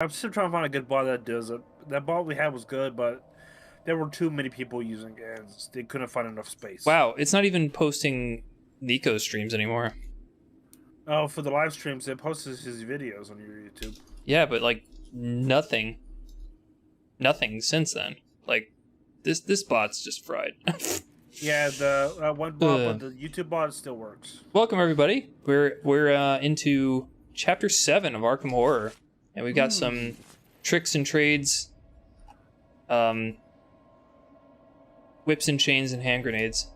I'm still trying to find a good bot that does it. That bot we had was good, but there were too many people using it, and they couldn't find enough space. Wow, it's not even posting Nico's streams anymore. Oh, for the live streams, it posts his videos on your YouTube. Yeah, but like nothing since then. Like this bot's just fried. Yeah, the one bot, but the YouTube bot still works. Welcome everybody. We're into chapter 7 of Arkham Horror, and we've got some tricks and trades, whips and chains and hand grenades.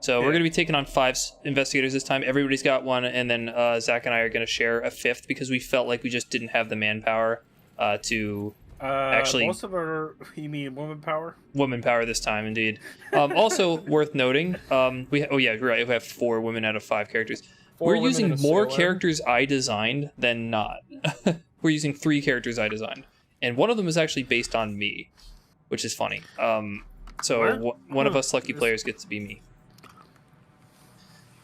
So we're going to be taking on 5 investigators this time. Everybody's got one, and then Zach and I are going to share a 5th because we felt like we just didn't have the manpower to actually... Most of our... You mean woman power? Woman power this time, indeed. Also worth noting, we have 4 women out of 5 characters. We're using more characters I designed than not. We're using 3 characters I designed. And one of them is actually based on me, which is funny. So one of us lucky players gets to be me.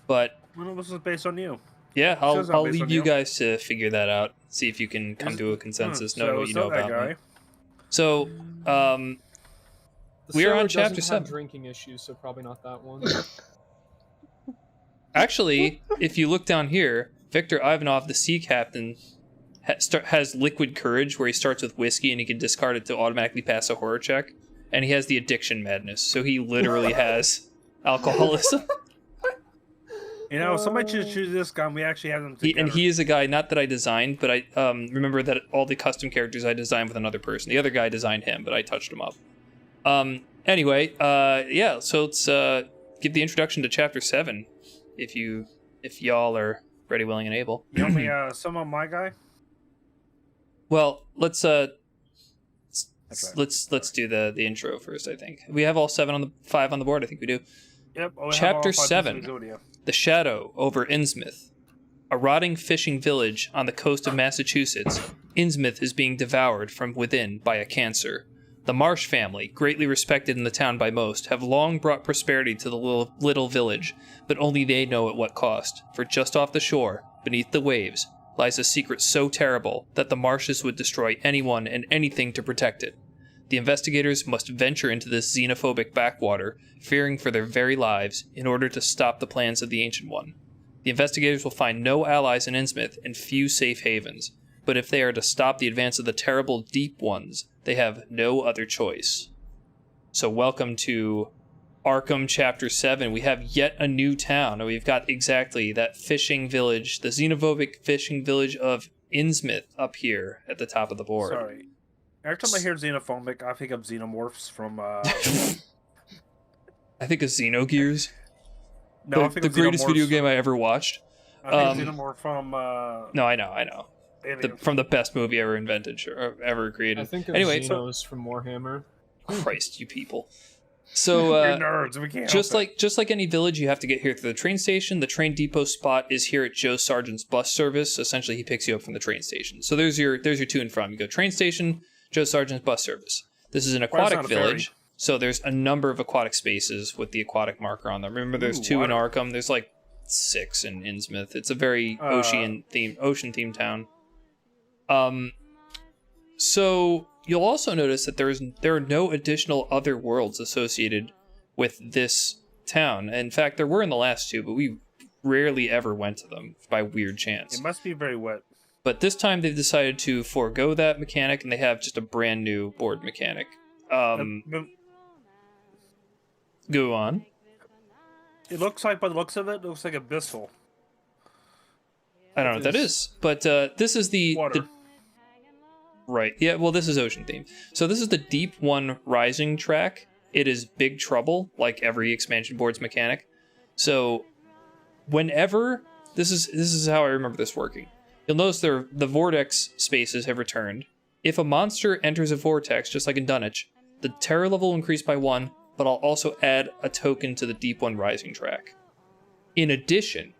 But one of us is based on you. Yeah, I'll leave you guys to figure that out. See if you can come to a consensus, know what you know about me. So, we are on chapter 7. Drinking issues, so probably not that one. Actually, if you look down here, Victor Ivanov, the sea captain, has liquid courage, where he starts with whiskey and he can discard it to automatically pass a horror check. And he has the addiction madness, so he literally has alcoholism. You know, somebody should choose this guy, and we actually have them together. And he is a guy, not that I designed, but I remember that all the custom characters I designed with another person. The other guy designed him, but I touched him up. Anyway, yeah, so let's give the introduction to Chapter 7, if y'all are ready, willing, and able. You want me sum up my guy? Well, let's do the intro first, I think. We have all 5 on the board, I think we do. Yep. Chapter 7. The Shadow over Innsmouth. A rotting fishing village on the coast of Massachusetts, Innsmouth is being devoured from within by a cancer. The Marsh family, greatly respected in the town by most, have long brought prosperity to the little village, but only they know at what cost, for just off the shore, beneath the waves, lies a secret so terrible that the Marshes would destroy anyone and anything to protect it. The investigators must venture into this xenophobic backwater, fearing for their very lives, in order to stop the plans of the Ancient One. The investigators will find no allies in Innsmouth and few safe havens, but if they are to stop the advance of the terrible Deep Ones, they have no other choice. So welcome to Arkham Chapter 7. We have yet a new town, and we've got exactly that fishing village, the xenophobic fishing village of Innsmouth up here at the top of the board. Sorry. Every time I hear xenophobic, I think of xenomorphs from... I think of Xenogears. No, I think the greatest video game I ever watched. I think xenomorph from... No, I know. From the best movie ever invented, ever created. I think of Xenos from Warhammer. Christ, you people. So, we're nerds. We can't just like any village, you have to get here through the train station. The train depot spot is here at Joe Sargent's bus service. Essentially, he picks you up from the train station. So there's your to and from. You go train station, Joe Sargent's bus service. This is an aquatic village, so there's a number of aquatic spaces with the aquatic marker on them. Remember, there's 2 in Arkham. There's like 6 in Innsmouth. It's a very ocean themed town. So you'll also notice that there are no additional other worlds associated with this town. In fact, there were in the last 2, but we rarely ever went to them by weird chance. It must be very wet. But this time they've decided to forego that mechanic, and they have just a brand new board mechanic. Go on. It looks like, by the looks of it, looks like Abyssal. I don't know what that is, but this is the right. Yeah, well, this is ocean theme. So this is the Deep One Rising track. It is Big Trouble, like every expansion board's mechanic. So whenever this is how I remember this working. You'll notice the vortex spaces have returned. If a monster enters a vortex, just like in Dunwich, the terror level will increase by 1, but I'll also add a token to the Deep One Rising track. In addition,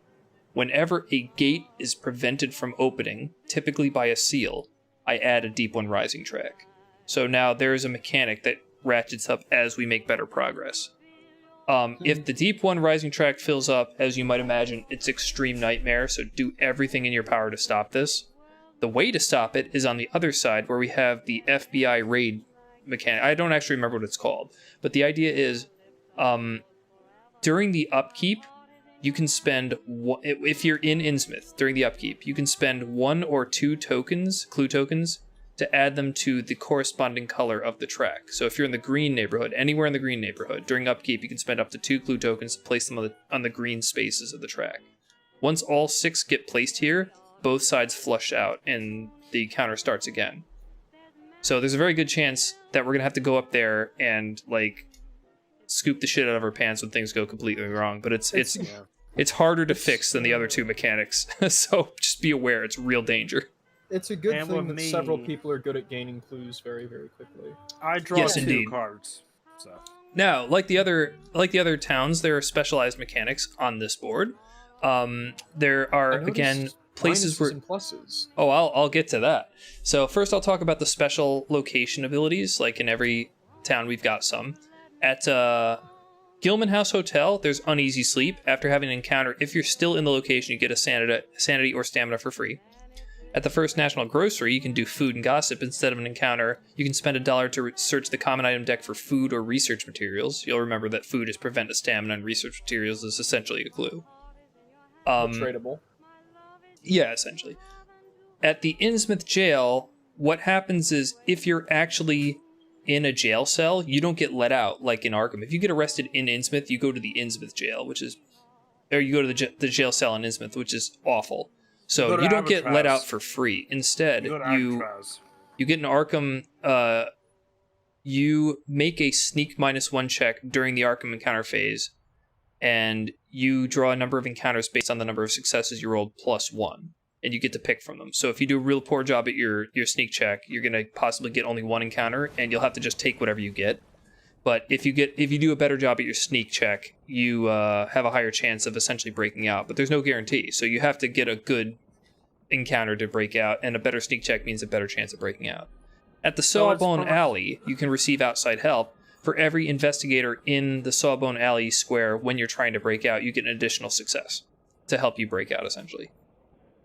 whenever a gate is prevented from opening, typically by a seal, I add a Deep One Rising track. So now there is a mechanic that ratchets up as we make better progress. If the Deep One Rising track fills up, as you might imagine, it's extreme nightmare, so do everything in your power to stop this. The way to stop it is on the other side, where we have the FBI raid mechanic. I don't actually remember what it's called, but the idea is, during the upkeep, you can spend, if you're in Innsmouth during the upkeep, you can spend 1 or 2 tokens, clue tokens, to add them to the corresponding color of the track. So if you're in the green neighborhood, anywhere in the green neighborhood, during upkeep, you can spend up to 2 clue tokens to place them on the green spaces of the track. Once all 6 get placed here, both sides flush out and the counter starts again. So there's a very good chance that we're going to have to go up there and, like, scoop the shit out of our pants when things go completely wrong. But it's harder to fix than the other 2 mechanics. So just be aware, it's real danger. It's a good thing that several people are good at gaining clues very, very quickly. I draw 2 cards. So now, like the other towns, there are specialized mechanics on this board. There are, again, places where... and pluses. Oh, I'll get to that. So first I'll talk about the special location abilities. Like in every town, we've got some. At Gilman House Hotel, there's Uneasy Sleep. After having an encounter, if you're still in the location, you get a sanity or stamina for free. At the First National Grocery, you can do food and gossip instead of an encounter. You can spend $1 to search the common item deck for food or research materials. You'll remember that food is prevent a stamina and research materials is essentially a clue. Tradable. Yeah, essentially. At the Innsmouth jail, what happens is if you're actually in a jail cell, you don't get let out like in Arkham. If you get arrested in Innsmouth, you go to the Innsmouth jail, or you go to the jail cell in Innsmouth, which is awful. So you don't get let out for free. Instead, you get an Arkham. You make a sneak -1 check during the Arkham encounter phase, and you draw a number of encounters based on the number of successes you rolled +1, and you get to pick from them. So if you do a real poor job at your sneak check, you're going to possibly get only 1 encounter, and you'll have to just take whatever you get. But if you do a better job at your sneak check, you have a higher chance of essentially breaking out. But there's no guarantee, so you have to get a good encounter to break out, and a better sneak check means a better chance of breaking out. At the Sawbone Alley, you can receive outside help. For every investigator in the Sawbone Alley square when you're trying to break out, you get an additional success to help you break out, essentially.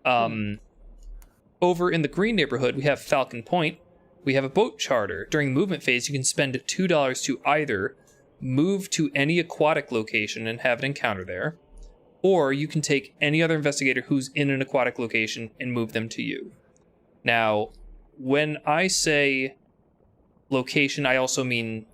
Over in the green neighborhood, we have Falcon Point. We have a boat charter. During movement phase, you can spend $2 to either move to any aquatic location and have an encounter there, or you can take any other investigator who's in an aquatic location and move them to you. Now, when I say location, I also mean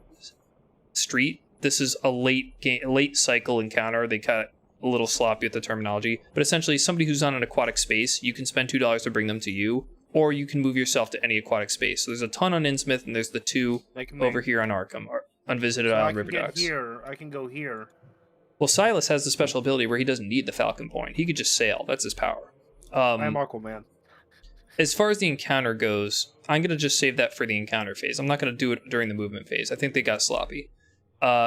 street. This is a late cycle encounter. They got a little sloppy with the terminology, but essentially somebody who's on an aquatic space, you can spend $2 to bring them to you, or you can move yourself to any aquatic space. So there's a ton on Innsmouth, and there's the 2 over here on Arkham, Unvisited Island River Docks. I can go here. Well, Silas has the special ability where he doesn't need the Falcon Point. He could just sail. That's his power. I'm Aquaman. As far as the encounter goes, I'm going to just save that for the encounter phase. I'm not going to do it during the movement phase. I think they got sloppy.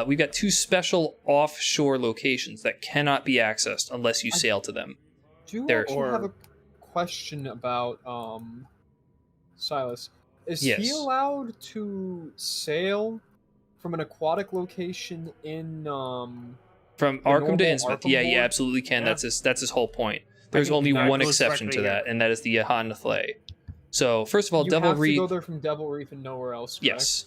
We've got 2 special offshore locations that cannot be accessed unless you sail to them. Do you actually have a question about Silas? Is he allowed to sail from an aquatic location in from Arkham to Innsmouth? Yeah, he absolutely can. Yeah. That's his whole point. There's only one exception to that, and that is the Yahanathle. So first of all, Devil Reef. You have to go there from Devil Reef and nowhere else. Correct? Yes.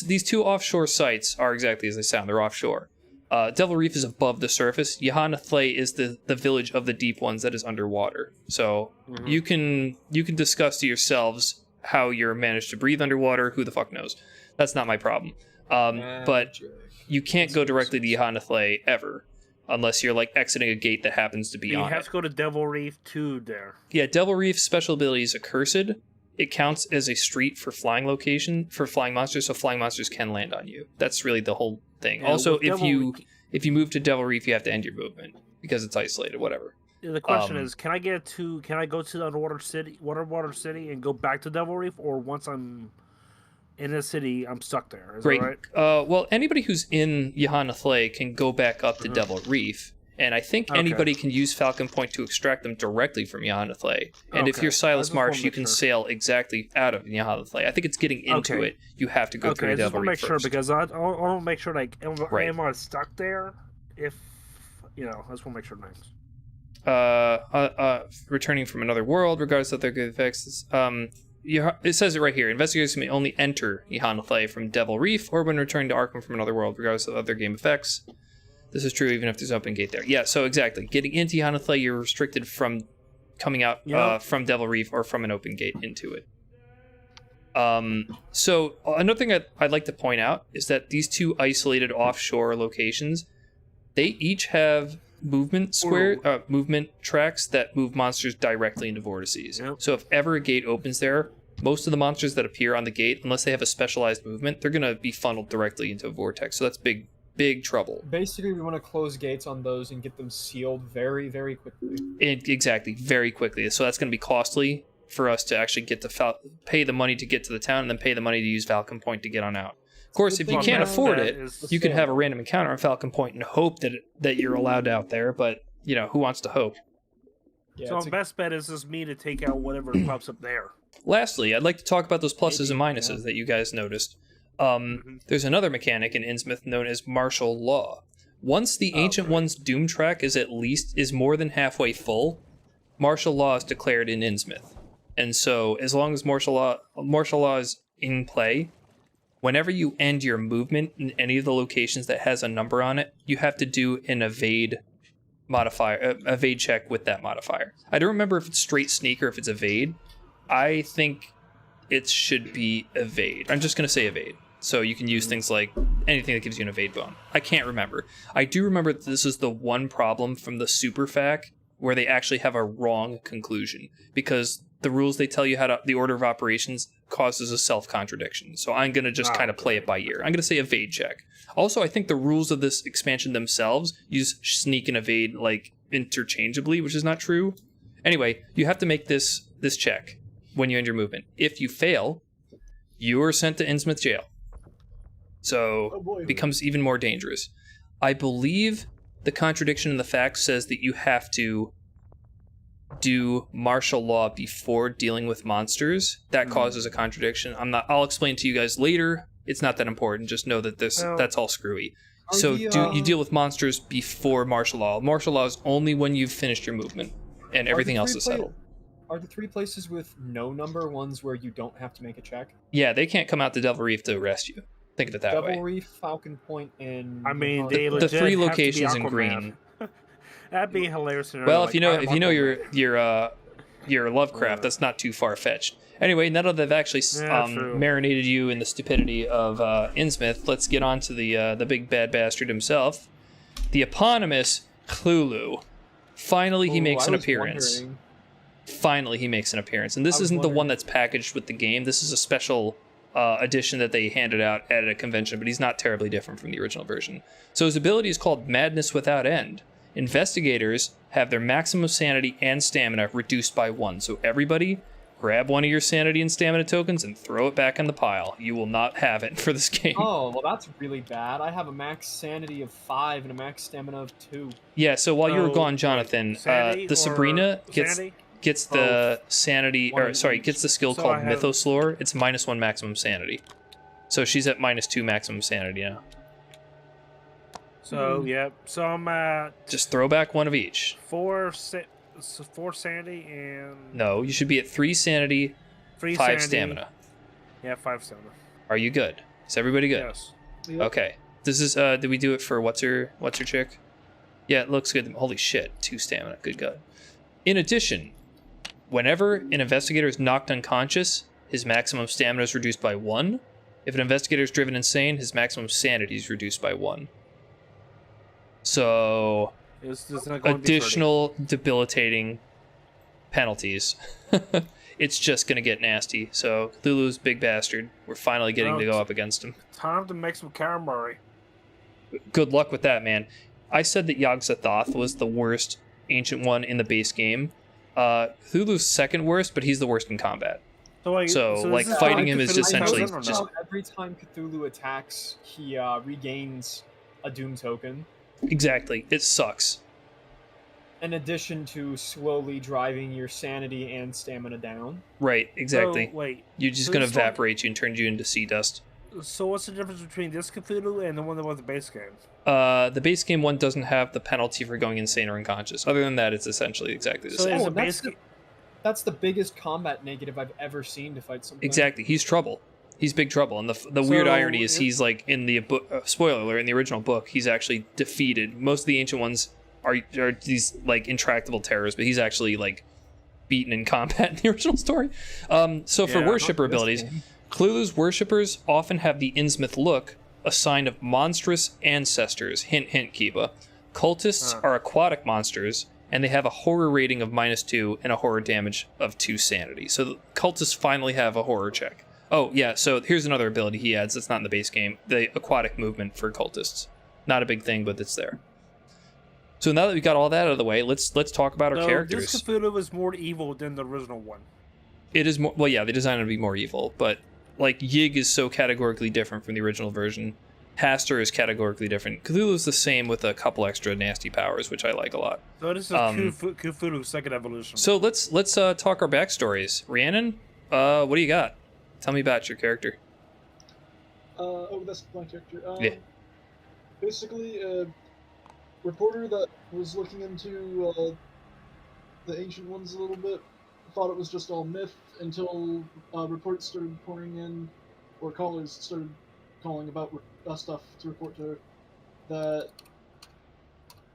These 2 offshore sites are exactly as they sound. They're offshore. Devil Reef is above the surface. Yahanathle is the village of the deep ones that is underwater. So you can discuss to yourselves how you're managed to breathe underwater. Who the fuck knows? That's not my problem. But you can't go directly to Yahanathle ever, unless you're like exiting a gate that happens to be on it. You have to go to Devil Reef to there. Yeah, Devil Reef's special ability is Accursed. It counts as a street for flying monsters, so flying monsters can land on you. That's really the whole thing. Yeah, also, if you move to Devil Reef, you have to end your movement because it's isolated. Whatever. The question is, can I go to the underwater city, and go back to Devil Reef, or once I'm in the city, I'm stuck there? Is that right? Well, anybody who's in Yahanathle can go back up to Devil Reef. And I think anybody can use Falcon Point to extract them directly from Yahanathle. And if you're Silas Marsh, you can sail exactly out of Yahanathle. I think it's getting into it. You have to go through the Devil Reef first. I just want to make sure, because I want to make sure, like, am I stuck there? If, I just want to make sure things. returning from another world, regardless of their good effects. It says it right here. Investigators may only enter Innsmouth from Devil Reef or when returning to Arkham from another world, regardless of other game effects. This is true even if there's an open gate there. Yeah, so exactly. Getting into Innsmouth, you're restricted from coming out from Devil Reef or from an open gate into it. So another thing I'd like to point out is that these two isolated offshore locations, they each have movement tracks that move monsters directly into vortices. Yep. So if ever a gate opens there, most of the monsters that appear on the gate, unless they have a specialized movement, they're going to be funneled directly into a vortex. So that's big trouble. Basically, we want to close gates on those and get them sealed very, very quickly. Exactly, very quickly. So that's going to be costly for us to actually get to pay the money to get to the town and then pay the money to use Falcon Point to get on out. Of course, if you can't afford it, you could have a random encounter on Falcon Point and hope that you're allowed out there, but, who wants to hope? Yeah, so best bet is just me to take out whatever pops up there. Lastly, I'd like to talk about those pluses and minuses that you guys noticed. There's another mechanic in Innsmouth known as martial law. Once the Ancient One's Doom track is more than halfway full, martial law is declared in Innsmouth. And so, as long as martial law is in play, whenever you end your movement in any of the locations that has a number on it, you have to do an evade check with that modifier. I don't remember if it's straight sneak or if it's evade. I think it should be evade. I'm just going to say evade. So you can use things like anything that gives you an evade bone. I can't remember. I do remember that this is the one problem from the super fac where they actually have a wrong conclusion, because the rules they tell you the order of operations causes a self-contradiction. So I'm going to just kind of play it by ear. I'm going to say evade check. Also, I think the rules of this expansion themselves use sneak and evade like interchangeably, which is not true. Anyway, you have to make this check when you end your movement. If you fail, you are sent to Innsmouth jail. So it becomes even more dangerous. I believe the contradiction in the facts says that you have to do martial law before dealing with monsters. That causes a contradiction. I'll explain to you guys later. It's not that important. Just know that that's all screwy. So you deal with monsters before martial law. Martial law is only when you've finished your movement and everything else is settled. Are the 3 places with no number ones where you don't have to make a check? Yeah, they can't come out to Devil Reef to arrest you. Think of it that way. Devil Reef, Falcon Point, and the 3 locations in green. That'd be hilarious. Well, if you know your Lovecraft, that's not too far fetched. Anyway, now that they've actually marinated you in the stupidity of Innsmouth, let's get on to the big bad bastard himself, the eponymous Cthulhu. Finally, he makes an appearance. And this isn't the one that's packaged with the game. This is a special edition that they handed out at a convention, but he's not terribly different from the original version. So his ability is called Madness Without End. Investigators have their maximum sanity and stamina reduced by 1. So everybody, grab one of your sanity and stamina tokens and throw it back in the pile. You will not have it for this game. Oh, well, that's really bad. I have a max sanity of 5 and a max stamina of 2. Yeah, so while you were gone, Jonathan, the Sabrina gets the sanity, gets the skill called Mythos Lore. It's -1 maximum sanity. So she's at -2 maximum sanity now. So, so I'm at... Just throw back one of each. 4 sanity and... No, you should be at 3 sanity, 5 stamina. Yeah, 5 stamina. Are you good? Is everybody good? Yes. Yep. Okay. This is, did we do it for what's her chick? Yeah, it looks good. Holy shit, 2 stamina. Good God. In addition, whenever an investigator is knocked unconscious, his maximum stamina is reduced by 1. If an investigator is driven insane, his maximum sanity is reduced by 1. So, additional debilitating penalties. It's just going to get nasty. So, Cthulhu's big bastard. We're finally getting to go up against him. Time to make some calamari. Good luck with that, man. I said that Yog-Sothoth was the worst Ancient One in the base game. Cthulhu's second worst, but he's the worst in combat. So fighting him is essentially just... Every time Cthulhu attacks, he regains a Doom token. Exactly. It sucks. In addition to slowly driving your sanity and stamina down. Right, exactly. So, wait. You're just going to evaporate you and turn you into sea dust. So what's the difference between this Cthulhu and the one that was the base game? The base game one doesn't have the penalty for going insane or unconscious. Other than that, it's essentially exactly the same. That's the biggest combat negative I've ever seen to fight something. Exactly, he's trouble. He's big trouble, and the weird irony is he's like in the spoiler alert, in the original book, he's actually defeated. Most of the ancient ones are these like intractable terrors, but he's actually like beaten in combat in the original story. For worshipper abilities, Cthulhu's worshippers often have the Innsmouth look, a sign of monstrous ancestors. Hint, hint, Kiba. Cultists are aquatic monsters, and they have a horror rating of -2 and a horror damage of 2 sanity. So the cultists finally have a horror check. Oh, yeah, so here's another ability he adds that's not in the base game. The aquatic movement for cultists. Not a big thing, but it's there. So now that we got all that out of the way, let's talk about our characters. This Cthulhu is more evil than the original one. It is more... Well, yeah, they designed it to be more evil, but, like, Yig is so categorically different from the original version. Hastur is categorically different. Cthulhu is the same with a couple extra nasty powers, which I like a lot. So this is Cthulhu's second evolution. So let's talk our backstories. Rhiannon, what do you got? Tell me about your character. That's my character. Yeah. Basically, a reporter that was looking into the ancient ones a little bit. Thought it was just all myth until reports started pouring in, or callers started calling about stuff to report to her, that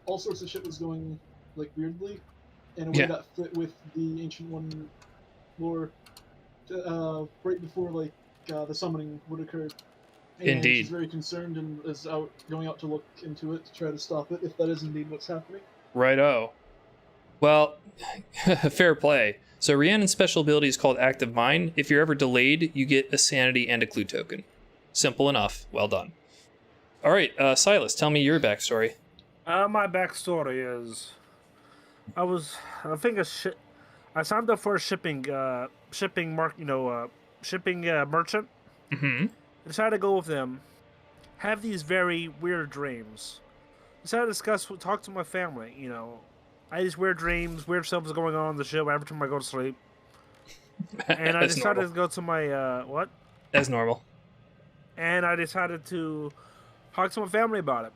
all sorts of shit was going like weirdly in a way that fit with the ancient one lore. Right before like the summoning would occur. And indeed. She's very concerned and is going out to look into it to try to stop it, if that is indeed what's happening. Righto. Well, fair play. So Rhiannon's special ability is called Active Mind. If you're ever delayed, you get a sanity and a clue token. Simple enough. Well done. All right, Silas, tell me your backstory. My backstory is, I signed up for a shipping merchant. Mm-hmm. Decided to go with them. Have these very weird dreams. Decided to talk to my family. You know, I had these weird dreams, weird stuff was going on the ship every time I go to sleep. And I decided to go to my what? As normal. And I decided to talk to my family about it.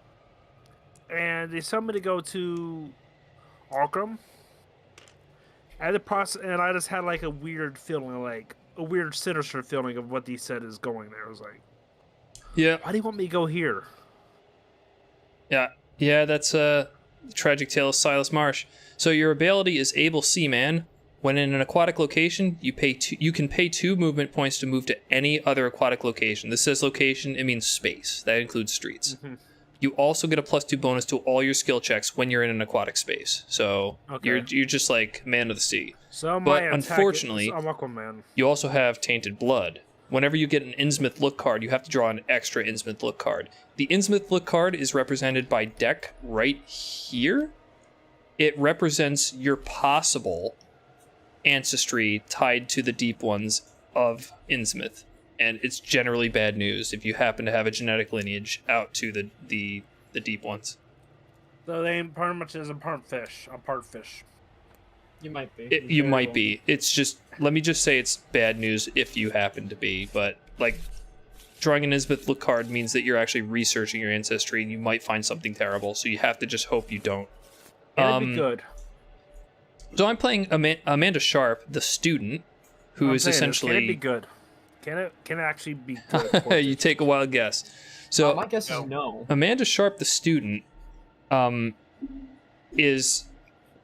And they sent me to go to Arkham. And I just had like a weird feeling, like a weird sinister feeling of what he said is going there. I was like, yeah, why do you want me to go here? Yeah, that's a tragic tale of Silas Marsh. So your ability is Able Seaman. When in an aquatic location, you can pay 2 movement points to move to any other aquatic location. This says location, it means space. That includes streets. Mm-hmm. You also get a +2 bonus to all your skill checks when you're in an aquatic space. So you're just like man of the sea. So but unfortunately, I'm Aquaman. You also have Tainted Blood. Whenever you get an Innsmouth look card, you have to draw an extra Innsmouth look card. The Innsmouth look card is represented by deck right here. It represents your possible ancestry tied to the deep ones of Innsmouth. And it's generally bad news if you happen to have a genetic lineage out to the deep ones. So they pretty much is a part fish. You might be. You might be. It's just, let me just say it's bad news if you happen to be. But, like, drawing an Innsmouth look card means that you're actually researching your ancestry and you might find something terrible. So you have to just hope you don't. It'd be good. So I'm playing Amanda Sharp, the student, who is essentially... Can it be good? Can it actually be good? You take a wild guess. So my guess is no. Amanda Sharp, the student, is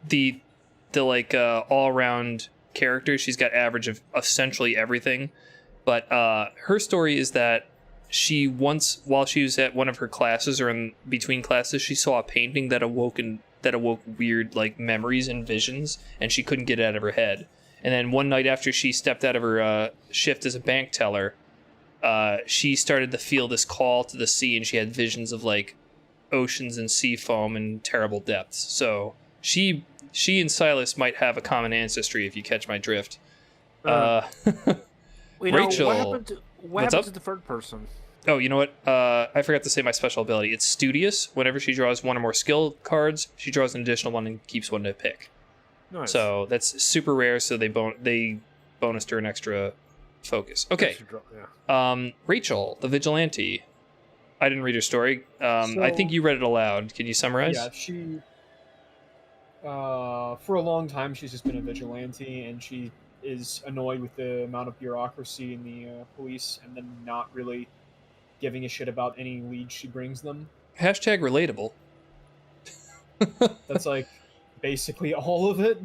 the like all-around character. She's got average of essentially everything. But her story is that she once, while she was at one of her classes or in between classes, she saw a painting that awoke weird like memories and visions, and she couldn't get it out of her head. And then one night after she stepped out of her shift as a bank teller, she started to feel this call to the sea, and she had visions of like oceans and sea foam and terrible depths. So she and Silas might have a common ancestry, if you catch my drift. Rachel, what happened to the third person? Oh, you know what? I forgot to say my special ability. It's Studious. Whenever she draws 1 or more skill cards, she draws an additional 1 and keeps 1 to pick. Nice. So that's super rare. So they bonused her an extra focus. Okay. Yeah. Rachel, the vigilante. I didn't read her story. I think you read it aloud. Can you summarize? Yeah, she... for a long time, she's just been a vigilante, and she is annoyed with the amount of bureaucracy in the police, and then not really giving a shit about any leads she brings them. Hashtag relatable. That's like basically all of it.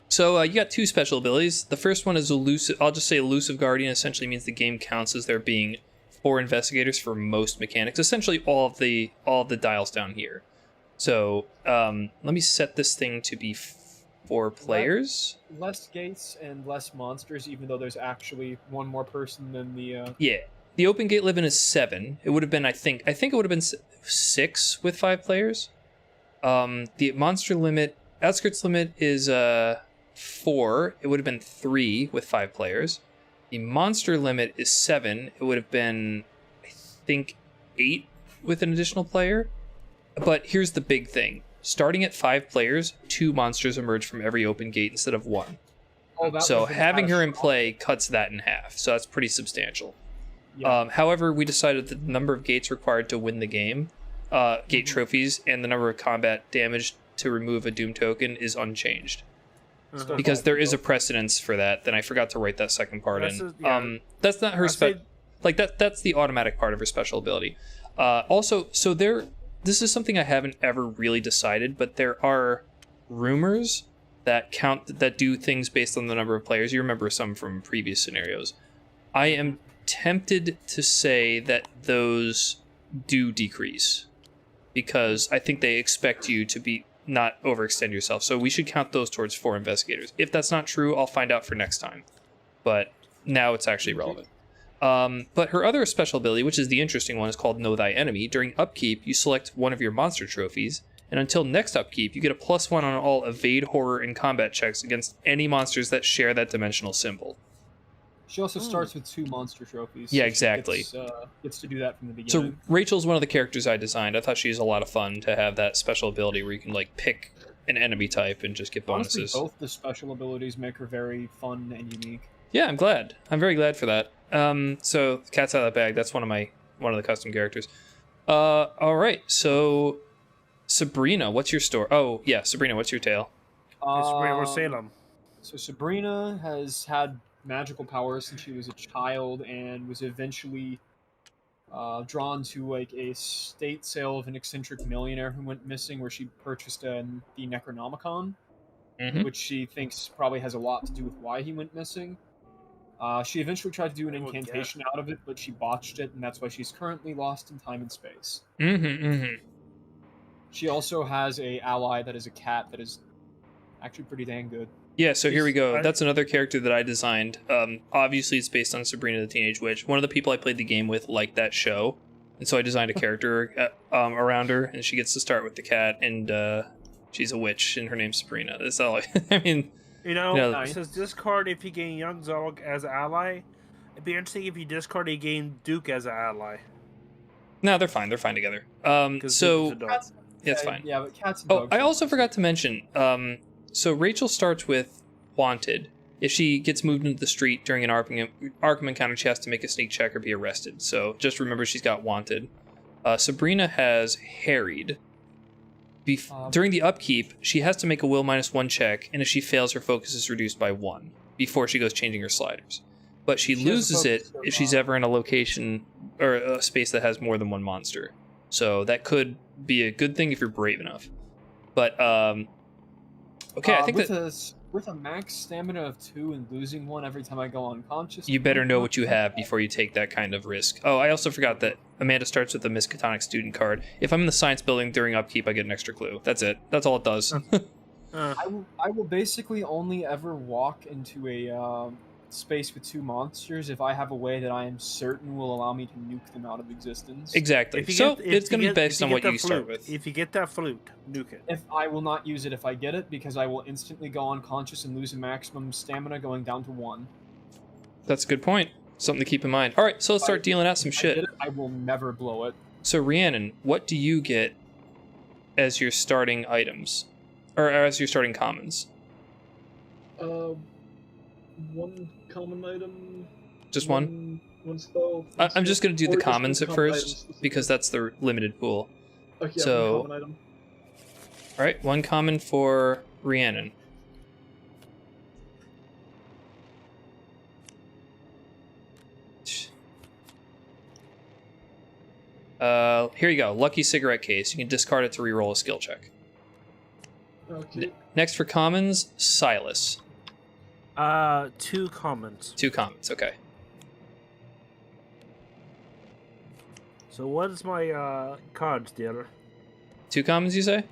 So you got 2 special abilities. The first one is elusive. I'll just say elusive guardian. Essentially means the game counts as there being 4 investigators for most mechanics. Essentially all of the dials down here. So let me set this thing to be 4 players. Less gates and less monsters, even though there's actually one more person than the. Yeah, the open gate limit is 7. It would have been, I think it would have been 6 with 5 players. The monster limit, outskirts limit is 4. It would have been 3 with 5 players. The monster limit is 7. It would have been, I think, 8 with an additional player. But here's the big thing. Starting at 5 players, 2 monsters emerge from every open gate instead of 1. So having her in play cuts that in half. So that's pretty substantial. Yeah. However, we decided that the number of gates required to win the game, gate trophies, and the number of combat damage to remove a doom token is unchanged. Because there is a precedence for that. Then I forgot to write that second part in. That's not her that's the automatic part of her special ability. Also, so this is something I haven't ever really decided, but there are rumors that do things based on the number of players. You remember some from previous scenarios. I am tempted to say that those do decrease because I think they expect you to not overextend yourself. So we should count those towards 4 investigators. If that's not true, I'll find out for next time. But now it's actually relevant. But her other special ability, which is the interesting one, is called Know Thy Enemy. During upkeep, you select one of your monster trophies, and until next upkeep, you get a +1 on all evade, horror, and combat checks against any monsters that share that dimensional symbol. She also starts with 2 monster trophies. Yeah, exactly. Gets to do that from the beginning. So Rachel's one of the characters I designed. I thought she's a lot of fun to have that special ability where you can pick an enemy type and just get bonuses. Honestly, both the special abilities make her very fun and unique. Yeah, I'm glad. I'm very glad for that. So cat's out of the bag. That's one of the custom characters. All right. So Sabrina, what's your story? Oh yeah, Sabrina, what's your tale? Sabrina, we're Salem. So Sabrina has had magical powers since she was a child and was eventually drawn to a estate sale of an eccentric millionaire who went missing, where she purchased the Necronomicon, which she thinks probably has a lot to do with why he went missing. She eventually tried to do an incantation out of it, but she botched it, and that's why she's currently lost in time and space. She also has a ally that is a cat that is actually pretty dang good. Yeah, so here we go. That's another character that I designed. Obviously, it's based on Sabrina the Teenage Witch. One of the people I played the game with liked that show, and so I designed a character around her, and she gets to start with the cat, and she's a witch, and her name's Sabrina. That's all I mean... It says discard if you gain Young Zog as an ally. It'd be interesting if you discard you gain Duke as an ally. No, they're fine. They're fine together. So it's fine. Yeah, but cats and dogs. I also forgot to mention. So Rachel starts with Wanted. If she gets moved into the street during an Arkham encounter, she has to make a sneak check or be arrested. So just remember she's got Wanted. Sabrina has Harried. During the upkeep, she has to make a will -1 check, and if she fails, her focus is reduced by 1 before she goes changing her sliders. But she loses it if she's ever in a location or a space that has more than 1 monster. So that could be a good thing if you're brave enough. But okay, I think with a max stamina of 2 and losing 1 every time I go unconscious, you better know what you have before you take that kind of risk. Oh, I also forgot that Amanda starts with the Miskatonic student card. If I'm in the science building during upkeep, I get an extra clue. That's it. That's all it does. I will basically only ever walk into a space with 2 monsters if I have a way that I am certain will allow me to nuke them out of existence. Exactly. So it's going to be based on what you start with. If you get that flute, nuke it. If I will not use it if I get it, because I will instantly go unconscious and lose a maximum stamina going down to 1. That's a good point. Something to keep in mind. All right, so let's start dealing out some shit. I will never blow it. So Rhiannon, what do you get as your starting items? Or as your starting commons? common item. Just one? One spell. I'm just going to do Or the just commons at common first, items. because that's the limited pool. Okay, yeah, so- one common item. Alright, one common for Rhiannon. Here you go. Lucky cigarette case. You can discard it to reroll a skill check. Okay. Next for commons, Silas. 2 commons. 2 commons, okay. So what is my cards, dealer? 2 commons, you say?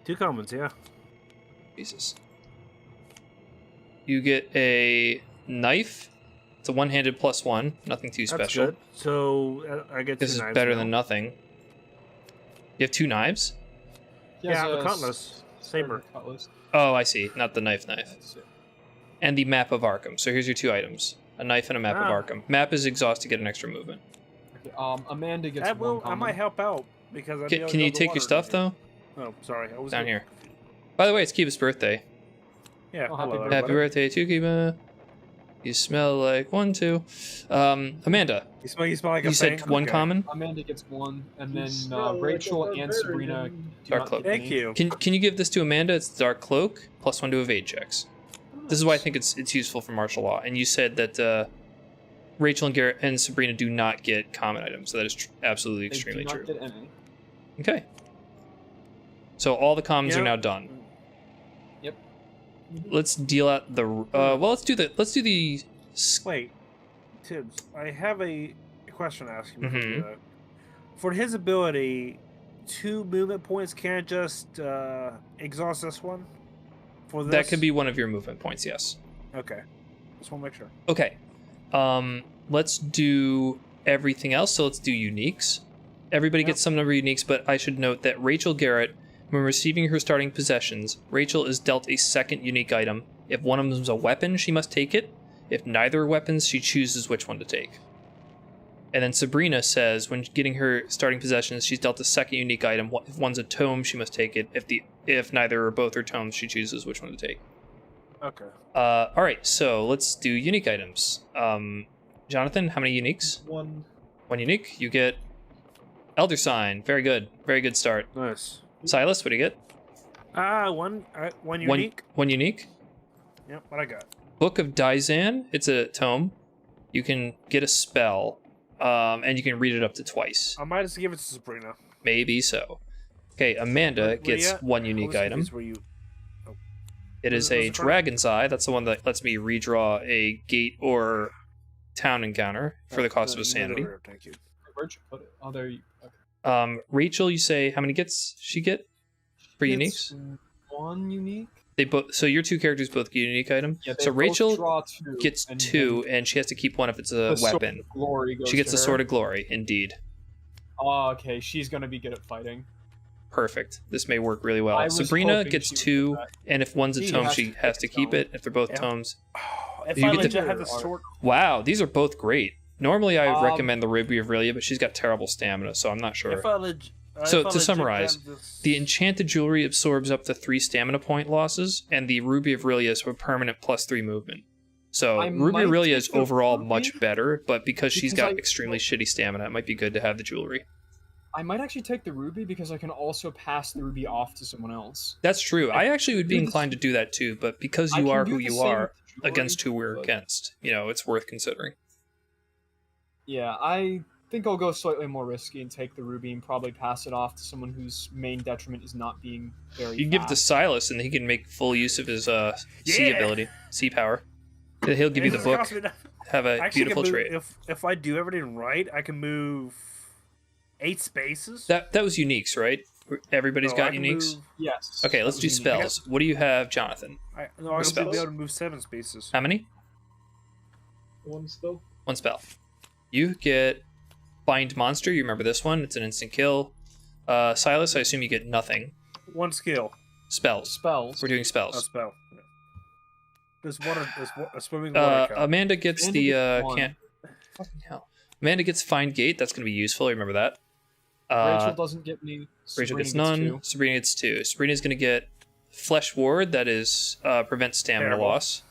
2 commons, yeah. Jesus. You get a knife. It's a one-handed +1. Nothing too That's special. good. So I get 2 This is knives better now. than nothing. You have 2 knives? He has Yeah, the a cutlass. Saber. Cutlass. Oh, I see. Not the knife. That's it. And the map of Arkham. So here's your 2 items. A knife and a map of Ah. Arkham. Map is exhaust to get an extra movement. Okay, Amanda gets That one will. I common. might help out because I Can you take your stuff, though? Oh, sorry. I was Down here. By the way, it's Kiba's birthday. Yeah. Oh, hello, happy everybody. Happy birthday to Kiba. You smell like 1, 2. Amanda, You smell like a you said thing? 1 Okay. common? Amanda gets one, and You then smell like Rachel a and Sabrina barbarian. do Dark not cloak. get Thank any. you. Can you give this to Amanda? It's Dark Cloak, +1 to evade checks. This is why I think it's useful for martial law. And you said that Rachel and Garrett and Sabrina do not get common items, so that is absolutely They extremely do not true. get any. Okay. So all the commons Yeah. are now done. Yep. Let's deal out the. Well, let's do the. Wait, Tibbs. I have a question to ask you. Before you do Mhm. that. For his ability, 2 movement points can't just exhaust this one. For this. That could be one of your movement points. Yes. Okay. Just want to make sure. Okay. Let's do everything else. So let's do uniques. Everybody Yep. gets some number of uniques, but I should note that Rachel Garrett, when receiving her starting possessions, Rachel is dealt a second unique item. If one of them is a weapon, she must take it. If neither are weapons, she chooses which one to take. And then Sabrina says, when getting her starting possessions, she's dealt a second unique item. If one's a tome, she must take it. If neither or both are tomes, she chooses which one to take. Okay. All right, so let's do unique items. Jonathan, how many uniques? One. 1 unique. You get Elder Sign. Very good. Very good start. Nice. Silas, what do you get? One unique. One unique. Yep. What I got? Book of Daizan. It's a tome. You can get a spell, and you can read it up to twice. I might just give it to Sabrina. Maybe so. Okay, Amanda Where gets you at? 1 I unique was item. confused where you. It is What's a it called? Dragon's Eye. That's the one that lets me redraw a gate or town encounter for the cost of a sanity. Thank you. Where'd you put it? Oh, there you. Okay. Rachel, you say how many gets she get for It's uniques? 1 unique. They both. So your 2 characters both get a unique item. Yeah, they So both Rachel draw 2, gets and 2, and she has to keep one if it's a the Sword weapon. of Glory goes She gets to the her. Sword of Glory. Indeed, Oh, okay. She's gonna be good at fighting. perfect. This may work really well. I was Sabrina hoping gets she would 2, get that. and if one's a She tome, has she to has to pick a keep tome. it. If they're both Yeah. tomes, If You I get let to- you have the sword. wow, these are both great. Normally, I Um, recommend the Ruby of Relia, but she's got terrible stamina, so I'm not sure. If I So, if I to legit summarize, grab this- The enchanted jewelry absorbs up to 3 stamina point losses, and the Ruby of Relia is a permanent +3 movement. So I Ruby might of Relia take is the overall Ruby much better, but because she's because got I- extremely shitty stamina, it might be good to have the jewelry. I might actually take the ruby because I can also pass the ruby off to someone else. That's true. I actually would be do the inclined to do that too, but because I you can are do who the you same are with the jewelry, against who we're but- against, it's worth considering. Yeah, I think I'll go slightly more risky and take the ruby and probably pass it off to someone whose main detriment is not being very. You can give it to fast. Silas, and he can make full use of his sea Yeah. ability, sea power. He'll give you the This book. costs me that- Have a I actually beautiful can move, trait. if I do everything right, I can move 8 spaces. That was uniques, right? Everybody's No, I got can uniques. move- Yes. Okay, let's do that was unique. spells. What do you have, Jonathan? I can Spells. be able to move 7 spaces. How many? One spell. 1 spell. You get Bind Monster. You remember this one? It's an instant kill. Silas, I assume you get nothing. 1 skill. Spells. Spells. We're doing A spells. spell. Yeah. There's water. A swimming water. count. Amanda gets Amanda the gets one. can't. Fucking hell. Amanda gets Find Gate. That's going to be useful. Remember that. Rachel doesn't get any. Rachel Sabrina gets none. 2. Sabrina gets 2. Sabrina's going to get Flesh Ward. That is prevent stamina Terrible. loss.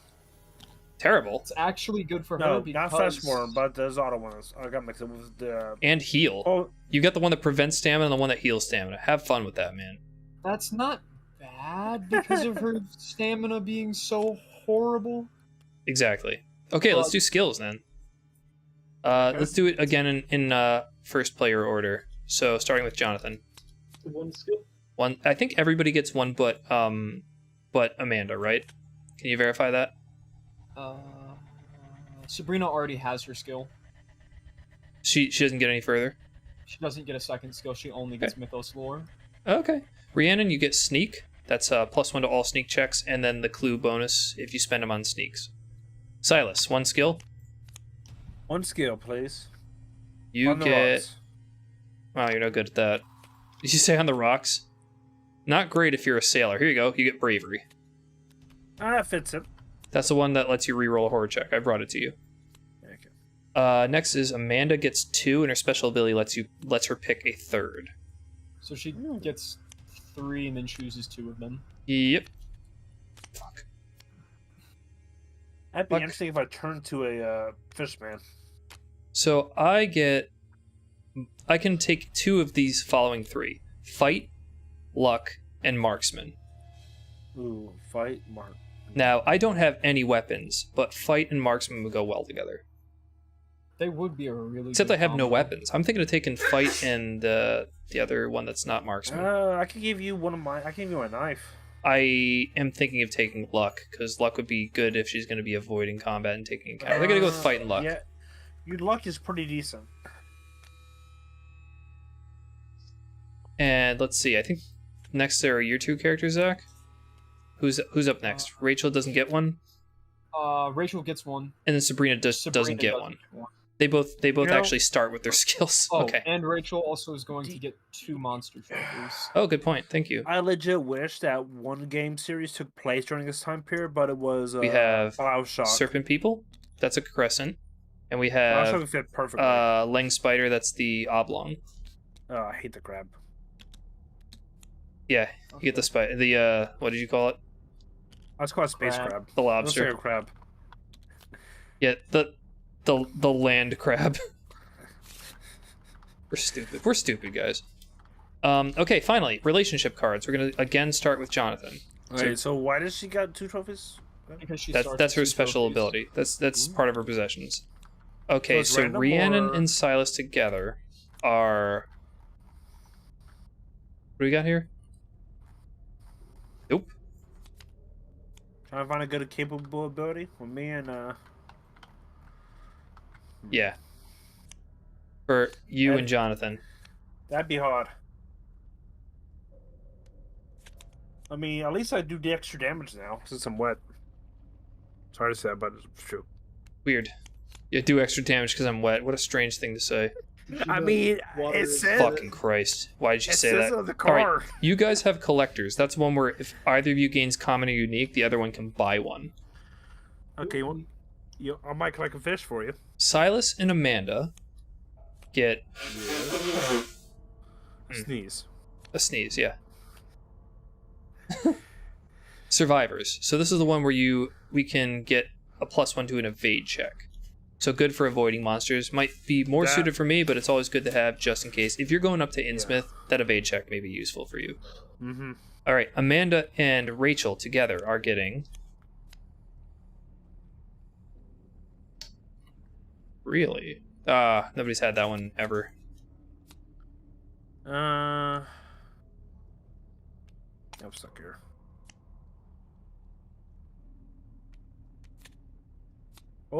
Terrible. It's actually good for her No, because... not Freshborn, but there's auto ones. I got mixed up with the... And heal. Oh, You got the one that prevents stamina and the one that heals stamina. Have fun with that, man. That's not bad because of her stamina being so horrible. Exactly. Okay, let's do skills then. Let's do it again in first player order. So starting with Jonathan. One skill. One. I think everybody gets one, but Amanda, right? Can you verify that? Sabrina already has her skill. She doesn't get any further. She doesn't get a second skill. She only gets Mythos Lore. Okay. Rhiannon, you get sneak. That's +1 to all sneak checks, and then the clue bonus if you spend them on sneaks. Silas, one skill. one skill, please. You On the get. rocks. Wow, you're no good at that. Did you say on the rocks? Not great if you're a sailor. Here you go. You get bravery. That fits it. That's the one that lets you reroll a horror check. I brought it to you. Okay. Next is Amanda gets 2, and her special ability lets her pick a third. So she gets 3 and then chooses 2 of them. Yep. Fuck. That'd be interesting if I turned to a fishman. So I can take 2 of these following 3: fight, luck, and marksman. Ooh, fight, mark. Now I don't have any weapons, but fight and marksman would go well together. They would be a really Except good I have no combo. weapons. I'm thinking of taking fight and the other one that's not marksman. I can give you I can give you a knife. I am thinking of taking luck, because luck would be good if she's going to be avoiding combat and taking encounters. They're going to go with fight and luck. Yeah, your luck is pretty decent. And let's see, I think next there are your 2 characters, Zach. Who's up next? Rachel doesn't get one, Rachel gets 1. and then Sabrina doesn't get one. They both actually start with their skills. Oh, Okay. and Rachel also is going to get 2 monster trophies. Oh, good point. Thank you. I legit wish that one game series took place during this time period, but it was We have Bioshock. Serpent People. That's a crescent, and we Bioshock have fit perfectly. Lang Spider. That's the oblong. Oh, I hate the crab. Yeah, you get the spider. The what did you call it? Let's call it space Crab. crab. The Let's say lobster. a crab. Yeah, the land crab. We're stupid. We're stupid, guys. Okay, finally, relationship cards. We're gonna again start with Jonathan. Wait, so why does she got 2 trophies? Because she That's starts her with 2 special trophies. ability. That's part of her possessions. Okay, it's so random, Rhiannon or- and Silas together are. What do we got here? Nope. Trying to find a good capable ability with me and Yeah. For you and Jonathan. that'd be hard. I mean, at least I do the extra damage now since I'm wet. Sorry to say, but it's true. Weird. You do extra damage because I'm wet. What a strange thing to say. I mean, Water it is- says Fucking Christ. Why did you it say says that? on the All right, car. you guys have collectors. That's one where if either of you gains common or unique, the other one can buy one. Okay, well, I might collect a fish for you. Silas and Amanda get Sneeze. a sneeze, yeah. Survivors. So this is the one where we can get a +1 to an evade check. So good for avoiding monsters. Might be more That- suited for me, but it's always good to have just in case. If you're going up to Innsmouth, that evade check may be useful for you. Mm-hmm. All right, Amanda and Rachel together are getting. Really? Nobody's had that one ever. I'm stuck here. I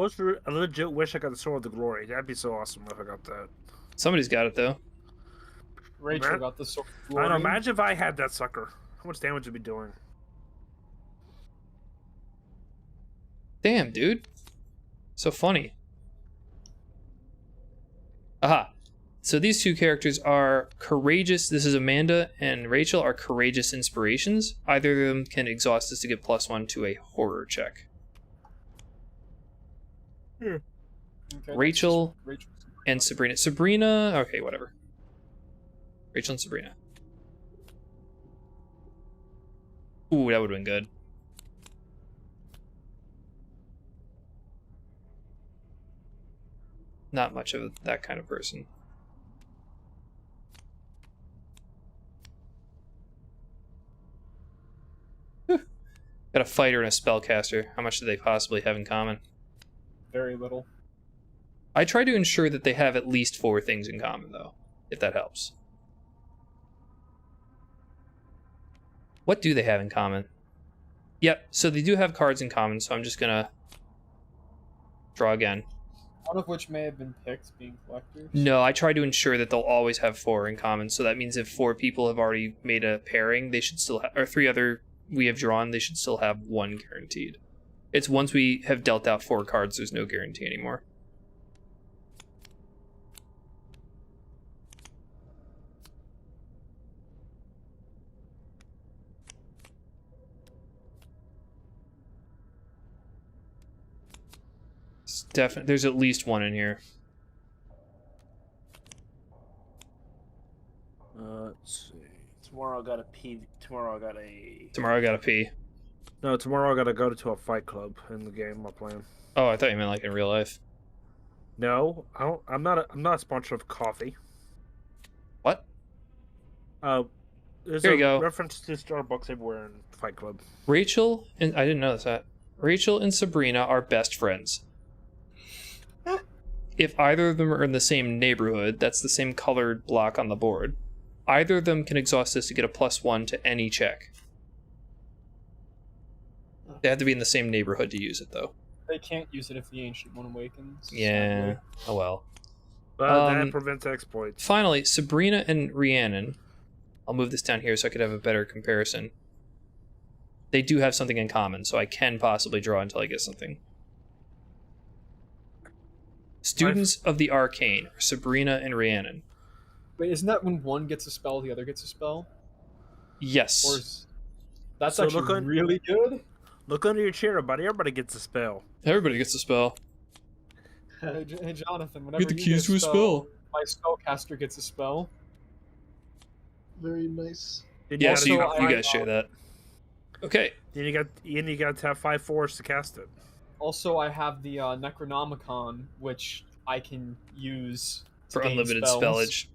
legit wish I got the Sword of the Glory. That'd be so awesome if I got that. Somebody's got it though. Rachel Man. got the sword. I don't know. Imagine if I had that sucker. How much damage would it be doing? Damn, dude. So funny. Aha. So these 2 characters are courageous. This is Amanda and Rachel are courageous inspirations. Either of them can exhaust this to get +1 to a horror check. Okay, Rachel Rachel. and Sabrina. Sabrina, okay, whatever. Rachel and Sabrina. Ooh, that would have been good. not much of that kind of person. Whew. Got a fighter and a spellcaster. How much do they possibly have in common? Very little. I try to ensure that they have at least 4 things in common, though, if that helps. What do they have in common? Yep, so they do have cards in common, so I'm just gonna draw again. One of which may have been picked, being collectors. No, I try to ensure that they'll always have 4 in common, so that means if 4 people have already made a pairing, they should still have, or 3 other we have drawn, they should still have 1 guaranteed. It's once we have dealt out 4 cards, there's no guarantee anymore. There's at least 1 in here. Let's see. Tomorrow I got a pee. Tomorrow I got a pee. No, tomorrow I gotta go to a fight club in the game I'm playing. Oh, I thought you meant like in real life. No, I don't. I'm not a sponsor of coffee. What? There's Here you go. reference to Starbucks everywhere in Fight Club. Rachel and I didn't know that. Rachel and Sabrina are best friends. If either of them are in the same neighborhood, that's the same colored block on the board. Either of them can exhaust this to get a +1 to any check. They have to be in the same neighborhood to use it, though. They can't use it if the Ancient One awakens. Yeah. Sadly. Oh well. But that prevents exploits. Finally, Sabrina and Rhiannon. I'll move this down here so I could have a better comparison. They do have something in common, so I can possibly draw until I get something. Students of the Arcane are Sabrina and Rhiannon. Wait, isn't that when one gets a spell, the other gets a spell? Yes. Or that's So actually really good. Look under your chair, buddy. Everybody gets a spell. Everybody gets a spell. Hey, Jonathan, whenever Get the you keys to a spell. my spellcaster gets a spell. Very nice. Yeah, so you Also, guys share that. Okay. Then you got to have 5 force to cast it. Also, I have the Necronomicon, which I can use to For gain unlimited spells. spellage.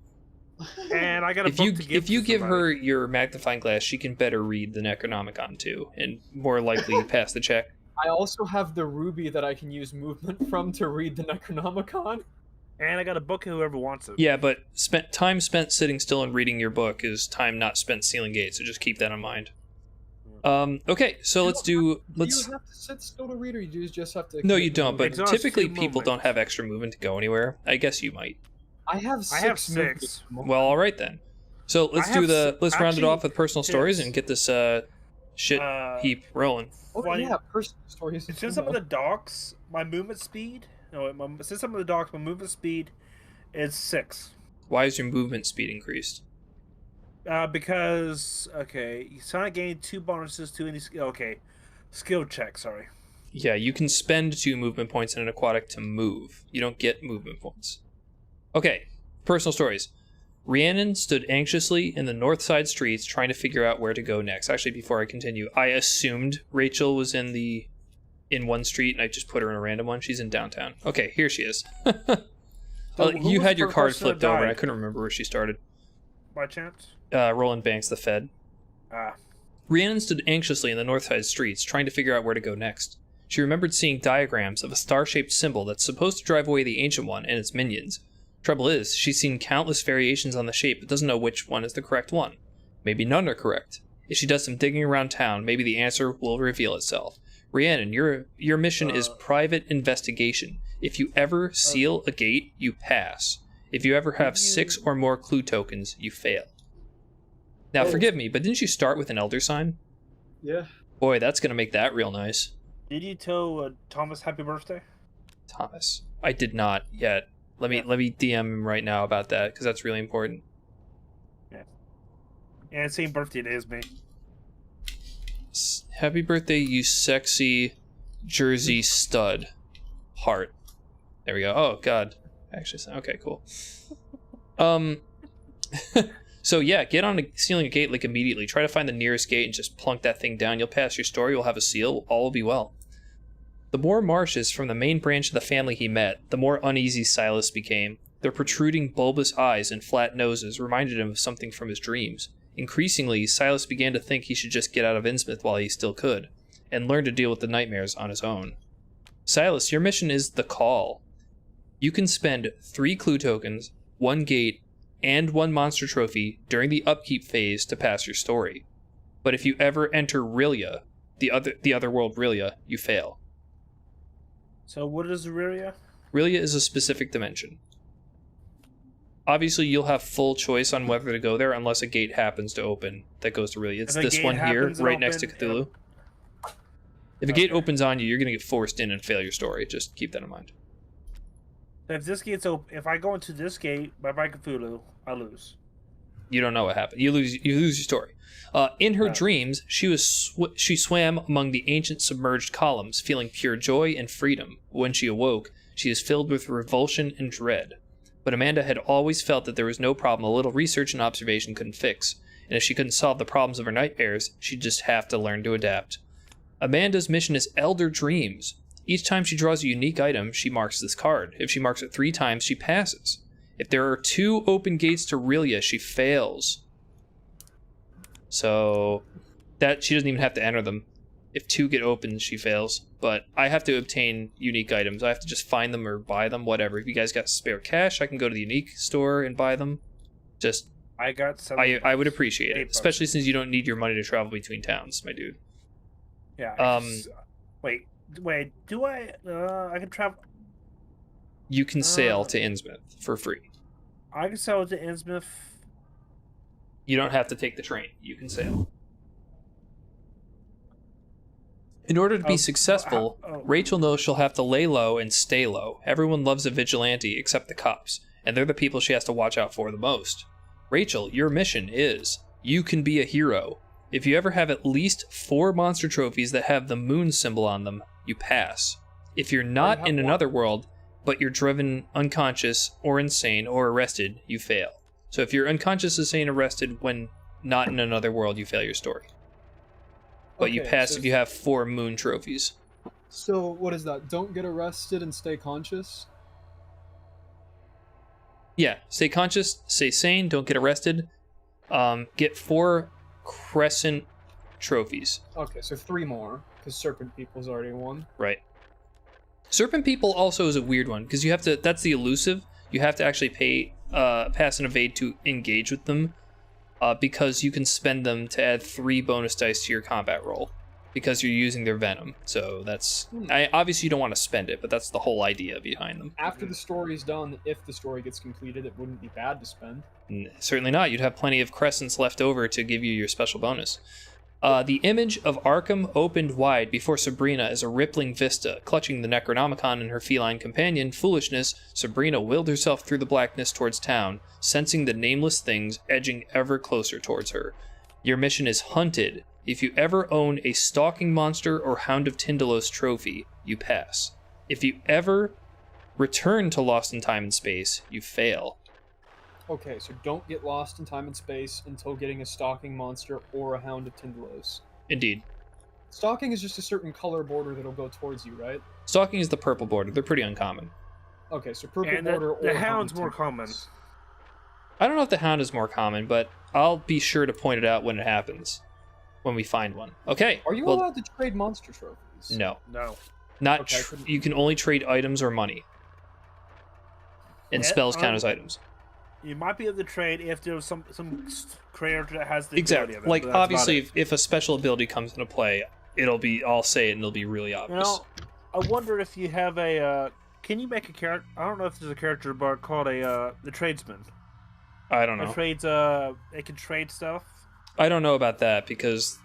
And I got a book to give If you to give somebody. her your magnifying glass, she can better read the Necronomicon too, and more likely pass the check. I also have the ruby that I can use movement from to read the Necronomicon. And I got a book whoever wants it. Yeah, but time spent sitting still and reading your book is time not spent sealing gates, so just keep that in mind. Okay, so let's. Do you have to sit still to read, or you just have to? No, you don't. But Exhaust typically, 2 people movement. don't have extra movement to go anywhere. I guess you might. I have 6. I have 6. Well, all right then. So let's round it actually, off with personal stories yes. and get this shit heap rolling. Oh Funny- yeah, personal stories. Since some of the docks, my movement speed. Since some of the docks, my movement speed is 6. Why is your movement speed increased? Because you cannot gain 2 bonuses to any skill. Okay, skill check. Sorry. Yeah, you can spend 2 movement points in an aquatic to move. You don't get movement points. Okay, personal stories. Rhiannon stood anxiously in the north side streets trying to figure out where to go next. Actually, before I continue, I assumed Rachel was in one street and I just put her in a random one. She's in downtown. Okay, here she is. You had your card flipped over and I couldn't remember where she started. By chance? Roland Banks, the Fed. Ah. Rhiannon stood anxiously in the north side streets trying to figure out where to go next. She remembered seeing diagrams of a star-shaped symbol that's supposed to drive away the Ancient One and its minions. Trouble is, she's seen countless variations on the shape but doesn't know which one is the correct one. Maybe none are correct. If she does some digging around town, maybe the answer will reveal itself. Rhiannon, your mission is private investigation. If you ever seal a gate, you pass. If you ever have 6 or more clue tokens, you fail. Now, forgive me, but didn't you start with an elder sign? Yeah. Boy, that's going to make that real nice. Did you tell Thomas happy birthday? Thomas. I did not yet. Let me DM him right now about that, because that's really important. Yeah. And same birthday day as me. Happy birthday, you sexy Jersey stud. Heart. There we go. Oh, God. Actually, okay, cool. So yeah, get on sealing a gate like immediately. Try to find the nearest gate and just plunk that thing down. You'll pass your story. You'll have a seal. All will be well. The more marshes from the main branch of the family he met, the more uneasy Silas became. Their protruding bulbous eyes and flat noses reminded him of something from his dreams. Increasingly, Silas began to think he should just get out of Innsmouth while he still could, and learn to deal with the nightmares on his own. Silas, your mission is the Call. You can spend 3 clue tokens, 1 gate, and 1 monster trophy during the upkeep phase to pass your story. But if you ever enter Rilia, the other world Rilia, you fail. So what is Rilia? Rilia is a specific dimension. Obviously, you'll have full choice on whether to go there unless a gate happens to open that goes to Rilia. It's this one here, right next to Cthulhu. If a gate opens on you, you're going to get forced in and fail your story. Just keep that in mind. If this gate's open, if I go into this gate by Cthulhu, I lose. You don't know what happened. You lose your story. In her dreams, she swam among the ancient submerged columns, feeling pure joy and freedom. When she awoke, she is filled with revulsion and dread. But Amanda had always felt that there was no problem a little research and observation couldn't fix, and if she couldn't solve the problems of her nightmares, she'd just have to learn to adapt. Amanda's mission is Elder Dreams. Each time she draws a unique item, she marks this card. If she marks it 3 times, she passes. If there are 2 open gates to Rilia, she fails. So that she doesn't even have to enter them. If 2 get open, she fails. But I have to obtain unique items. I have to just find them or buy them, whatever. If you guys got spare cash, I can go to the unique store and buy them. Just I got some. I would appreciate it, especially since you don't need your money to travel between towns, my dude. Yeah. Wait. Do I? I can travel. You can sail to Innsmouth for free. I can sail to Innsmouth. You don't have to take the train. You can sail. In order to be successful, Rachel knows she'll have to lay low and stay low. Everyone loves a vigilante except the cops, and they're the people she has to watch out for the most. Rachel, your mission is, you can be a hero. If you ever have at least 4 monster trophies that have the moon symbol on them, you pass. If you're not in another world, but you're driven unconscious or insane or arrested, you fail. So if you're unconscious, insane, arrested when not in another world, you fail your story. But you pass if you have 4 moon trophies. So what is that? Don't get arrested and stay conscious? Yeah, stay conscious, stay sane, don't get arrested. Get 4 crescent trophies. Okay, so 3 more, because Serpent People's already won. Right. Serpent People also is a weird one, because you have to, that's the elusive, you have to actually pay, pass and evade to engage with them, because you can spend them to add 3 bonus dice to your combat roll, because you're using their venom. So that's, obviously you don't want to spend it, but that's the whole idea behind them. After the story's done, if the story gets completed, it wouldn't be bad to spend. Certainly not. You'd have plenty of crescents left over to give you your special bonus. The image of Arkham opened wide before Sabrina as a rippling vista. Clutching the Necronomicon and her feline companion, Foolishness, Sabrina willed herself through the blackness towards town, sensing the nameless things edging ever closer towards her. Your mission is Hunted. If you ever own a Stalking Monster or Hound of Tindalos trophy, you pass. If you ever return to Lost in Time and Space, you fail. Okay, so don't get lost in time and space until getting a Stalking Monster or a Hound of Tindalos. Indeed. Stalking is just a certain color border that'll go towards you, right? Stalking is the purple border. They're pretty uncommon. Okay, so purple And border or the Hound's more Tindalos. common. I don't know if the Hound is more common, but I'll be sure to point it out when it happens. When we find one. Okay. Are you allowed to trade monster trophies? No. No. Not Okay, you can only trade items or money. And spells count as items. You might be able to trade if there's some creator that has the Exactly. ability of it, Like, but that's obviously, if a special ability comes into play, it'll be, I'll say it and it'll be really obvious. You know, I wonder if you have a, can you make a character, I don't know if there's a character but called the tradesman. I don't know. It trades, it can trade stuff. I don't know about that, because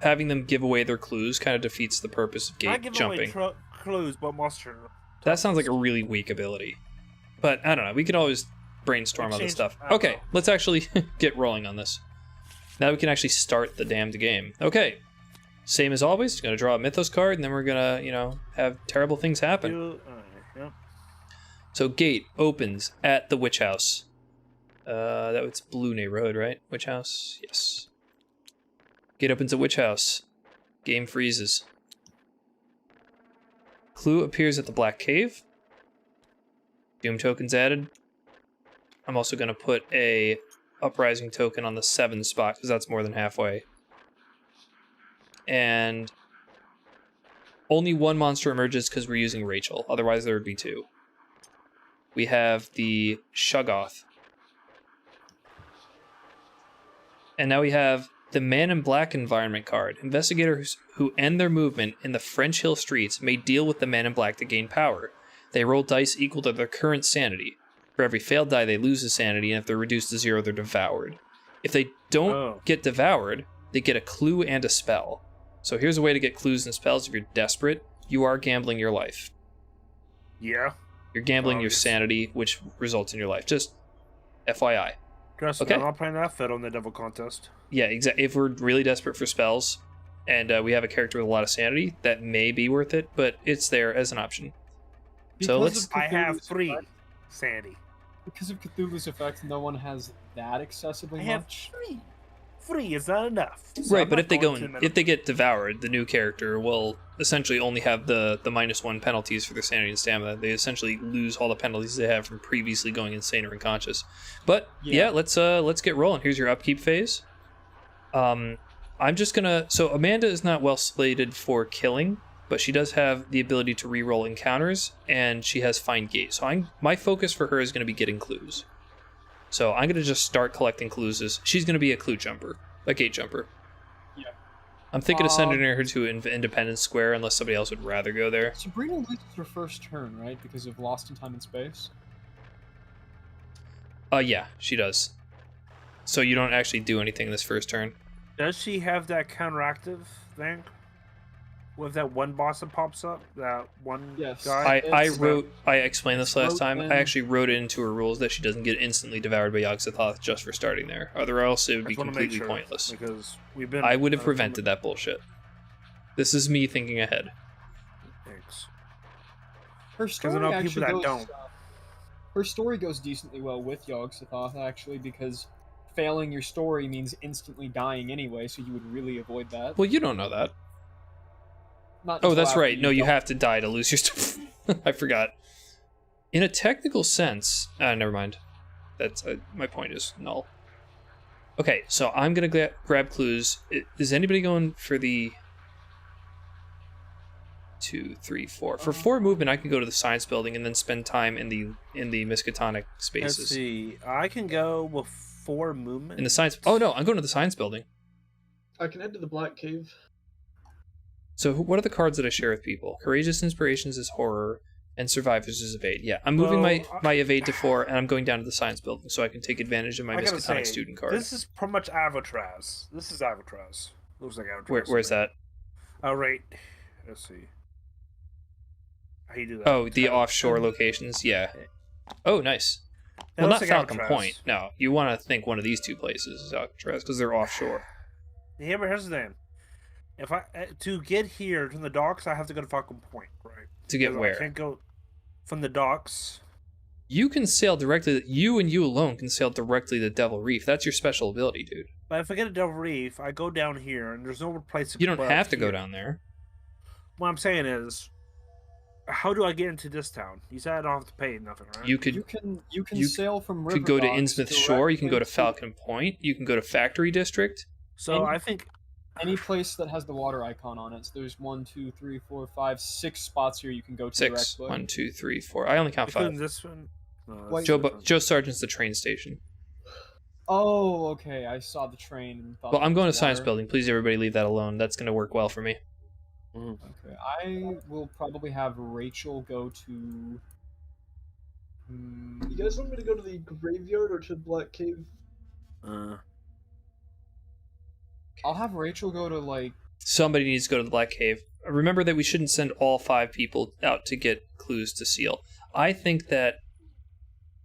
having them give away their clues kind of defeats the purpose of gate jumping. Away clues, but monster. That sounds like a really weak ability. But, I don't know, we could always brainstorm other stuff. Okay, let's actually get rolling on this. Now we can actually start the damned game. Okay, same as always, gonna draw a Mythos card, and then we're gonna, you know, have terrible things happen. So gate opens at the witch house. It's blue neighborhood, right? Witch house, yes. Gate opens at witch house. Game freezes. Clue appears at the Black Cave. Doom tokens added. I'm also going to put a Uprising token on the 7 spot, because that's more than halfway. And only one monster emerges because we're using Rachel. Otherwise, there would be 2. We have the Shuggoth. And now we have the Man in Black environment card. Investigators who end their movement in the French Hill streets may deal with the Man in Black to gain power. They roll dice equal to their current sanity. For every failed die, they lose a sanity, and if they're reduced to 0, they're devoured. If they don't get devoured, they get a clue and a spell. So here's a way to get clues and spells if you're desperate. You are gambling your life. Yeah. You're gambling your sanity, which results in your life. Just FYI. Trust me, I'm not playing that fiddle in the devil contest. Yeah, exactly. If we're really desperate for spells, and we have a character with a lot of sanity, that may be worth it, but it's there as an option. Because I have 3 sanity. Because of Cthulhu's effect, no one has that excessively much. 3. 3 is not enough. So right, but if they get devoured, the new character will essentially only have the -1 penalties for their sanity and stamina. They essentially lose all the penalties they have from previously going insane or unconscious. But yeah, let's get rolling. Here's your upkeep phase. I'm just gonna. So Amanda is not well slated for killing, but she does have the ability to reroll encounters, and she has Find Gate. So my focus for her is going to be getting clues. So I'm going to just start collecting clues. She's going to be a clue jumper, a gate jumper. Yeah. I'm thinking of sending her to Independence Square, unless somebody else would rather go there. Sabrina loses her first turn, right? Because of Lost in Time and Space? Yeah, she does. So you don't actually do anything this first turn. Does she have that counteractive thing? With that one boss that pops up? That one guy? I explained this last time. I actually wrote it into her rules that she doesn't get instantly devoured by Yog-Sothoth just for starting there. Or else it would be completely pointless. Because I would have prevented that bullshit. This is me thinking ahead. Thanks. Her story actually goes, her story goes decently well with Yog-Sothoth, actually, because failing your story means instantly dying anyway, so you would really avoid that. Well, you don't know that. That's right. No, you have to die to lose your stuff. I forgot. In a technical sense... never mind. That's my point is null. Okay, so I'm going to grab clues. Is anybody going for the... 2, 3, 4? For 4 movement, I can go to the science building and then spend time in the Miskatonic spaces. Let's see. I can go with 4 movement. In the science... Oh, no, I'm going to the science building. I can head to the Black Cave. So what are the cards that I share with people? Courageous Inspirations is horror, and Survivors is evade. Yeah, I'm moving my evade to 4, and I'm going down to the science building so I can take advantage of my Miskatonic student card. This is pretty much Alcatraz. This is Alcatraz. Looks like Alcatraz. Where's that? Oh, right. Let's see. How do you do that? Oh, the offshore locations. Yeah. Oh, nice. Well, not Falcon Point. No, you want to think one of these 2 places is Alcatraz because they're offshore. Yeah, but here's the thing. If to get here from the docks, I have to go to Falcon Point, right? To get where? I can't go from the docks. You can sail directly. You and you alone can sail directly to Devil Reef. That's your special ability, dude. But if I get to Devil Reef, I go down here, and there's no place to go. You don't have to go down there. What I'm saying is, how do I get into this town? You said I don't have to pay nothing, right? You can sail from River. You could go to Innsmouth Shore. You can go to Falcon Point. You can go to Factory District. So I think. Any place that has the water icon on it. So there's 1, 2, 3, 4, 5, 6 spots here you can go to. 6. 1, 2, 3, 4. I only count 5. This one. Joe Sargent's the train station. Oh, okay. I saw the train. And thought well, I'm going to Science Building. Please, everybody, leave that alone. That's going to work well for me. Okay. I will probably have Rachel go to. You guys want me to go to the graveyard or to the Black Cave? I'll have Rachel go to, like... Somebody needs to go to the Black Cave. Remember that we shouldn't send all 5 people out to get clues to seal. I think that...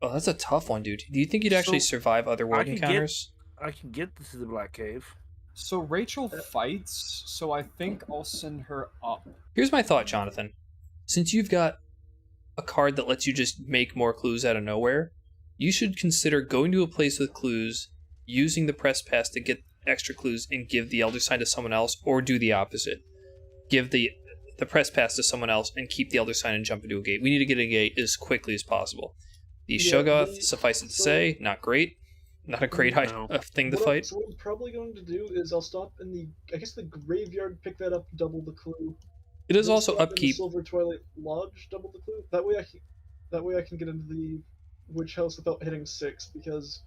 Oh, that's a tough one, dude. Do you think you'd actually survive other world encounters? I can get to the Black Cave. So Rachel fights, so I think I'll send her up. Here's my thought, Jonathan. Since you've got a card that lets you just make more clues out of nowhere, you should consider going to a place with clues, using the press pass to get extra clues and give the Elder Sign to someone else, or do the opposite. Give the the press pass to someone else and keep the elder sign and jump into a gate. We need to get a gate as quickly as possible. The Shoggoth, suffice it to say, not great. Not a great thing to fight. So what I'm probably going to do is I'll stop in the graveyard, pick that up, double the clue. It is also upkeep. In the Silver Twilight Lodge, double the clue. That way I can get into the Witch House without hitting 6, because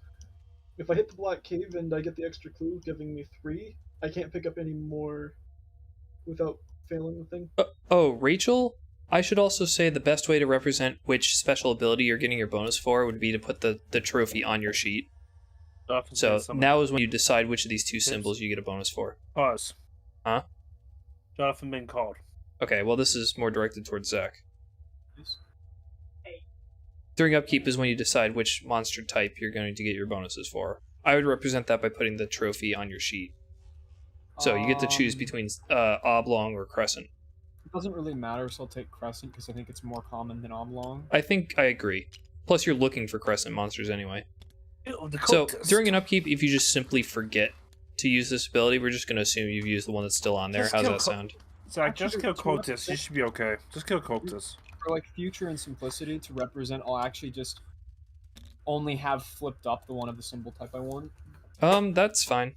if I hit the Black Cave and I get the extra clue, giving me 3, I can't pick up any more without failing the thing. Rachel? I should also say the best way to represent which special ability you're getting your bonus for would be to put the trophy on your sheet. So now is when you decide which of these two symbols you get a bonus for. Pause. Huh? Jonathan been called. Okay, well this is more directed towards Zach. During upkeep is when you decide which monster type you're going to get your bonuses for. I would represent that by putting the trophy on your sheet. So you get to choose between oblong or crescent. It doesn't really matter, so I'll take crescent because I think it's more common than oblong. I think I agree. Plus you're looking for crescent monsters anyway. So during an upkeep, if you just simply forget to use this ability, we're just going to assume you've used the one that's still on there. How's that sound? Zach, just kill Cultist. You should be okay. Just kill Cultist. For like future and simplicity to represent, I'll actually just only have flipped up the one of the symbol type I want. That's fine.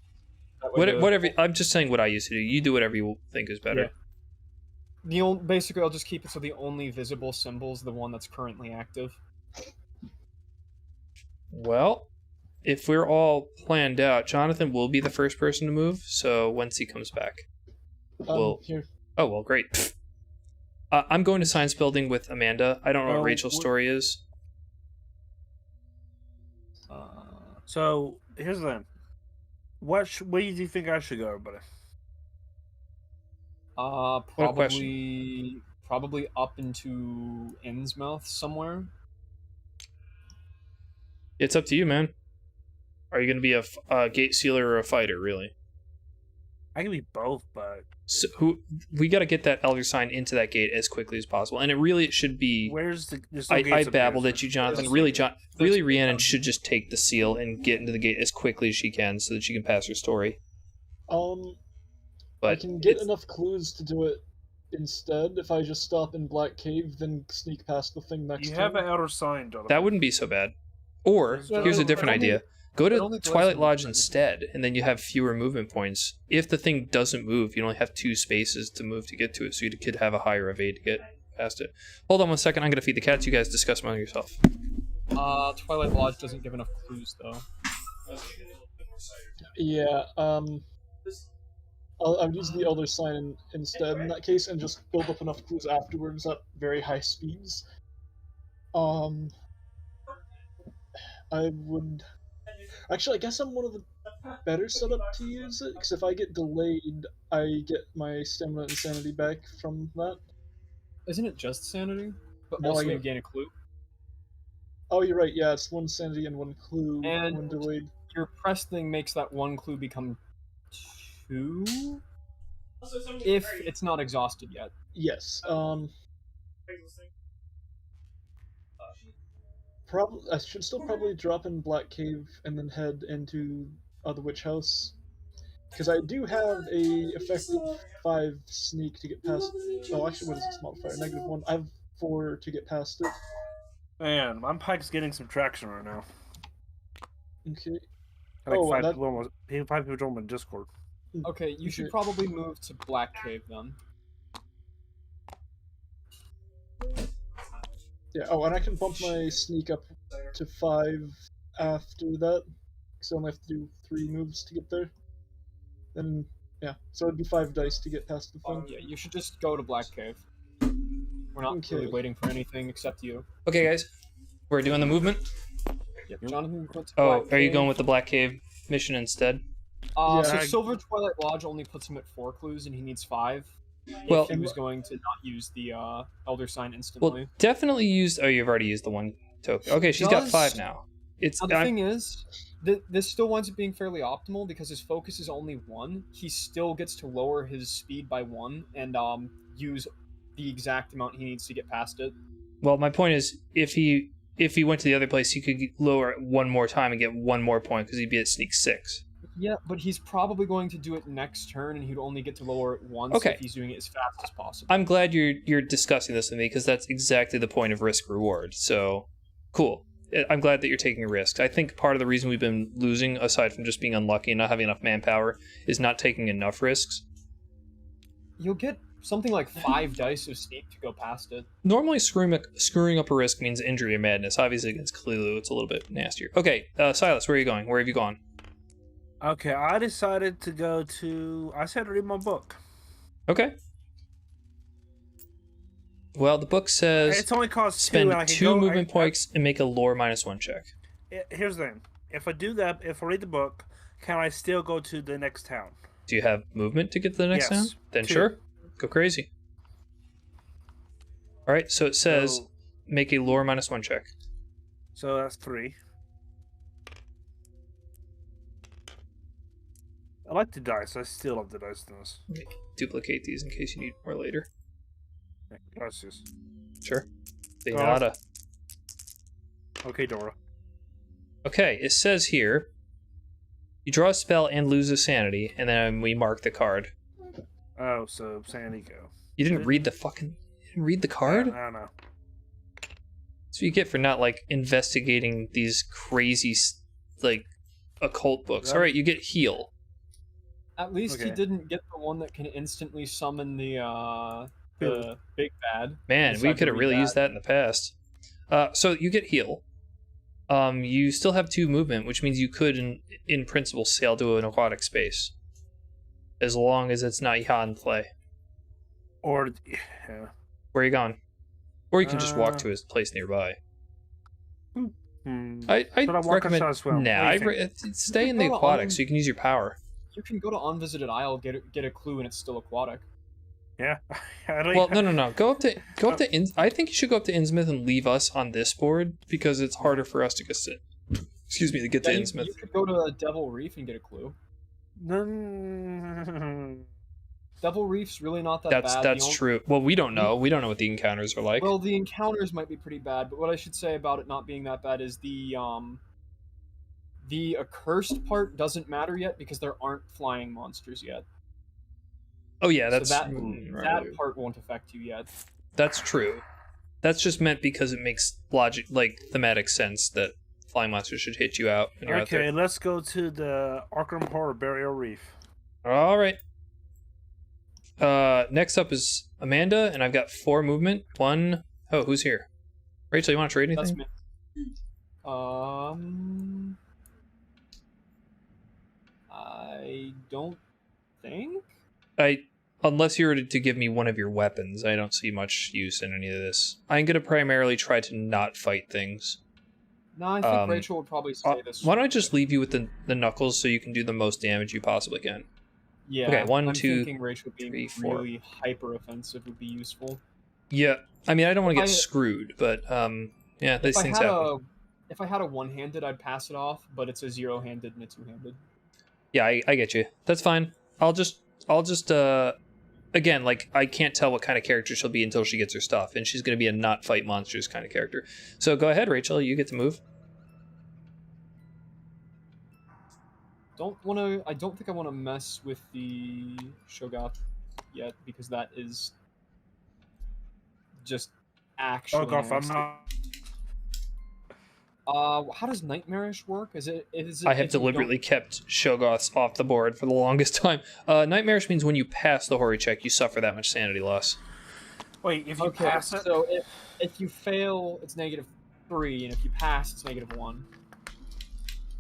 Whatever. I'm just saying what I used to do. You do whatever you think is better. Yeah. Basically, I'll just keep it so the only visible symbol is the one that's currently active. Well, if we're all planned out, Jonathan will be the first person to move. So once he comes back, Here. Oh well, great. I'm going to science building with Amanda. I don't know what Rachel's story is. So here's the thing. Where do you think I should go, everybody? Probably up into Innsmouth somewhere. It's up to you, man. Are you going to be a gate sealer or a fighter, really? I can be both, but we got to get that elder sign into that gate as quickly as possible, and it should be. Where's the? I babbled at you, Jonathan. Really, Rhiannon should just take the seal and get into the gate as quickly as she can, so that she can pass her story. But I can get enough clues to do it instead. If I just stop in Black Cave, then sneak past the thing next. You have an elder sign, Jonathan. That wouldn't be so bad. Or here's a different idea. Go to Twilight Lodge instead, and then you have fewer movement points. If the thing doesn't move, you only have 2 spaces to move to get to it, so you could have a higher evade to get past it. Hold on 1 second, I'm going to feed the cats. You guys discuss among yourself. Twilight Lodge doesn't give enough clues, though. Yeah, I would use the Elder Sign instead in that case, and just build up enough clues afterwards at very high speeds. I would... Actually, I guess I'm one of the better set up to use it, because if I get delayed, I get my stamina and sanity back from that. Isn't it just sanity? But No, also you gain a clue? Oh, you're right, yeah, it's 1 sanity and 1 clue And when delayed. Your press thing makes that 1 clue become 2? If it's not exhausted yet. Yes, I should still probably drop in Black Cave and then head into the Witch House, because I do have a effective 5 sneak to get past. Oh, actually, what is this modifier? -1. I have 4 to get past it. Man, my pike's getting some traction right now. Okay. Like 5 people joined my Discord. Okay, you should probably move to Black Cave then. Yeah, and I can bump my sneak up to 5 after that, because I only have to do 3 moves to get there. Then, yeah, so it'd be 5 dice to get past the thing. Yeah, you should just go to Black Cave. We're not really waiting for anything except you. Okay, guys. We're doing the movement? Yep, Jonathan went to Black Cave. Are you going with the Black Cave mission instead? So Silver Twilight Lodge only puts him at 4 clues, and he needs 5. Well, if he was going to not use the Elder Sign instantly. Well, definitely use... Oh, you've already used the 1 token. Okay, she's got 5 now. Now, the thing is, this still winds up being fairly optimal, because his focus is only 1. He still gets to lower his speed by 1, and use the exact amount he needs to get past it. Well, my point is, if he went to the other place, he could lower it 1 more time and get 1 more point, because he'd be at sneak 6. Yeah, but he's probably going to do it next turn, and he'd only get to lower it once Okay. if he's doing it as fast as possible. I'm glad you're discussing this with me because that's exactly the point of risk reward. So, cool. I'm glad that you're taking a risk. I think part of the reason we've been losing, aside from just being unlucky and not having enough manpower, is not taking enough risks. You'll get something like 5 dice of sneak to go past it. Normally, screwing up a risk means injury or madness. Obviously, against Cthulhu, it's a little bit nastier. Okay, Silas, where are you going? Where have you gone? Okay, I decided to go to... I said read my book. Okay. Well, the book says It's only cost 2, spend and I can 2 go, movement points and make a lore -1 check. Here's the thing. If I do that, if I read the book, can I still go to the next town? Do you have movement to get to the next Yes, town? Then 2. sure. Go crazy. All right, so it says make a lore -1 check. So that's 3. I like the dice. I still love the dice in this. Duplicate these in case you need more later. Gracias. Sure. De nada. Okay, Dora. Okay, it says here, you draw a spell and lose a sanity, and then we mark the card. Oh, so Sandy go. You didn't read the fucking... You didn't read the card? I don't know. That's what you get for not, like, investigating these crazy, like, occult books. Yep. Alright, you get heal. At least he Okay. didn't get the one that can instantly summon the big bad. Man, we Decided could to have read really used that in the past. So you get heal. You still have 2 movement, which means you could, in principle, sail to an aquatic space. As long as it's not yacht in play. Or, yeah. Where are you going? Or you can just walk to a place nearby. I Should I walk or recommend... should I swim? Nah, What do you stay in the Go aquatic on. so you can use your power. You can go to Unvisited Isle, get a clue, and it's still aquatic. Yeah. I don't Well, no. Go up to I think you should go up to Innsmouth and leave us on this board because it's harder for us to get to Yeah, Innsmouth. you could go to Devil Reef and get a clue. No. Devil Reef's really not that bad. That's true. Well, we don't know. We don't know what the encounters are like. Well, the encounters might be pretty bad, but what I should say about it not being that bad is the accursed part doesn't matter yet because there aren't flying monsters yet. Oh yeah, So that's that part won't affect you yet. That's true. That's just meant because it makes thematic sense that flying monsters should hit you out when you're out Okay, there. let's go to the Arkham Horror Burial Reef. All right. Next up is Amanda, and I've got 4 movement. 1. Oh, who's here? Rachel, you want to trade anything? That's me. I don't think. Unless you were to give me one of your weapons, I don't see much use in any of this. I'm gonna primarily try to not fight things. No, I think Rachel would probably say this. Why don't I just leave you with the knuckles so you can do the most damage you possibly can? Yeah. Okay, 1, I'm 2, thinking Rachel being 3, 4. really hyper offensive would be useful. Yeah, I mean I don't want to get I- screwed, but yeah, these things happen. If I had a one-handed, I'd pass it off, but it's a zero-handed and a two-handed. Yeah, I get you. That's fine. I'll just again, like, I can't tell what kind of character she'll be until she gets her stuff, and she's going to be a not fight monsters kind of character. So go ahead, Rachel, you get to move. I don't think I want to mess with the Shogoth yet, because that is just actually Fuck off, I'm nasty. not. How does Nightmarish work? Is it I have if you deliberately kept Shogoths off the board for the longest time. Nightmarish means when you pass the Hori check, you suffer that much sanity loss. Wait, if you Okay, pass it? so if you fail, it's -3, and if you pass, it's -1.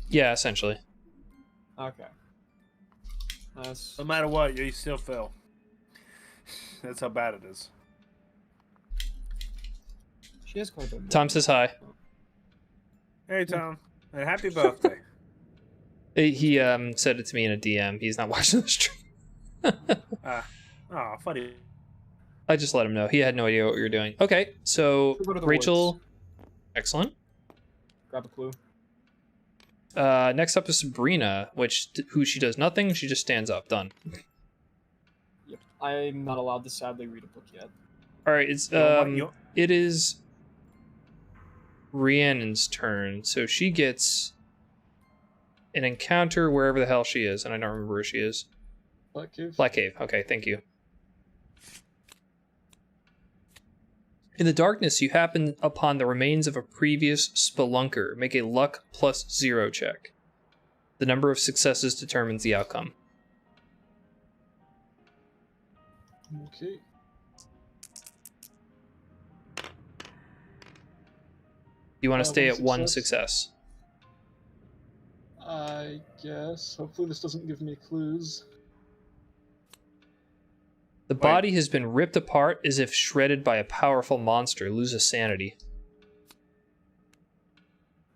Yeah, essentially. Okay. That's No matter what, you still fail. That's how bad it is. she has quite a bit more. Tom says hi. Hey, Tom. And happy birthday. He said it to me in a DM. He's not watching the stream. Oh, funny. I just let him know. He had no idea what we were doing. Okay, so We'll go to the Rachel. woods. Excellent. Grab a clue. Next up is Sabrina, who she does nothing. She just stands up. Done. Yep. I'm not allowed to sadly read a book yet. All right, it's it is Rhiannon's turn, so she gets an encounter wherever the hell she is, and I don't remember where she is. Black Cave. Black Cave. Okay, thank you. In the darkness, you happen upon the remains of a previous spelunker. Make a luck +0 check. The number of successes determines the outcome. Okay. You want to stay at one one success. I guess. Hopefully this doesn't give me clues. The body has been ripped apart as if shredded by a powerful monster. Lose a sanity.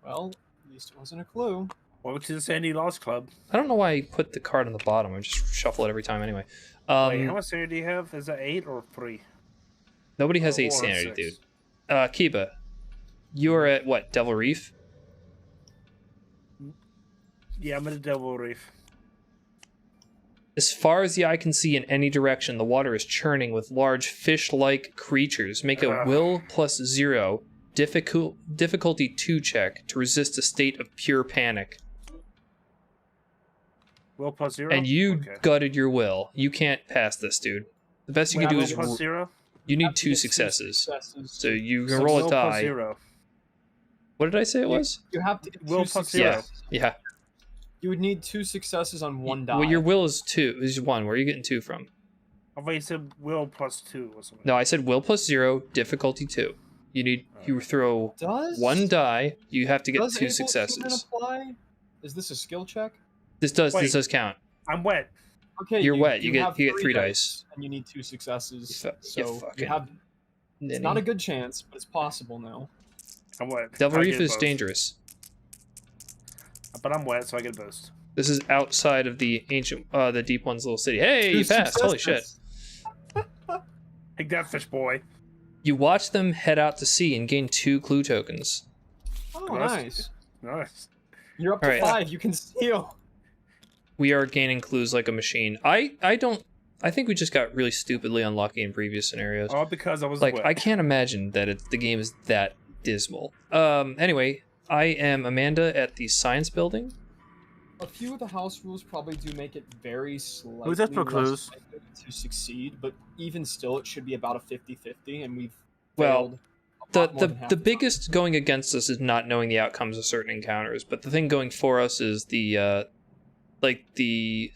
Well, at least it wasn't a clue. Welcome to the Sandy Lost Club. I don't know why I put the card on the bottom. I just shuffle it every time anyway. Wait, how much sanity do you have? Is that 8 or 3? Nobody has 8 or sanity, 6? dude. Kiba, you are at what? Devil Reef? Yeah, I'm at a Devil Reef. As far as the eye can see in any direction, the water is churning with large fish-like creatures. Make a will +0, difficulty 2 check to resist a state of pure panic. Will +0? And you gutted your will. You can't pass this, dude. The best you can do is... Will +0? You need 2 successes. So you can roll a will die. +0. What did I say it was? You have to get Will two +0. successes. Yeah. You would need 2 successes on 1 die. Well, your will is 2. Is 1. Where are you getting 2 from? I thought you said will +2 or something. No, I said will +0, difficulty 2. You need you throw Does 1 die. You have to get does 2 able successes. treatment apply? Is this a skill check? This does Wait. count. I'm wet. Okay, You're wet. You have get 3 dice. and you need 2 successes. You So fucking you have. It's ninny. not a good chance, but it's possible now. I'm wet. Devil I Reef get is both. dangerous. But I'm wet, so I get a boost. This is outside of the ancient, the Deep One's little city. Hey, you 2 passed! Holy shit! successes. Take that, fish boy. You watch them head out to sea and gain 2 clue tokens. Oh, Nice. nice. Nice. You're up to Alright. 5. You can steal. We are gaining clues like a machine. I think we just got really stupidly unlucky in previous scenarios. All because I was Like, wet. I can't imagine that the game is that dismal. Anyway, I am Amanda at the science building. A few of the house rules probably do make it very slightly Who's that for less clues? likely to succeed, but even still, it should be about a 50-50, and we've Well, failed a lot more than half the time. biggest going against us is not knowing the outcomes of certain encounters, but the thing going for us is the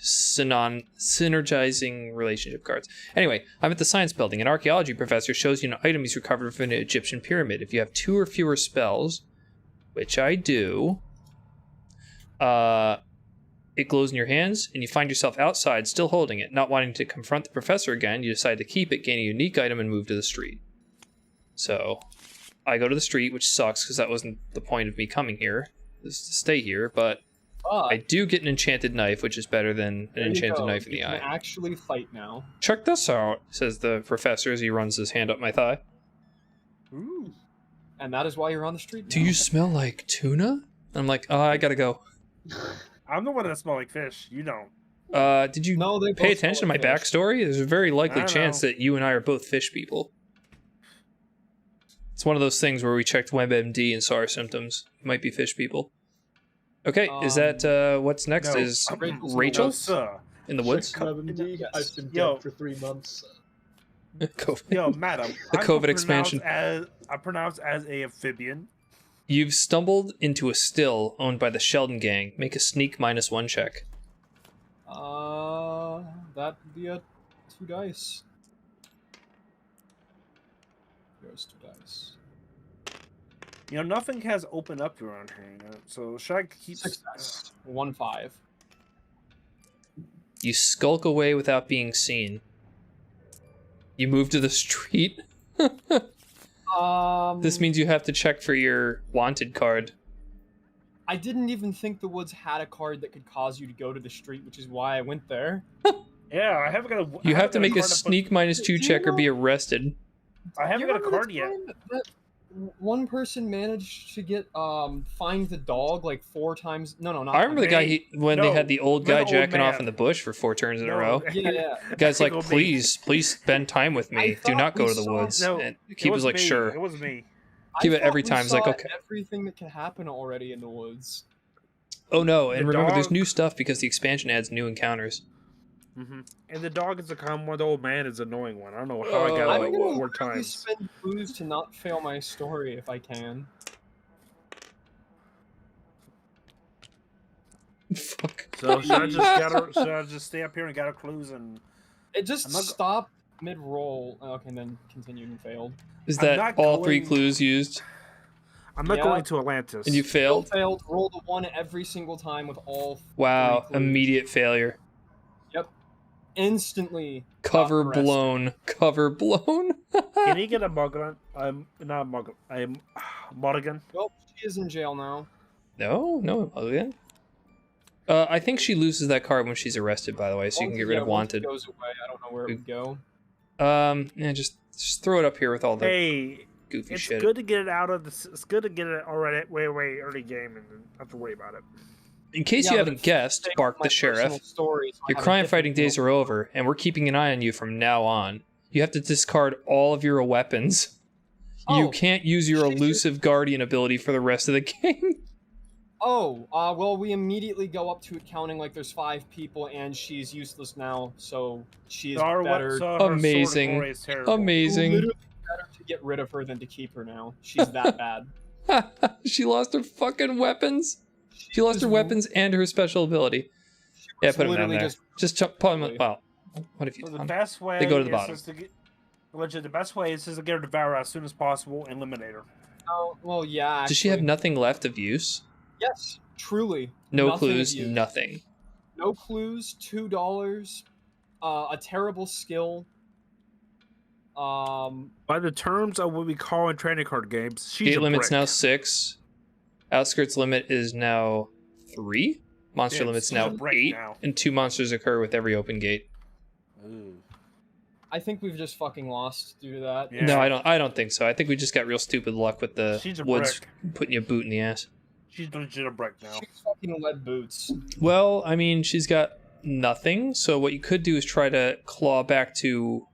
synergizing relationship cards. Anyway, I'm at the science building. An archaeology professor shows you an item he's recovered from an Egyptian pyramid. If you have 2 or fewer spells, which I do, it glows in your hands, and you find yourself outside, still holding it. Not wanting to confront the professor again, you decide to keep it, gain a unique item, and move to the street. So, I go to the street, which sucks, because that wasn't the point of me coming here, is to stay here, but I do get an enchanted knife, which is better than an enchanted knife in the eye. You can actually fight now. Check this out, says the professor as he runs his hand up my thigh. Ooh. And that is why you're on the street Do now. you smell like tuna? I'm like, oh, I gotta go. I'm the one that smells like fish. You don't. Did you No, they pay both attention to my smell like fish. backstory? There's a very likely I chance know. that you and I are both fish people. It's one of those things where we checked WebMD and saw our symptoms. Might be fish people. Okay, is that what's next? No. Is Rachel's Rachel No, sir. in the woods? WebMD, Yes. I've been Yo. dead for 3 months. COVID. Yo, madam. The I'm COVID pronounced expansion. I pronounce as a amphibian. You've stumbled into a still owned by the Sheldon gang. Make a sneak -1 check. That'd be a 2 dice. There's 2 dice. You know, nothing has opened up around here. You know? So should I keep? Success. 1-5. You skulk away without being seen. You move to the street. This means you have to check for your wanted card. I didn't even think the woods had a card that could cause you to go to the street, which is why I went there. Yeah, I haven't got a. You have to make a card put- sneak -2 Do you check or be know- arrested. I haven't You got a remember card the yet. time that one person managed to get find the dog like 4 times. No, not. I remember the guy Hey, when they no, had the old we're guy the old jacking off man. in the bush for 4 turns in a No. row. Yeah. The guy's like, Tickle me. please spend time with me. I Do thought not go we to the saw- woods. No, And It Keep was was like, me. sure. It was me. Keep I it every thought we time. It's like, saw okay. Everything that could happen already in the woods. Oh no, and The remember there's dog- new stuff because the expansion adds new encounters. And the dog is the common one. The old man is the annoying one. I don't know how I got I'm it gonna like 4 literally times. spend clues to not fail my story if I can. Fuck. So should I just stay up here and gather clues and? It just I'm not go- stopped mid-roll. Okay, and then continued and failed. Is I'm that not all 3 going- clues used? I'm not Yeah. going to Atlantis. And you failed? Failed. Rolled a 1 every single time with all 3 Wow, clues. immediate failure. Yep. Instantly. Cover got arrested. blown. Cover blown. Can he get a Mulligan? Not a Mulligan. I'm Mulligan. Well, she is in jail now. No, again. I think she loses that card when she's arrested, by the way, so you can get rid of once it wanted. goes away, I don't know where it would go. Yeah, just throw it up here with all the Hey, goofy it's shit. good to get it out of the. It's good to get it already way early game and not have to worry about it. In case Yeah, you but haven't it's guessed, staying Bark with the my personal Sheriff, story, so I your have a crime different fighting days feel. are over, and we're keeping an eye on you from now on. You have to discard all of your weapons. You Oh, can't use your Jesus. elusive guardian ability for the rest of the game. Oh, well, we immediately go up to it counting like there's 5 people, and she's useless now, so she is better. Amazing. Amazing. Literally better to get rid of her than to keep her now. She's that bad. She lost her fucking weapons. She lost her was- weapons and her special ability. Yeah, was put them down literally there. Just put them. Well, what have you So the done? best way They go to the is bottom. just to get. Legit, the best way is just to get her to devour as soon as possible and eliminate her. Oh, well, yeah. Does she have actually. nothing left of use? Yes, truly. No Nothing clues, of use. nothing. No clues, $2, a terrible skill. By the terms of what we call in trading card games, she's Gate a limit's brick. now 6. Outskirts limit is now 3. Monster Yeah, limit's she's now a brick 8. now. And 2 monsters occur with every open gate. Ooh. I think we've just fucking lost due to that. Yeah. No, I don't think so. I think we just got real stupid luck with the She's a woods brick. putting you a boot in the ass. She's legit a brick now. She's fucking lead boots. Well, I mean, she's got nothing. So what you could do is try to claw back to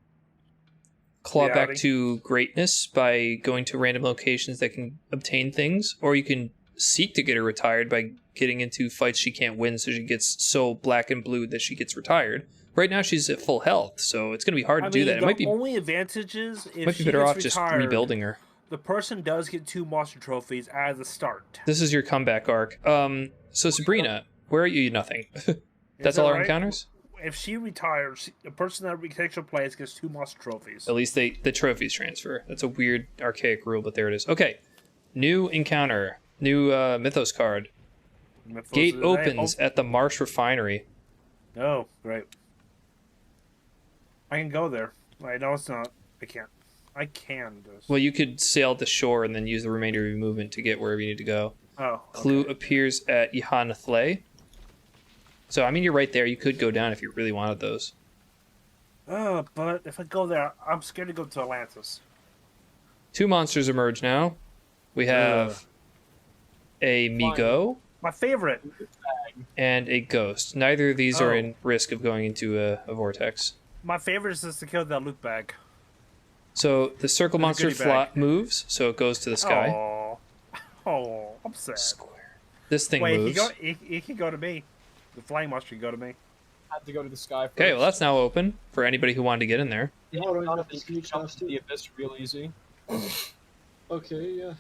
Reality. greatness by going to random locations that can obtain things, or you can seek to get her retired by getting into fights she can't win, so she gets so black and blue that she gets retired. Right now she's at full health, so it's going to be hard to do that. It might be only advantage is if might she be better gets off just retired, rebuilding her. The person does get 2 monster trophies as a start. This is your comeback arc. So Sabrina, where are you? Nothing. That's that all our right? encounters. If she retires, the person that takes her place gets 2 monster trophies. At least the trophies transfer. That's a weird archaic rule, but there it is. Okay, new encounter, new Mythos card. Mythos Gate is- opens at the Marsh Refinery. Oh, great. I can go there. Wait, no, it's not. I can't. I can do this. Well, you could sail to shore and then use the remainder of your movement to get wherever you need to go. Oh, Clue okay. appears at Ihanathle. So, I mean, you're right there. You could go down if you really wanted those. But if I go there, I'm scared to go to Atlantis. 2 monsters emerge now. We have a Migo My favorite. and a Ghost. Neither of these are Oh. in risk of going into a vortex. My favorite is just to kill that loot bag. So, the circle There's a monster goodie bag. moves, so it goes to the sky. Oh, I'm sad. Square. This thing Wait, moves. he can go to me. The flying monster can go to me. Had to go to the sky first. Okay, well, that's now open for anybody who wanted to get in there. Yeah, Oh, don't you not have if to you sneak jump past into the it? abyss real easy. Okay, yeah.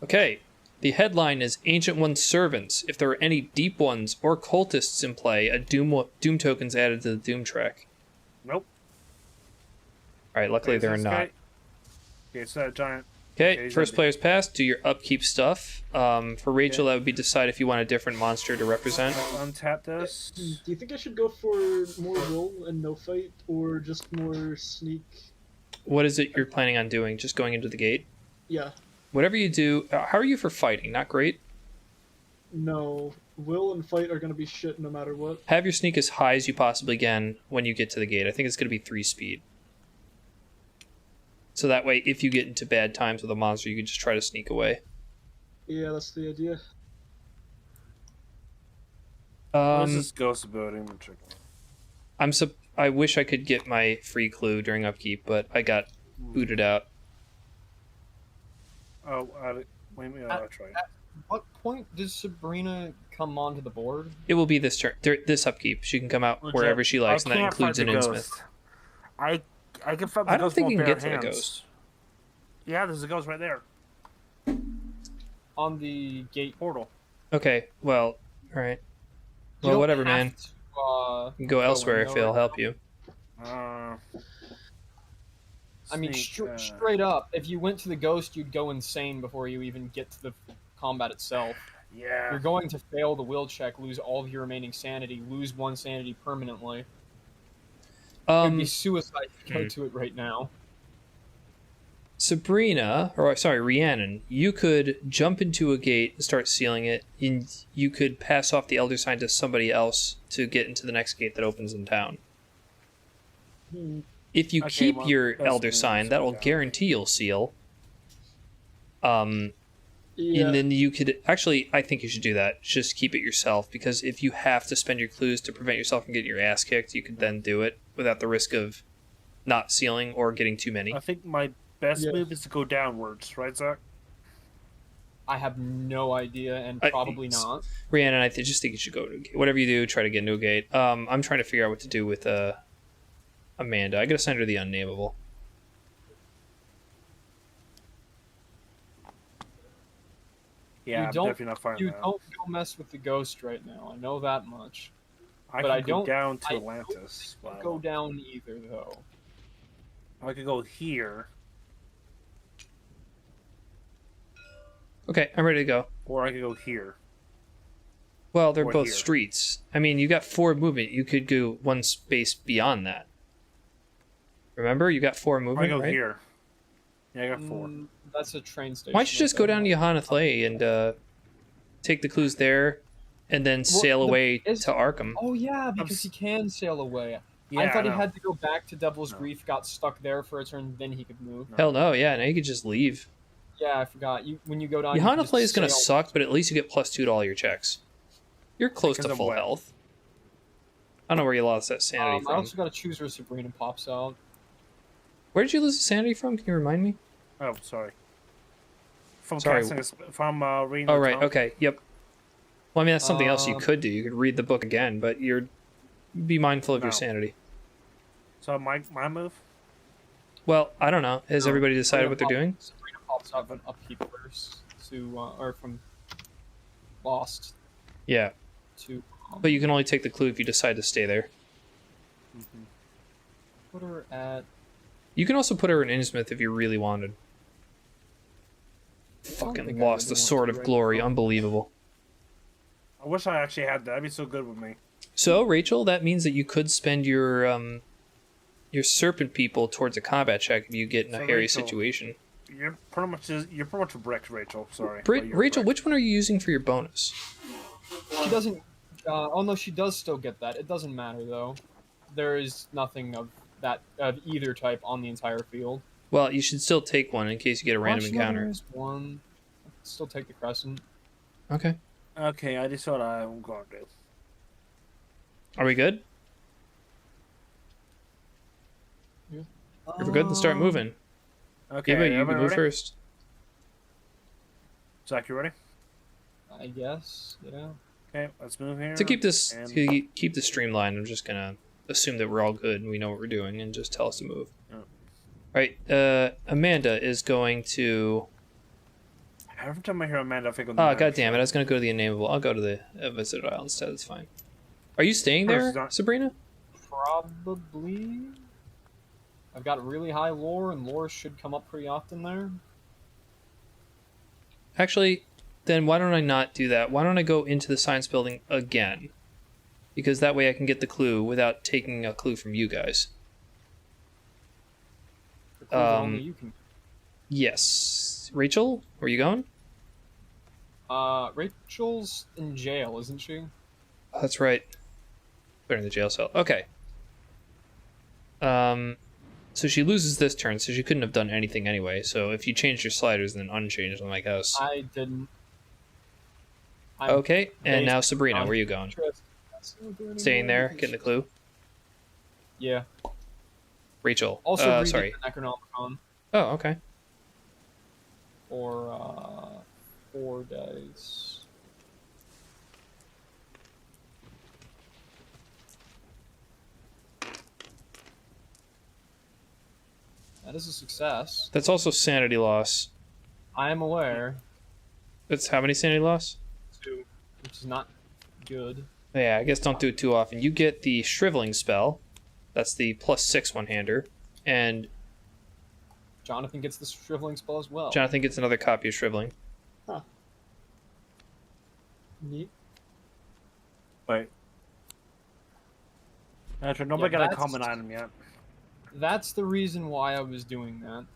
Okay, the headline is Ancient One's Servants. If there are any Deep Ones or Cultists in play, a Doom token's added to the Doom track. Nope. Alright, luckily there are This not. guy- Okay, it's that giant. Okay, he's first empty. player's pass, do your upkeep stuff. For Rachel, that would be decide if you want a different monster to represent. Untap this. Do you think I should go for more roll and no fight, or just more sneak? What is it you're planning on doing? Just going into the gate? Yeah. Whatever you do, how are you for fighting? Not great? No. Will and fight are gonna be shit no matter what. Have your sneak as high as you possibly can when you get to the gate. I think it's going to be 3 speed. So that way, if you get into bad times with a monster, you can just try to sneak away. Yeah, that's the idea. What is this ghost ability? I'm checking. I wish I could get my free clue during upkeep, but I got booted out. Oh, wait a minute. I'll try. what point does Sabrina come onto the board? It will be this turn, this upkeep. She can come out Legit. wherever she likes, and I that can't includes fight an the Innsmouth. ghost. I can fight the I don't ghost think with you can bare get to the hands. ghost. Yeah, there's a ghost right there. On the gate. Portal. Okay, well, all right. You Well, don't whatever, have man. to, You can go elsewhere in, if though, it'll right? help you. I mean, Sneak, straight up, if you went to the ghost, you'd go insane before you even get to the combat itself. Yeah. You're going to fail the will check, lose all of your remaining sanity, lose 1 sanity permanently. It would be suicide to go to it right now. Sabrina, or sorry, Rhiannon, you could jump into a gate and start sealing it, and you could pass off the Elder Sign to somebody else to get into the next gate that opens in town. If you Okay, keep well, your that's Elder me, Sign, so that will yeah. guarantee you'll seal. Yeah. And then you could actually, I think you should do that. Just keep it yourself, because if you have to spend your clues to prevent yourself from getting your ass kicked, you could then do it without the risk of not sealing or getting too many. I think my best move is to go downwards, right, Zach? I have no idea, and probably not. Rhiannon, I just think you should go to a gate. Whatever you do, try to get into a gate. I'm trying to figure out what to do with Amanda. I gotta send her the unnameable. Yeah, I'm definitely not finding You that. don't go mess with the ghost right now. I know that much. I but could I go don't- down to I Atlantis. Don't go down either, though. I could go here, Okay, I'm ready to go. or I could go here. Well, they're Or both here. streets. I mean, you got 4 movement. You could go 1 space beyond that. Remember, you got 4 Or I movement, go right? here. Yeah, I got 4. That's a train station. Why don't you just go down to Johanna Thley and take the clues there, and then sail away to Arkham? Oh yeah, because he can sail away. Yeah, I thought he know. had to go back to Devil's No. Grief, got stuck there for a turn, then he could move. No. Hell no, yeah, now you could just leave. Yeah, I forgot. When you go down, you Johanna can Thley just is going to sail. suck, but at least you get +2 to all your checks. You're close Because to of full what? health. I don't know where you lost that sanity I from. also got to choose where Sabrina pops out. Where did you lose the sanity from? Can you remind me? Oh, sorry. From Sorry. reading. Oh, the right, tome. okay, yep. Well, I mean, that's something else you Um, could do. You could read the book again, but be mindful of your No. sanity. So my move. Well, I don't know. Has No, everybody decided Sabrina what they're doing? Sabrina pops up and upkeep first to, or from Lost Yeah, to. but you can only take the clue if you decide to stay there. Mm-hmm. Put her at. You can also put her in Innsmouth if you really wanted. don't Fucking think I lost the really want Sword to of right Glory. now. Unbelievable. I wish I actually had that. That'd be so good with me. So, Rachel, that means that you could spend your serpent people towards a combat check if you get in a So, hairy Rachel, situation. You're pretty much wrecked, Rachel. Sorry. Bra- but you're Rachel, wrecked. which one are you using for your bonus? She doesn't. Oh no, she does still get that. It doesn't matter though. There is nothing of either type on the entire field. Well, you should still take one in case you get a random Watch, no, encounter. there's one. Still take the crescent. Okay. Okay, I just thought I'm going to do. Are we good? If we're good, then start moving. Okay, Eva, you can everybody move ready? first. Zach, you ready? I guess. Yeah. Okay, let's move here. To keep this and- keep this streamlined, I'm just gonna assume that we're all good and we know what we're doing, and just tell us to move. Oh. Right. Amanda is going to. Every time I hear Amanda, I think of. Oh, god damn it! I was gonna go to the unnameable. I'll go to the Visited Isle instead. That's fine. Are you staying there, Sabrina? Probably. I've got really high lore, and lore should come up pretty often there. Actually, then why don't I not do that? Why don't I go into the science building again? Because that way I can get the clue without taking a clue from you guys. The clue that only you can. Yes. Rachel, where you going? Rachel's in jail, isn't she? Oh, that's right. Put her in the jail cell. Okay. So she loses this turn, so she couldn't have done anything anyway. So if you change your sliders, then unchange them, I guess. I didn't. I'm Okay, and now based Sabrina, on where you going? interest. Staying there, getting the clue. Yeah. Rachel. Also, reading sorry. the Necronomicon Oh, okay. or 4 dice. That is a success. That's also sanity loss. I am aware. That's how many sanity loss? 2, which is not good. Yeah, I guess don't do it too often. You get the shriveling spell. That's the +6 one-hander. And Jonathan gets the shriveling spell as well. Jonathan gets another copy of shriveling. Huh. Neat. Wait. Actually, nobody got a common item yet. That's the reason why I was doing that.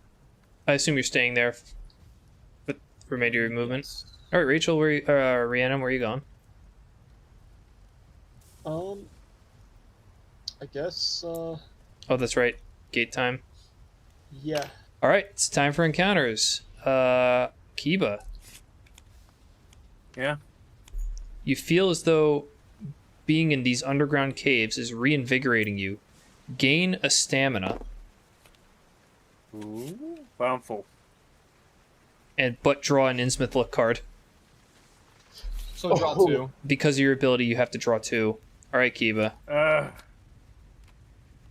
I assume you're staying there for the remainder of your movement. Yes. All right, Rachel, Rhiannon, where are you going? I guess, Oh, that's right. Gate time. yeah. All right, it's time for encounters. Kiba. Yeah. You feel as though being in these underground caves is reinvigorating you. Gain a stamina. Ooh. But I'm full. But draw an Innsmouth look card. So draw 2. Because of your ability, you have to draw 2. All right, Kiba.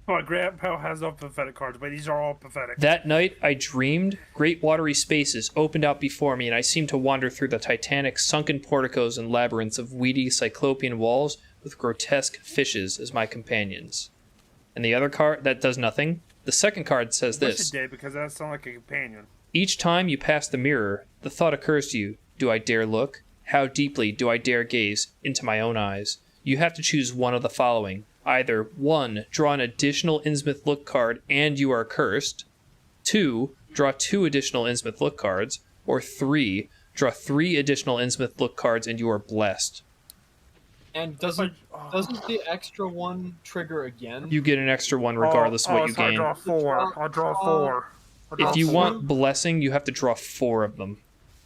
My grandpa has no pathetic cards, but these are all pathetic. That night, I dreamed great watery spaces opened out before me, and I seemed to wander through the titanic sunken porticos and labyrinths of weedy cyclopean walls with grotesque fishes as my companions. And the other card, that does nothing. The second card says this. It did, because that sounds like a companion. Each time you pass the mirror, the thought occurs to you, do I dare look? How deeply do I dare gaze into my own eyes? You have to choose one of the following. Either 1. Draw an additional Innsmouth look card and you are cursed. 2. Draw 2 additional Innsmouth look cards. Or 3. Draw 3 additional Innsmouth look cards and you are blessed. And doesn't the extra one trigger again? You get an extra one regardless of what you so gain. I'll draw 4. If you want blessing, you have to draw 4 of them.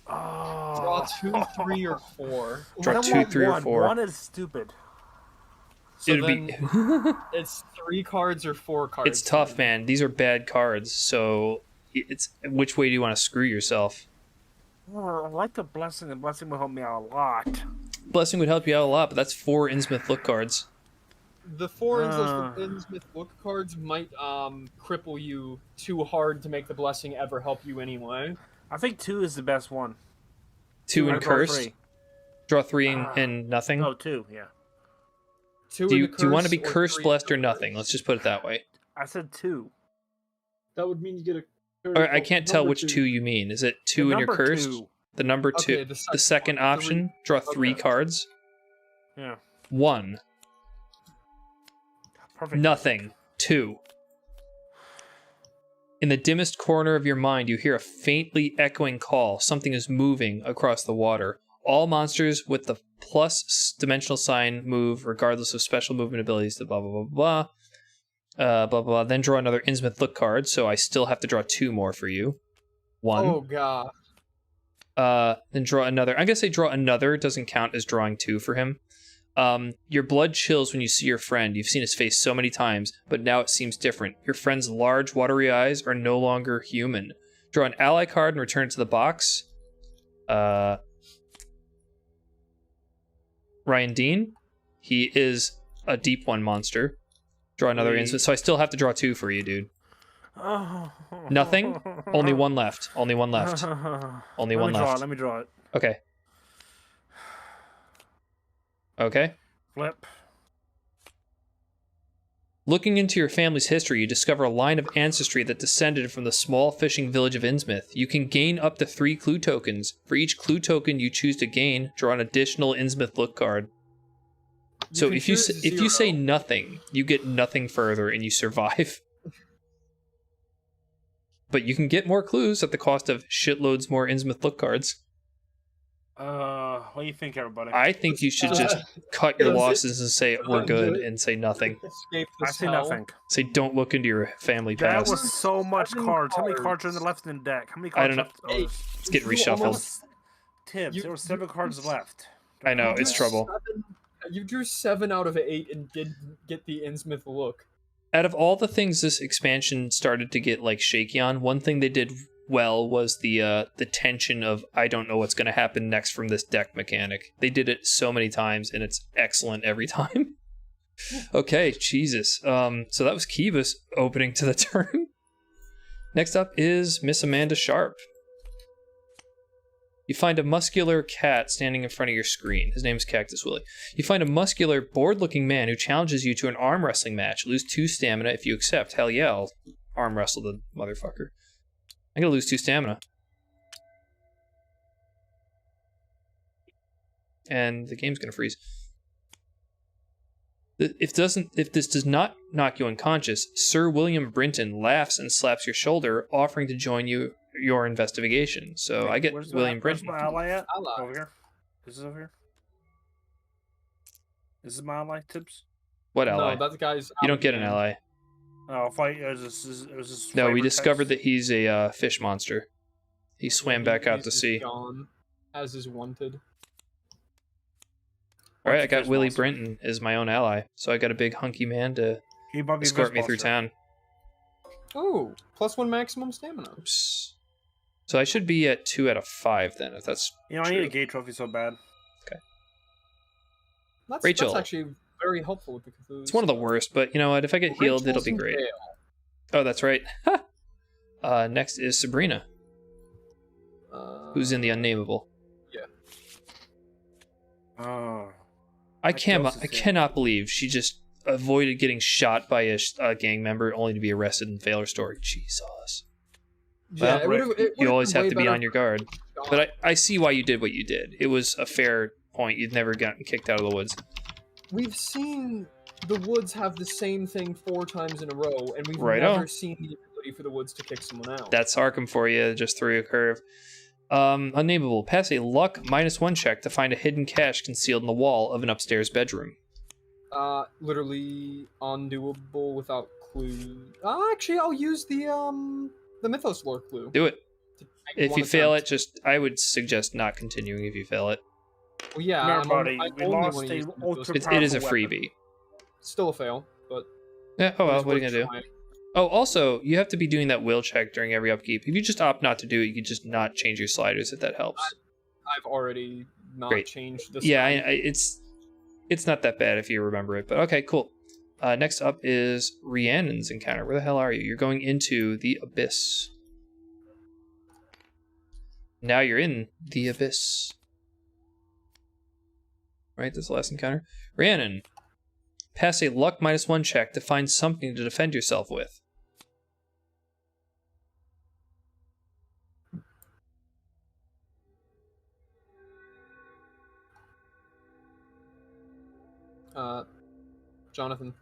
Draw 2, 3, or 4. Draw 2, 3, or 4. 1 is stupid. So It'd then be it's 3 cards or 4 cards. It's tough, man. These are bad cards, so it's which way do you want to screw yourself? Well, I like the blessing. The blessing will help me out a lot. Blessing would help you out a lot, but that's 4 Innsmouth look cards. The 4 Innsmouth look cards might cripple you too hard to make the blessing ever help you anyway. I think 2 is the best one. 2 and cursed. 3. Draw 3 and nothing. Oh, 2, yeah. 2 Do you want to be or cursed, 3 blessed, or and nothing? Let's just put it that way. I said 2. That would mean you get a... All right, I can't tell which 2 you mean. Is it 2 and you're cursed? 2. The number 2. Okay, the second option, draw 3 cards. Yeah. 1. Perfect. Nothing. 2. In the dimmest corner of your mind, you hear a faintly echoing call. Something is moving across the water. All monsters with the plus dimensional sign move, regardless of special movement abilities. Blah, blah, blah, blah. Blah, blah, blah. Then draw another Innsmouth look card, so I still have to draw 2 more for you. 1. Oh, God. Then draw another. I'm going to say draw another. It doesn't count as drawing 2 for him. Your blood chills when you see your friend. You've seen his face so many times, but now it seems different. Your friend's large, watery eyes are no longer human. Draw an ally card and return it to the box. Ryan Dean. He is a deep one monster. Draw another Innsmouth. So I still have to draw 2 for you, dude. Nothing? Only 1 left. Only 1 left. Only 1 left. Let me draw it. Okay. Okay. Flip. Looking into your family's history, you discover a line of ancestry that descended from the small fishing village of Innsmouth. You can gain up to 3 clue tokens. For each clue token you choose to gain, draw an additional Innsmouth look card. So if you say nothing, you get nothing further and you survive. But you can get more clues at the cost of shitloads more Innsmouth look cards. What do you think, everybody? I think you should just cut your losses and say we're good and say nothing. I say nothing. Say don't look into your family That past. was so much cards. How many cards are in the left in the deck? How many cards I don't know. left? Oh, It's getting reshuffled. Tibbs, there were 7 cards left. I know, it's trouble. You drew 7 out of 8 and did get the Innsmouth look. Out of all the things this expansion started to get like shaky on, one thing they did well was the tension of I don't know what's going to happen next from this deck mechanic. They did it so many times, and it's excellent every time. Okay, Jesus. So that was Kiva's opening to the turn. Next up is Miss Amanda Sharp. You find a muscular cat standing in front of your screen. His name is Cactus Willie. You find a muscular, bored-looking man who challenges you to an arm wrestling match. Lose 2 stamina if you accept. Hell yeah, I'll arm wrestle the motherfucker. I'm gonna lose 2 stamina. And the game's gonna freeze. If this does not knock you unconscious, Sir William Brinton laughs and slaps your shoulder, offering to join your investigation. So Wait, I get William Where's Brinton. my ally at? Ally. Over here. This is over here. This is my ally, Tips. What ally? No, that guy's. You don't get an ally. Oh, fight. It was just No, we flavor discovered text. that he's a fish monster. He swam back out to sea. Gone, as is wanted. All right, I What's got fish Willie monster? Brinton as my own ally, so I got a big hunky man to He might be escort me Fish through monster. town. Oh, +1 maximum stamina. Oops. So I should be at 2 out of 5 then, if that's You know, I true. need a gate trophy so bad. Rachel. That's actually very helpful with the Cthulhu. It's one of the worst, but you know what? If I get healed, it'll be great. Oh, that's right. Next is Sabrina, who's in the unnameable. Oh. I closest thing. cannot believe she just avoided getting shot by a gang member only to be arrested and fail her story. Jesus. Yeah, Well, you always have to be on your guard. But But I see why you did what you did. It was a fair point. You've never gotten kicked out of the woods. we've seen the woods have the same thing 4 times in a row, and we've Right never on. seen the ability for the woods to kick someone out. That's Arkham for you, just threw a curve. Unnameable. Pass a luck -1 check to find a hidden cache concealed in the wall of an upstairs bedroom. Literally undoable without clue. Actually, I'll use the Mythos lore clue. Do it. to make If one you fail attempt. it, I would suggest not continuing if you fail it. Well, yeah, Remember, I'm buddy, I we only lost wanna a use the Mythos ultra- lore. It is a Powerful weapon. freebie. Still a fail, but Yeah, oh well, it's what are you worth going to do? trying. Oh, also, you have to be doing that will check during every upkeep. If you just opt not to do it, you can just not change your sliders if that helps. I've already not Great. changed this. Yeah, time. it's not that bad if you remember it, but okay, cool. Next up is Rhiannon's encounter. Where the hell are you? You're going into the Abyss. Now you're in the Abyss. Right, that's the last encounter. Rhiannon, pass a luck -1 check to find something to defend yourself with. Jonathan,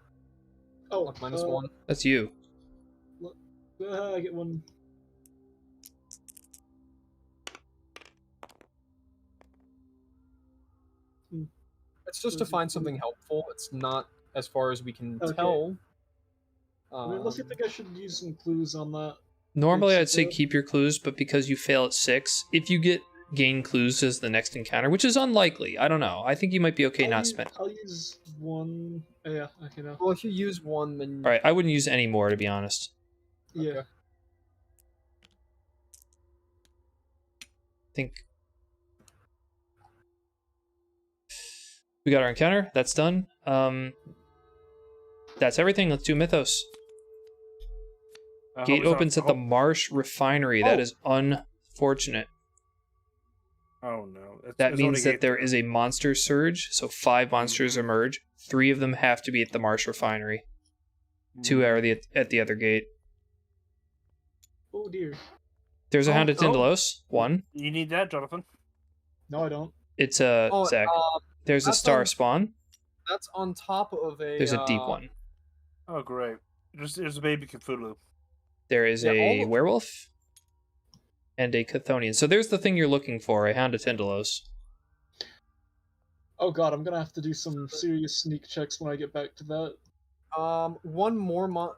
Oh, luck -1. That's you. I get one. It's just to find something helpful. It's not as far as we can Okay. tell. I mean, unless you think I should use some clues on that. Normally, I'd say It's, keep your clues, but because you fail at 6, if you get gain clues as the next encounter, which is unlikely, I don't know. I think you might be okay not spending. I'll use one. Yeah, okay, no. Well, if you use one, then All right, I wouldn't use any more to be honest. Yeah. Okay. I think we got our encounter. That's done. That's everything. Let's do Mythos. Gate opens at the Marsh Refinery. That Oh. is unfortunate. Oh no. That means that there is a monster surge. So 5 monsters emerge. 3 of them have to be at the Marsh Refinery. 2 are at the other gate. Oh dear. There's a Oh, Hound of oh. Tyndalos. 1. You need that, Jonathan. No, I don't. It's Oh, Zach. There's a that's Star on- Spawn. that's on top of a. There's a deep one. Oh great. There's a baby Cthulhu. There is Yeah, a all of- werewolf and a Chthonian. So there's the thing you're looking for, a Hound of Tyndalos. Oh god, I'm gonna have to do some serious sneak checks when I get back to that. One more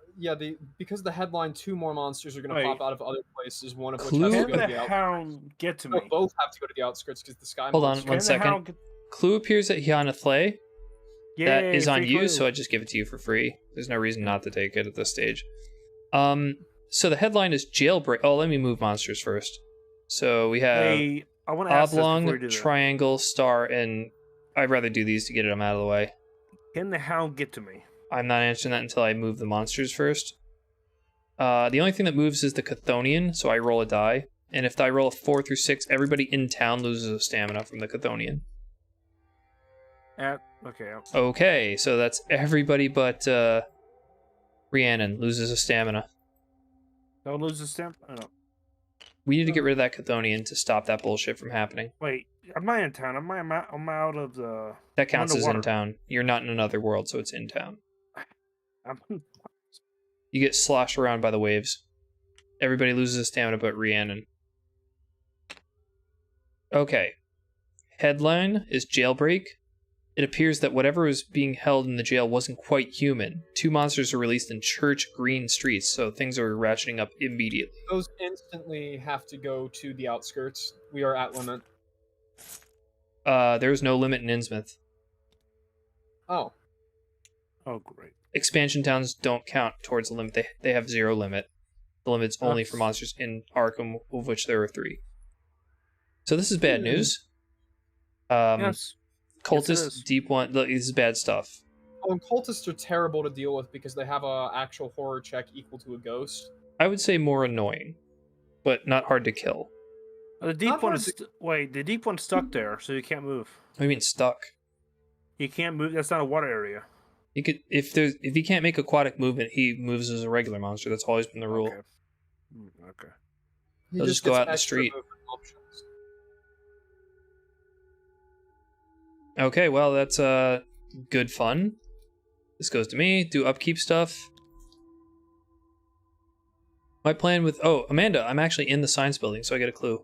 because the headline 2 more monsters are going to Wait. pop out of other places. One of which Clue? has to Can go to the the outskirts. hound get to me? No, both have to go to the outskirts because the sky. Hold on, monster- one Can the second. hound get- Clue appears at Hianathle. That Yay, is on free you, clue. so I just give it to you for free. There's no reason not to take it at this stage. So the headline is jailbreak. Oh, let me move monsters first. So we have Hey, I want to ask this before you oblong, do that. triangle, star, and I'd rather do these to get them out of the way. Can the hound get to me? I'm not answering that until I move the monsters first. The only thing that moves is the Chthonian, so I roll a die. And if I roll a 4 through 6, everybody in town loses a stamina from the Chthonian. Okay. Okay, so that's everybody but Rhiannon loses a stamina. Don't lose the stamp. Oh, no. We need to get rid of that Chthonian to stop that bullshit from happening. Wait, I'm not in town. I'm out of the. That counts as in underwater. town. You're not in another world, so it's in town. I'm, You get sloshed around by the waves. Everybody loses a stamina but Rhiannon. Okay. Headline is jailbreak. It appears that whatever was being held in the jail wasn't quite human. 2 monsters are released in Church Green streets, so things are ratcheting up immediately. Those instantly have to go to the outskirts. We are at limit. There's no limit in Innsmouth. Oh. oh, great. Expansion towns don't count towards the limit. They have 0 limit. The limit's only for monsters in Arkham, of which there are 3. So this is bad news. Yes. Cultist, Yes, it is. deep one. Look, this is bad stuff. Oh, and cultists are terrible to deal with because they have a actual horror check equal to a ghost. I would say more annoying, but not hard to kill. The deep Not one hard is wait. The deep one's stuck there, so you can't move. What do you mean stuck? You can't move. That's not a water area. He could if he can't make aquatic movement, he moves as a regular monster. That's always been the rule. Okay. Okay. He They'll just go gets out in the extra street. movement options. Okay, well that's good fun. This goes to me. Do upkeep stuff. My plan with Amanda, I'm actually in the science building, so I get a clue.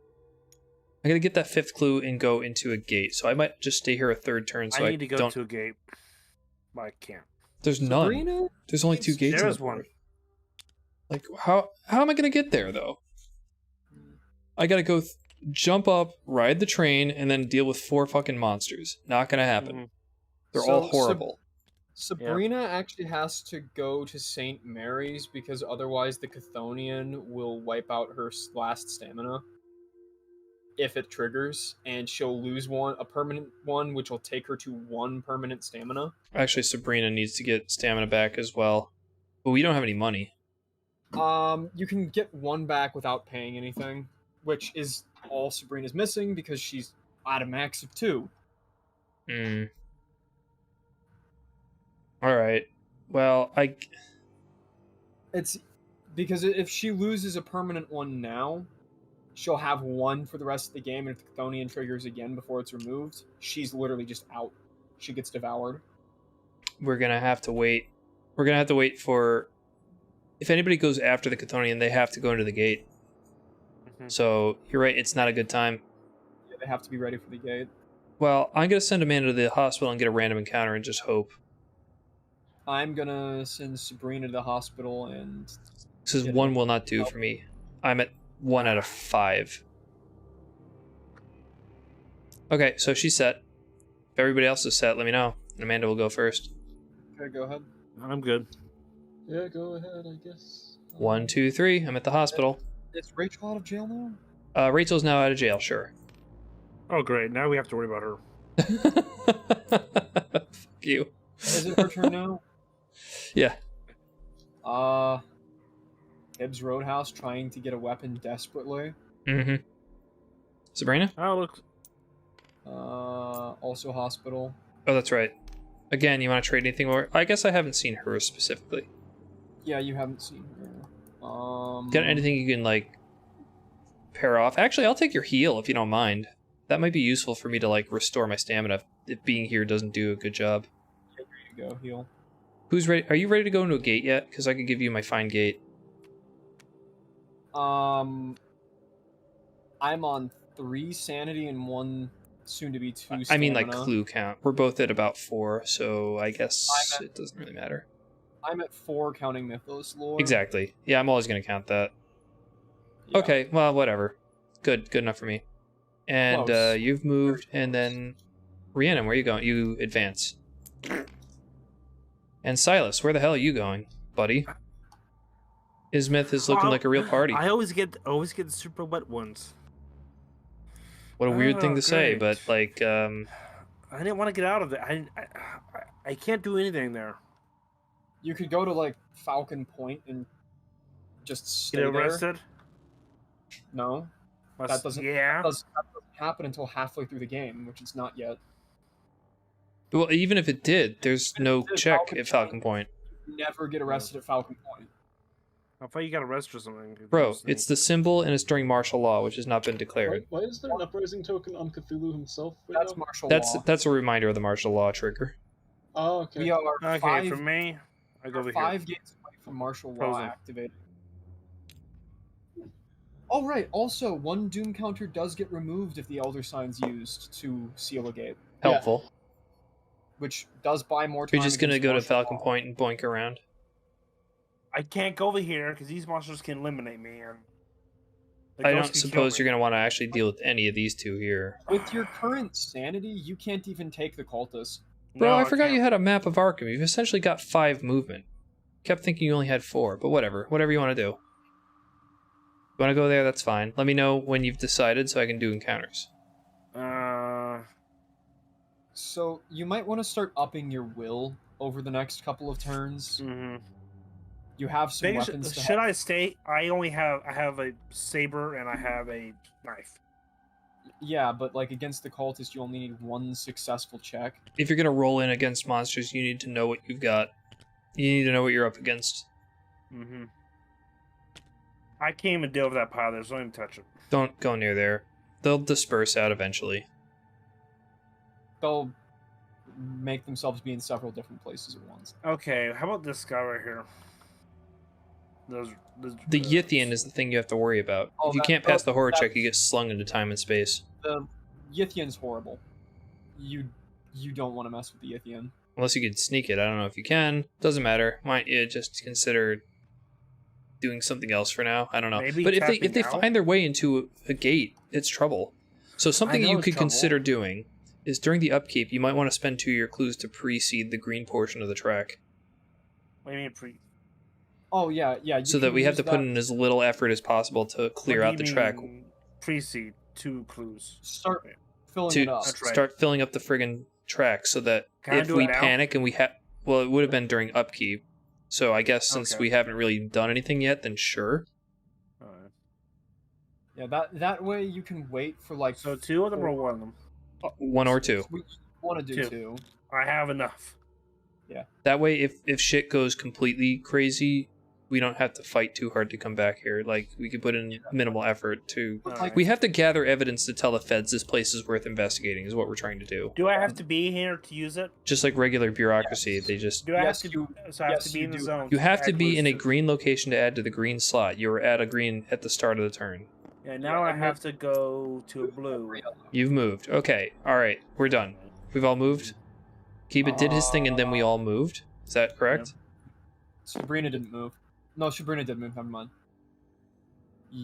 I gotta get that 5th clue and go into a gate. So I might just stay here a 3rd turn. So I need to go don't. to a gate. But I can't. There's none. Sabrina? There's only 2 gates. There's in the one. board. Like how am I gonna get there though? I gotta go jump up, ride the train, and then deal with 4 fucking monsters. Not gonna happen. Mhm. They're So, all horrible. Sabrina actually has to go to St. Mary's because otherwise the Chthonian will wipe out her last stamina if it triggers, and she'll lose a permanent one, which will take her to 1 permanent stamina. Actually, Sabrina needs to get stamina back as well. But we don't have any money. You can get 1 back without paying anything, which is all Sabrina's missing because she's at a max of 2. Alright. Well, It's because if she loses a permanent one now, she'll have 1 for the rest of the game, and if the Chthonian triggers again before it's removed, she's literally just out. She gets devoured. we're gonna have to wait. We're gonna have to wait for... If anybody goes after the Chthonian, they have to go into the gate. Mhm. So, you're right, it's not a good time. Yeah, they have to be ready for the gate. Well, I'm gonna send Amanda to the hospital and get a random encounter and just hope. I'm gonna send Sabrina to the hospital and... Because 1 will not do for me. I'm at 1 out of 5. Okay, so she's set. If everybody else is set, let me know. And Amanda will go first. Okay, go ahead. I'm good. Yeah, go ahead, I guess. 1, 2, 3. I'm at the hospital. Is Rachel out of jail now? Rachel's now out of jail, sure. Oh, great. Now we have to worry about her. Fuck you. Is it her turn now? Yeah. Hibbs Roadhouse trying to get a weapon desperately. Mm-hmm. Sabrina? Oh, look. Also hospital. Oh, that's right. Again, you want to trade anything more? I guess I haven't seen her specifically. Yeah, you haven't seen her. Got anything you can, like, pair off? Actually, I'll take your heal if you don't mind. That might be useful for me to, like, restore my stamina if being here doesn't do a good job. Here you go, heal. Who's ready? Are you ready to go into a gate yet? Because I could give you my fine gate. I'm on 3 sanity and 1 soon to be 2 stamina. I mean, like, clue count. We're both at about 4, so I guess it doesn't really matter. I'm at 4 counting Mythos lore. Exactly. Yeah, I'm always going to count that. Yeah. Okay, well, whatever. Good enough for me. And Close. you've moved, and then Rhiannon, where are you going? You advance. And Silas, where the hell are you going, buddy? Innsmouth is looking like a real party. I always get the super wet ones. What a weird thing to say, great. but like, I didn't want to get out of there. I can't do anything there. You could go to like Falcon Point and just stay Get arrested? there. No, That doesn't happen until halfway through the game, which it's not yet. well, even if it did, there's no check at Falcon Point. You never get arrested at Falcon Point. I thought you got arrested for something. Bro, it's the symbol and it's during martial law, which has not been declared. Why is there an uprising token on Cthulhu himself? Right That's now? martial law. That's a reminder of the martial law trigger. Oh, okay. We are Okay, for me, I go over here. 5 gates away from martial law Frozen. activated. Oh right. Also, one doom counter does get removed if the Elder Sign's used to seal a gate, Helpful. which does buy more time. You're just gonna against go to martial Falcon law. Point and boink around. I can't go over here because these monsters can eliminate me. And I don't suppose you're gonna want to actually deal with any of these two here. With your current sanity, you can't even take the cultists. Bro, I forgot you had a map of Arkham. You've essentially got 5 movement. Kept thinking you only had 4, but whatever. Whatever you want to do. You want to go there? That's fine. Let me know when you've decided so I can do encounters. So you might want to start upping your will over the next couple of turns. Mm-hmm. You have some Maybe weapons. to should help. I stay? I have a saber and I have a knife. Yeah, but like against the cultist, you only need 1 successful check. If you're gonna roll in against monsters, you need to know what you've got. You need to know what you're up against. Mm-hmm. I can't even deal with that pile there, so don't even touch it. Don't go near there. They'll disperse out eventually. They'll make themselves be in several different places at once. Okay, how about this guy right here? The Yithian is the thing you have to worry about. Oh, If you that- can't pass the horror that- check, you get slung into time and space. The Yithian's horrible. You don't want to mess with the Yithian. Unless you could sneak it. I don't know if you can. Doesn't matter. Might you just consider doing something else for now? I don't know. Maybe But if they tapping out? find their way into a gate, it's trouble. So something know you it's could trouble. consider doing is during the upkeep, you might want to spend 2 of your clues to precede the green portion of the track. What do you mean Oh yeah. You So that can we have use to put in as little effort as possible to clear out the track. Precede 2 clues. Start filling To it up. That's right. start filling up the friggin' track so that Can I if do we it now? panic and we have... Well, it would have been during upkeep. So I guess since Okay. we haven't really done anything yet, then sure. Alright. Yeah, that way you can wait for like. So 2 of them or 1 of them? 1 or 2. We want to do 2. 2. I have enough. That way, if shit goes completely crazy, we don't have to fight too hard to come back here. Like, we could put in minimal effort to... Alright. We have to gather evidence to tell the feds this place is worth investigating, is what we're trying to do. Do I have to be here to use it? Just like regular bureaucracy, Yes. they just... Do I Yes, have to? you- So I have yes, to be you in the do. zone. You have to add be in a clues green location to add to the green slot. You were at a green at the start of the turn. Yeah, now I have to go to a blue. You've moved. Okay, alright, we're done. We've all moved? Kiba did his thing and then we all moved? Is that correct? Sabrina didn't move. No, Sabrina did move. Never mind.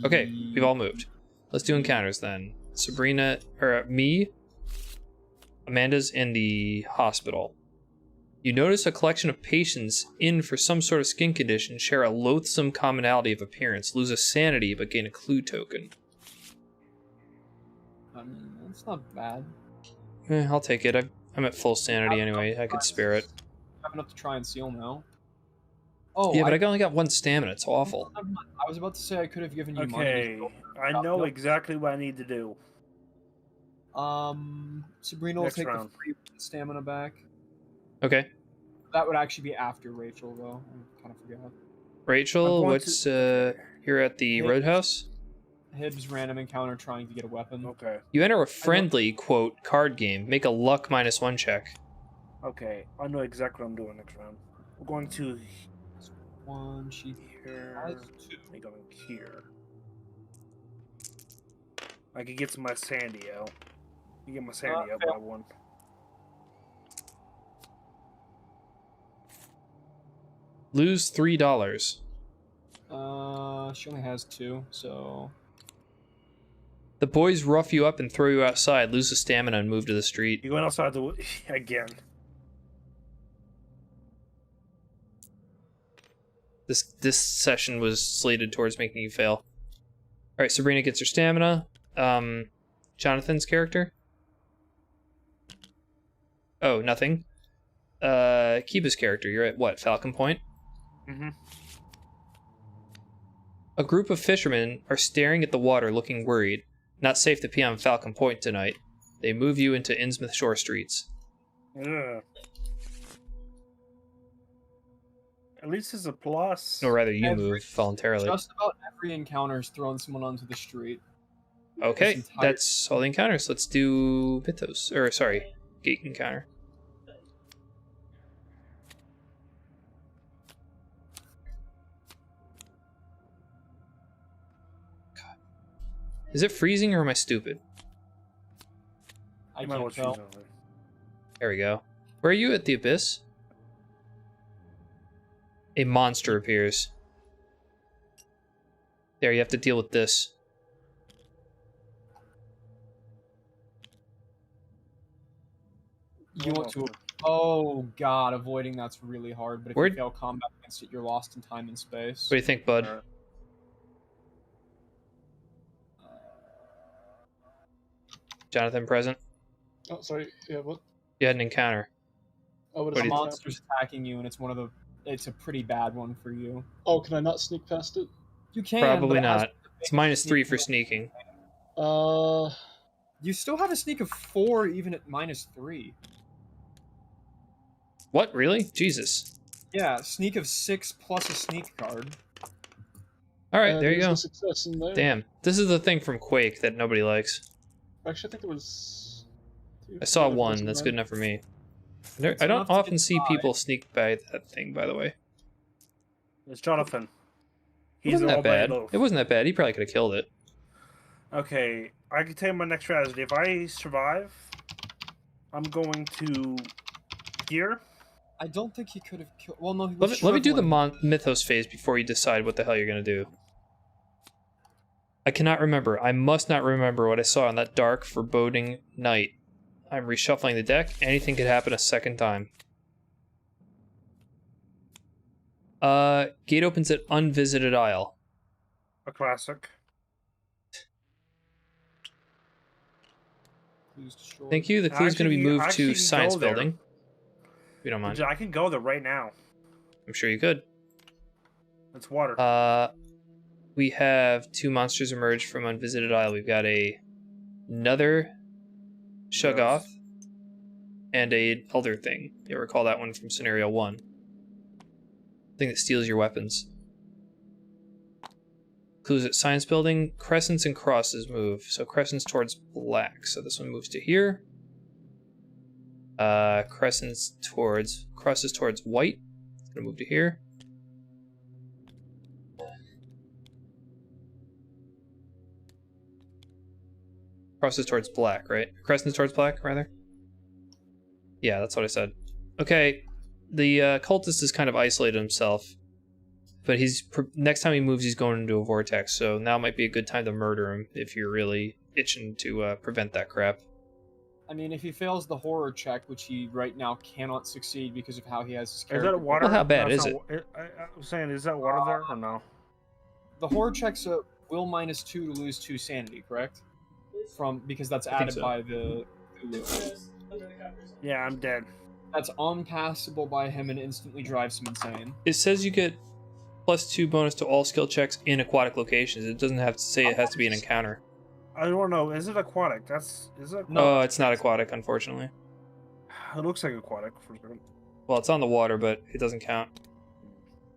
Okay, we've all moved. Let's do encounters then. Sabrina, or me, Amanda's in the hospital. You notice a collection of patients in for some sort of skin condition share a loathsome commonality of appearance, lose a sanity but gain a clue token. It's not bad. I'll take it. I'm at full sanity anyway. I could spare it. I have enough to try and seal now. Oh, Yeah, but I only got 1 stamina. It's awful. Never mind. I was about to say I could have given you Okay, money. I know exactly what I need to do. Sabrina will Next take round. the free stamina back. Okay. That would actually be after Rachel, though. I kind of forgot. Rachel, I'm going what's you're at the Hey. roadhouse? Hibbs random encounter trying to get a weapon. Okay. You enter a friendly, quote, card game. Make a luck -1 check. Okay, I know exactly what I'm doing next round. We're going to One, she here. has 2. I go here. I could get my sandy out. You get my sandy out by 1. Lose $3. She only has 2, so The boys rough you up and throw you outside. Lose a stamina and move to the street. You're going outside the again. This session was slated towards making you fail. All right, Sabrina gets her stamina. Jonathan's character. Oh, nothing. Kiba's character. You're at what? Falcon Point. Mm-hmm. A group of fishermen are staring at the water, looking worried. Not safe to pee on Falcon Point tonight. They move you into Innsmouth shore streets. Ugh. At least it's a plus. Or rather, you move voluntarily. Just about every encounter is throwing someone onto the street. Okay, that's all the encounters. Let's do Mythos. Or, sorry, Gate encounter. God. Is it freezing or am I stupid? I can't tell. There we go. Where are you at the Abyss? A monster appears. There, you have to deal with this. You want to... Oh, God, avoiding that's really hard, but if you fail combat against it, you're lost in time and space. What do you think, bud? Jonathan present? Oh, sorry. Yeah, what? You had an encounter. Oh, but a monster's attacking you, and it's one of the... It's a pretty bad one for you. Oh, can I not sneak past it? You can, probably not. It's -3 for sneaking. You still have a sneak of 4 even at -3. What? Really? Jesus. Yeah, sneak of 6 plus a sneak card. Alright, there you go. Success in there. Damn. This is the thing from Quake that nobody likes. Actually, I think there was... I saw 1. That's good enough for me. I don't often see people sneak by that thing, by the way. It's Jonathan. It wasn't that bad. It wasn't that bad. He probably could have killed it. Okay, I can tell you my next strategy. If I survive, I'm going to gear. I don't think he could have killed... Well, no, he let was me do the Mythos phase before you decide what the hell you're going to do. I cannot remember. I must not remember what I saw on that dark, foreboding night. I'm reshuffling the deck. Anything could happen a second time. Gate opens at Unvisited Isle. A classic. Thank you. The clue's going to be moved to Science Building. If you don't mind. I can go there right now. I'm sure you could. It's water. We have 2 monsters emerge from Unvisited Isle. We've got another Shuggoth and a Elder Thing. You recall that one from Scenario 1. Thing that steals your weapons. Clues at Science Building. Crescents and crosses move. So crescents towards black. So this one moves to here. Crosses towards white. It's gonna move to here. Crosses towards black, right? Crescents towards black, rather? Yeah, that's what I said. Okay, the cultist has kind of isolated himself. But next time he moves, he's going into a vortex, so now might be a good time to murder him if you're really itching to prevent that crap. I mean, if he fails the horror check, which he right now cannot succeed because of how he has his character... Is that water? Well, how bad is it? I'm saying, is that water there or no? The horror check's a will -2 to lose 2 sanity, correct? Because that's added by the Hulu. Yeah, I'm dead. That's unpassable by him and instantly drives him insane. It says you get +2 bonus to all skill checks in aquatic locations. It doesn't have to say it has to be an encounter. I don't know. Is it aquatic? Is it? No, it's not aquatic, unfortunately. It looks like aquatic for sure. Well, it's on the water, but it doesn't count.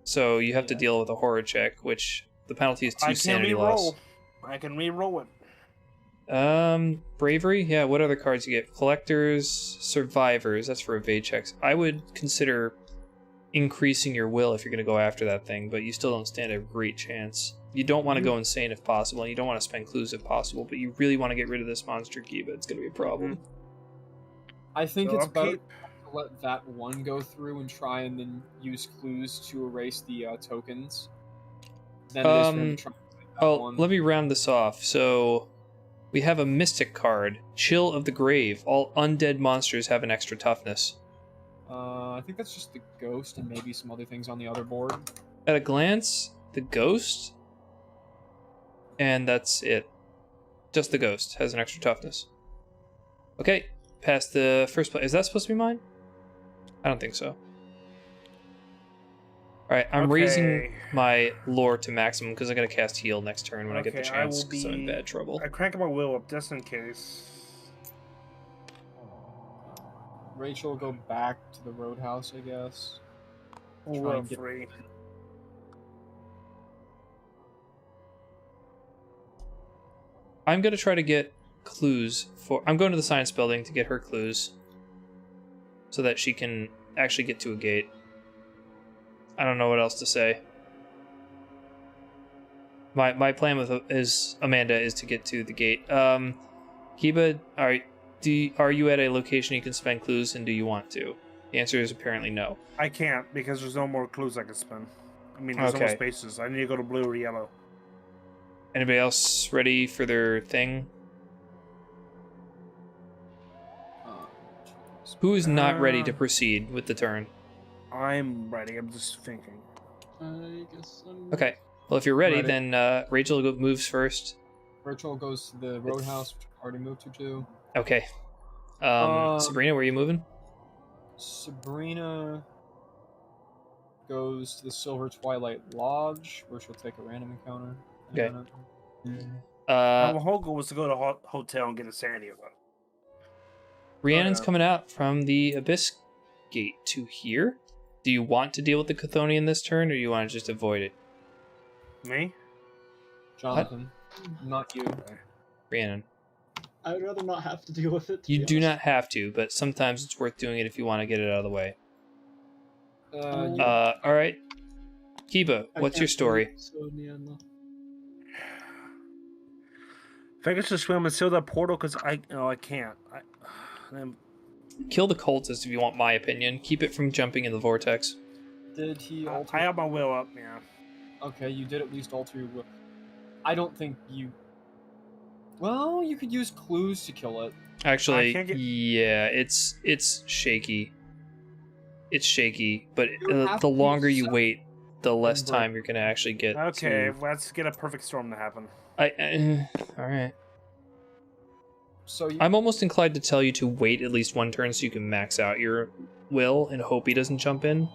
So you have to deal with a horror check, which the penalty is 2 sanity loss. I can re-roll it. Bravery? Yeah, what other cards you get? Collectors, Survivors, that's for evade checks. I would consider increasing your will if you're going to go after that thing, but you still don't stand a great chance. You don't want to go insane if possible, and you don't want to spend clues if possible, but you really want to get rid of this monster key, but it's going to be a problem. I think it's better to let that one go through and try and then use clues to erase the tokens. Then it is for him to try that one. Let me round this off. So we have a mystic card, Chill of the Grave. All undead monsters have an extra toughness. I think that's just the ghost and maybe some other things on the other board. At a glance, the ghost, and that's it. Just the ghost has an extra toughness. Okay, past the first place. Is that supposed to be mine? I don't think so. Alright, I'm raising my lore to maximum because I gotta cast heal next turn when I get the chance because I'm in bad trouble. I crank my will up just in case. Rachel will go back to the roadhouse, I guess. Will free. I'm gonna try to get clues for. I'm going to the science building to get her clues so that she can actually get to a gate. I don't know what else to say. My plan with Amanda is to get to the gate. Kiba, are you at a location you can spend clues, and do you want to? The answer is apparently no. I can't because there's no more clues I can spend. I mean, there's no more spaces. I need to go to blue or yellow. Anybody else ready for their thing? Who is not ready to proceed with the turn? I'm ready. I'm just thinking. I guess I'm... Okay. Well, if you're ready, then Rachel moves first. Rachel goes to the roadhouse, which I already moved her to. Okay. Sabrina, where are you moving? Sabrina goes to the Silver Twilight Lodge, where she'll take a random encounter. Okay. My whole goal was to go to a hotel and get a sanity of it. Rhiannon's coming out from the Abyss Gate to here. Do you want to deal with the Chthonian this turn, or do you want to just avoid it? Me? Jonathan. What? Not you. Rhiannon. I would rather not have to deal with it. You do not have to, but sometimes it's worth doing it if you want to get it out of the way. Alright. Kiba, what's your story? If I could just swim and seal that portal, because I can't. Kill the cultist if you want my opinion. Keep it from jumping in the vortex. Did he alter? I have my will up, yeah. Okay, you did at least alter your will. I don't think you... Well, you could use clues to kill it. Actually, yeah, it's shaky. It's shaky, but the longer you wait, the less time you're going to actually get. Okay, let's get a perfect storm to happen. All right. So I'm almost inclined to tell you to wait at least one turn so you can max out your will and hope he doesn't jump in.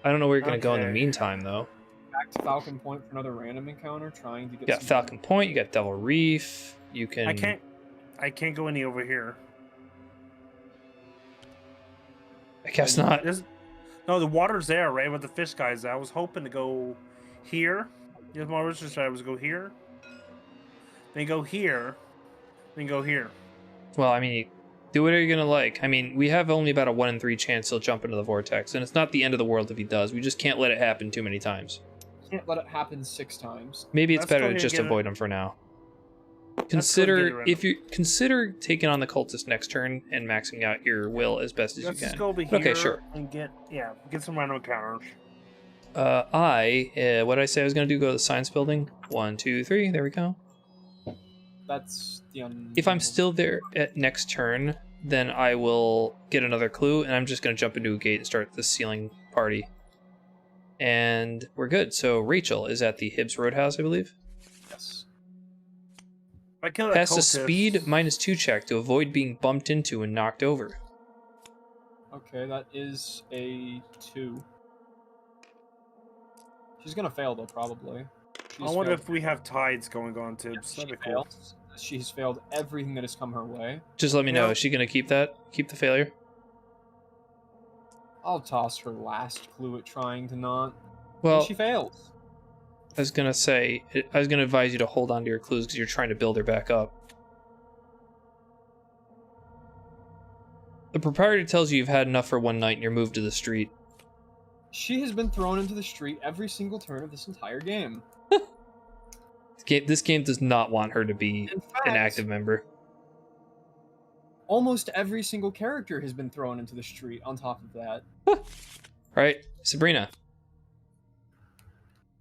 I don't know where you're going to go in the meantime, though. Back to Falcon Point for another random encounter, trying to get. You got Falcon Point. You got Devil Reef. You can. I can't go any over here. I guess not. No, the water's there, right? With the fish guys. I was hoping to go here. My original strategy was go here, then go here, then go here. Well, I mean, do whatever you're gonna like. I mean, we have only about a 1 in 3 chance he'll jump into the vortex, and it's not the end of the world if he does. We just can't let it happen too many times. Can't let it happen 6 times. Maybe it's better to just avoid him for now. Consider taking on the cultist next turn and maxing out your will as best as you can. Let's go over here. Okay, sure. And get some random encounters. What did I say I was going to do? Go to the science building? 1, 2, 3. There we go. That's the If I'm still there at next turn, then I will get another clue, and I'm just going to jump into a gate and start the sealing party. And we're good. So Rachel is at the Hibbs Roadhouse, I believe. Yes. Pass a speed -2 check to avoid being bumped into and knocked over. Okay, that is a 2. She's gonna fail though, probably. I wonder if we have tides going on too. Yes, she's failed everything that has come her way. Just let me know. Is she gonna keep that? Keep the failure? I'll toss her last clue at trying to not. Well, and she fails. I was gonna advise you to hold on to your clues because you're trying to build her back up. The proprietor tells you you've had enough for one night and you're moved to the street. She has been thrown into the street every single turn of this entire game. This game does not want her to be an active member. Almost every single character has been thrown into the street on top of that. Right, Sabrina.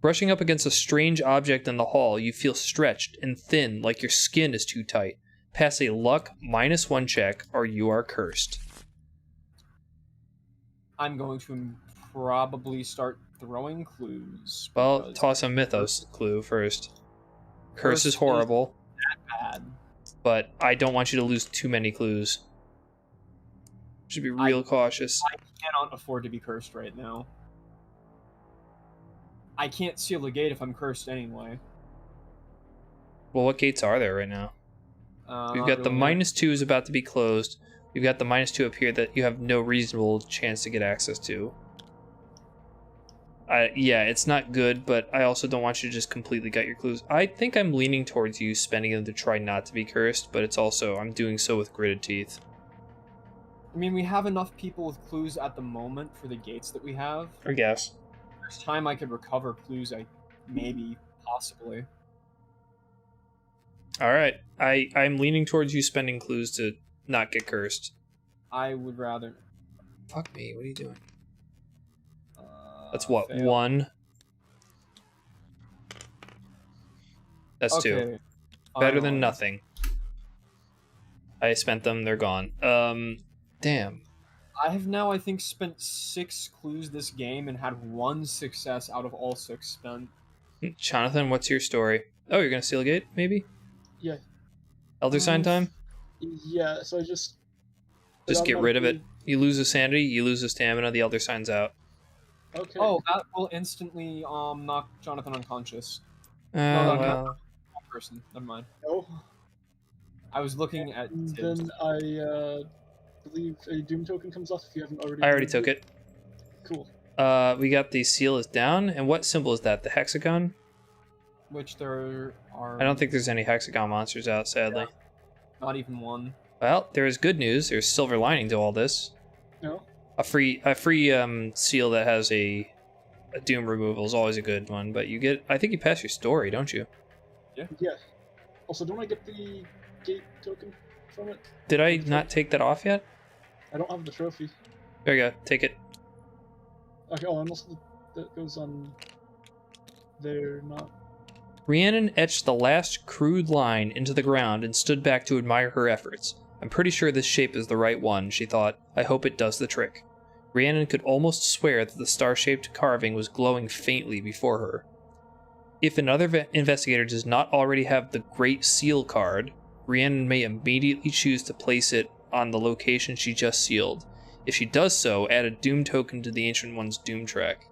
Brushing up against a strange object in the hall, you feel stretched and thin like your skin is too tight. Pass a luck -1 check or you are cursed. I'm going to probably start throwing clues. Well, because toss a mythos clue first. Curse is horrible, bad. but I don't want you to lose too many clues. Should be real cautious. I cannot afford to be cursed right now. I can't seal a gate if I'm cursed anyway. Well, what gates are there right now? We've got the -2 is about to be closed. We've got the -2 up here that you have no reasonable chance to get access to. Yeah, it's not good, but I also don't want you to just completely gut your clues. I think I'm leaning towards you spending them to try not to be cursed, but it's also, I'm doing so with gritted teeth. I mean, we have enough people with clues at the moment for the gates that we have. I guess. There's time I could recover clues, maybe, possibly. Alright, I'm leaning towards you spending clues to not get cursed. I would rather... Fuck me, what are you doing? That's what, fail. 1? That's 2. Better than nothing. I spent them, they're gone. Damn. I have now, I think, spent 6 clues this game and had 1 success out of all 6 spent. Jonathan, what's your story? Oh, you're gonna steal a gate, maybe? Yeah. Elder sign time? Yeah, so I just... Just get rid of it. You lose a sanity, you lose a stamina, the elder sign's out. Okay. Oh, that will instantly knock Jonathan unconscious. Well. Not person. Never mind. No. I was looking at... Then I believe a Doom token comes off if you haven't already... I already took it. Cool. We got the seal is down, and what symbol is that? The hexagon? Which there are... I don't think there's any hexagon monsters out, sadly. Yeah, not even one. Well, there is good news. There's silver lining to all this. No? A free seal that has a doom removal is always a good one, but you get... I think you pass your story, don't you? Yeah. Yeah. Also, don't I get the gate token from it? Did I not take that off yet? I don't have the trophy. There you go. Take it. Okay, oh, and also that goes on there, not... Rhiannon etched the last crude line into the ground and stood back to admire her efforts. I'm pretty sure this shape is the right one, she thought. I hope it does the trick. Rhiannon could almost swear that the star-shaped carving was glowing faintly before her. If another investigator does not already have the Great Seal card, Rhiannon may immediately choose to place it on the location she just sealed. If she does so, add a Doom token to the Ancient One's Doom track.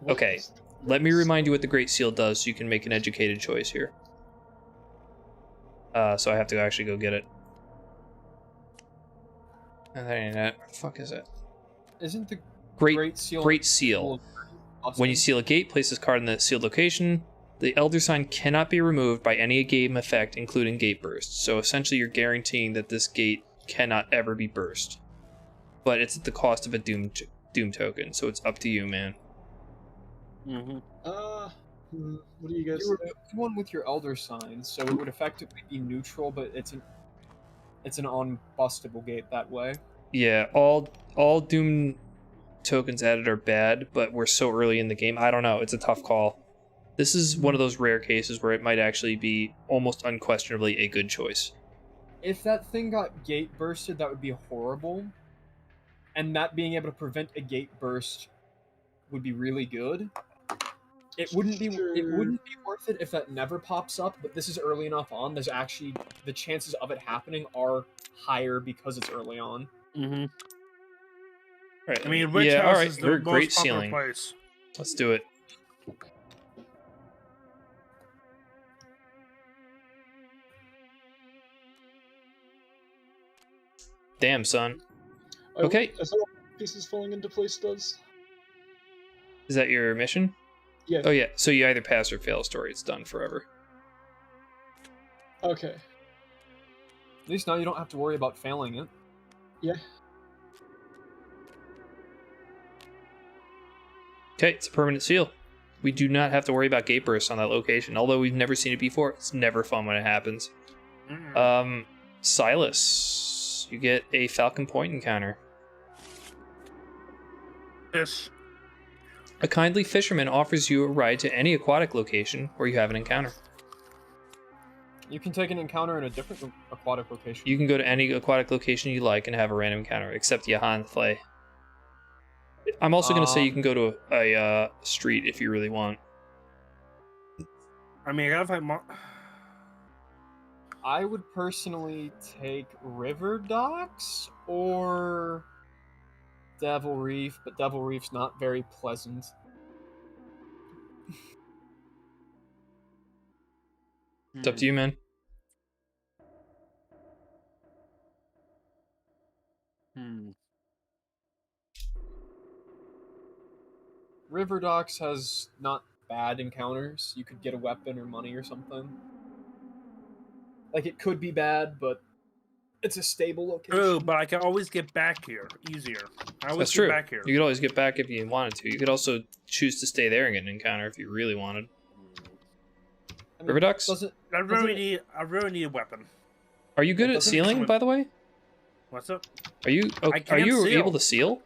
Okay, let me remind you what the Great Seal does so you can make an educated choice here. So I have to actually go get it. And that ain't it. What the fuck is it? Isn't the Great Seal. When you seal a gate, place this card in the sealed location. The Elder Sign cannot be removed by any game effect, including gate burst. So essentially you're guaranteeing that this gate cannot ever be burst. But it's at the cost of a Doom token, so it's up to you, man. Mm-hmm. What do you guys You think? were one with your Elder Sign, so it would effectively be neutral, but it's an unbustable gate that way. Yeah, all Doom tokens added are bad, but we're so early in the game. I don't know. It's a tough call. This is one of those rare cases where it might actually be almost unquestionably a good choice. If that thing got gate bursted, that would be horrible. And that being able to prevent a gate burst would be really good. It wouldn't be worth it if that never pops up, but this is early enough on. There's actually the chances of it happening are higher because it's early on. Mm-hmm. Right. I mean, which house is the most great popular ceiling. place? Let's do it. Damn, son. Okay. Is that what pieces falling into place does? Is that your mission? Yeah. Oh yeah, so you either pass or fail a story. It's done forever. Okay. At least now you don't have to worry about failing it. Yeah. Okay, it's a permanent seal. We do not have to worry about gate bursts on that location. Although we've never seen it before, it's never fun when it happens. Silas, you get a Falcon Point encounter. Yes. A kindly fisherman offers you a ride to any aquatic location where you have an encounter. You can take an encounter in a different aquatic location. You can go to any aquatic location you like and have a random encounter, except Johan Flay. I'm also going to say you can go to a street if you really want. I mean, I gotta find I would personally take River Docks or Devil Reef, but Devil Reef's not very pleasant. It's up to you, man. River Docks has not bad encounters. You could get a weapon or money or something. Like, it could be bad, but it's a stable location. True, but I can always get back here easier. I always That's get true. back here. You could always get back if you wanted to. You could also choose to stay there and get an encounter if you really wanted. I mean, River Docks? I really need a weapon. Are you good at doesn't sealing, someone- by the way? What's up? Are you I can seal. able to seal?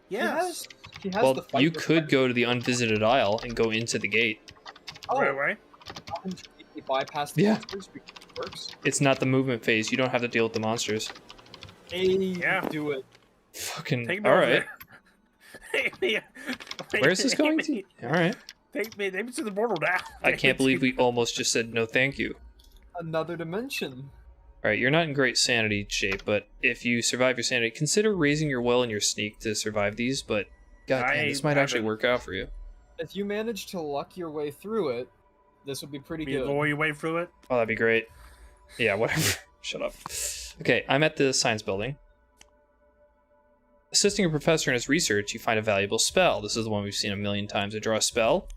Yes. He has Well, the fight you with could Fire. go to the unvisited isle and go into the gate. Oh, Right away. completely bypass the Yeah. monsters because it works. It's not the movement phase. You don't have to deal with the monsters. Yeah. Do it. Fucking Take me all over right. there. Take me- Where's this going to? All right. Take me to the portal now. I can't believe we almost just said no, thank you. Another dimension. All right, you're not in great sanity shape, but if you survive your sanity, consider raising your will and your sneak to survive these. But god damn, this might actually work out for you. If you manage to luck your way through it, this would be pretty You good. lure your way through it. Oh, that'd be great. Yeah, whatever. Shut up. Okay, I'm at the science building. Assisting a professor in his research, you find a valuable spell. This is the one we've seen a million times. I draw a spell.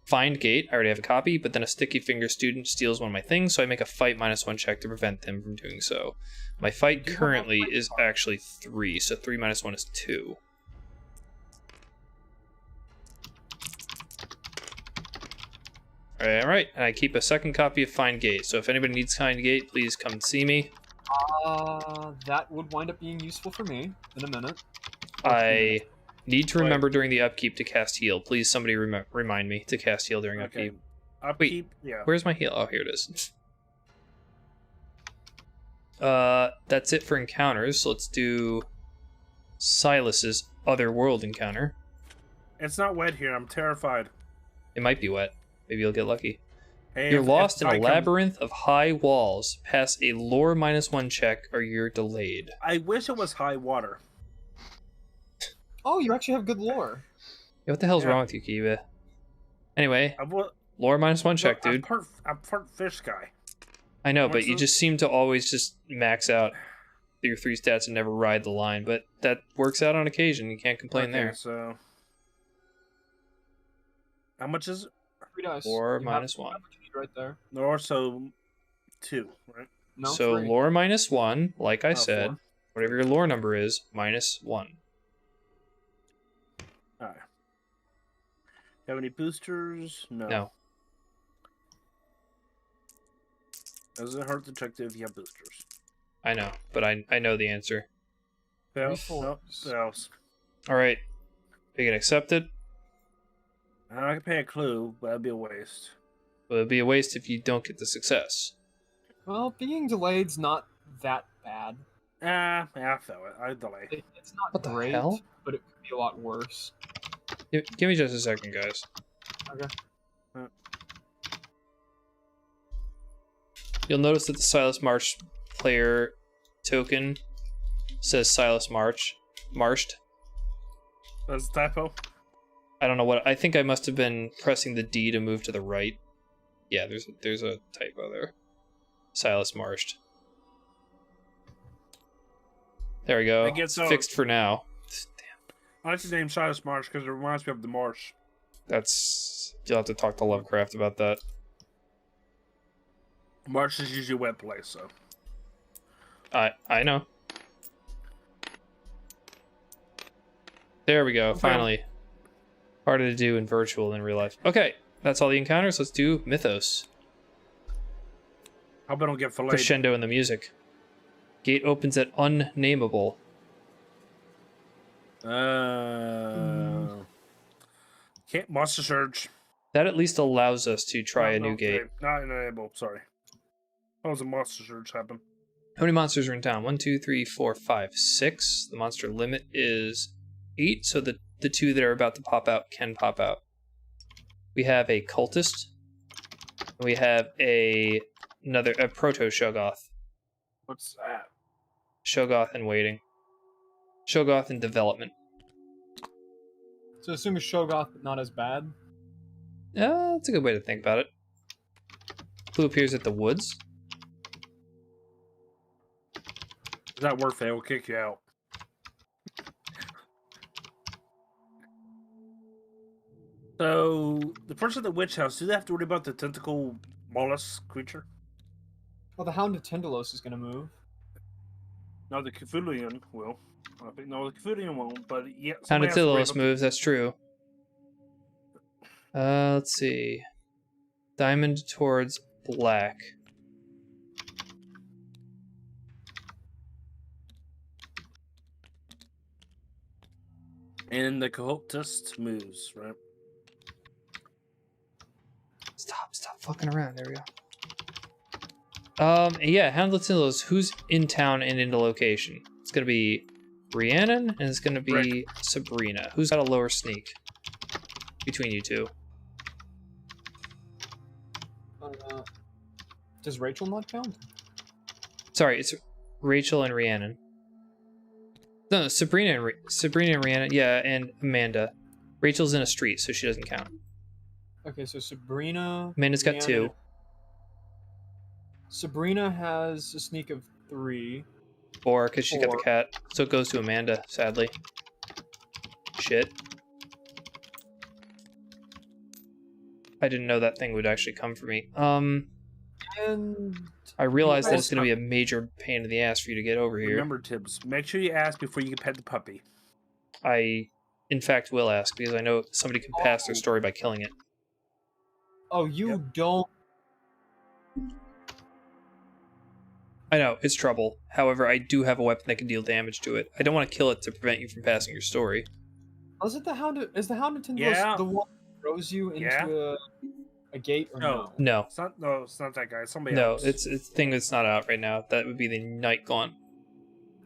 Find gate. I already have a copy, but then a sticky finger student steals one of my things, so I make a fight -1 check to prevent them from doing so. My fight currently is actually 3, so 3 - 1 is 2. Alright, and I keep a second copy of Find Gate, so if anybody needs Find Gate, please come and see me. That would wind up being useful for me in a minute. I need to remember during the upkeep to cast heal. Please, somebody remind me to cast heal during Okay. upkeep. Upkeep. Yeah. Where's my heal? Oh, here it is. That's it for encounters. So let's do Silas's Otherworld encounter. It's not wet here. I'm terrified. It might be wet. Maybe you'll get lucky. Hey, You're if- lost if in a I come- labyrinth of high walls. Pass a lore -1 check or you're delayed. I wish it was high water. Oh, you actually have good lore. Yeah, what the hell's Yeah. wrong with you, Kiva? Anyway, I'm, well, lore -1 check, dude. I'm part fish guy. I know, What's but you the- just seem to always just max out your 3 stats and never ride the line. But that works out on occasion. You can't complain Okay, there. So, how much is it? 3 dice. Lore You have -1. opportunity right there. Or so 2, right? No, So 3. lore -1, like I Oh, said, 4. whatever your lore number is, -1. Alright. Have any boosters? No. No. Doesn't hurt to check if you have boosters. I know, but I know the answer. Fails. fours. Nope. Fails. All right, we can accept it. I can pay a clue, but that'd be a waste. But it'd be a waste if you don't get the success. Well, being delayed's not that bad. Yeah, I fail it. I delay. It's not What the great, hell? but it could be a lot worse. Give me just a second, guys. Okay. You'll notice that the Silas March player token says Silas Marshed. That's a typo. I don't know what. I think I must have been pressing the D to move to the right. Yeah, there's a typo there. Silas Marshed. There we go. I guess It's so. fixed for now. I like the name Silas Marsh because it reminds me of the marsh. That's you'll have to talk to Lovecraft about that. Marsh is usually a wet place, so. I know. There we go. Okay. Finally, harder to do in virtual than real life. Okay, that's all the encounters. Let's do Mythos. Hope I don't get filleted. Crescendo in the music. Gate opens at unnameable. Can't Monster Surge. That at least allows us to try a No, new gate. okay. Not enable. Sorry. How was a Monster Surge happen? How many monsters are in town? 1, 2, 3, 4, 5, 6. The monster limit is 8, so the two that are about to pop out can pop out. We have a cultist. And we have a proto-Shoggoth. What's that? Shoggoth in waiting. Shoggoth in development. So assume a Shoggoth, but not as bad. That's a good way to think about it. Who appears at the woods? If that work fail, we'll kick you out. So, the person at the witch house, do they have to worry about the tentacle mollusk creature? Well, the Hound of Tindalos is going to move. No, the Cthulhian will. I think no, the Cthulhian won't. But yeah, Hound of somebody has to worry Tindalos about moves. That's true. Let's see. Diamond towards black. And the cultist moves, right? Stop fucking around. There we go. Yeah, Hound of Tindalos. Who's in town and in the location? It's gonna be Rhiannon and it's gonna be Rick. Sabrina. Who's got a lower sneak between you two? Does Rachel not count? Sorry, it's Rachel and Rhiannon. No, Sabrina and Rhiannon. Yeah, and Amanda. Rachel's in a street, so she doesn't count. Okay, so Sabrina... Amanda's got 2. Sabrina has a sneak of 3. 4, because she's got the 4. cat. So it goes to Amanda, sadly. Shit. I didn't know that thing would actually come for me. And... I realized that You it's going to be a major pain in the ass for you to get over here. Remember, Tibbs, make sure you ask before you can pet the puppy. I, in fact, will ask, because I know somebody can pass their story by killing it. Oh, you don't... I know, it's trouble. However, I do have a weapon that can deal damage to it. I don't want to kill it to prevent you from passing your story. Is the Hound of Tindalos Yeah. the one that throws you into a gate or no? No. It's not that guy. It's somebody No, else. it's a thing that's not out right now. That would be the Night Gaunt.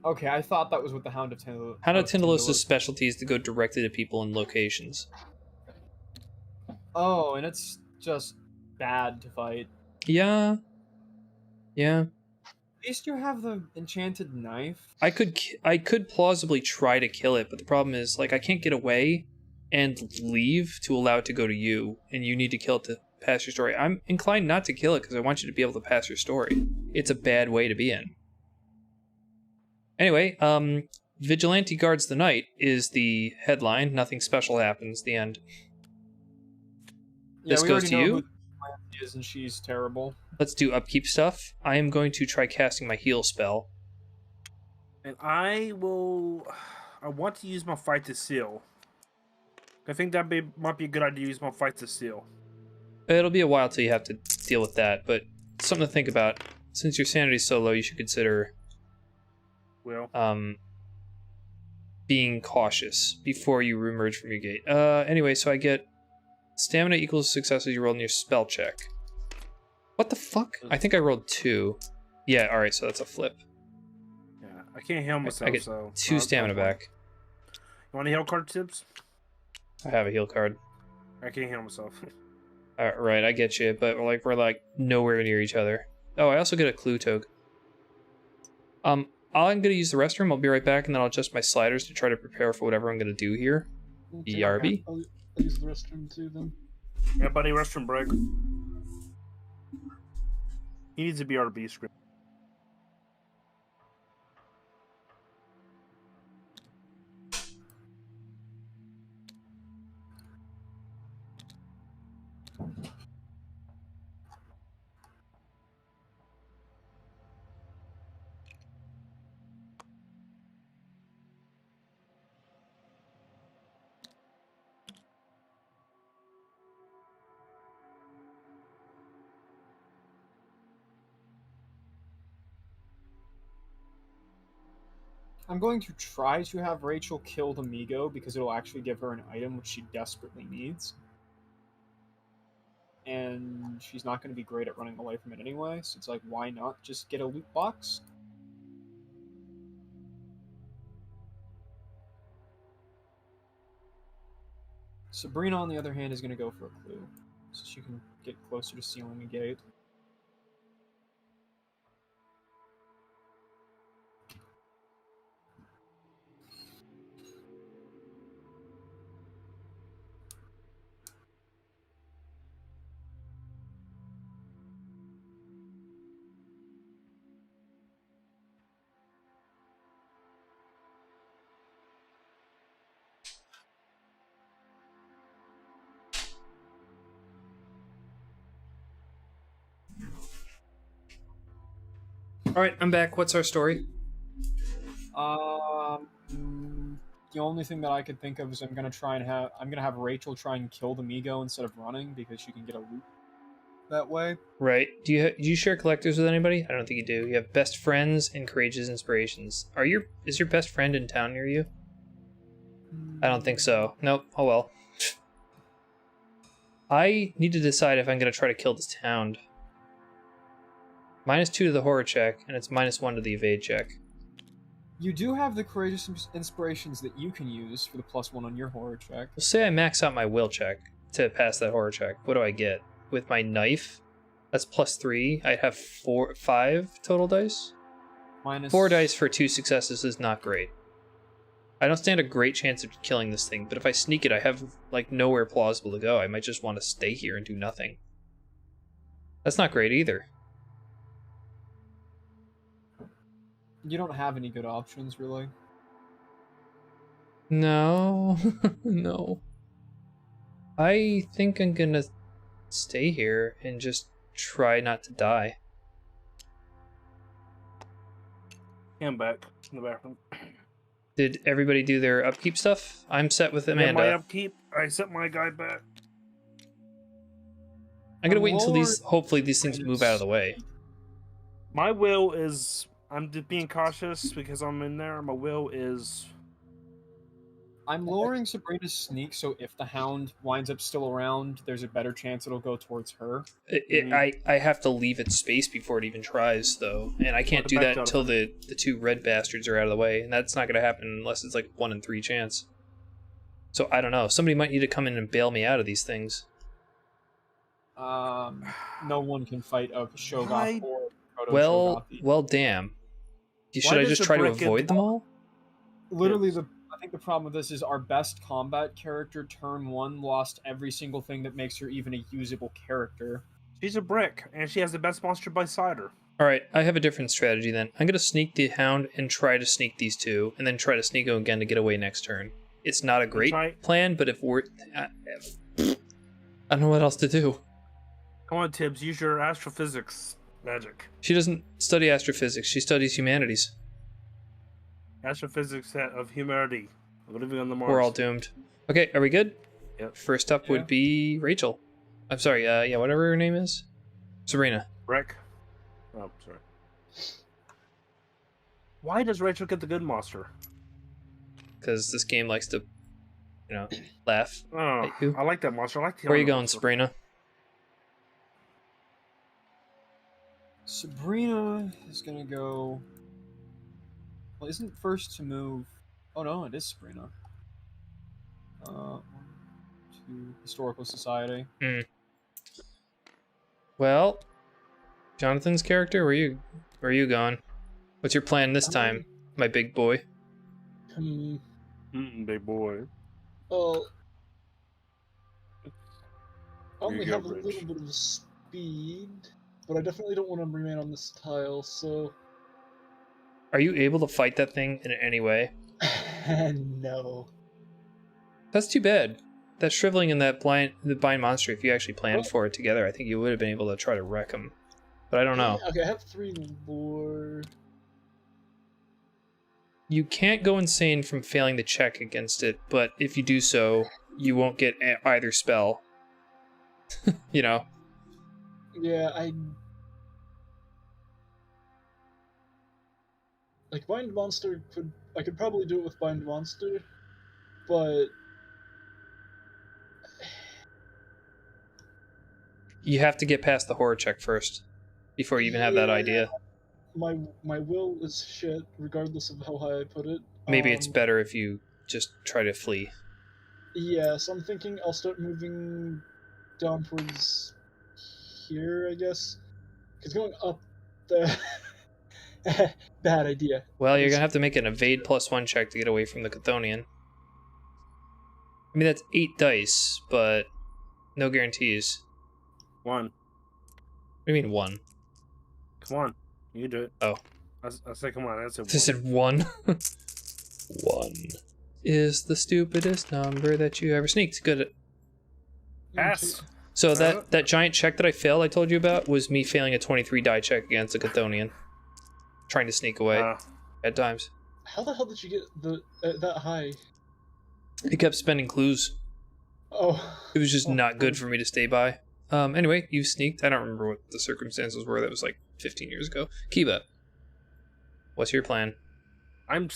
Okay, I thought that was what the Hound of Tindalos... Hound of Tindalos' specialty is to go directly to people in locations. Oh, and it's just bad to fight. Yeah. Yeah. At least you have the enchanted knife. I could plausibly try to kill it, but the problem is, like, I can't get away and leave to allow it to go to you, and you need to kill it to pass your story. I'm inclined not to kill it because I want you to be able to pass your story. It's a bad way to be in. Anyway, Vigilante Guards the Night is the headline. Nothing special happens. The end. Yeah, This we goes already to know you. who Vigilante is, and she's terrible. Let's do upkeep stuff. I am going to try casting my heal spell. And I want to use my fight to seal. I think that might be a good idea to use my fight to seal. It'll be a while till you have to deal with that, but something to think about. Since your sanity's so low, you should consider Well, being cautious before you reemerge from your gate. Anyway, so I get stamina equals successes you roll in your spell check. What the fuck? I think I rolled 2. Yeah, alright, so that's a flip. yeah, I can't heal myself, I get so 2 stamina back. You want a heal card, Tibbs? I have a heal card. I can't heal myself. Alright, I get you, but we're like nowhere near each other. Oh, I also get a clue token. I'm gonna use the restroom. I'll be right back, and then I'll adjust my sliders to try to prepare for whatever I'm gonna do here. Okay, BRB. I'll use the restroom too then. Yeah, buddy, restroom break. He needs a BRB script. I'm going to try to have Rachel kill the Migo because it'll actually give her an item which she desperately needs. And she's not going to be great at running away from it anyway, so it's like, why not just get a loot box? Sabrina, on the other hand, is going to go for a clue, so she can get closer to sealing the gate. All right, I'm back. What's our story? The only thing that I could think of is I'm gonna have Rachel try and kill the Migo instead of running because she can get a loot that way. Right. Do you share collectors with anybody? I don't think you do. You have best friends and courageous inspirations. Is your best friend in town near you? I don't think so. Nope. Oh well. I need to decide if I'm gonna try to kill this hound. -2 to the horror check, and it's -1 to the evade check. You do have the courageous inspirations that you can use for the +1 on your horror check. Well, say I max out my will check to pass that horror check. What do I get? With my knife, that's +3. I'd have 5 total dice. Minus 4 dice for 2 successes is not great. I don't stand a great chance of killing this thing, but if I sneak it, I have like nowhere plausible to go. I might just want to stay here and do nothing. That's not great either. You don't have any good options, really. No, no. I think I'm gonna stay here and just try not to die. I'm back in the bathroom. Did everybody do their upkeep stuff? I'm set with Amanda. My upkeep. I sent my guy back. I'm gonna wait until hopefully these things move out of the way. My will is, I'm just being cautious because I'm in there. My will is, I'm lowering Sabrina's sneak, so if the hound winds up still around, there's a better chance it'll go towards her. I have to leave its space before it even tries, though, and I can't do that until the 2 red bastards are out of the way, and that's not going to happen unless it's like 1 in 3 chance. So I don't know. Somebody might need to come in and bail me out of these things. No one can fight a Shogoth or Proto-Shogothi. Well, damn. Should I just try to avoid them all? Literally, I think the problem with this is our best combat character, turn 1, lost every single thing that makes her even a usable character. She's a brick, and she has the best monster by cider. Alright, I have a different strategy then. I'm going to sneak the hound and try to sneak these 2, and then try to sneak them again to get away next turn. It's not a great plan, but if we're... I don't know what else to do. Come on, Tibbs, use your astrophysics magic. She doesn't study astrophysics, she studies humanities. Astrophysics of humanity. Living on the Mars. We're all doomed. Okay, are we good? Yep. First up would be Rachel. I'm sorry, whatever her name is. Sabrina. Rick. Oh, sorry. Why does Rachel get the good monster? Because this game likes to, laugh at you. I like that monster. I like the Where are you going, monster. Sabrina? Sabrina is gonna go... Well, isn't first to move... Oh no, it is Sabrina. 1, 2, Historical Society. Well, Jonathan's character, where you going? What's your plan this time, my big boy? Big boy. Well, I only have a little bit of speed, but I definitely don't want to remain on this tile, so... Are you able to fight that thing in any way? No. That's too bad. That shriveling and the bind monster, if you actually planned for it together, I think you would have been able to try to wreck him. But I don't know. Okay, I have 3 more. You can't go insane from failing the check against it, but if you do so, you won't get either spell. Yeah, like Bind Monster I could probably do it with Bind Monster, but you have to get past the horror check first before you even have that idea. My will is shit, regardless of how high I put it. Maybe it's better if you just try to flee. Yeah, so I'm thinking I'll start moving down towards here, I guess. Because going up there... Bad idea. Well, you're gonna have to make an evade +1 check to get away from the Chthonian. I mean, that's 8 dice, but no guarantees. 1. What do you mean 1? Come on. You do it. Oh. I said, come on. I said 1. I said 1. 1 is the stupidest number that you ever sneaked. Good. Pass. So that giant check that I failed, I told you about, was me failing a 23 die check against a Chthonian. Trying to sneak away at times. How the hell did you get that high? He kept spending clues. Oh. It was just not good for me to stay by. Anyway, you sneaked. I don't remember what the circumstances were. That was like 15 years ago. Kiba, what's your plan? I'm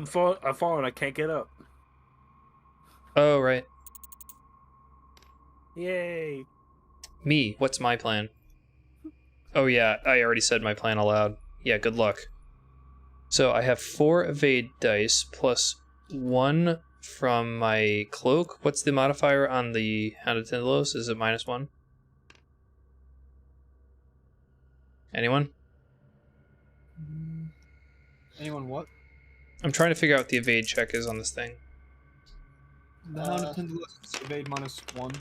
falling. I can't get up. Oh, right. Yay. Me, what's my plan? Oh yeah, I already said my plan aloud. Yeah, good luck. So I have 4 evade dice plus 1 from my cloak. What's the modifier on the Hound of Tindalos? Is it -1? Anyone? Anyone what? I'm trying to figure out what the evade check is on this thing. The Hound of Tindalos is evade -1.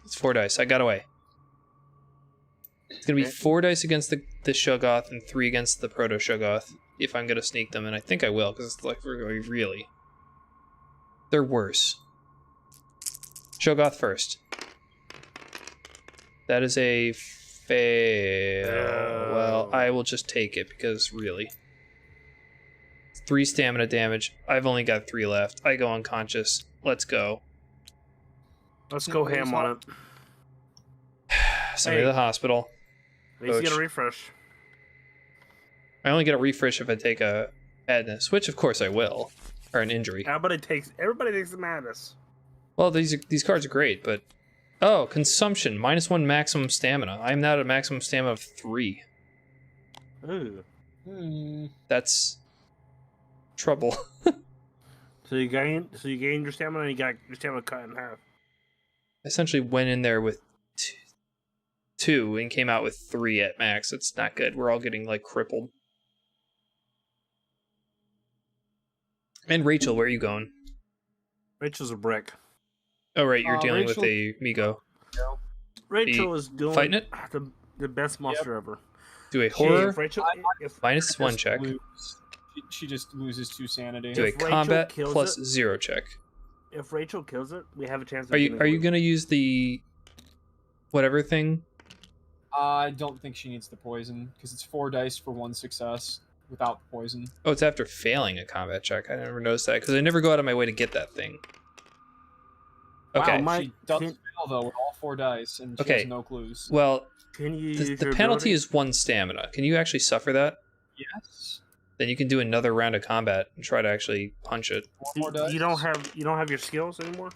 It's 4 dice. I got away. It's going to be 4 dice against the Shoggoth and 3 against the Proto-Shoggoth if I'm going to sneak them, and I think I will, because it's like, really... They're worse. Shoggoth first. That is a fail. Well, I will just take it, because really... 3 stamina damage. I've only got 3 left. I go unconscious. Let's go. Let's go ham on it. Send me to the hospital. At least you get a refresh. I only get a refresh if I take a madness, which of course I will, or an injury. Everybody takes the madness. Well, these cards are great, but oh, consumption -1 maximum stamina. I'm now at a maximum stamina of 3. Ooh. That's trouble. So you gain your stamina, and you got your stamina cut in half. I essentially went in there with 2 and came out with 3 at max. It's not good. We're all getting like crippled. And Rachel, where are you going? Rachel's a brick. Oh right, you're dealing Rachel... with a Migo. Rachel is doing fighting it? The best monster ever. Do a horror If -1 check. She just loses 2 sanity. Do a If Rachel combat kills plus it- 0 check. If Rachel kills it, we have a chance. Are you gonna use the whatever thing? I don't think she needs the poison, because it's 4 dice for 1 success without poison. Oh, it's after failing a combat check. I never noticed that because I never go out of my way to get that thing. Okay. Wow, She does fail, though, with all 4 dice, and she has no clues. Well, Can you the use your penalty ability? is 1 stamina. Can you actually suffer that? Yes. Then you can do another round of combat and try to actually punch it. 4 more dice. You don't have your skills anymore.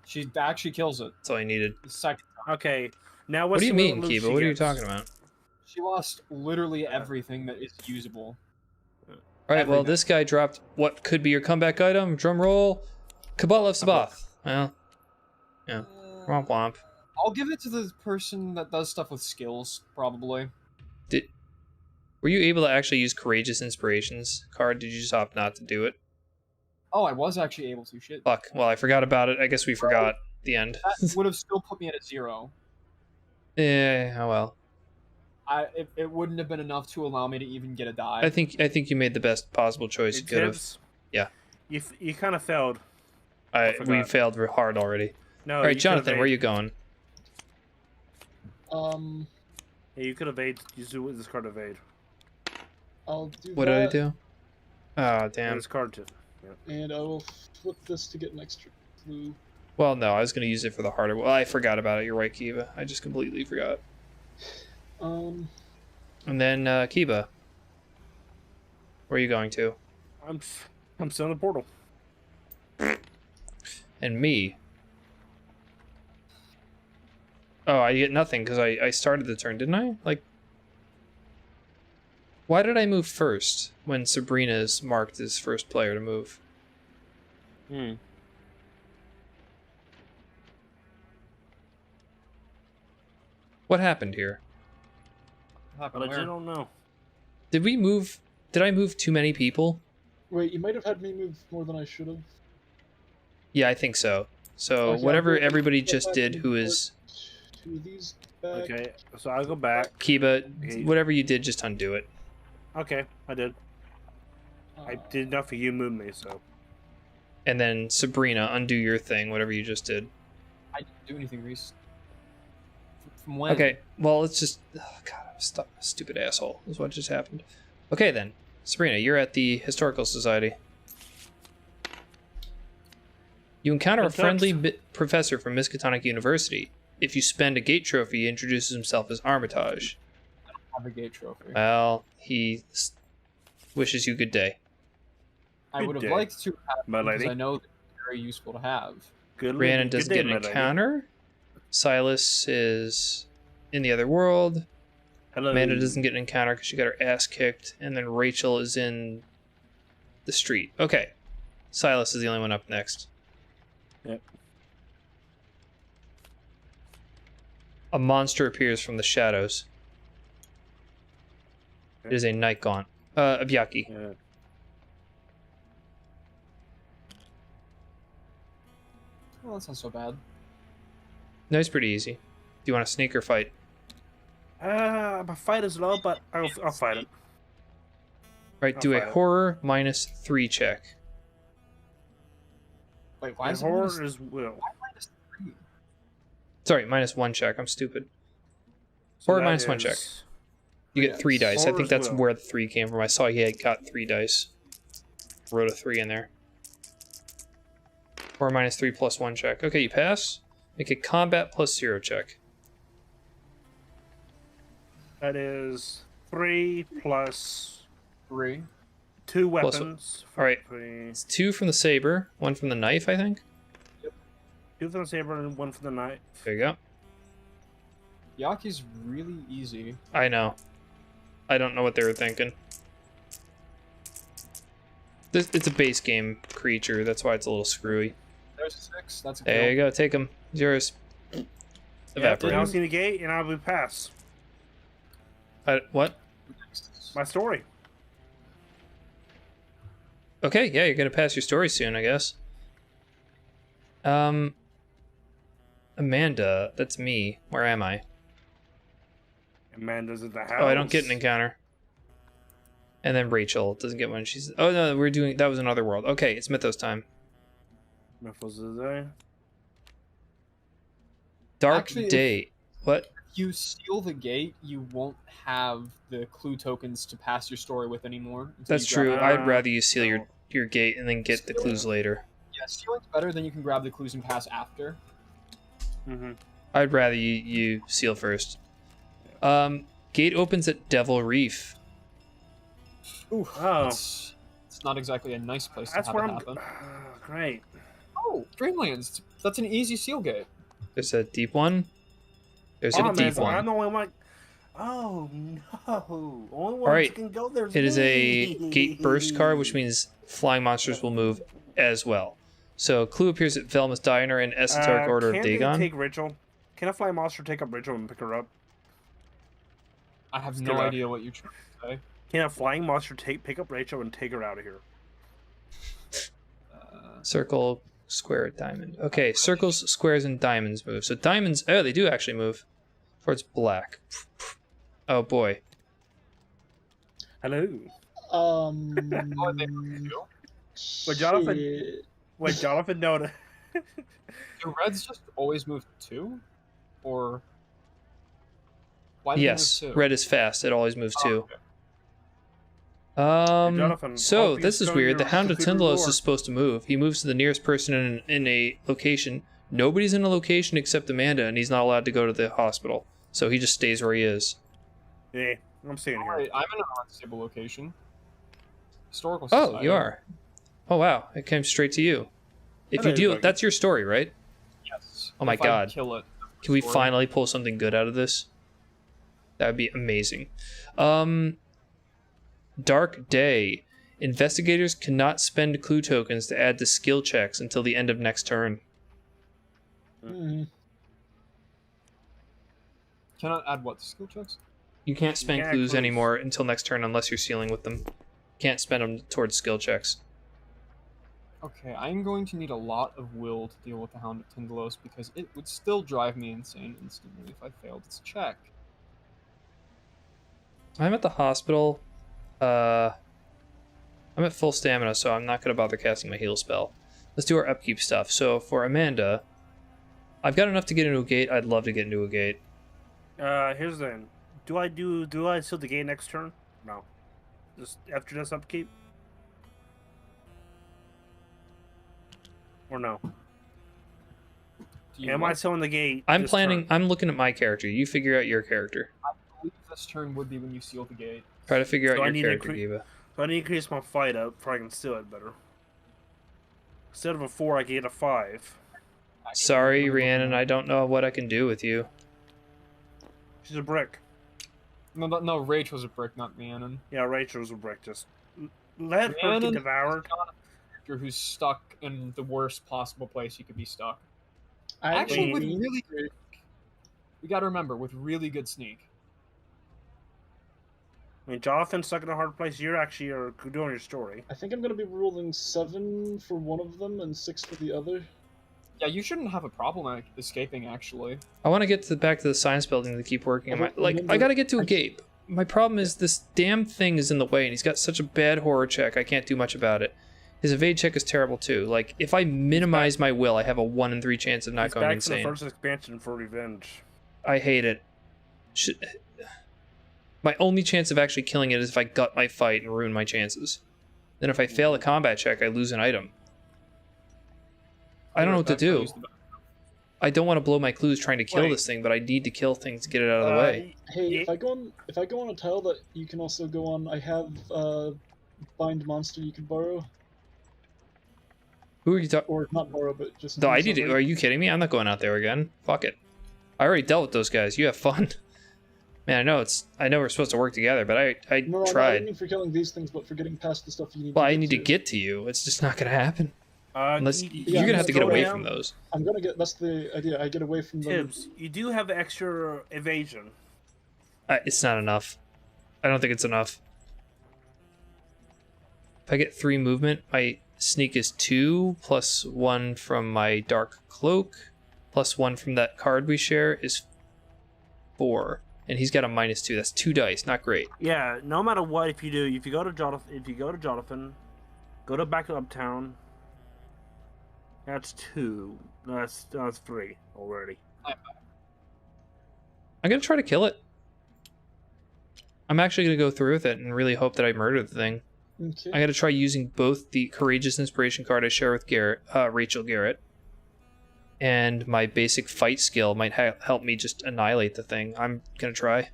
She actually kills it. That's all I needed. The second time. Okay. Now What do you mean, loot Kiba? she What are you gets? talking about? She lost literally everything that is usable. Alright, well, this guy dropped what could be your comeback item. Drum roll. Kabbalah of Sabath. Well, yeah. Womp womp. I'll give it to the person that does stuff with skills, probably. Were you able to actually use Courageous Inspirations card? Did you just opt not to do it? Oh, I was actually able to. Shit. Fuck. Well, I forgot about it. I guess we forgot the end. That would have still put me at a 0. Yeah, oh well. It wouldn't have been enough to allow me to even get a die. I think you made the best possible choice you could have. Yeah. You kind of failed. We failed hard already. No. All right, Jonathan, where are you going? Yeah, you could evade. Use this card to evade. I'll do What that. did I do? Oh, damn. This card too. And I will flip this to get an extra clue. Well, no, I was going to use it for the harder. Well, I forgot about it. You're right, Kiba. I just completely forgot. And then Kiba, where are you going to? I'm still in the portal. And me. Oh, I get nothing because I started the turn, didn't I? Like, why did I move first when Sabrina is marked as first player to move? What happened here? What happened But I where? don't know. Did we move? Did I move too many people? Wait, you might have had me move more than I should have. Yeah, I think so. So Okay, whatever I'll go everybody back just did, and who put is 2 of these back. Okay, so I'll go back. Kiba, Okay. whatever you did, just undo it. Okay, I did. I did enough for you move me, so. And then Sabrina, undo your thing, whatever you just did. I didn't do anything, Reese. From when? Okay, well, let's just... Oh, God, I'm stupid asshole. Is what just happened. Okay, then. Sabrina, you're at the Historical Society. You encounter a friendly professor from Miskatonic University. If you spend a gate trophy, he introduces himself as Armitage. I don't have a gate trophy. Well, he wishes you good day. I would have day, liked to have my it because lady. I know it's very useful to have. Good. Rhiannon good doesn't day, get an my lady. encounter. Silas is in the other world. Hello. Amanda doesn't get an encounter because she got her ass kicked. And then Rachel is in the street. Okay. Silas is the only one up next. Yep. A monster appears from the shadows. It is a night gaunt. A Byaki. Yeah. Well, that's not so bad. No, it's pretty easy. Do you want to sneak or fight? My fight is low, but I'll fight it. Right, I'll do a fight it. horror -3 check. Wait, why My is it horror is will. -3? Sorry, -1 check. I'm stupid. So Horror that -1 check. is- You get 3 dice. I think Horror's that's will. where the 3 came from. I saw he had got 3 dice. Wrote a 3 in there. Horror -3 +1 check. Okay, you pass. Make a combat +0 check. That is 3 plus 3. 2 Plus- weapons. alright. 3. It's 2 from the saber, 1 from the knife, I think. 2 for the saber and 1 for the knife. There you go. Yaki's really easy. I know. I don't know what they were thinking. It's a base game creature, that's why it's a little screwy. There's a 6. That's a There kill. you go, take him. It's yours. And Evaporate. I'll see the gate, and I'll be past. What? My story. Okay, yeah, you're gonna pass your story soon, I guess. Amanda, that's me. Where am I? Amanda's at the house. Oh, I don't get an encounter. And then Rachel doesn't get one. She's... Oh, no, we're doing... That was another world. Okay, it's Mythos time. Mythos is there. Dark Actually, Day. What? If you seal the gate, you won't have the clue tokens to pass your story with anymore. until That's you grab true. it. I'd rather you seal your gate and then get the clues later. Yeah, sealing's better, then you can grab the clues and pass after. Mm-hmm. I'd rather you seal first. Gate opens at Devil Reef. Ooh, Oh. it's not exactly a nice place That's to where have it I'm. happen. Great. Oh, Dreamlands. That's an easy seal gate. There's a deep one. There's Oh, a man, deep so I'm one. the only one. Oh no! Only one Alright, can go there. It is a gate burst card, which means flying monsters will move as well. So, clue appears at Velma's Diner in Esoteric Order of Can they Dagon. take Rachel? Can a flying monster take up Rachel and pick her up? I have Still no up. idea what you're trying to say. Can a flying monster pick up Rachel and take her out of here? Circle, square, diamond. Okay, circles, squares, and diamonds move. So diamonds, oh, they do actually move. Towards black. Oh boy. Hello. Oh, they do? Wait, Jonathan. shit. Wait, Jonathan, no. Do reds just always move 2? Or... Why do they Yes, move 2? red is fast. It always moves Oh, too. okay. Jonathan, So hope you this is show weird. The your Hound of computer Tyndalos lore. is supposed to move. He moves to the nearest person in a location. Nobody's in a location except Amanda, and he's not allowed to go to the hospital. So he just stays where he is. Yeah, I'm staying here. Alright, I'm in an unstable location. Historical Oh, Society. you are. Oh wow, it came straight to you. If Hello, you deal, Buggy. that's your story, right? Yes. Oh my If I God. kill it. Can we story. finally pull something good out of this? That would be amazing. Dark Day. Investigators cannot spend clue tokens to add to skill checks until the end of next turn. Hmm. Cannot add what to skill checks? You can't spend can't clues clues. anymore until next turn unless you're sealing with them. Can't spend them towards skill checks. Okay, I'm going to need a lot of will to deal with the Hound of Tindalos because it would still drive me insane instantly if I failed its check. I'm at the hospital. I'm at full stamina, so I'm not going to bother casting my heal spell. Let's do our upkeep stuff. So for Amanda, I've got enough to get into a gate. I'd love to get into a gate. Here's the thing. Do I seal the gate next turn? No. Just after this upkeep? Or no? Am I sealing the gate? I'm this planning. turn? I'm looking at my character. You figure out your character. I believe this turn would be when you seal the gate. Try to figure So I out need your to character, Giva. So I need to increase my fight up before I can seal it better. Instead of a 4, I can get a 5. Sorry, Rhiannon. I don't know what I can do with you. She's a brick. No, Rachel's a brick, not Rhiannon. Yeah, Rachel's a brick. Just let her Rhiannon get devoured. is not a character who's stuck in the worst possible place he could be stuck. I Actually, with mean, really good... We gotta remember, with really good sneak. I mean, Jonathan's stuck in a hard place. You're actually doing your story. I think I'm gonna be rolling 7 for one of them and 6 for the other. Yeah, you shouldn't have a problem escaping, actually. I want to get back to the science building to keep working on my... Like, I gotta get to a gate. My problem is this damn thing is in the way, and he's got such a bad horror check, I can't do much about it. His evade check is terrible, too. Like, if I minimize my will, I have a 1 in 3 chance of not He's going back insane. from the first expansion for revenge. I hate it. My only chance of actually killing it is if I gut my fight and ruin my chances. Then if I fail a combat check, I lose an item. I don't know what to do. I don't want to blow my clues trying to kill this thing, but I need to kill things to get it out of the way. Hey, if I go on a tile that you can also go on, I have bind monster you can borrow, Who are you talking? or not borrow, but just. No, I use need to. already. Are you kidding me? I'm not going out there again. Fuck it. I already dealt with those guys. You have fun. Man, I know we're supposed to work together, but I No, I tried. don't mean for killing these things, but for getting past the stuff you need. Well, to I get need to get to you. It's just not gonna happen. Unless you're gonna have to get away from those. I'm gonna get. That's the idea. I get away from them. Tibbs, you do have extra evasion. It's not enough. I don't think it's enough. If I get 3 movement, my sneak is 2, plus 1 from my dark cloak, plus 1 from that card we share is 4. And he's got a -2. That's 2 dice. Not great. Yeah, no matter what, if you go to Jonathan, go to back to Uptown. That's 2. No, that's 3 already. I'm gonna try to kill it. I'm actually gonna go through with it and really hope that I murder the thing. Okay. I gotta try using both the Courageous Inspiration card I share with Rachel Garrett, and my basic fight skill might help me just annihilate the thing. I'm gonna try.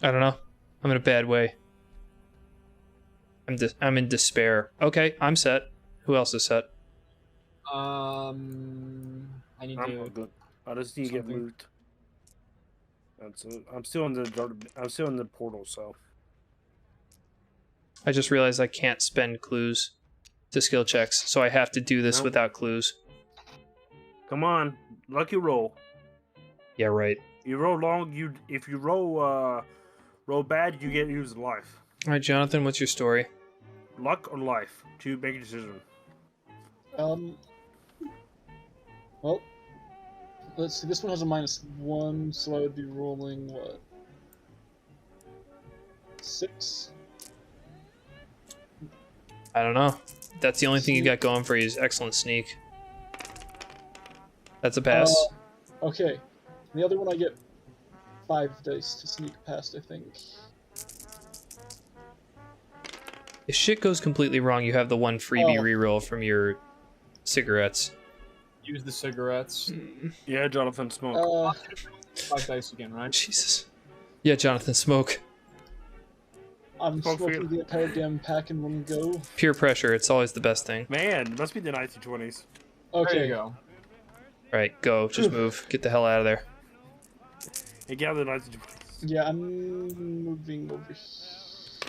I don't know. I'm in a bad way. I'm in despair. Okay, I'm set. Who else is set? I need I'm to... good. I just need to get something. moved. That's it. I'm still in the portal, so. I just realized I can't spend clues to skill checks, so I have to do this Nope. without clues. Come on, lucky roll. Yeah, right. You roll long. If you roll bad, you get used life. All right, Jonathan, what's your story? Luck or life to make a decision. Well, let's see. This one has a -1, so I would be rolling what? 6. I don't know. That's the only thing you got going for you is excellent sneak. That's a pass. Okay. The other one I get 5 dice to sneak past, I think. If shit goes completely wrong, you have the 1 freebie Oh. reroll from your cigarettes. Use the cigarettes. Yeah, Jonathan, smoke. 5 dice again, right? Jesus. Yeah, Jonathan, smoke. I'm Smoke for smoking you. the entire damn pack in one go. Peer pressure, it's always the best thing. Man, must be the 1920s. Okay. There you go. All right, go. Just move. Get the hell out of there. Hey, get out of the 1920s. Yeah, I'm moving over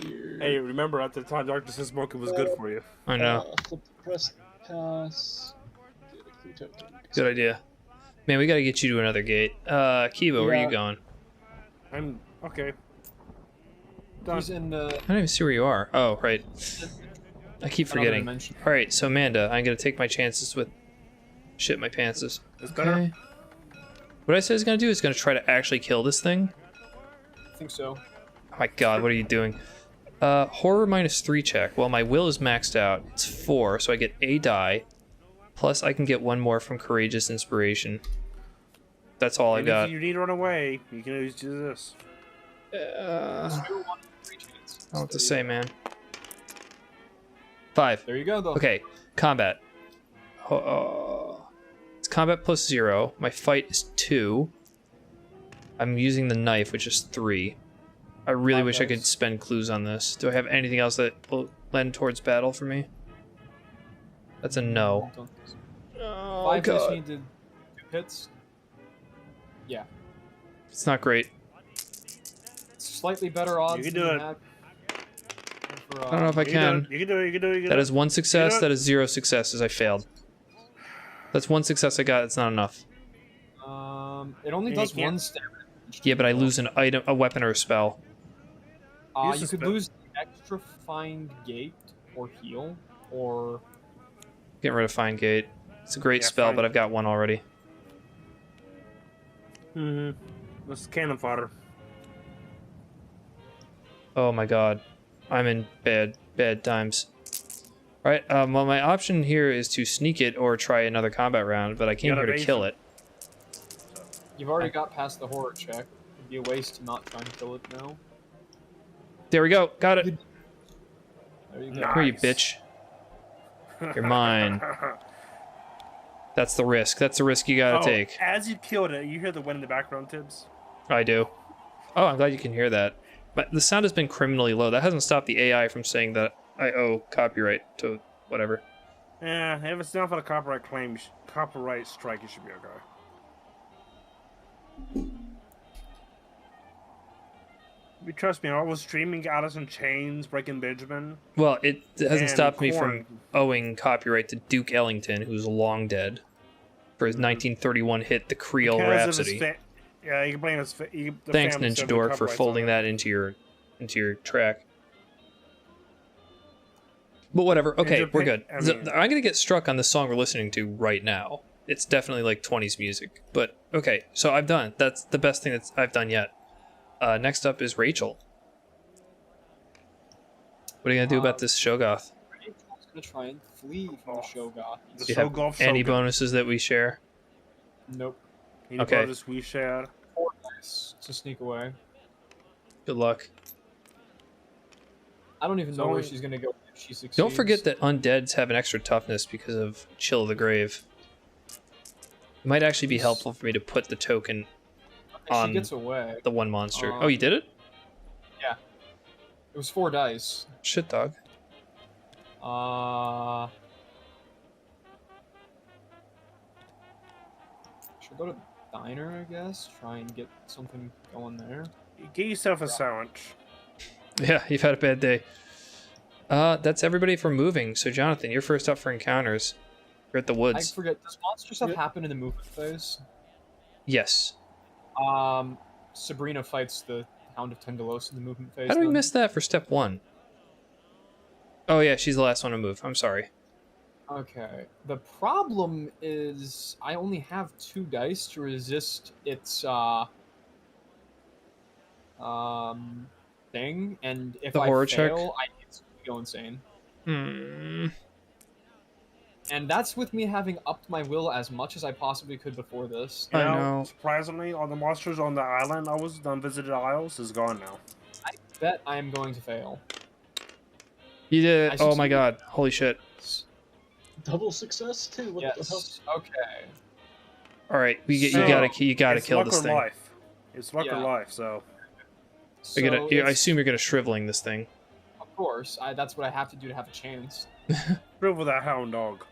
here. Hey, remember at the time, Doctor said smoking was good for you. I know. Flip the press pass. weekly token. Good idea. Man, we gotta get you to another gate. Kiva, where are you going? I'm okay. Done. He's in the. I don't even see where you are. Oh, right. I keep forgetting. dimension. Alright, so Amanda, I'm gonna take my chances with shit my pantses. It's better. What I said I was gonna do is gonna try to actually kill this thing. I think so. Oh my god, what are you doing? Horror -3 check. Well, my will is maxed out. It's 4, so I get a die. Plus, I can get one more from Courageous Inspiration. That's all I And got. If you need to run away, you can always do this. I don't know what to say, man. 5. There you go, though. Okay, combat. It's combat plus 0. My fight is 2. I'm using the knife, which is 3. I really wish I could spend clues on this. Do I have anything else that will lend towards battle for me? That's a no. Oh, 5 dice God. need to 2 hits. Yeah. It's not great. Slightly better odds. You can than do you it. had for, I don't know if I can. You can do it. You can do it. You can That do is 1 success. it. That is 0 successes. I failed. That's 1 success I got. It's not enough. It only You does can't- 1 stamina. Yeah, but I lose an item, a weapon, or a spell. Use You the could spell. lose the extra find gate or heal or Getting rid of Find Gate. It's a great Yeah, spell, Find- but I've got one already. This is cannon fodder. Oh my god. I'm in bad times. Alright, well, my option here is to sneak it or try another combat round, but I came got here to evasion. kill it. you've already got past the horror check. It'd be a waste to not try and kill it now. There we go. Got it. There you go. Nice. Here, you bitch. You're mine. That's the risk. That's the risk you gotta take. As you killed it, you hear the wind in the background, Tibbs. I do. Oh, I'm glad you can hear that. But the sound has been criminally low. That hasn't stopped the AI from saying that I owe copyright to whatever. Yeah, if it's not for the copyright claim, copyright strike, it should be okay. You trust me, I was streaming Alice in Chains, Breaking Benjamin. Well, it hasn't And stopped me Korn. from owing copyright to Duke Ellington, who's long dead, for his 1931 hit "The Creole Because of his Rhapsody." yeah, you can blame his. The Thanks, family Ninja said the Dork, for copyrights folding on that into your track. But whatever. Okay, Japan- we're good. I So, mean- I'm gonna get struck on the song we're listening to right now. It's definitely like 20s music. But okay, so I've done. That's the best thing that I've done yet. Next up is Rachel. What are you gonna do about this Shogoth? Rachel's gonna try and flee from the Shogoth. The Do you have Shogoth any Shogun. bonuses that we share? Nope. Any Okay. bonus we share. 4 dice to sneak away. Good luck. I don't even know So- where she's gonna go if she succeeds. Don't forget that undeads have an extra toughness because of Chill of the Grave. It might actually be helpful for me to put the token She on gets away. the one monster. Oh, you did it? It was 4 dice. Shit, dog. Should go to the diner, I guess. Try and get something going there. Get yourself a sandwich. Yeah, you've had a bad day. That's everybody for moving. So, Jonathan, you're first up for encounters. You're at the I woods. forget. Does monster stuff Yep. happen in the movement phase? Yes. Sabrina fights the Hound of Tendalos in the movement phase. How do we then. miss that for step 1? Oh, yeah, she's the last one to move. I'm sorry. Okay. The problem is I only have 2 dice to resist its thing, and if The I horror check? fail, I instantly go insane. Hmm. And that's with me having upped my will as much as I possibly could before this. You I know, know. surprisingly, all the monsters on the island I was done visited isles is gone now. I bet I am going to fail. You did I it. Oh, my succeeded. God. Holy shit. Double success too. What the hell? Yes. Okay. All right, you So, gotta It's kill luck this or thing. life. It's luck or Yeah. life, so... So I it's- assume you're gonna shriveling this thing. Of course, that's what I have to do to have a chance. Riddle that hound dog.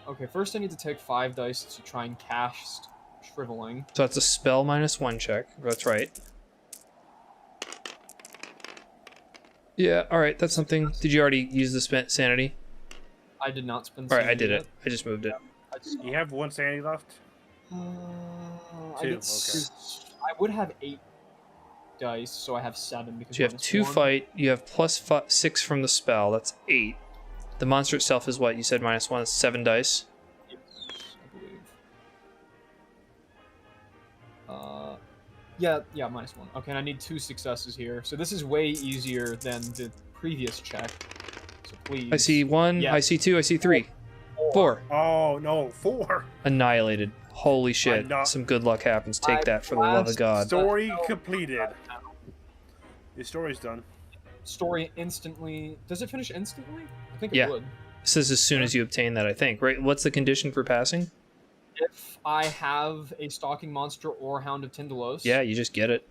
Okay, first I need to take 5 dice to try and cast Shriveling. So that's a spell -1 check. That's right. Yeah, alright, that's something. Did you already use the sanity? I did not spend. All right, I sanity did yet. it. I just moved it. You have 1 sanity left? I 2, get okay. I would have 8 dice, so I have 7 because So you have minus 2 1. fight. You have +6 from the spell. That's 8. The monster itself is what? You said -1. That's 7 dice. Yes, I believe. Yeah, -1. Okay, and I need 2 successes here. So this is way easier than the previous check. So please. I see 1. Yeah. I see 2. I see 3. 4. Oh, no, 4. Annihilated. Holy shit. not- Some good luck happens. Take that for the love of God. Story completed. Your story's done. Story instantly. Does it finish instantly? I think Yeah. it would. It says as soon as you obtain that, I think. Right? What's the condition for passing? If I have a stalking monster or Hound of Tyndalos, Yeah, you just get it.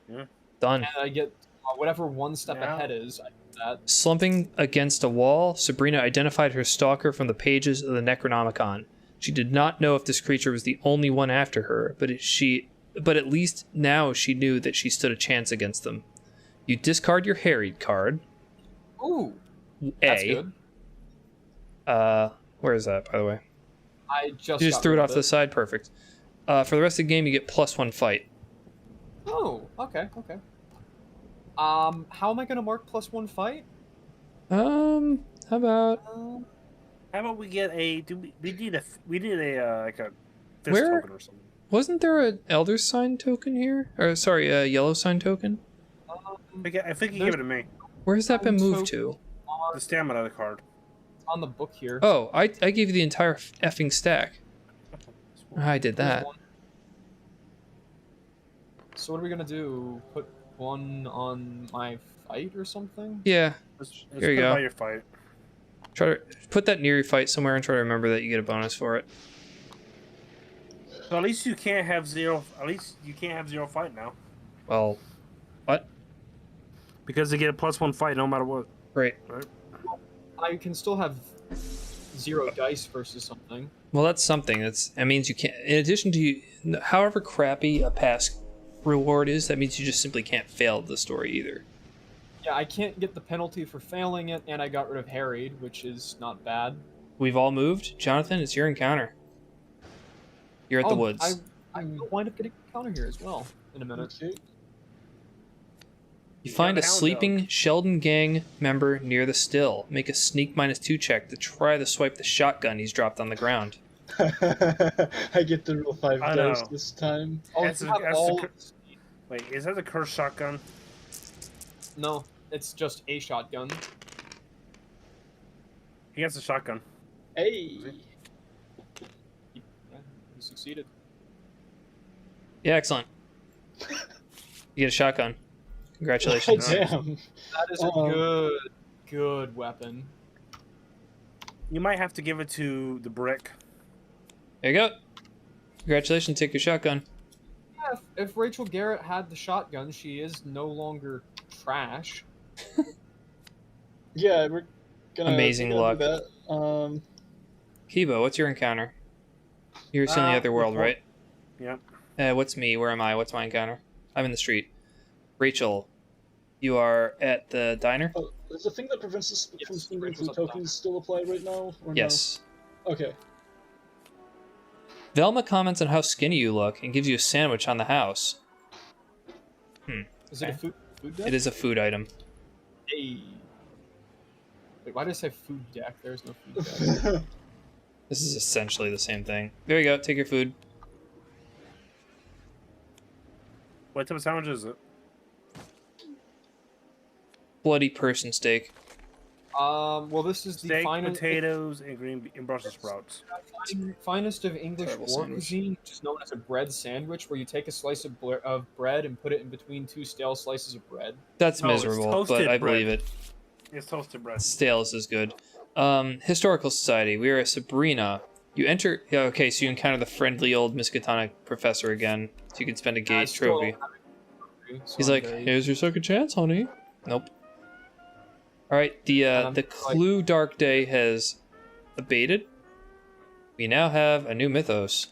Yeah. Done. and I get whatever one step Yeah. ahead is, I get that. Slumping against a wall, Sabrina identified her stalker from the pages of the Necronomicon. She did not know if this creature was the only one after her, but at least now she knew that she stood a chance against them. You discard your harried card. Ooh, that's good. Where is that, by the way? I just You just got threw it rid off of to the side. Perfect. For the rest of the game, you get +1 fight. Oh, okay. How am I gonna mark +1 fight? How about Um, How about we get a? We need a like a fist Where? token or something. wasn't there an Elder Sign token here? Or sorry, a Yellow Sign token? I think you give it to me. Where has that been moved So- to? The stamina card. on the book here. Oh, I gave you the entire effing stack. I did Here's that. one. So what are we gonna do? Put one on my fight or something? Yeah. Let's Here you put it go. by your fight. Try to put that near your fight somewhere and try to remember that you get a bonus for it. So at least you can't have 0. At least you can't have 0 fight now Well, what? because they get a +1 fight no matter what. Great. I can still have 0 dice versus something. Well, that's something. That means you can't. In addition to however crappy a pass reward is, that means you just simply can't fail the story either. Yeah, I can't get the penalty for failing it, and I got rid of harried, which is not bad. We've all moved. Jonathan, it's your encounter. You're at the woods. I will wind up getting a counter here as well in a minute. Okay. You find a got a hound sleeping Sheldon gang member near the still. Make a sneak -2 check to try to swipe the shotgun he's dropped on the ground. I get to roll 5 I dice know. this time. Oh, That's you a- have that's a all... cur- Wait, is that the cursed shotgun? No, it's just a shotgun. He has a shotgun. Hey! Yeah, you succeeded. Yeah, excellent. You get a shotgun. Oh, Congratulations. damn. That is a good weapon. You might have to give it to the brick. There you go. Congratulations, take your shotgun. Yeah, if Rachel Garrett had the shotgun, she is no longer trash. Yeah, we're gonna Amazing do luck. that. Kibo, what's your encounter? You're still in the other world, right? Yep. What's me? Where am I? What's my encounter? I'm in the street. Rachel, you are at the diner? Oh, is the thing that prevents us from Yes, spending Rachel's food up top. tokens still apply right now? Or Yes. No? Okay. Velma comments on how skinny you look and gives you a sandwich on the house. Is it a food deck? It is a food item. Hey. Wait, why did I say food deck? There's no food deck. This is essentially the same thing. There you go. Take your food. What type of sandwich is it? Bloody person steak. Well, this is the Steak, finest, potatoes, and Brussels sprouts. finest of English Terrible war sandwich. cuisine, which is known as a bread sandwich, where you take a slice of bread and put it in between 2 stale slices of bread. That's No, it's miserable, toasted but I bread. believe it. It's toasted bread. Stale is good. Historical Society. We are at Sabrina. You enter... Yeah, okay, so you encounter the friendly old Miskatonic professor again. So you can spend a I gate still trophy. have it, so He's I'm like, very- here's your second chance, honey. Nope. Alright, the I'm clue Dark Day has abated. We now have a new mythos.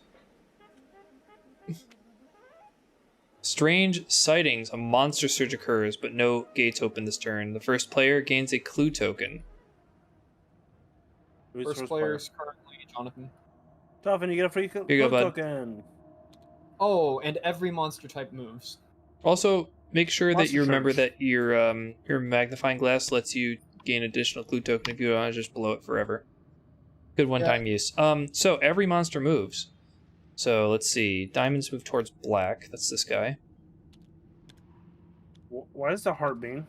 Strange sightings. A monster surge occurs, but no gates open this turn. The first player gains a clue token. Who's First player is currently Jonathan. Dolphin, you get a free Here you go, bud. token. Oh, and every monster type moves. Also, make sure that you remember Monster that your magnifying glass lets you gain additional clue token if you want to just blow it forever. Good one-time use. So every monster moves. So let's see. Diamonds move towards black. That's this guy. Why is the heart being?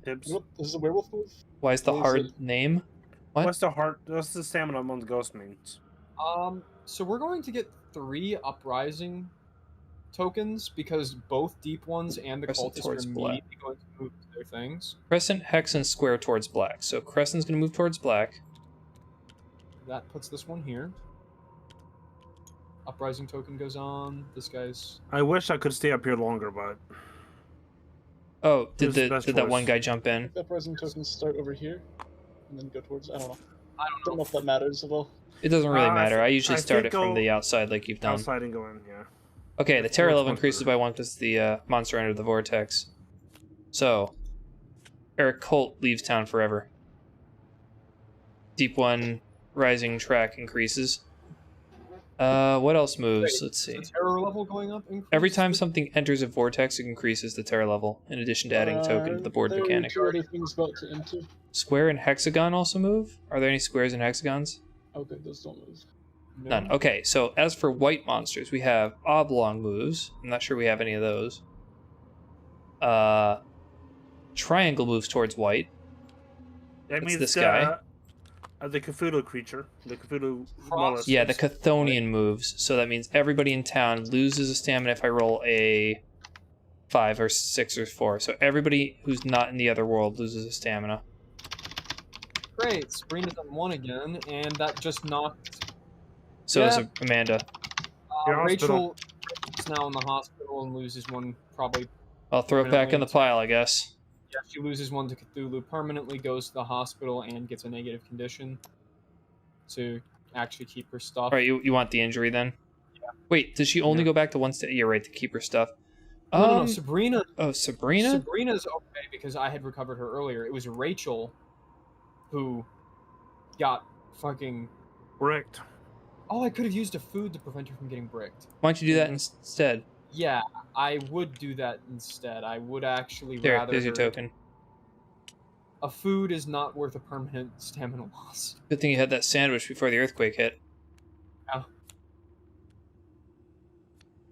Tips. What, is the werewolf move? Why is the What is hard it? name? What? What's the heart? What's the stamina among the ghost means? So we're going to get 3 uprising tokens because both deep ones and the Crescent cultists are towards immediately going to move their things. Crescent, hex, and square towards black. So Crescent's going to move towards black. That puts this one here. Uprising token goes on. This guy's. I wish I could stay up here longer, but Oh, did Who's the best that choice? one guy jump in? The uprising tokens start over here, and then go towards. I don't know. I Don't know if that matters at all. It doesn't really matter. I usually I start think it from go the outside like you've done. outside and go in. Yeah. Okay, the terror Which level one's increases better? by 1 because the monster entered the vortex. So, Eric Colt leaves town forever. Deep one rising track increases. What else moves? Let's see. Is the terror level going up? Every time something enters a vortex, it increases the terror level, in addition to adding a token to the board there mechanic. Are 2 other things about to enter. Square and hexagon also move? Are there any squares and hexagons? Okay, those don't move. No. None. Okay, so as for white monsters, we have oblong moves. I'm not sure we have any of those. Triangle moves towards white. That That's means this guy. The Cthulhu creature, the Cthulhu Frost. mollusk. Yeah, the Chthonian moves. So that means everybody in town loses a stamina if I roll a 5 or 6 or 4. So everybody who's not in the other world loses a stamina. Great, Sabrina's on 1 again, and that just knocked. So Yeah. is Amanda. Your Rachel is now in the hospital and loses 1 probably. I'll throw it back in the pile, I guess. Yeah, she loses 1 to Cthulhu permanently, goes to the hospital, and gets a negative condition to actually keep her stuff. All right, you want the injury then? Yeah. Wait, does she only Yeah. go back to 1 state? You're right, to keep her stuff. No, Sabrina. Oh, Sabrina? Sabrina's okay because I had recovered her earlier. It was Rachel who got fucking. Bricked. Oh, I could have used a food to prevent her from getting bricked. Why don't you do that instead? Yeah, I would do that instead. I would actually There, rather. there's your her- token. A food is not worth a permanent stamina loss. Good thing you had that sandwich before the earthquake hit.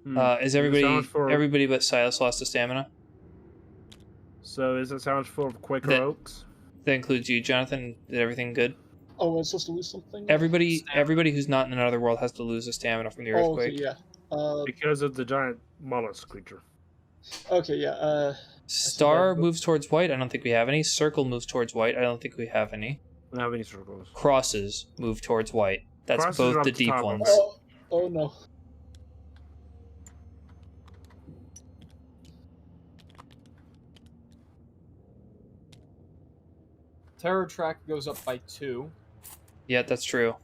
Is everybody but Silas lost a stamina? So is it sandwich full of Quaker That- Oaks? That includes you, Jonathan. Did everything good? Oh, I'm supposed to lose something? Everybody who's not in another world has to lose a stamina from the Oh, okay, earthquake. yeah. Because of the giant mollusk creature. Okay, yeah. Star that- moves towards white. I don't think we have any. Circle moves towards white. I don't think we have any. I don't have any circles. Crosses move towards white. That's Crosses are both up the the deep top. ones. Oh no. Terror track goes up by 2. Yeah, that's true.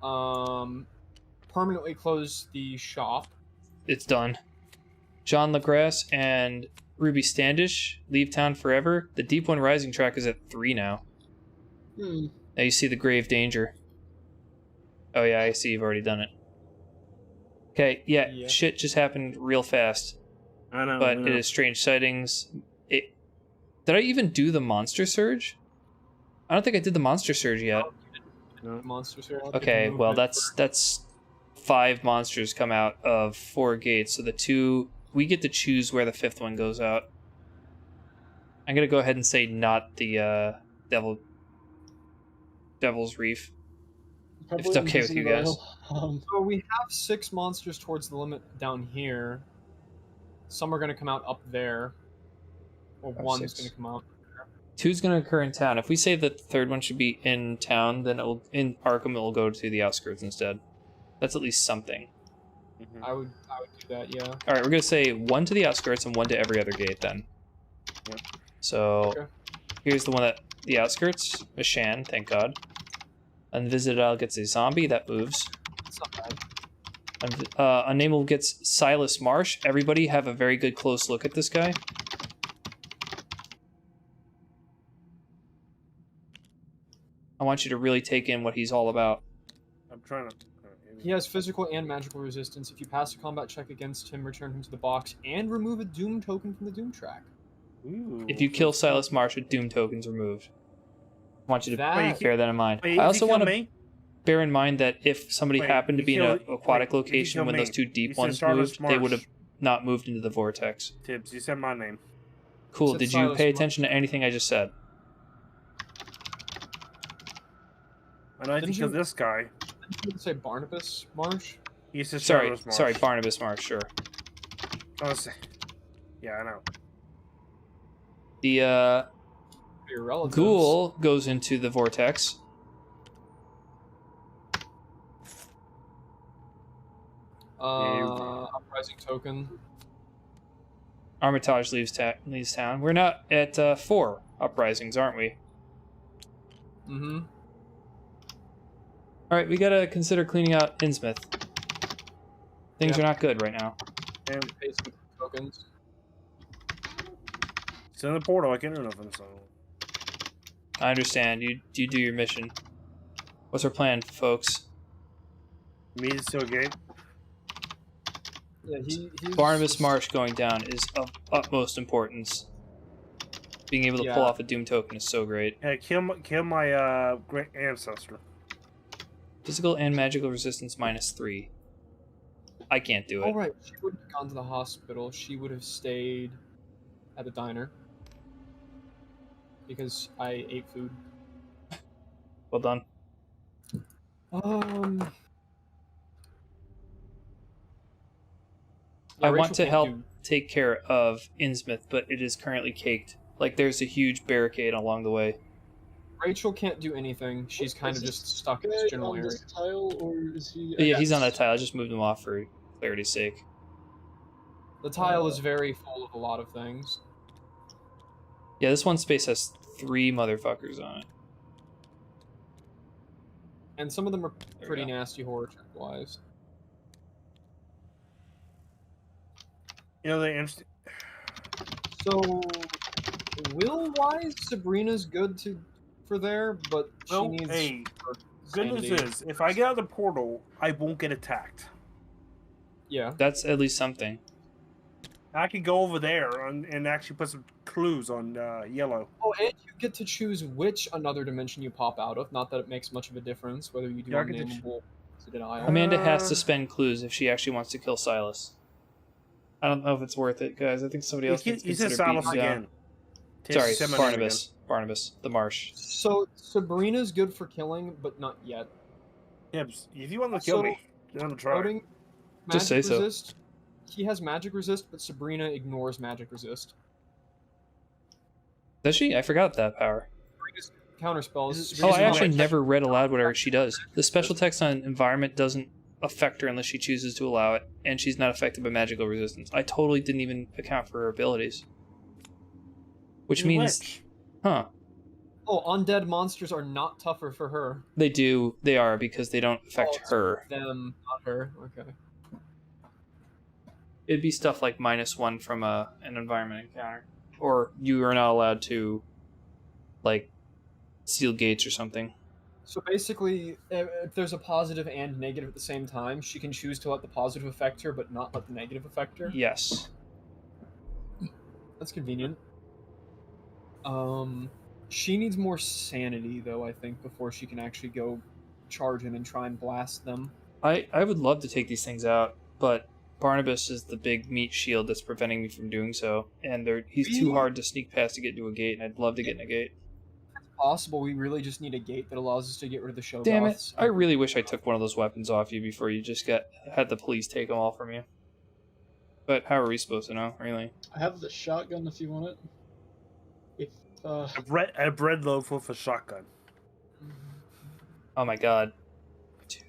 Permanently close the shop. It's done. John LaGrasse and Ruby Standish leave town forever. The Deep One Rising track is at 3 now. Hmm. Now you see the grave danger. Oh yeah, I see you've already done it. Okay, yeah. Shit just happened real fast. I know. But it is strange sightings. Did I even do the monster surge? I don't think I did the monster surge yet. No. Monsters here. Okay, well that's 5 monsters come out of 4 gates, so the 2 we get to choose where the 5th one goes out. I'm gonna go ahead and say not the Devil's Reef. If it's okay with you guys. So we have 6 monsters towards the limit down here. Some are going to come out up there. Or Oh, one's 6. going to come out. 2's gonna occur in town. If we say that the 3rd one should be in town, then in Arkham it will go to the outskirts instead. That's at least something. Mm-hmm. I would do that, yeah. Alright, we're gonna say 1 to the outskirts and 1 to every other gate then. Yep. So Okay. here's the one at the outskirts. A Shan, thank God. Unvisited Isle gets a zombie, that moves. It's not bad. Unnameable gets Silas Marsh. Everybody have a very good close look at this guy. I want you to really take in what he's all about. I'm trying to. He has physical and magical resistance. If you pass a combat check against him, return him to the box and remove a Doom token from the Doom track. Ooh, If you kill Silas Marsh with Doom tokens removed, I want you to bear that in mind. Wait, I also want to me? bear in mind that if somebody happened to be in an aquatic location when those two deep ones moved, they would have not moved into the vortex. Tibbs, you said my name. Cool. Did you pay attention to anything I just said? And I think of this guy. Did you say Barnabas Marsh? He said Sorry, Barnabas Marsh, sure. Yeah, I know. The Your relatives. ghoul goes into the vortex. Uprising token. Armitage leaves town. We're not at 4 uprisings, aren't we? Mm-hmm. Alright, we gotta consider cleaning out Innsmouth. Things are not good right now. And Basic tokens. it's in the portal. I can't do nothing, so. I understand. You do your mission. What's our plan, folks? Meet us to a gate. Yeah, he's... Barnabas Marsh going down is of utmost importance. Being able to pull off a Doom token is so great. Yeah, kill my great ancestor. Physical and magical resistance -3. I can't do it. Oh, right. She wouldn't have gone to the hospital. She would have stayed at a diner. Because I ate food. Well done. I want to help take care of Innsmouth, but it is currently caked. Like, there's a huge barricade along the way. Rachel can't do anything. She's kind of just stuck in this general area. This tile, or is he? Yeah, he's on that tile. I just moved him off for clarity's sake. The tile is very full of a lot of things. Yeah, this one space has 3 motherfuckers on it. And some of them are pretty nasty horror trick-wise. You know, they interesting. So, will-wise, Sabrina's good for there, but she needs... Hey, good news is, if I get out of the portal, I won't get attacked. Yeah. That's at least something. I can go over there and actually put some clues on yellow. Oh, and you get to choose which another dimension you pop out of. Not that it makes much of a difference whether you do unnameable denial. Amanda has to spend clues if she actually wants to kill Silas. I don't know if it's worth it, guys. I think somebody else needs to consider beating him down. Sorry, Barnabas, the Marsh. So, Sabrina's good for killing, but not yet. Yeah, if you want to kill me, I'm trying. Just say so. He has magic resist, but Sabrina ignores magic resist. Does she? I forgot that power. Counterspells. Oh, I actually never read aloud whatever she does. The special text on environment doesn't affect her unless she chooses to allow it, and she's not affected by magical resistance. I totally didn't even account for her abilities. Which means... Huh. Oh, undead monsters are not tougher for her. They are, because they don't affect her. Them, not her. Okay. It'd be stuff like -1 from an environment encounter. Or you are not allowed to, like, seal gates or something. So basically, if there's a positive and negative at the same time, she can choose to let the positive affect her, but not let the negative affect her? Yes. That's convenient. She needs more sanity, though, I think, before she can actually go charge in and try and blast them. I would love to take these things out, but Barnabas is the big meat shield that's preventing me from doing so, and he's too hard to sneak past to get into a gate, and I'd love to get in a gate. It's possible. We really just need a gate that allows us to get rid of the show. Damn it! I really wish I took one of those weapons off you before you just had the police take them all from you. But how are we supposed to know, really? I have the shotgun if you want it. A bread loaf with a shotgun. Oh my god. 2,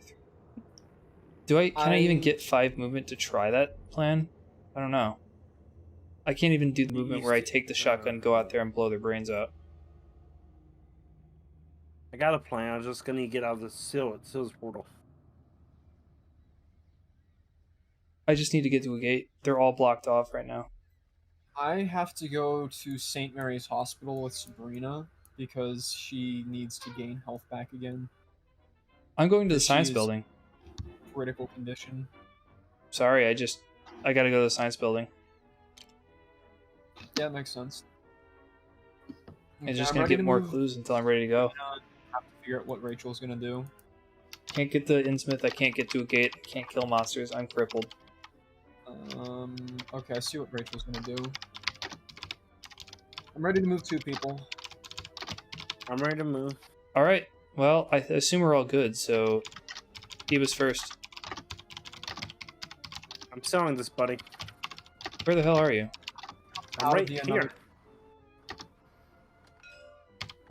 3. Can I even get 5 movement to try that plan? I don't know. I can't even do the movement where I take the shotgun, go out there, and blow their brains out. I got a plan. I'm just gonna get out of the Sil's portal. I just need to get to a gate. They're all blocked off right now. I have to go to St. Mary's Hospital with Sabrina because she needs to gain health back again. I'm going to the She science is- building. Critical condition. Sorry, I gotta go to the science building. Yeah, that makes sense. I'm just I'm gonna ready get to more move. clues until I'm ready to go. Have to figure out what Rachel's gonna do. Can't get to Innsmouth. I can't get to a gate. I can't kill monsters. I'm crippled. Okay, I see what Rachel's gonna do. I'm ready to move 2 people. I'm ready to move. All right. Well, I assume we're all good. So, he was first. I'm selling this, buddy. Where the hell are you? I'm Out of right the here. another-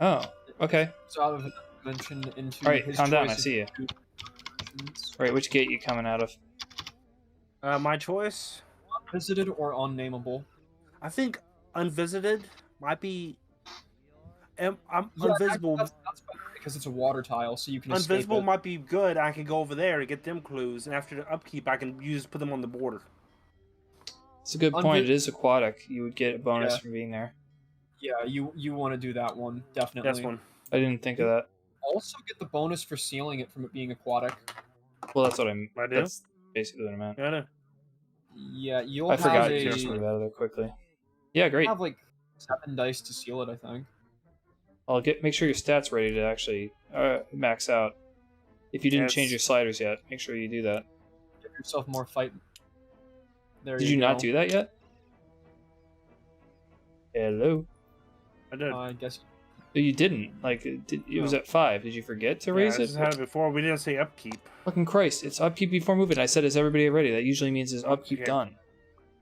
Oh, okay. So out of another dimension into All right, his calm down. I choice of see you. 2 dimensions. All right, which gate you coming out of? My choice. Unvisited or unnameable. I think unvisited might be. I'm Yeah, invisible. That's better because it's a water tile, so you can escape Invisible it. might be good. I can go over there to get them clues, and after the upkeep, I can put them on the border. It's a good point. It is aquatic. You would get a bonus Yeah. from being there. Yeah, you want to do that one, definitely. That's one. I didn't think of that. Also get the bonus for sealing it from it being aquatic. Well, that's what I'm. I do? That's basically what I meant. Yeah, I know. Yeah, you'll I have forgot a, you just moved out of there quickly. Yeah, great. have like 7 dice to seal it, I think. I'll make sure your stats ready to actually max out. If you didn't Yes. change your sliders yet, make sure you do that. Give yourself more fight. There Did you not go. do that yet? Hello. I did. I guess No, you didn't. Like it was No. at 5. Did you forget to raise I it? just had it before. We didn't say upkeep. Fucking Christ! It's upkeep before moving. I said, "Is everybody ready?" That usually means is upkeep Okay. done.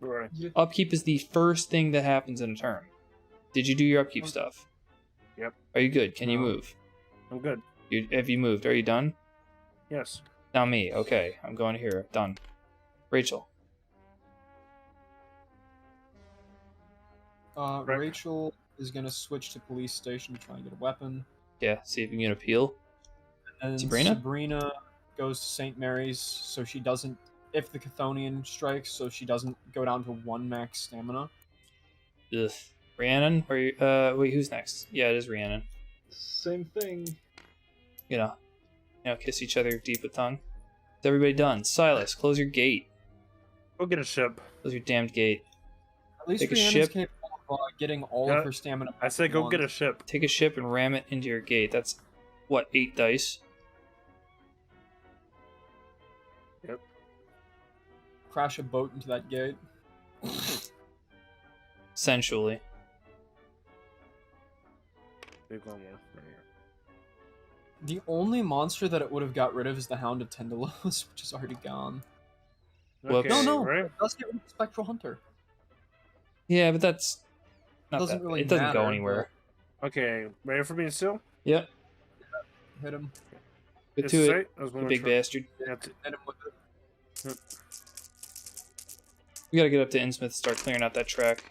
Right. Upkeep is the first thing that happens in a turn. Did you do your upkeep stuff? Yep. Are you good? Can you No. move? I'm good. Have you moved? Are you done? Yes. Now me. Okay, I'm going here. Done. Rachel. Right. Rachel is gonna switch to police station to try and get a weapon. Yeah. See if you can appeal. And Sabrina? goes to St. Mary's so she doesn't, if the Chthonian strikes, so she doesn't go down to 1 max stamina. Ugh. Rhiannon? Wait, who's next? Yeah, it is Rhiannon. Same thing. You know, kiss each other deep with tongue. Is everybody done? Silas, close your gate. Go get a ship. Close your damned gate. At least Take a Rhiannon's ship. capable of getting all Yeah, of her stamina. I said go once. get a ship. Take a ship and ram it into your gate. That's, what, 8 dice? Crash a boat into that gate. Sensually. Big one more. Right here. The only monster that it would have got rid of is the Hound of Tendalos, which is already gone. Whoops. No, Right? it does get rid of Spectral Hunter. Yeah, but that's not Doesn't that, really it doesn't go matter, anywhere. Okay. Ready for me to steal? Yep. Hit him. Get Yes, to it, say- I was the gonna big try- bastard. Yeah, Hit him with it. We gotta get up to Innsmouth, start clearing out that track.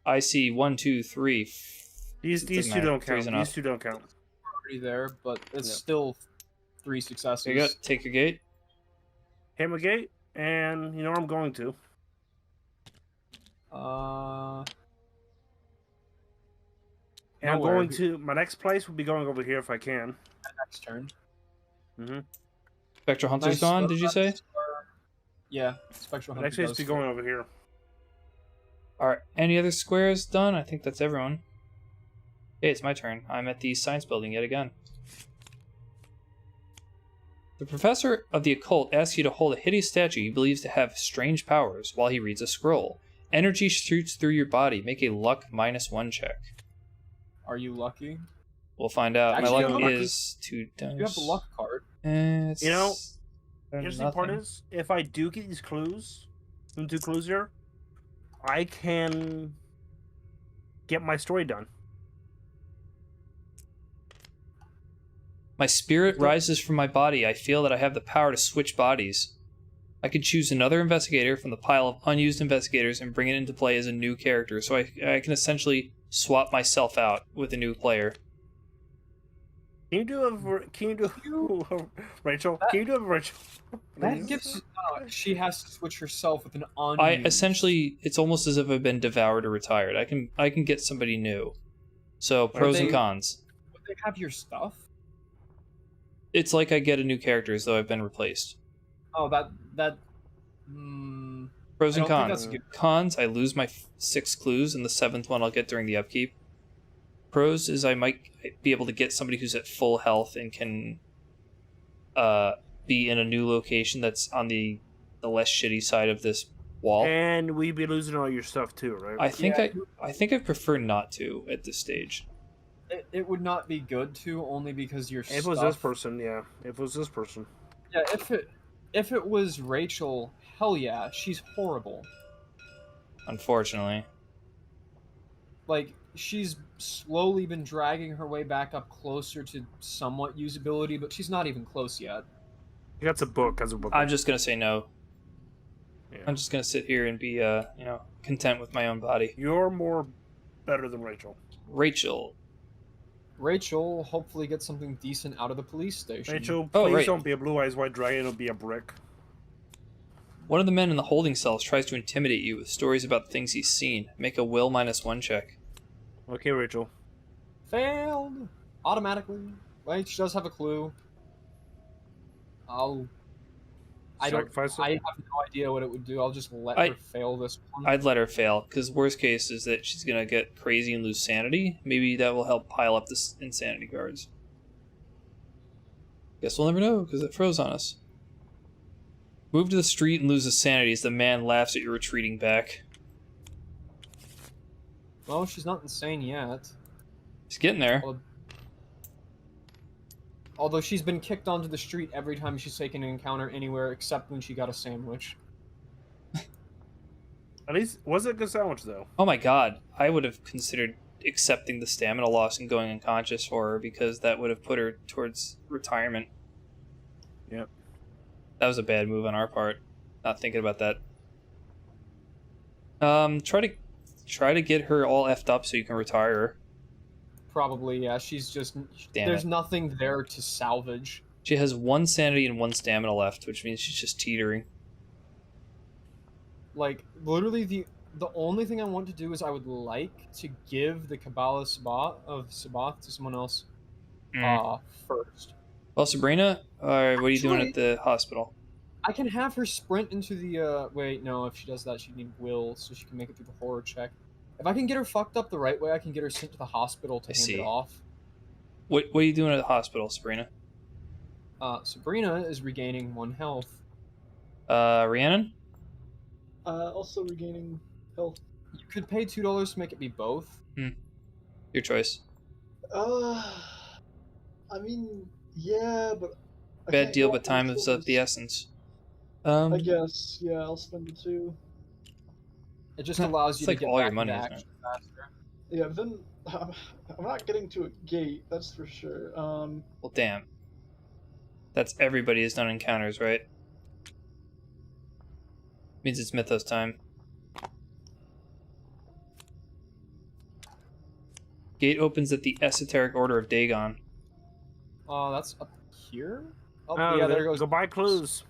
I see 1, 2, 3. These Doesn't two matter. don't Three's count. enough. These two don't count. Already there, but it's Yeah. still 3 successes. There you go. Take your gate. Hit my gate, and you know where I'm going to. And I'm Nowhere. going to my next place. Will be going over here if I can. Next turn. Mm-hmm. Spectral Hunter's Nice. gone, did you say? Yeah, Spectral My Hunter next place does be going over here. Alright, any other squares done? I think that's everyone. Hey, it's my turn. I'm at the science building yet again. The professor of the occult asks you to hold a hideous statue he believes to have strange powers while he reads a scroll. Energy shoots through your body. Make a luck -1 check. Are you lucky? We'll find out. Actually, My you're luck lucky. is 2 dice. You have the luck card. It's You know, Interesting part nothing. is, if I do get these clues, them 2 clues here, I can get my story done. My spirit rises from my body. I feel that I have the power to switch bodies. I could choose another investigator from the pile of unused investigators and bring it into play as a new character, so I can essentially swap myself out with a new player. Can you do Rachel? Can you do a Rachel? That gives. She has to switch herself with an unused. I essentially, it's almost as if I've been devoured or retired. I can get somebody new. So pros and they- cons. Would they have your stuff? It's like I get a new character as though I've been replaced. Oh, that. Hmm. Pros I and don't think cons. that's good. Cons, I lose my 6 clues, and the 7th one I'll get during the upkeep. Pros is I might be able to get somebody who's at full health and can be in a new location that's on the less shitty side of this wall. And we'd be losing all your stuff too, right? I think Yeah. I think I prefer not to at this stage. It would not be good to, only because your If it stuff. was this person, yeah. If it was this person. Yeah, if it was Rachel, hell yeah, she's horrible. Unfortunately. Like, she's slowly been dragging her way back up closer to somewhat usability, but she's not even close yet. That's a book. That's a book. I'm just gonna say no. Yeah. I'm just gonna sit here and be content with my own body. You're more better than Rachel. Rachel hopefully gets something decent out of the police station. Rachel, Oh, please right. don't be a blue eyes white dragon. It'll be a brick. One of the men in the holding cells tries to intimidate you with stories about things he's seen. Make a will -1 check. Okay, Rachel. Failed automatically. Wait, she does have a clue. I Sacrifice it? have no idea what it would do. I'll just let I- her fail this one. I'd let her fail, because worst case is that she's gonna get crazy and lose sanity. Maybe that will help pile up this insanity cards. Guess we'll never know, because it froze on us. Move to the street and lose his sanity as the man laughs at your retreating back. Well, she's not insane yet. He's getting there. Although she's been kicked onto the street every time she's taken an encounter anywhere except when she got a sandwich. At least, was it a good sandwich, though? Oh my god, I would have considered accepting the stamina loss and going unconscious for her, because that would have put her towards retirement. Yep. That was a bad move on our part. Not thinking about that. Try to get her all effed up so you can retire her. Probably, yeah. She's just... Damn there's it. nothing there to salvage. She has 1 sanity and 1 stamina left, which means she's just teetering. Like, literally the only thing I want to do is I would like to give the Kabbalah Sabath to someone else first. Well, Sabrina, what are you doing at the hospital? I can have her sprint into the, wait, no, if she does that, she'd need will, so she can make it through the horror check. If I can get her fucked up the right way, I can get her sent to the hospital to hand it off. What are you doing at the hospital, Sabrina? Sabrina is regaining 1 health. Rhiannon? Also regaining health. You could pay $2 to make it be both. Your choice. I mean, yeah, but... I Bad can't deal, go but up time until is of this- the essence. I guess, yeah, I'll spend the 2. It just allows you It's to like get all your back money, into isn't it? action faster. Yeah, but then I'm not getting to a gate, that's for sure. Well, damn. That's everybody has done encounters, right? Means it's Mythos time. Gate opens at the Esoteric Order of Dagon. Oh, that's up here? Oh, Oh, yeah, there goes. Go buy clues.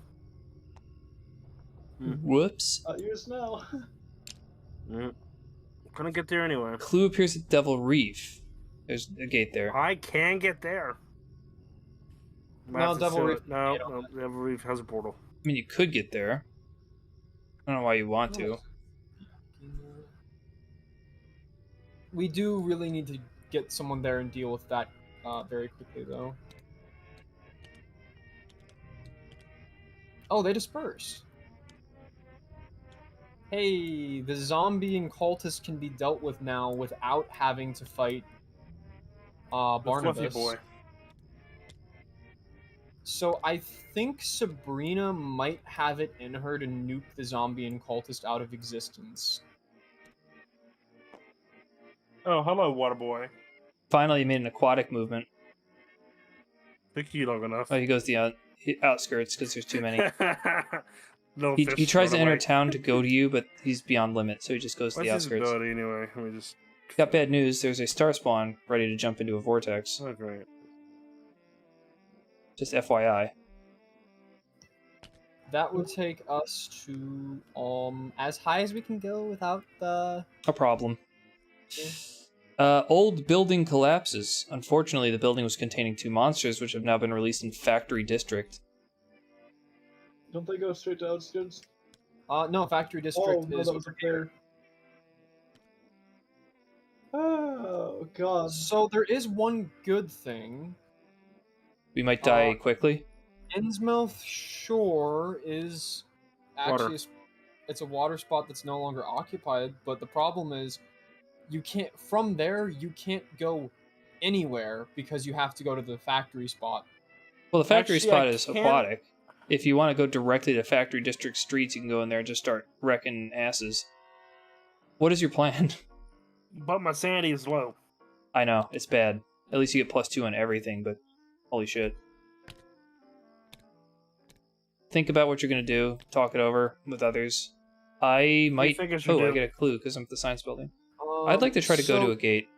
Whoops. Yours now. Couldn't get there anyway. Clue appears at Devil Reef. There's a gate there. I can get there. Might No, have to Devil seal Reef- it. No, you don't no, Devil Reef has a portal. I mean, you could get there. I don't know why you want to. We do really need to get someone there and deal with that very quickly, though. Oh, they dispersed. Hey, the zombie and cultist can be dealt with now without having to fight The Barnabas. Fluffy boy. So I think Sabrina might have it in her to nuke the zombie and cultist out of existence. Oh, hello, water boy. Finally, you made an aquatic movement. Think you long enough. Oh, he goes the outskirts because there's too many. Little He fish tries to run enter away. town to go to you, but he's beyond limit, so he just goes to What's the his outskirts. ability anyway? Let me just. Got bad news. There's a star spawn ready to jump into a vortex. Oh, great. Just FYI. That would take us to as high as we can go without the. A problem. Old building collapses. Unfortunately, the building was containing 2 monsters, which have now been released in Factory District. Don't they go straight to outskirts? No, Factory District Oh, no, is that was up there. Oh, God. So there is one good thing. We might die quickly. Innsmouth Shore is actually it's a water spot that's no longer occupied, but the problem is you can't go anywhere because you have to go to the factory spot. Well, the factory Actually, spot is aquatic. If you want to go directly to Factory District streets, you can go in there and just start wrecking asses. What is your plan? But my sanity is low. I know, it's bad. At least you get +2 on everything, but holy shit. Think about what you're going to do. Talk it over with others. I might... Oh, I get a clue because I'm at the science building. I'd like to try to go to a gate.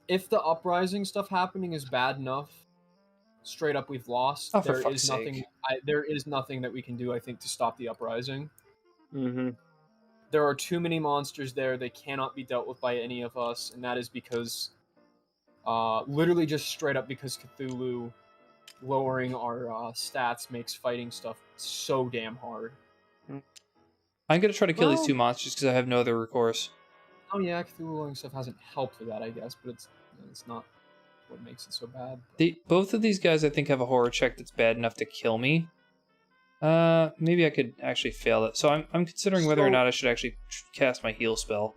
If the uprising stuff happening is bad enough, straight up we've lost. Oh, for fuck's sake. There is nothing that we can do, I think, to stop the uprising. Mm-hmm. There are too many monsters there. They cannot be dealt with by any of us, and that is because... literally just straight up because Cthulhu lowering our stats makes fighting stuff so damn hard. I'm going to try to kill these 2 monsters because I have no other recourse. Oh yeah, Cthulhu lowering stuff hasn't helped with that, I guess, but it's not what makes it so bad. Both of these guys, I think, have a horror check that's bad enough to kill me. Maybe I could actually fail it. So I'm considering whether or not I should actually cast my heal spell.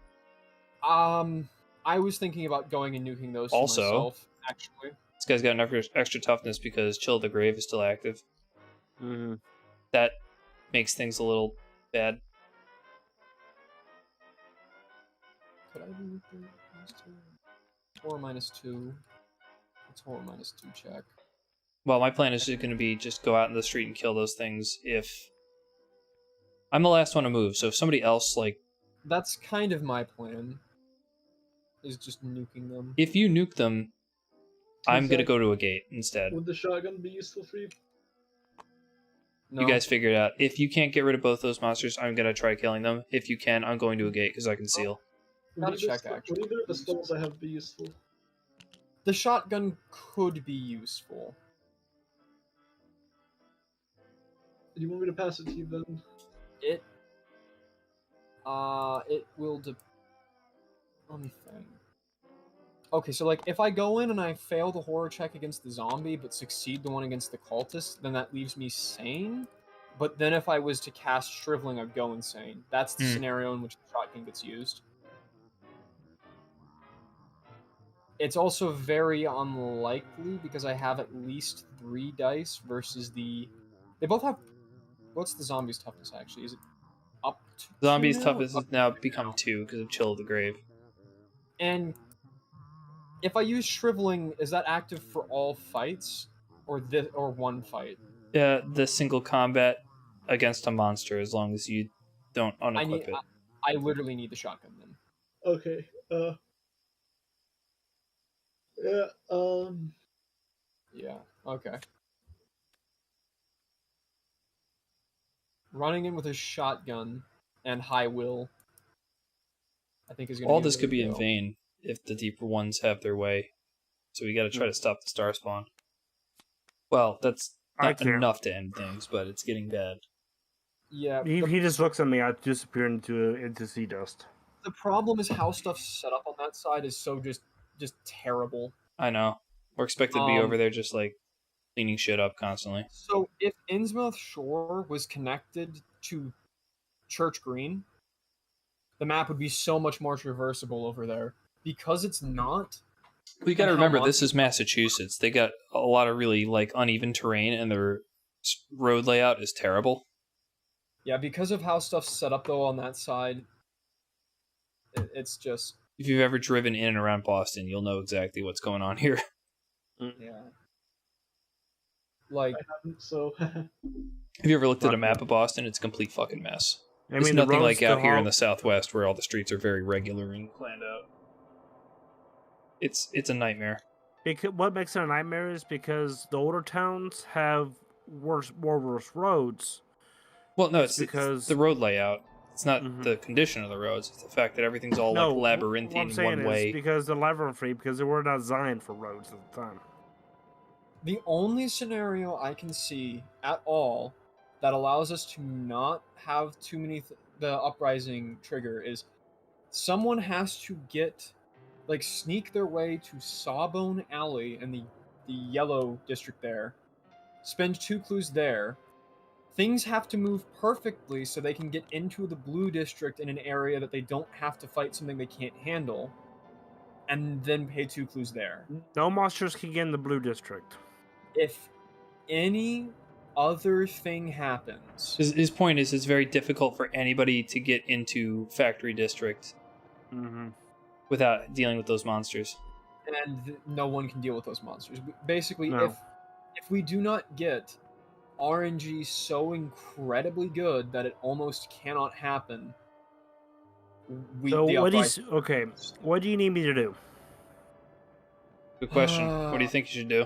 I was thinking about going and nuking those also, myself, actually. This guy's got enough extra toughness because Chill of the Grave is still active. Mm-hmm. That makes things a little bad. Could I do horror -2? It's horror -2 check. Well, my plan is just going to be just go out in the street and kill those things if... I'm the last one to move, so if somebody else, like... That's kind of my plan. Is just nuking them. If you nuke them, I'm going to go to a gate instead. Would the shotgun be useful for you? No. You guys figure it out. If you can't get rid of both those monsters, I'm going to try killing them. If you can, I'm going to a gate because I can seal. Would either of the spells I have be useful? The shotgun could be useful. Do you want me to pass it to you then? It will let me think. Okay, so like if I go in and I fail the horror check against the zombie but succeed the one against the cultist, then that leaves me sane. But then if I was to cast Shriveling, I'd go insane. That's the scenario in which the shotgun gets used. It's also very unlikely because I have at least 3 dice versus the... They both have... What's the zombie's toughness, actually? Is it up to Zombie's 2 toughness has now become 2 because of Chill of the Grave. And if I use Shriveling, is that active for all fights? Or one fight? Yeah, the single combat against a monster, as long as you don't unequip it. I literally need the shotgun then. Okay, Yeah, okay. Running in with a shotgun and high will, I think is going to be... All this could be in vain if the deeper ones have their way. So we got to try to stop the star spawn. Well, that's not enough to end things, but it's getting bad. Yeah. He just looks at me, I disappear into sea dust. The problem is how stuff's set up on that side is so just terrible. I know. We're expected to be over there just like cleaning shit up constantly. So if Innsmouth Shore was connected to Church Green, the map would be so much more traversable over there. Because it's not... We got to remember, this is Massachusetts. They got a lot of really like uneven terrain, and their road layout is terrible. Yeah, because of how stuff's set up though on that side, it's just... If you've ever driven in and around Boston, you'll know exactly what's going on here. Yeah. Like... I haven't, so... Have you ever looked at a map of Boston? It's a complete fucking mess. I It's mean, nothing like out here in the Southwest where all the streets are very regular and planned out. It's a nightmare. What makes it a nightmare is because the older towns have worse roads. Well, no, it's because the road layout. It's not the condition of the roads. It's the fact that everything's all like what I'm labyrinthine saying one is way. because they're labyrinth-free, because they were not designed for roads at the time. The only scenario I can see at all that allows us to not have too many the uprising trigger is someone has to sneak their way to Sawbone Alley in the yellow district there, spend 2 clues there. Things have to move perfectly so they can get into the blue district in an area that they don't have to fight something they can't handle, and then pay 2 clues there. No monsters can get in the blue district. If any other thing happens... His point is it's very difficult for anybody to get into Factory District without dealing with those monsters. And no one can deal with those monsters. Basically, No. if we do not get RNG so incredibly good that it almost cannot happen, okay, what do you need me to do? Good question. What do you think you should do?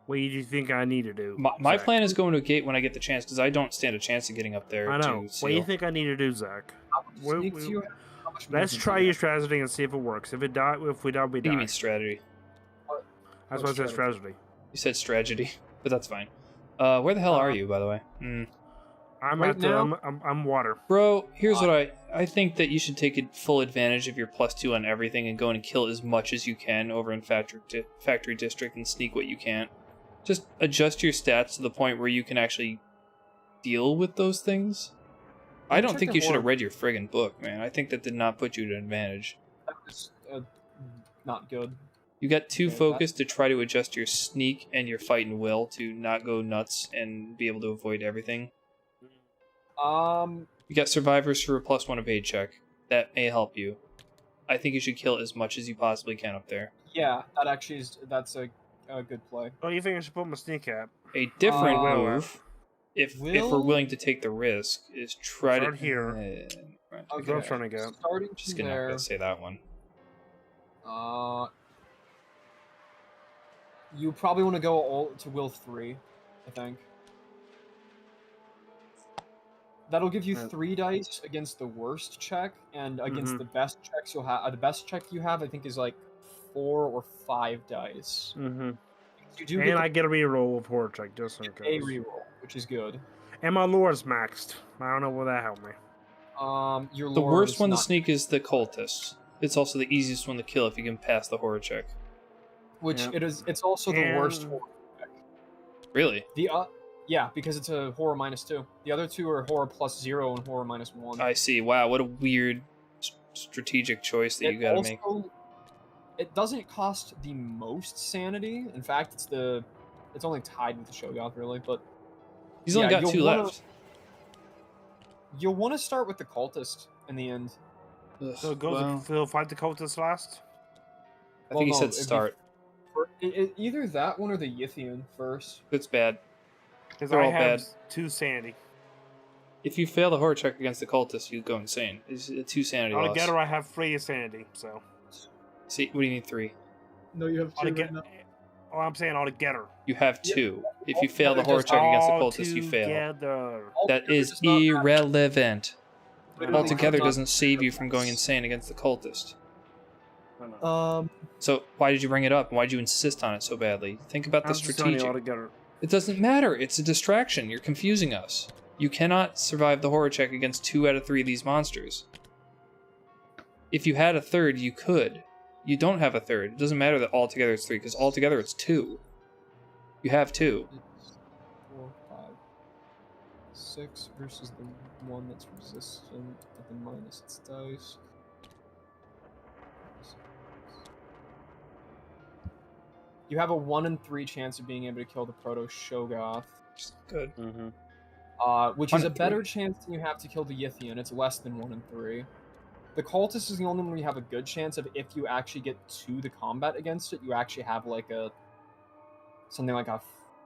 What do you think I need to do? My Zach? plan is going to a gate when I get the chance, because I don't stand a chance of getting up there. I know. To What do you seal. think I need to do, Zach? How much sneak do you have? How much Let's movement try do you your have? strategy and see if it works. If we die, we I die. think you mean strategy. That's what why I said strategy. You said strategy, but that's fine. Where the hell are you, by the way? I'm Right at the, now? I'm water. Bro, here's what I think that you should take full advantage of your +2 on everything and go in and kill as much as you can over in Factory District and sneak what you can. Just adjust your stats to the point where you can actually deal with those things. I don't think you should have read your friggin' book, man. I think that did not put you at an advantage. That was not good. You got too focused to try to adjust your sneak and your fight and will to not go nuts and be able to avoid everything. You got survivors for a +1 evade check. That may help you. I think you should kill as much as you possibly can up there. Yeah, that's a good play. Oh, you think I should put my sneak at? A different Well, move, if we're willing to take the risk, is try Start to here. Right. That's what I'm trying to get. Starting Just from gonna there, say that one. you probably want to go all to will 3, I think. That'll give you 3 dice against the worst check, and against the best checks you'll have. The best check you have, I think, is like 4 or 5 dice. You do And I get a reroll of horror check just in a case. reroll, which is good. And my lore's maxed. I don't know will that help me. Your The lore worst is one to not- sneak is the cultist. It's also the easiest one to kill if you can pass the horror check. which Yeah. it is. It's also the worst And- horror. Really? Yeah, because it's a horror -2. The other 2 are horror +0 and horror -1. I see. Wow, what a weird strategic choice that you gotta make. It doesn't cost the most sanity. In fact, it's only tied with the Shogoth, really. But He's only got you'll 2 left. You'll want to start with the cultist in the end. Ugh, So go well, to fight the cultists last? I think he no, said it'd be- start. Either that one or the Yithian first. That's bad. Because They're I all have bad. 2 sanity. If you fail the horror check against the cultist, you go insane. It's a 2 sanity loss. Altogether, I have 3 sanity, so. See, what do you need 3? No, you have 2 right now. Oh, I'm saying altogether. You have 2. If you fail the horror check against the cultist, you fail. Altogether. That is Does not matter. irrelevant. Literally Altogether does not- doesn't save you from going insane against the cultist. Um, So why did you bring it up? Why did you insist on it so badly? Think about the I'm just telling you strategic. altogether. It doesn't matter. It's a distraction. You're confusing us. You cannot survive the horror check against 2 out of 3 of these monsters. If you had a third, you could. You don't have a third. It doesn't matter that altogether it's 3, because altogether it's 2. You have 2. 4, 5, 6 versus the one that's resistant at the minus its dice. You have a 1 in 3 chance of being able to kill the Proto Shogoth, Good. which 1 is a in 3. better chance than you have to kill the Yithian. It's less than 1 in 3. The Cultist is the only one where you have a good chance of, if you actually get to the combat against it, you actually have like something like a.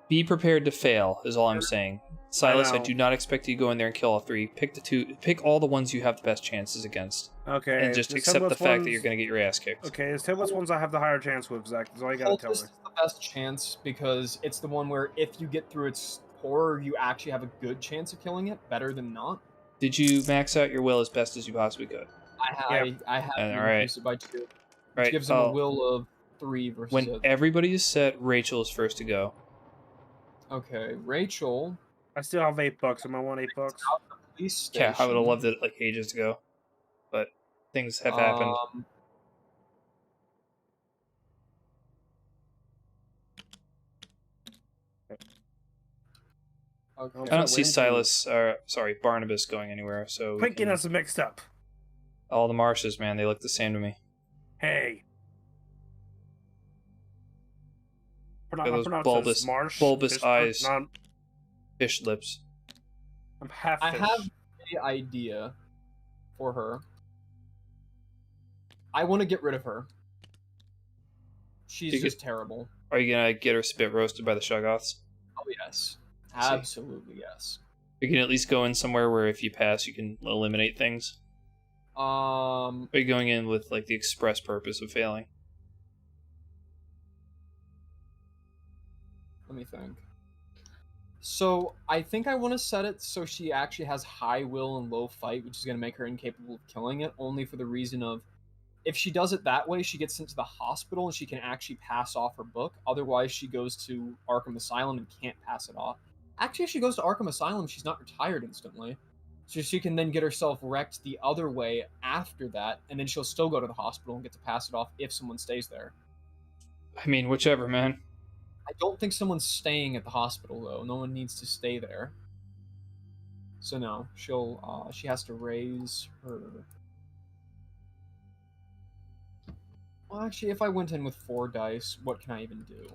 Be prepared to fail, is all I'm saying. Silas, I know. do not expect you to go in there and kill all 3. Pick all the ones you have the best chances against. Okay. And just the accept the simplest fact that ones- you're going to get your ass kicked. Okay, the simplest ones I have the higher chance with, Zach. That's all you gotta tell me. Cultist is the best chance because it's the one where if you get through its horror, you actually have a good chance of killing it, better than not. Did you max out your will as best as you possibly could? I have All right. increased it by 2. Which Right. gives him a will of 3 versus When a... everybody is set, Rachel is first to go. Okay, Rachel. I still have $8. Am I want $8? Out the police station. Yeah, I would have loved it like ages ago, but things have happened. Okay. I don't see Barnabas going anywhere, so we Quick, can... us mixed up. All the marshes, man, they look the same to me. Hey. Those bulbous eyes, fish lips. I'm half I fish. have an idea for her. I want to get rid of her. She's just terrible. Are you gonna get her spit roasted by the Shoggoths? Oh yes, absolutely yes. You can at least go in somewhere where if you pass, you can eliminate things. Are you going in with like the express purpose of failing? Let me think. So I think I want to set it so she actually has high will and low fight, which is going to make her incapable of killing it, only for the reason of if she does it that way, she gets sent to the hospital and she can actually pass off her book. Otherwise, she goes to Arkham Asylum and can't pass it off. Actually, if she goes to Arkham Asylum, she's not retired instantly. So she can then get herself wrecked the other way after that, and then she'll still go to the hospital and get to pass it off if someone stays there. I mean, whichever, man. I don't think someone's staying at the hospital, though. No one needs to stay there. So no, she has to raise her... Well, actually, if I went in with 4 dice, what can I even do?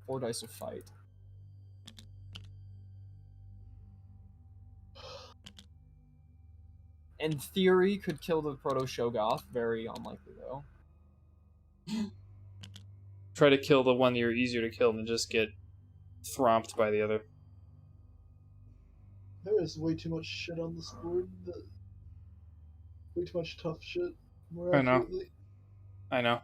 4 dice of fight. In theory, could kill the Proto-Shoggoth. Very unlikely, though. Try to kill the one you're easier to kill than just get thromped by the other. There is way too much shit on this board. Way too much tough shit. More accurately. I know.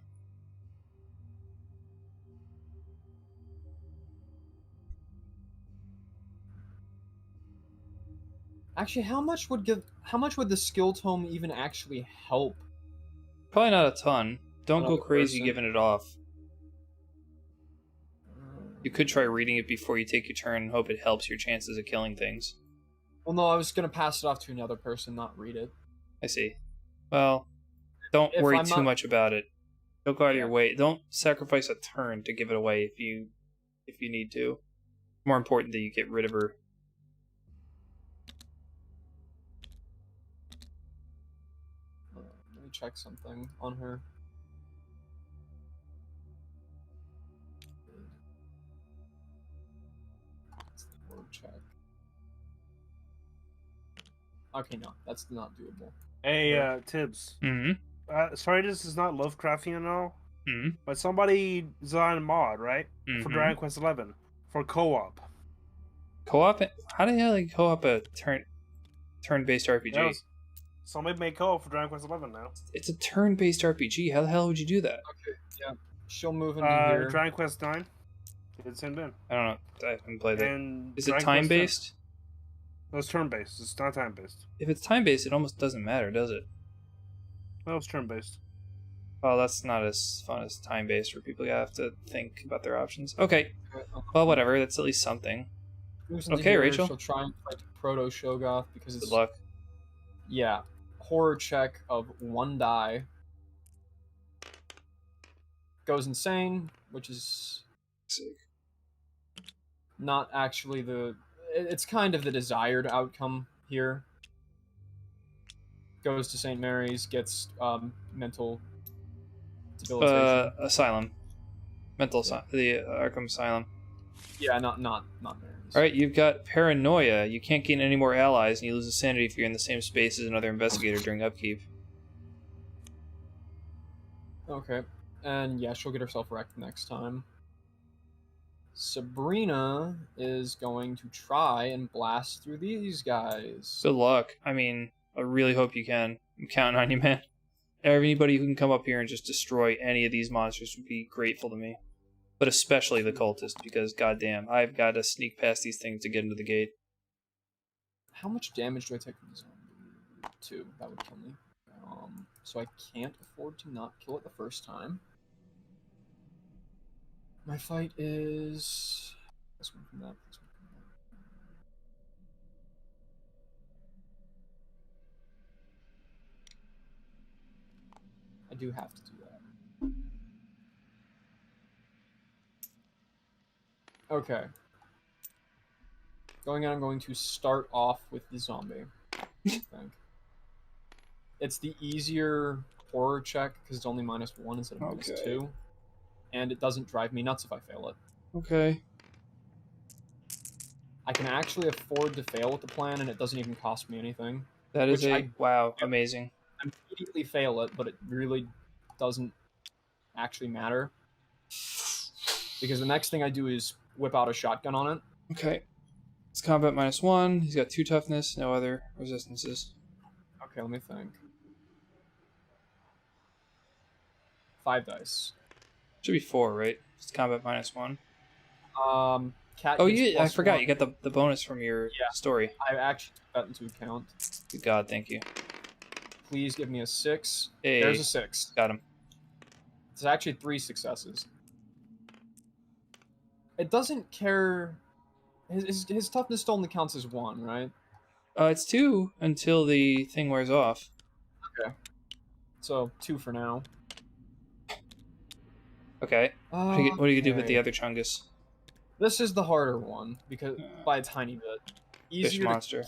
Actually, how much would the skill tome even actually help? Probably not a ton. Don't go crazy giving it off. You could try reading it before you take your turn and hope it helps your chances of killing things. Well, no, I was going to pass it off to another person, not read it. I see. Well, don't worry too much about it. Don't go out of your way. Don't sacrifice a turn to give it away if you need to. More important that you get rid of her. Let me check something on her. That's the word check. Okay, no, that's not doable. Hey, Tibbs. Mm-hmm. Sorry, this is not Lovecraftian at all. Mm-hmm. But somebody designed a mod, right? Mm-hmm. For Dragon Quest XI. For co-op. Co-op? How the hell do you co-op a turn-based RPG? Yeah, somebody made co-op for Dragon Quest XI now. It's a turn-based RPG. How the hell would you do that? Okay, yeah. She'll move into here. Dragon Quest IX. It's in bin. I don't know. I haven't played it. Is it Dragon time-based? No, it's turn-based. It's not time-based. If it's time-based, it almost doesn't matter, does it? No, it's turn-based. Oh, that's not as fun as time-based, where people have to think about their options. Okay. Well, whatever. That's at least something. Okay, here, Rachel. She'll try and fight Proto-Shoggoth because it's... Good luck. Yeah. Horror check of 1 die. Goes insane, which is... not actually the... It's kind of the desired outcome here. Goes to St. Mary's, gets mental debilitation. Asylum. Mental asylum. The Arkham Asylum. Yeah, not Mary's. Alright, you've got Paranoia. You can't gain any more allies, and you lose insanity if you're in the same space as another investigator during upkeep. Okay. And yeah, she'll get herself wrecked next time. Sabrina is going to try and blast through these guys. Good luck. I mean, I really hope you can. I'm counting on you, man. Anybody who can come up here and just destroy any of these monsters would be grateful to me. But especially the cultist, because goddamn, I've got to sneak past these things to get into the gate. How much damage do I take from this zombie? 2. That would kill me. So I can't afford to not kill it the first time. My fight is... This one from that, this one from that. I do have to do that. Okay. Going on, I'm going to start off with the zombie. I think. It's the easier horror check because it's only -1 instead of -2. And it doesn't drive me nuts if I fail it. Okay. I can actually afford to fail with the plan and it doesn't even cost me anything. That is wow, amazing. I immediately fail it, but it really doesn't actually matter. Because the next thing I do is whip out a shotgun on it. Okay. It's combat -1. He's got 2 toughness, no other resistances. Okay, let me think. 5 dice. Should be 4, right? It's combat -1. Cat. Oh, gets I forgot. +1. You got the bonus from your story. I actually took that into account. Good God, thank you. Please give me a 6. Hey. There's a 6. Got him. It's actually 3 successes. It doesn't care. His toughness still only counts as 1, right? It's 2 until the thing wears off. Okay. So 2 for now. Okay. What do you do with the other Chungus? This is the harder one because by a tiny bit. Fish monster.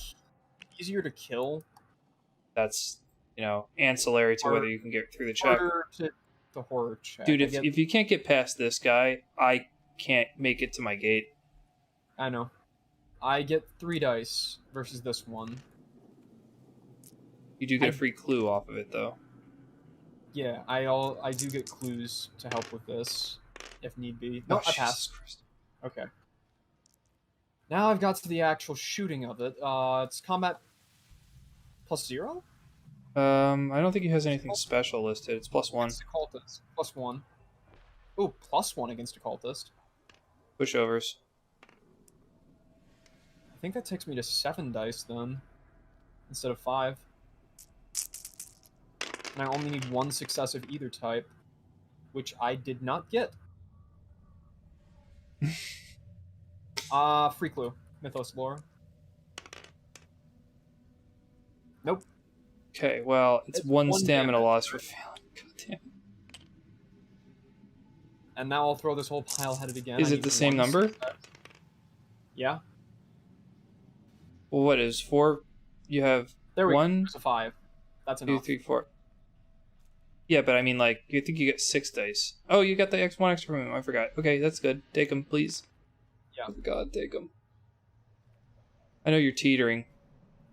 Easier to kill. That's ancillary to whether you can get through the check. Harder to the horror check. Dude, if you can't get past this guy, I can't make it to my gate. I know. I get 3 dice versus this one. You do get a free clue off of it, though. Yeah, I do get clues to help with this, if need be. No, I passed. Okay. Now I've got to the actual shooting of it. It's combat +0? I don't think he has anything special listed. It's +1. Against occultist. +1. Ooh, +1 against occultist. Pushovers. I think that takes me to 7 dice then, instead of 5. And I only need 1 success of either type, which I did not get. Free clue. Mythos lore. Nope. Okay, well, it's 1 stamina damage, loss for failing. Goddamn. And now I'll throw this whole pile at it again. Is it the same number? Success. Yeah. Well, what is 4? You have There we 1, go. There's a 5. That's 2, enough. 3, 4. Yeah, but I mean, like, you think you get 6 dice. Oh, you got the one extra from him. I forgot. Okay, that's good. Take him, please. Yeah. Oh, God, take him. I know you're teetering.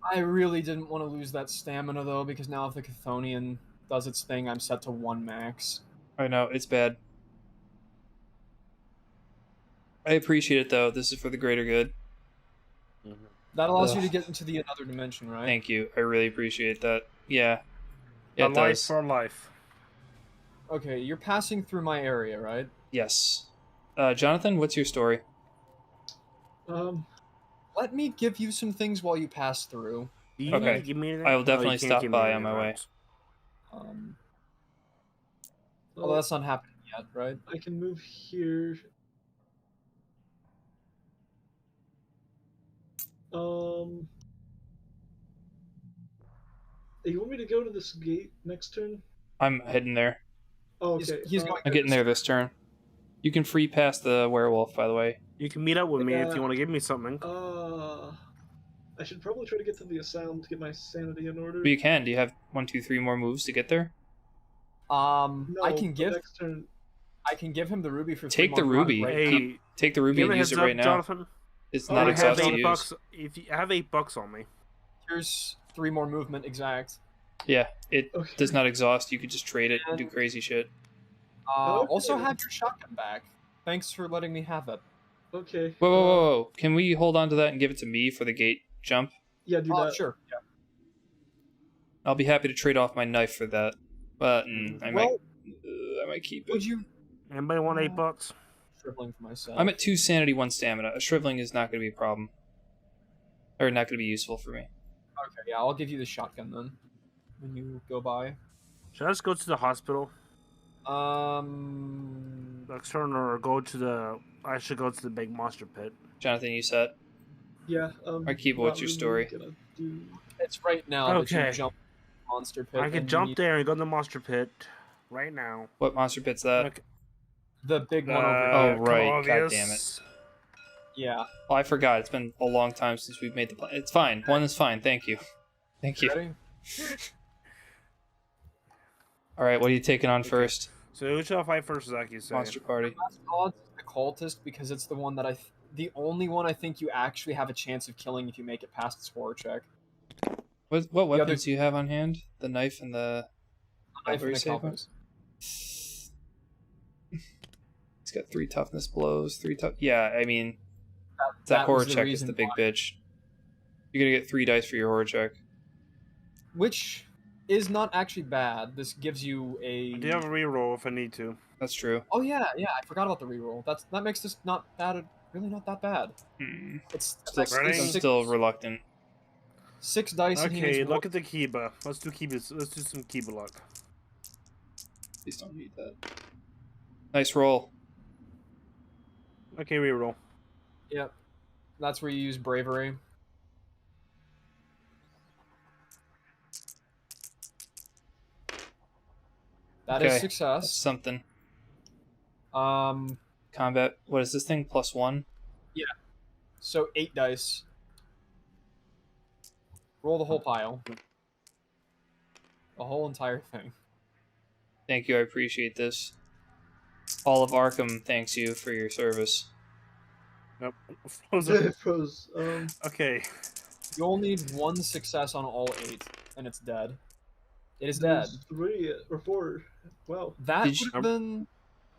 I really didn't want to lose that stamina, though, because now if the Chthonian does its thing, I'm set to 1 max. I know, it's bad. I appreciate it, though. This is for the greater good. That allows you to get into the another dimension, right? Thank you. I really appreciate that. Yeah. Yeah, A it life does. for life. Okay, you're passing through my area, right? Yes. Jonathan, what's your story? Let me give you some things while you pass through. Okay. Give me anything? I will No, definitely you can't stop give me by anything, on my way. right? Well, that's not happening yet, right? I can move here. You want me to go to this gate next turn? I'm heading there. Oh, okay. He's going I'm getting there this turn. You can free pass the werewolf, by the way. You can meet up with me if Yeah. you want to give me something. I should probably try to get to the asylum to get my sanity in order. But you can. Do you have 1, 2, 3 more moves to get there? No, I can the give next turn. I can give him the ruby for Take 3 the more ruby. runs, Hey, right? Take the ruby give and me a use heads it up, right now. Jonathan. It's I not have exhausted to 8 use. bucks. If you have $8 on me, Here's 3 more movement exact. Yeah, it Okay. does not exhaust. You could just trade it and do crazy shit. Okay. Also have your shotgun back. Thanks for letting me have it. Okay. Whoa, whoa, whoa, whoa. Can we hold on to that and give it to me for the gate jump? Yeah, do that. Sure. Yeah. I'll be happy to trade off my knife for that. But I might keep Would it. you anybody want $8? shriveling for myself? I'm at 2 sanity, 1 stamina. A shriveling is not going to be a problem. Or not going to be useful for me. Okay, yeah, I'll give you the shotgun then when you go by. Should I just go to the hospital? Um, Or go to the... I should go to the big monster pit. Jonathan, you set? Yeah. Akiba, what's your story? it's right now that Okay. you jump monster pit. I can and jump you- there and go to the monster pit right now. What monster pit's that? Okay. The big one over Oh, here. right. God Obvious. damn it. Yeah. Oh, I forgot. It's been a long time since we've made the plan. It's fine. One is fine. Thank you. Thank you. Ready? All right, what are you taking on first? So who shall I fight first, Zaki? Say? Monster Party. Last odds is the cultist because it's the one that the only one I think you actually have a chance of killing if you make it past its horror check. What weapons do you have on hand? The knife and the... Knife and the saber? compass. It's got 3 toughness blows, 3 tough... Yeah, I mean, that that horror was the check is reason the big why. bitch. You're gonna get 3 dice for your horror check. Which is not actually bad. This gives you a. I do have a reroll if I need to. That's true. Oh yeah, I forgot about the reroll. That makes this not bad. Really not that bad. It's Still, Ready? I'm still reluctant. 6 dice. and he Okay, needs look at the Kiba. Let's do Kiba. Let's do some Kiba luck. Please don't need that. Nice roll. Okay, reroll. Yep. That's where you use bravery. That is Okay. That's success. something. Um. Combat. What is this thing? +1? So 8 dice. Roll the whole pile. The whole entire thing. Thank you. I appreciate this. All of Arkham thanks you for your service. Nope. Frozen. Pros. Okay. You only need 1 success on all 8, and it's dead. It is dead. There's 3 or 4. Wow. That Did you- would have been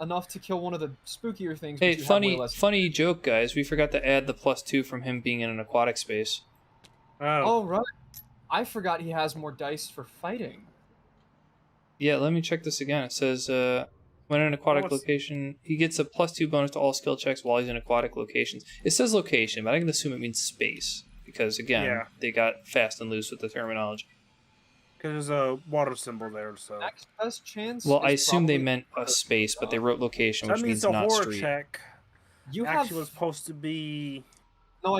enough to kill one of the spookier things. Hey, but you have way funny less- funny joke, guys. We forgot to add the +2 from him being in an aquatic space. Oh. Oh right, I forgot he has more dice for fighting. Yeah, let me check this again. It says, when in an aquatic What's- location, he gets a +2 bonus to all skill checks while he's in aquatic locations. It says location, but I can assume it means space. Because, again, Yeah. they got fast and loose with the terminology. Because there's a water symbol there, so. Next best chance. Well, I is assume they probably- meant a space, but they wrote location, That which means means the not horror street. check You actually have. was supposed to be. No,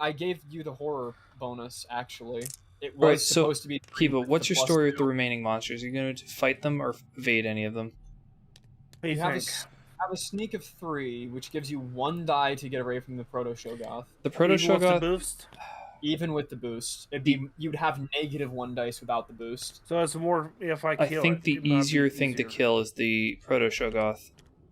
I gave you the horror bonus. Actually, it was Alright, so, supposed to be. Kiba, what's your the story with the +2. remaining monsters? Are you going to fight them or evade any of them? What do you You have a, think? have a sneak of 3, which gives you 1 die to get away from the Proto Shogoth. The Proto Even with the Shogoth, boost? Even with the boost, you'd have -1 dice without the boost. So it's more if I I kill think it, the it might be easier thing to easier. kill is the Proto Shogoth.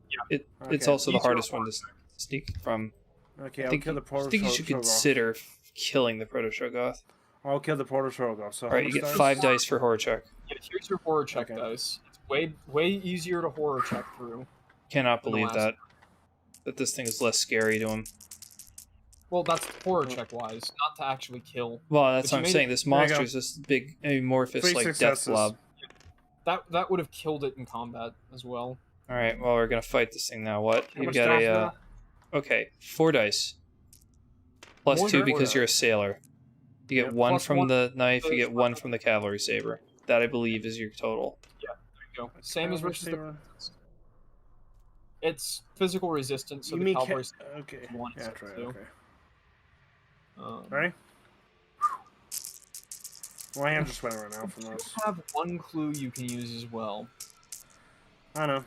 Yeah. It's Okay. also the Easier hardest or one to sneak from. Okay, I I'll think, kill the I Proto think you should Shogoth. consider killing the Proto Shogoth. I'll kill the Proto Shogoth. So Alright, you get 5 dice for horror check. Yeah, here's your horror check Okay. dice. It's way easier to horror check through. Cannot the believe last that this thing is less scary to him. Well, that's horror check wise, not to actually kill. Well, that's But what you I'm made saying. it- This There you monster go. is this big amorphous 3 like death successes. blob. That would have killed it in combat as well. All right, well we're gonna fight this thing now. What? How You've much got dice a now? okay, 4 dice. Plus More 2 dice. because you're a sailor. You get Yep. 1 Plus from 1 the knife. You is get 1 from the cavalry saber. That I believe is your total. There you go. Same as versus the. Saber. It's physical resistance, so You the mean cavalry. okay? one Yeah, instead, that's right. too. Okay. Right? Ready? Well, I am just winning right now from You this. have 1 clue you can use as well. I know.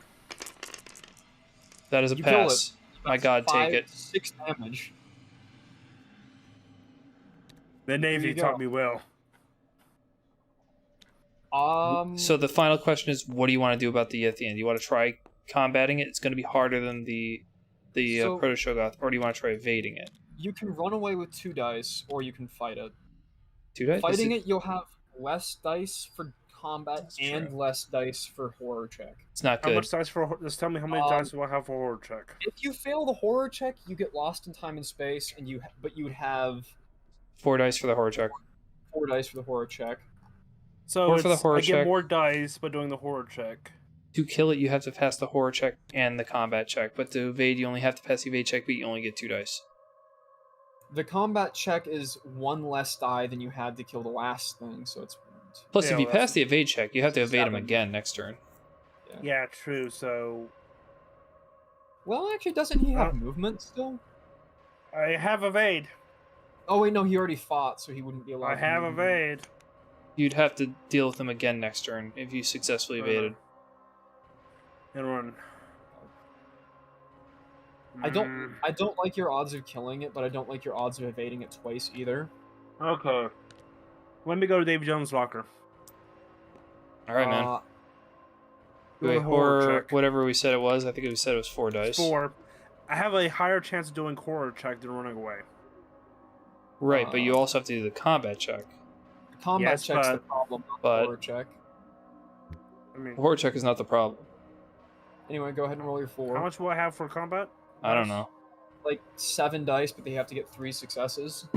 That is a You kill pass. My God, take it. 6 damage. The Navy you go. taught me well. So the final question is, what do you want to do about the at the end? You want to try combating it? It's going to be harder than the So- Proto Shogoth, or do you want to try evading it? You can run away with 2 dice, or you can fight it. 2 dice? Fighting it, you'll have less dice for combat That's and true. less dice for horror check. It's not How good. much dice for? Just tell me how many dice do I have for horror check? If you fail the horror check, you get lost in time and space, and you would have 4 dice for the horror check. 4 dice for the horror check. So Or for the horror I get check. more dice by doing the horror check. To kill it, you have to pass the horror check and the combat check. But to evade, you only have to pass the evade check, but you only get 2 dice. The combat check is one less die than you had to kill the last thing, so it's... Plus, Yeah, if you well, pass the evade check, you have to evade him 7. again next turn. Yeah, true. So Well, actually, doesn't he have movement still? I have evade. Oh, wait, no, he already fought, so he wouldn't be allowed I to have move. evade. You'd have to deal with him again next turn if you successfully evaded. And run. I don't like your odds of killing it, but I don't like your odds of evading it twice either. Okay. Let me go to Davy Jones' locker. All right, man. Do Wait, a horror check. whatever we said it was. I think we said it was 4 dice. 4. I have a higher chance of doing horror check than running away. Right, but you also have to do the combat check. The combat Yes, check's the but- problem, not but- the horror check. I mean, Horror check is not the problem. Anyway, go ahead and roll your 4. how much will I have for combat? I don't know. Like 7 dice, but they have to get 3 successes.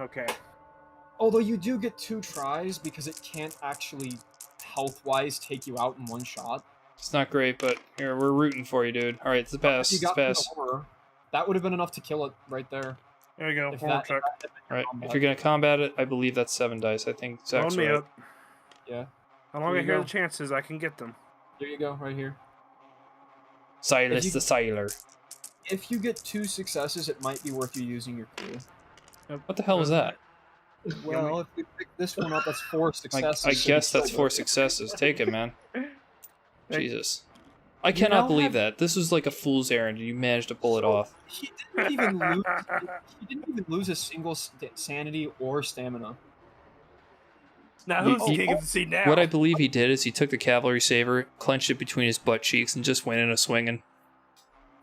Okay. Although you do get 2 tries because it can't actually health-wise take you out in one shot. It's not great, but here, we're rooting for you, dude. All right, it's the pass. If you It's got through the pass. horror, that would have been enough to kill it right there. There you go. If Horror that- check. if that had been All right, combat. if you're going to combat it, I believe that's 7 dice. I think Load Zach's me right. up. Yeah. How long Here I you hear go. the chances I can get them. There you go, right here. Silas If you- the Sailor. If you get 2 successes, it might be worth you using your clue. What the hell was that? Well, if we pick this one up, that's 4 successes. I so guess you that's still 4 get it. successes. Take it, man. Jesus. I You cannot now believe have- that. This was like a fool's errand, and you managed to pull it off. He didn't even lose. He didn't even lose a single sanity or stamina. Now You- who's you- taking the seat now? What I believe he did is he took the cavalry saber, clenched it between his butt cheeks, and just went in a swinging.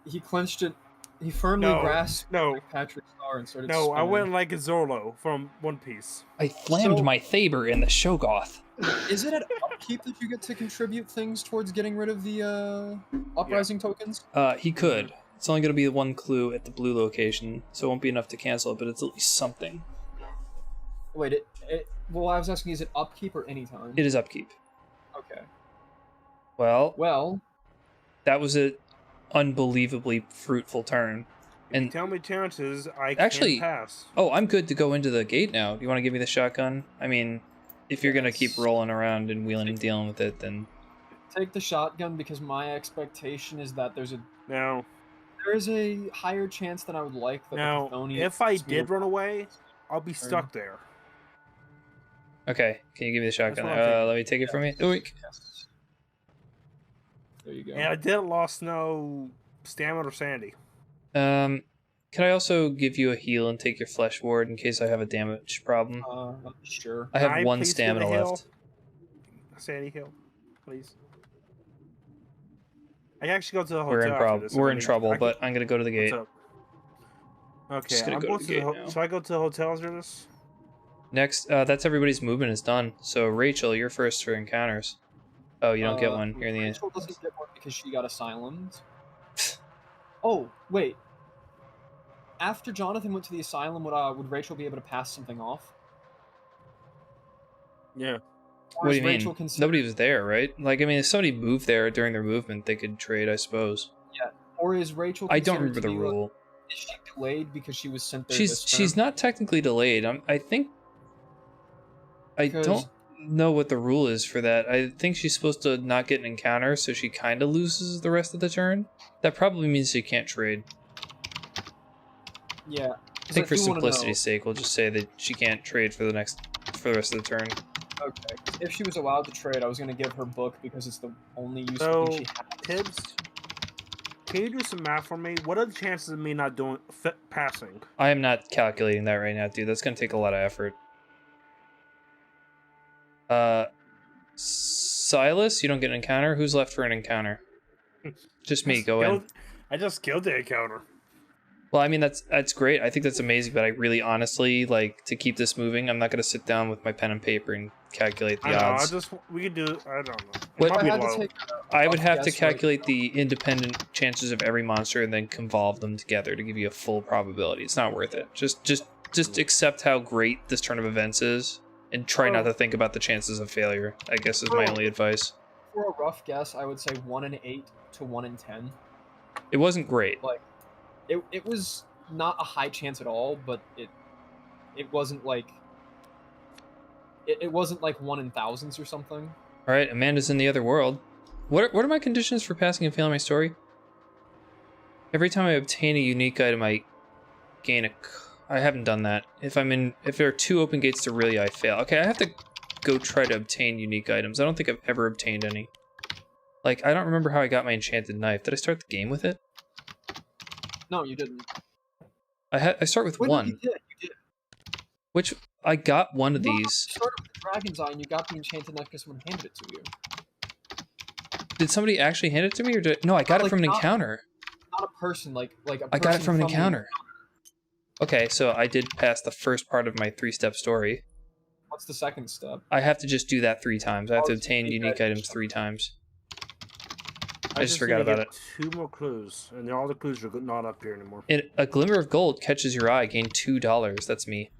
He clenched it. He firmly No, grasped no. Patrick's star and started. No, I spinning. went like a Zorlo from One Piece. I flammed So- my saber in the Shogoth. Is it at upkeep that you get to contribute things towards getting rid of the uprising tokens? He could. It's only going to be the 1 clue at the blue location, so it won't be enough to cancel it, but it's at least something. Wait, well, I was asking, is it upkeep or anytime? It is upkeep. Okay. Well, Well, that was an unbelievably fruitful turn. And Tell me chances I Actually- can pass. oh, I'm good to go into the gate now. You want to give me the shotgun? I mean, if you're going to keep Yes. rolling around and wheeling and dealing with it, then take the shotgun because my expectation is that there is a higher chance than I would like that Now, the Chthonian if I is did more- run away, I'll be stuck there. okay. Can you give me the shotgun? what I'm thinking. Let me take it from you. Oink. Yes. There you go. And I didn't lost no stamina or sanity. Can I also give you a heal and take your flesh ward in case I have a damage problem? Sure. I have Can I 1 please do the stamina heal? left. Sandy Hill, please. I can actually go to the hotel. We're in after problem. this. We're I in mean, trouble, I but I'm gonna go to the can- gate. what's up? Okay, Just gonna I'm go going to to the the gate now. Should I go to the hotel after this? Next, that's everybody's movement is done. So Rachel, you're first for encounters. Oh, you don't get one. You're in the Rachel doesn't get one because she got asylummed. Oh, wait. After Jonathan went to the asylum, would Rachel be able to pass something off? Yeah. Or What do is you mean? Rachel considered- Nobody was there, right? Like, I mean, if somebody moved there during their movement, they could trade, I suppose. Or is Rachel? I don't considered remember to the be, rule. Is she delayed because she was sent there? She's not technically delayed. I think. I Because- don't know what the rule is for that. I think she's supposed to not get an encounter, so she kind of loses the rest of the turn. That probably means she can't trade. Yeah. I think for simplicity's sake, we'll just say that she can't trade for the rest of the turn. Okay. If she was allowed to trade, I was going to give her book because it's the only useful So, thing she has. Tibbs, can you do some math for me? What are the chances of me not doing passing? I am not calculating that right now, dude. That's gonna take a lot of effort. Silas, you don't get an encounter. Who's left for an encounter? Just me. Go in. I just killed the encounter. Well, I mean that's great. I think that's amazing, but I really honestly like to keep this moving. I'm not gonna sit down with my pen and paper and calculate the I know. odds. We could do. I don't know. It What- might be I had low. to take I would have to guess right calculate now. the independent chances of every monster and then convolve them together to give you a full probability. It's not worth it. Just accept how great this turn of events is and try not to think about the chances of failure. I guess is my only advice. For a rough guess, I would say 1 in 8 to 1 in 10. It wasn't great. It was not a high chance at all, but it wasn't like it wasn't like 1 in thousands or something. All right, Amanda's in the other world. What are my conditions for passing and failing my story? Every time I obtain a unique item, I gain a... I haven't done that. If there are 2 open gates to really, I fail. Okay, I have to go try to obtain unique items. I don't think I've ever obtained any. Like, I don't remember how I got my enchanted knife. Did I start the game with it? No, you didn't. I start with 1. You did. Which, I got one of these. You started with the Dragon's Eye and you got the enchanted knife because someone handed it to you. Did somebody actually hand it to me, or did... No, I got it from an encounter. Not a person, like a person I got it from an the encounter. Okay, so I did pass the first part of my 3-step story. What's the second step? I have to just do that 3 times. I have to obtain unique items 3 times. I just forgot about it. 2 more clues, and all the clues are not up here anymore. A glimmer of gold catches your eye. Gain $2. That's me.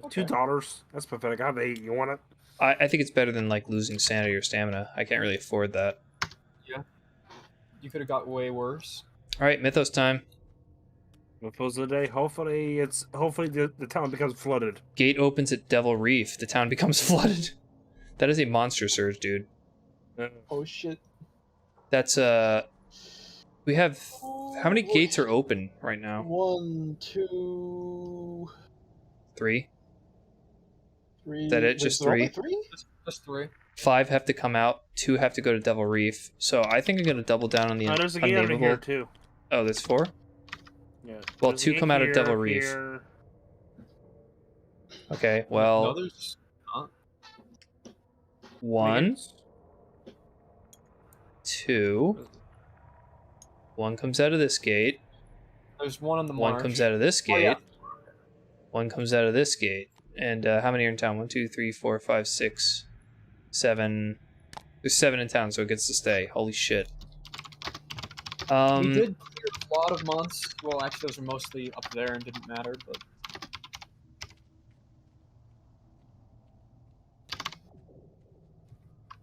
Okay. $2? That's pathetic. I have 8. You want it? I think it's better than like losing sanity or stamina. I can't really afford that. Yeah. You could have got way worse. All right, Mythos time. Mythos of the day. Hopefully the town becomes flooded. Gate opens at Devil Reef. The town becomes flooded. That is a monster surge, dude. Oh shit. That's we have how many gates are open right now? 1, 2, 3. 3. Is that it? Just 3? Just 3. 5 have to come out. 2 have to go to Devil Reef. So I think I'm gonna double down on the there's a gate over unnameable. here too. Oh, there's 4? Yeah. Well, There's 2 a come out of here, Devil Reef. here. Okay, well, No, there's not. 1, 2. 1 comes out of this gate. There's 1 on the 1 marsh. comes out of this gate. Oh, yeah. 1 comes out of this gate. And how many are in town? 1, 2, 3, 4, 5, 6, 7. There's 7 in town, so it gets to stay. Holy shit. We did clear a lot of months. Well, actually, those are mostly up there and didn't matter, but...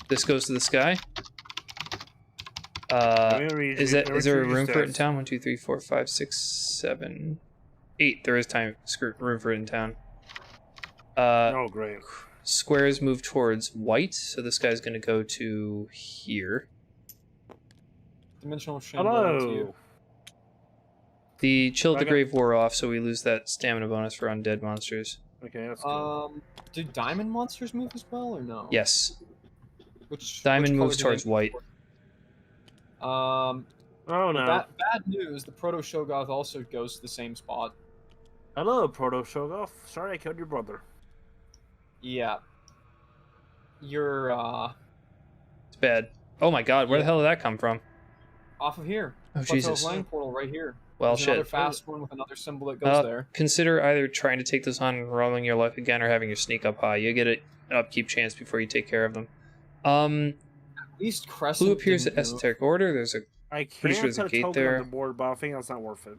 This goes to the sky. Is there a room for it in town? 1, 2, 3, 4, 5, 6, 7, 8. There is room for it in town. Oh, great. Squares move towards white, so this guy's going to go to here. Dimensional Shambler to you. Hello. The Chill of the Grave wore off, so we lose that stamina bonus for undead monsters. Okay, that's good. Do diamond monsters move as well, or no? Yes. Which Diamond color moves do towards they white. Oh no. Bad news, the Proto Shogoth also goes to the same spot. Hello, Proto Shogoth. Sorry I killed your brother. Yeah. You're, It's bad. Oh my god, where the hell did that come from? off of here. Oh, Plateau Jesus. of Lang portal right here. Well, There's another shit. fast one with another symbol that goes there. Consider either trying to take this on and rolling your life again, or having your sneak up high. You get an upkeep chance before you take care of them. At least Crescent Blue appears at didn't move. Esoteric Order. There's a I Pretty can't sure there's a put a gate token there. on the board, but I think that's not worth it.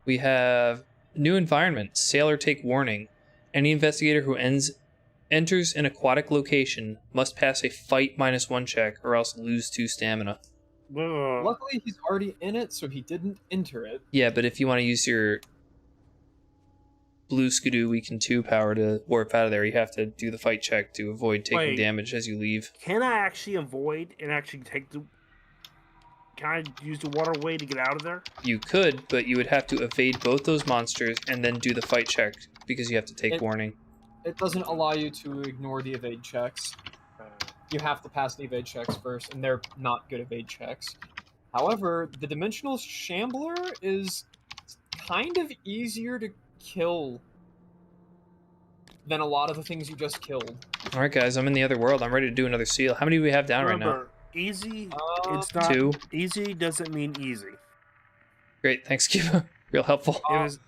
We have new environment. Sailor take warning. Any investigator who enters an aquatic location must pass a fight -1 check, or else lose 2 stamina. Ugh. Luckily, he's already in it, so he didn't enter it. Yeah, but if you want to use your blue Skidoo Weaken 2 power to warp out of there, you have to do the fight check to avoid taking Wait. damage as you leave. Can I actually avoid and actually take the... Can I use the waterway to get out of there? You could, but you would have to evade both those monsters and then do the fight check because you have to take warning. It doesn't allow you to ignore the evade checks. You have to pass the evade checks first, and they're not good evade checks. However, the Dimensional Shambler is kind of easier to kill than a lot of the things you just killed. Alright guys, I'm in the other world. I'm ready to do another seal. How many do we have down right now? Remember, easy, it's not... 2. Easy doesn't mean easy. Great, thanks, Kiva. Real helpful. What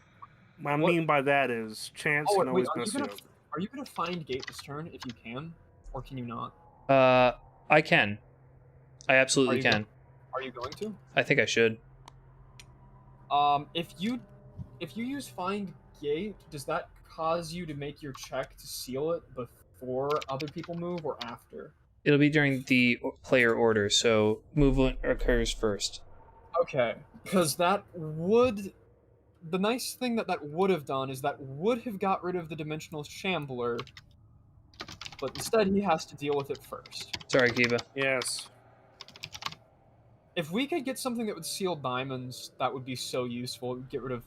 I mean by that is chance can always mess you up. Are you gonna find gate this turn if you can, or can you not? I can. I absolutely can. Are you going to? I think I should. If you use find gate, does that cause you to make your check to seal it before other people move or after? It'll be during the player order, so movement occurs first. Okay, because that would... The nice thing that would have done is that would have got rid of the Dimensional Shambler, but instead he has to deal with it first. Sorry, Kiva. Yes. If we could get something that would seal diamonds, that would be so useful. It would get rid of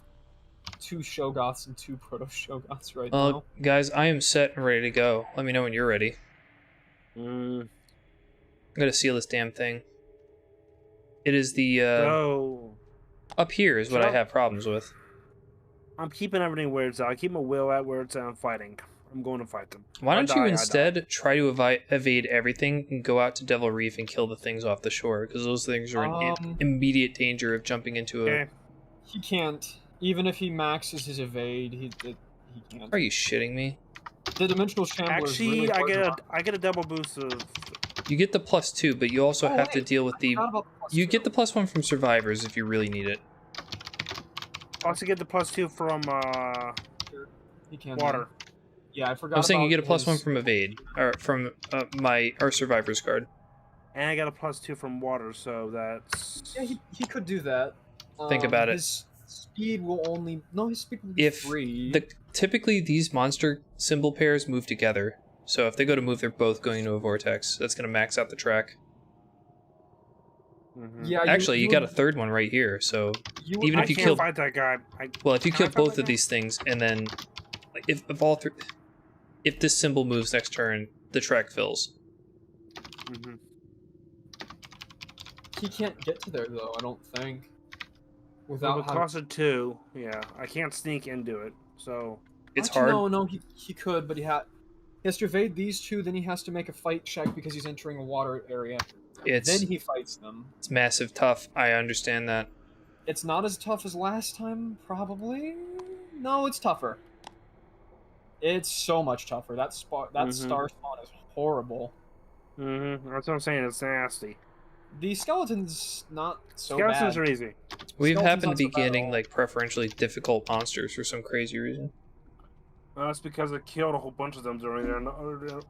2 Shogoths and 2 Proto-Shogoths right now. Guys, I am set and ready to go. Let me know when you're ready. I'm gonna seal this damn thing. It is the, Up here is what I have problems with. I'm keeping everything where it's at. I keep my will at where it's at. I'm fighting. I'm going to fight them. Why don't you instead try to evade everything and go out to Devil Reef and kill the things off the shore? Because those things are in immediate danger of jumping into a... He can't. Even if he maxes his evade, he can't. Are you shitting me? The Dimensional Shambler Actually, is really I get a double boost of... You get the +2, but you also have to deal with the... You get the +1 from survivors if you really need it. Also get the +2 from water. Yeah, I forgot. I'm saying you get a +1 from evade, or from our survivor's card. And I got a +2 from water, so that's... Yeah, he could do that. Think about it. His speed will only... No, his speed will be 3. Typically, these monster symbol pairs move together. So if they go to move, they're both going into a vortex. That's going to max out the track. Yeah, actually, you got a third one right here. So even if you kill, fight that guy. Well, if you kill both of these things, and then like if all three, if this symbol moves next turn, the track fills. He can't get to there though. I don't think. Without cost of 2, yeah, I can't sneak into it. So it's hard. No, he could, but he has to evade these 2. Then he has to make a fight check because he's entering a water area. Then he fights them. It's massive tough. I understand that. It's not as tough as last time, probably. No, it's tougher. It's so much tougher. That star spawn is horrible. That's what I'm saying. It's nasty. The skeleton's not so Skeletons bad. are easy. We've happened to be getting like preferentially difficult monsters for some crazy reason. That's because I killed a whole bunch of them during there, and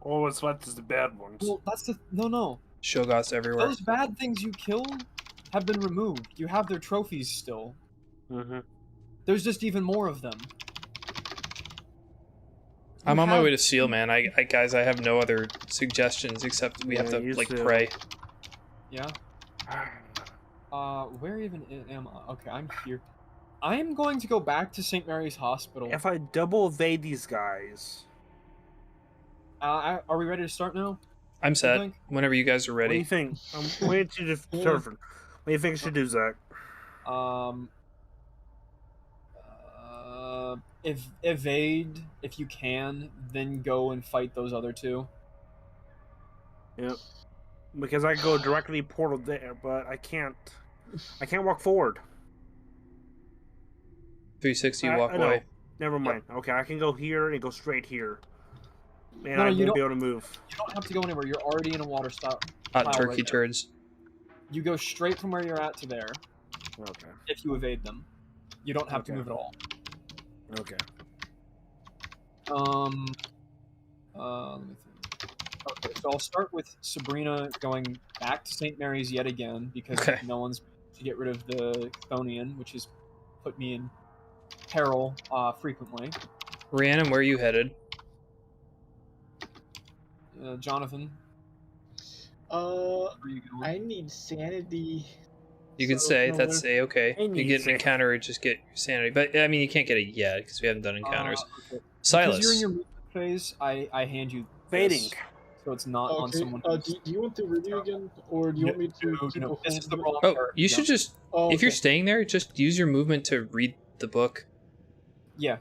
all that's left is the bad ones. Well, that's the no. Shogoths everywhere. Those bad things you killed have been removed. You have their trophies still. There's just even more of them. I'm on my way to seal, man. Guys, I have no other suggestions except we have to like pray. Yeah. Where even am I? Okay, I'm here. I'm going to go back to St. Mary's Hospital. If I double evade these guys... are we ready to start now? I'm set. Whenever you guys are ready. What do you think? I'm waiting to determine. What do you think I should do, Zach? Evade if you can, then go and fight those other 2. Yep. Because I go directly portal there, but I can't walk forward. 360 walkway. Never mind. Yep. Okay, I can go here and go straight here. And I won't be able to move. You don't have to go anywhere. You're already in a water stop. Hot turkey turds. You go straight from where you're at to there. Okay. If you evade them. You don't have to move at all. Okay. Let me think. Okay, so I'll start with Sabrina going back to St. Mary's yet again because no one's to get rid of the Chthonian, which has put me in peril frequently. Rhiannon, where are you headed? Jonathan. I need sanity. You can say that's okay. You get an encounter, just get your sanity, but I mean you can't get it yet because we haven't done encounters. Okay. Silas, because you're in your movement phase. I hand you fading, so it's not on someone. Do you want the review again, or do you want me to? No, this is the wrong part. You should just if you're staying there, just use your movement to read the book. Yeah.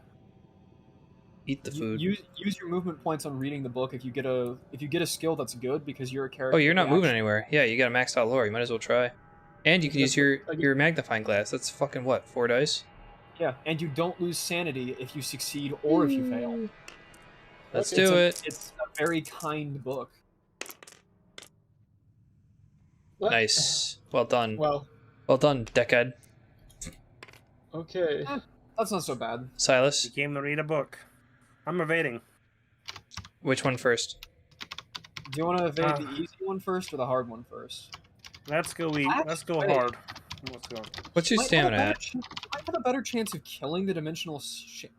Eat the food. Use your movement points on reading the book if you get a skill that's good because you're a character. Oh, you're not moving anywhere. Yeah, you got a maxed out lore. You might as well try. And you can use your magnifying glass. That's fucking what? 4 dice? Yeah, and you don't lose sanity if you succeed or if you fail. Let's do it. It's a very kind book. What? Nice. Well done. Well done, Decad. Okay. That's not so bad. Silas? You came to read a book. I'm evading. Which one first? Do you want to evade the easy one first or the hard one first? Let's go Let's go hard. Let's go. What's your stamina at? Might have a better chance of killing the dimensional.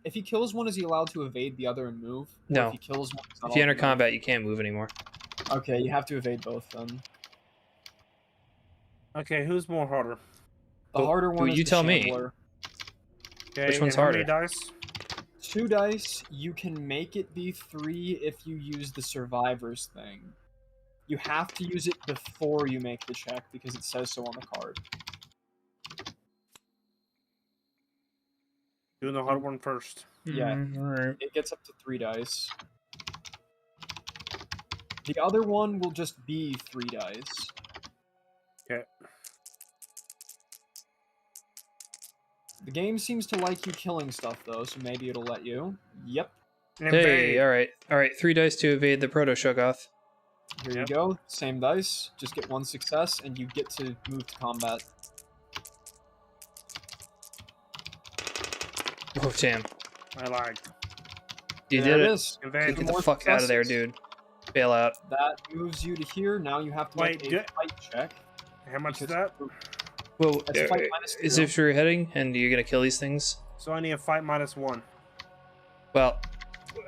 If he kills one, is he allowed to evade the other and move? Or No. If he kills one, If you enter combat, you can't move anymore. Okay, you have to evade both then. Okay, who's more harder? The harder one is you the tell me. Shambler. Okay, Which one's and how many harder? dice? 2 dice. You can make it be 3 if you use the survivors thing. You have to use it before you make the check because it says so on the card. Doing the hard one first. Yeah, Alright. it gets up to 3 dice. The other one will just be 3 dice. Okay. The game seems to like you killing stuff though, so maybe it'll let you. Yep. Hey, alright. Alright, 3 dice to evade the Proto-Shoggoth. Here you go. Same dice. Just get 1 success, and you get to move to combat. Oh, damn. I lied. You There did it it. is. Evade. Get the More fuck out of there, successes. dude. Bail out. That moves you to here. Now you have to Wait, make a fight check. How much is because- that? Well, That's fight minus is 2. if you're heading and you're gonna kill these things? So I need a fight -1. Well,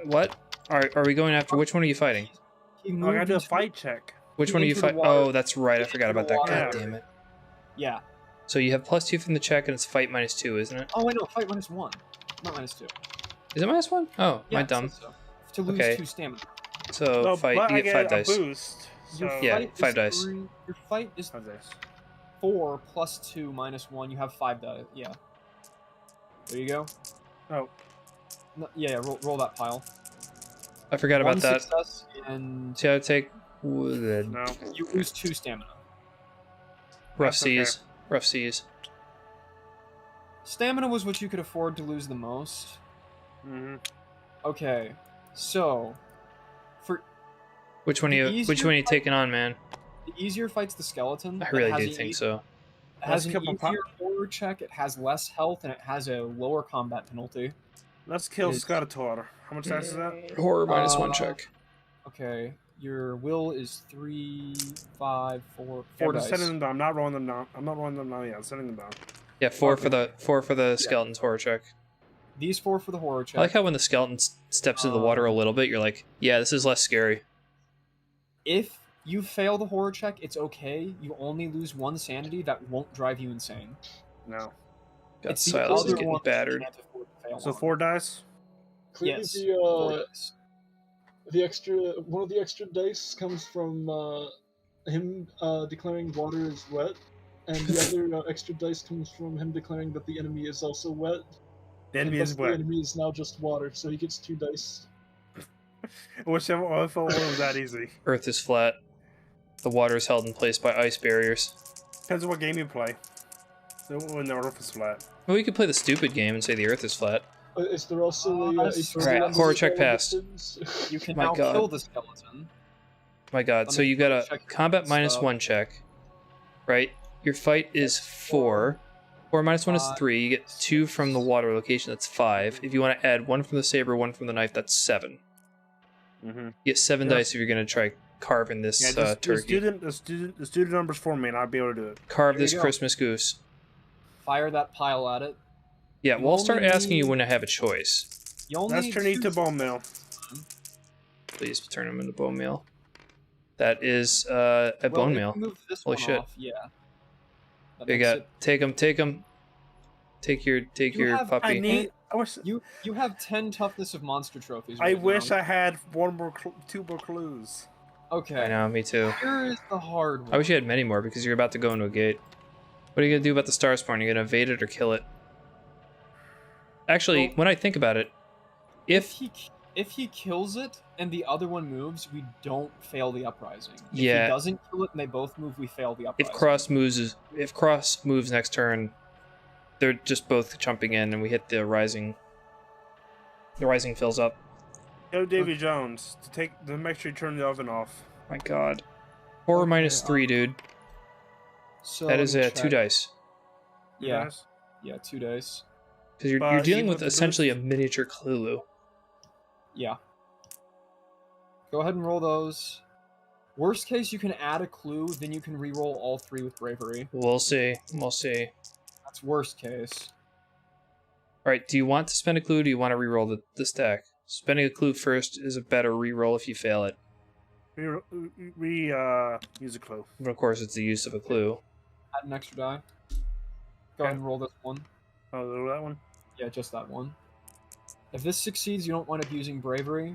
what? Are we going after? Which one are you fighting? He Oh, I moved gotta do a into- fight check. Which He one are you entered the fighting? water. Oh, that's right. I He forgot entered about the that. water. God damn it. Yeah. So you have +2 from the check, and it's fight -2, isn't it? Oh, wait, no. Fight minus 1. Not minus 2. Is it -1? Oh, Yeah, my it dumb. says so. To lose Okay. 2 stamina. So No, fight. but You I get 5 a dice. boost. So Your Yeah, fight 5 is dice. 3. Your fight is 5 dice. 4 plus 2 minus 1. You have 5 dice. Yeah. There you go. Oh, No, yeah, roll that pile. I forgot about 1 that. success, and See how to take wood. no. you lose 2 stamina. Rough That's okay. seas. Rough seas. Stamina was what you could afford to lose the most. Mm-hmm. Okay, so for Which one are The you? easier Which one are you fight- taking on, man? the easier fights the skeleton. I it really has do an think ea- so. It has an Let's kill easier horror check. It has less health, and it has a lower combat penalty. Let's kill It's- Skeletor. How much dice is that? Horror -1 Uh, check. Okay, your will is 3, 5, 4, Yeah, 4 but dice. sending them down. I'm not rolling them down. I'm not rolling them down yet. I'm sending them down. Yeah, 4 for okay. the skeleton's horror check. These 4 for the horror check. I like how when the skeleton steps into the water a little bit, you're like, yeah, this is less scary. If you fail the horror check, it's okay. You only lose 1 sanity. That won't drive you insane. No. God, It's the Silas is other getting one that you battered. can't afford to fail So on. 4 dice. Clearly, Yes. the 4 dice. the extra one of the extra dice comes from him declaring water is wet, and the other extra dice comes from him declaring that the enemy is also wet. The enemy and is thus wet. The enemy is now just water, so he gets 2 dice. Whichever one was that easy. Earth is flat. The water is held in place by ice barriers. Depends on what game you play. When the Earth is flat. Well, we could play the stupid game and say the Earth is flat. Is there also a That's right. Horror check passed. You can My now God. kill the skeleton. My God. Let So me you got a check combat this -1 check, right? Your fight is 4. 4 -1 is 3. You get 2 from the water location. That's 5. If you want to add 1 from the saber, 1 from the knife, that's 7. Mm-hmm. You get 7 Yeah. dice if you're gonna try carving this Yeah, just turkey. do the numbers for me, and I'll be able to do it. Carve There you this go. Christmas goose. Fire that pile at it. Yeah, You well, I'll start only asking you need- when I have a choice. You only Let's need turn it 2 to bone meal. Please turn them into bone meal. That is a Well, bone if meal. you move this Holy one shit. Off, yeah. That They makes got it- take them. Take your have- puppy. I wish. You have 10 toughness of monster trophies. I right wish now. I had 2 more clues. Okay. I know, me too. Here is the hard one. I wish you had many more because you're about to go into a gate. What are you gonna do about the star spawn? You're gonna evade it or kill it? Actually, Well- when I think about it, if If he kills it and the other one moves, we don't fail the uprising. If Yeah. he doesn't kill it and they both move, we fail the uprising. if cross moves next turn, they're just both jumping in and we hit the rising. The rising fills up. Go Davy Jones to make sure you turn the oven off. My God. Horror Okay, -3, dude. So That let is me 2 check. dice. Yeah, Guys? yeah, 2 dice. Because you're But dealing even with with the essentially boost? a miniature Cthulhu. Yeah. Go ahead and roll those. Worst case, you can add a clue, then you can re-roll all 3 with bravery. We'll see. We'll see. That's worst case. All right. Do you want to spend a clue? Or do you want to re-roll the stack? Spending a clue first is a better re-roll if you fail it. We use a clue. But of course, it's the use of a clue. Add an extra die. Go ahead and roll this one. Oh, that one? Yeah, just that one. If this succeeds, you don't wind up using bravery.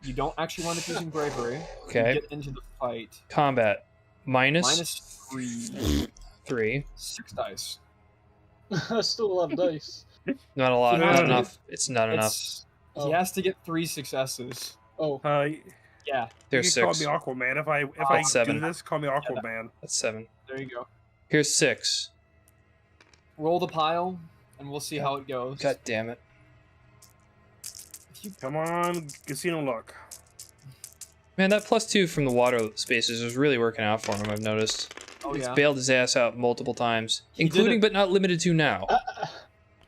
You don't actually wind up using bravery. Okay. You get into the fight. Combat. Minus -3. 3. 6 dice. That's still a lot of dice. Not a lot. No, Not no, enough. It's not enough. It's, Oh. He has to get 3 successes. Oh, Yeah, There's you can 6. call me Aquaman. If I That's 7. do this, call me Aquaman. That's 7. there you go. Here's 6. Roll the pile, and we'll see how it goes. God damn it. Come on, casino luck. Man, that +2 from the water spaces is really working out for him, I've noticed. Oh, He's yeah. bailed his ass out multiple times, He did including it- but not limited to now.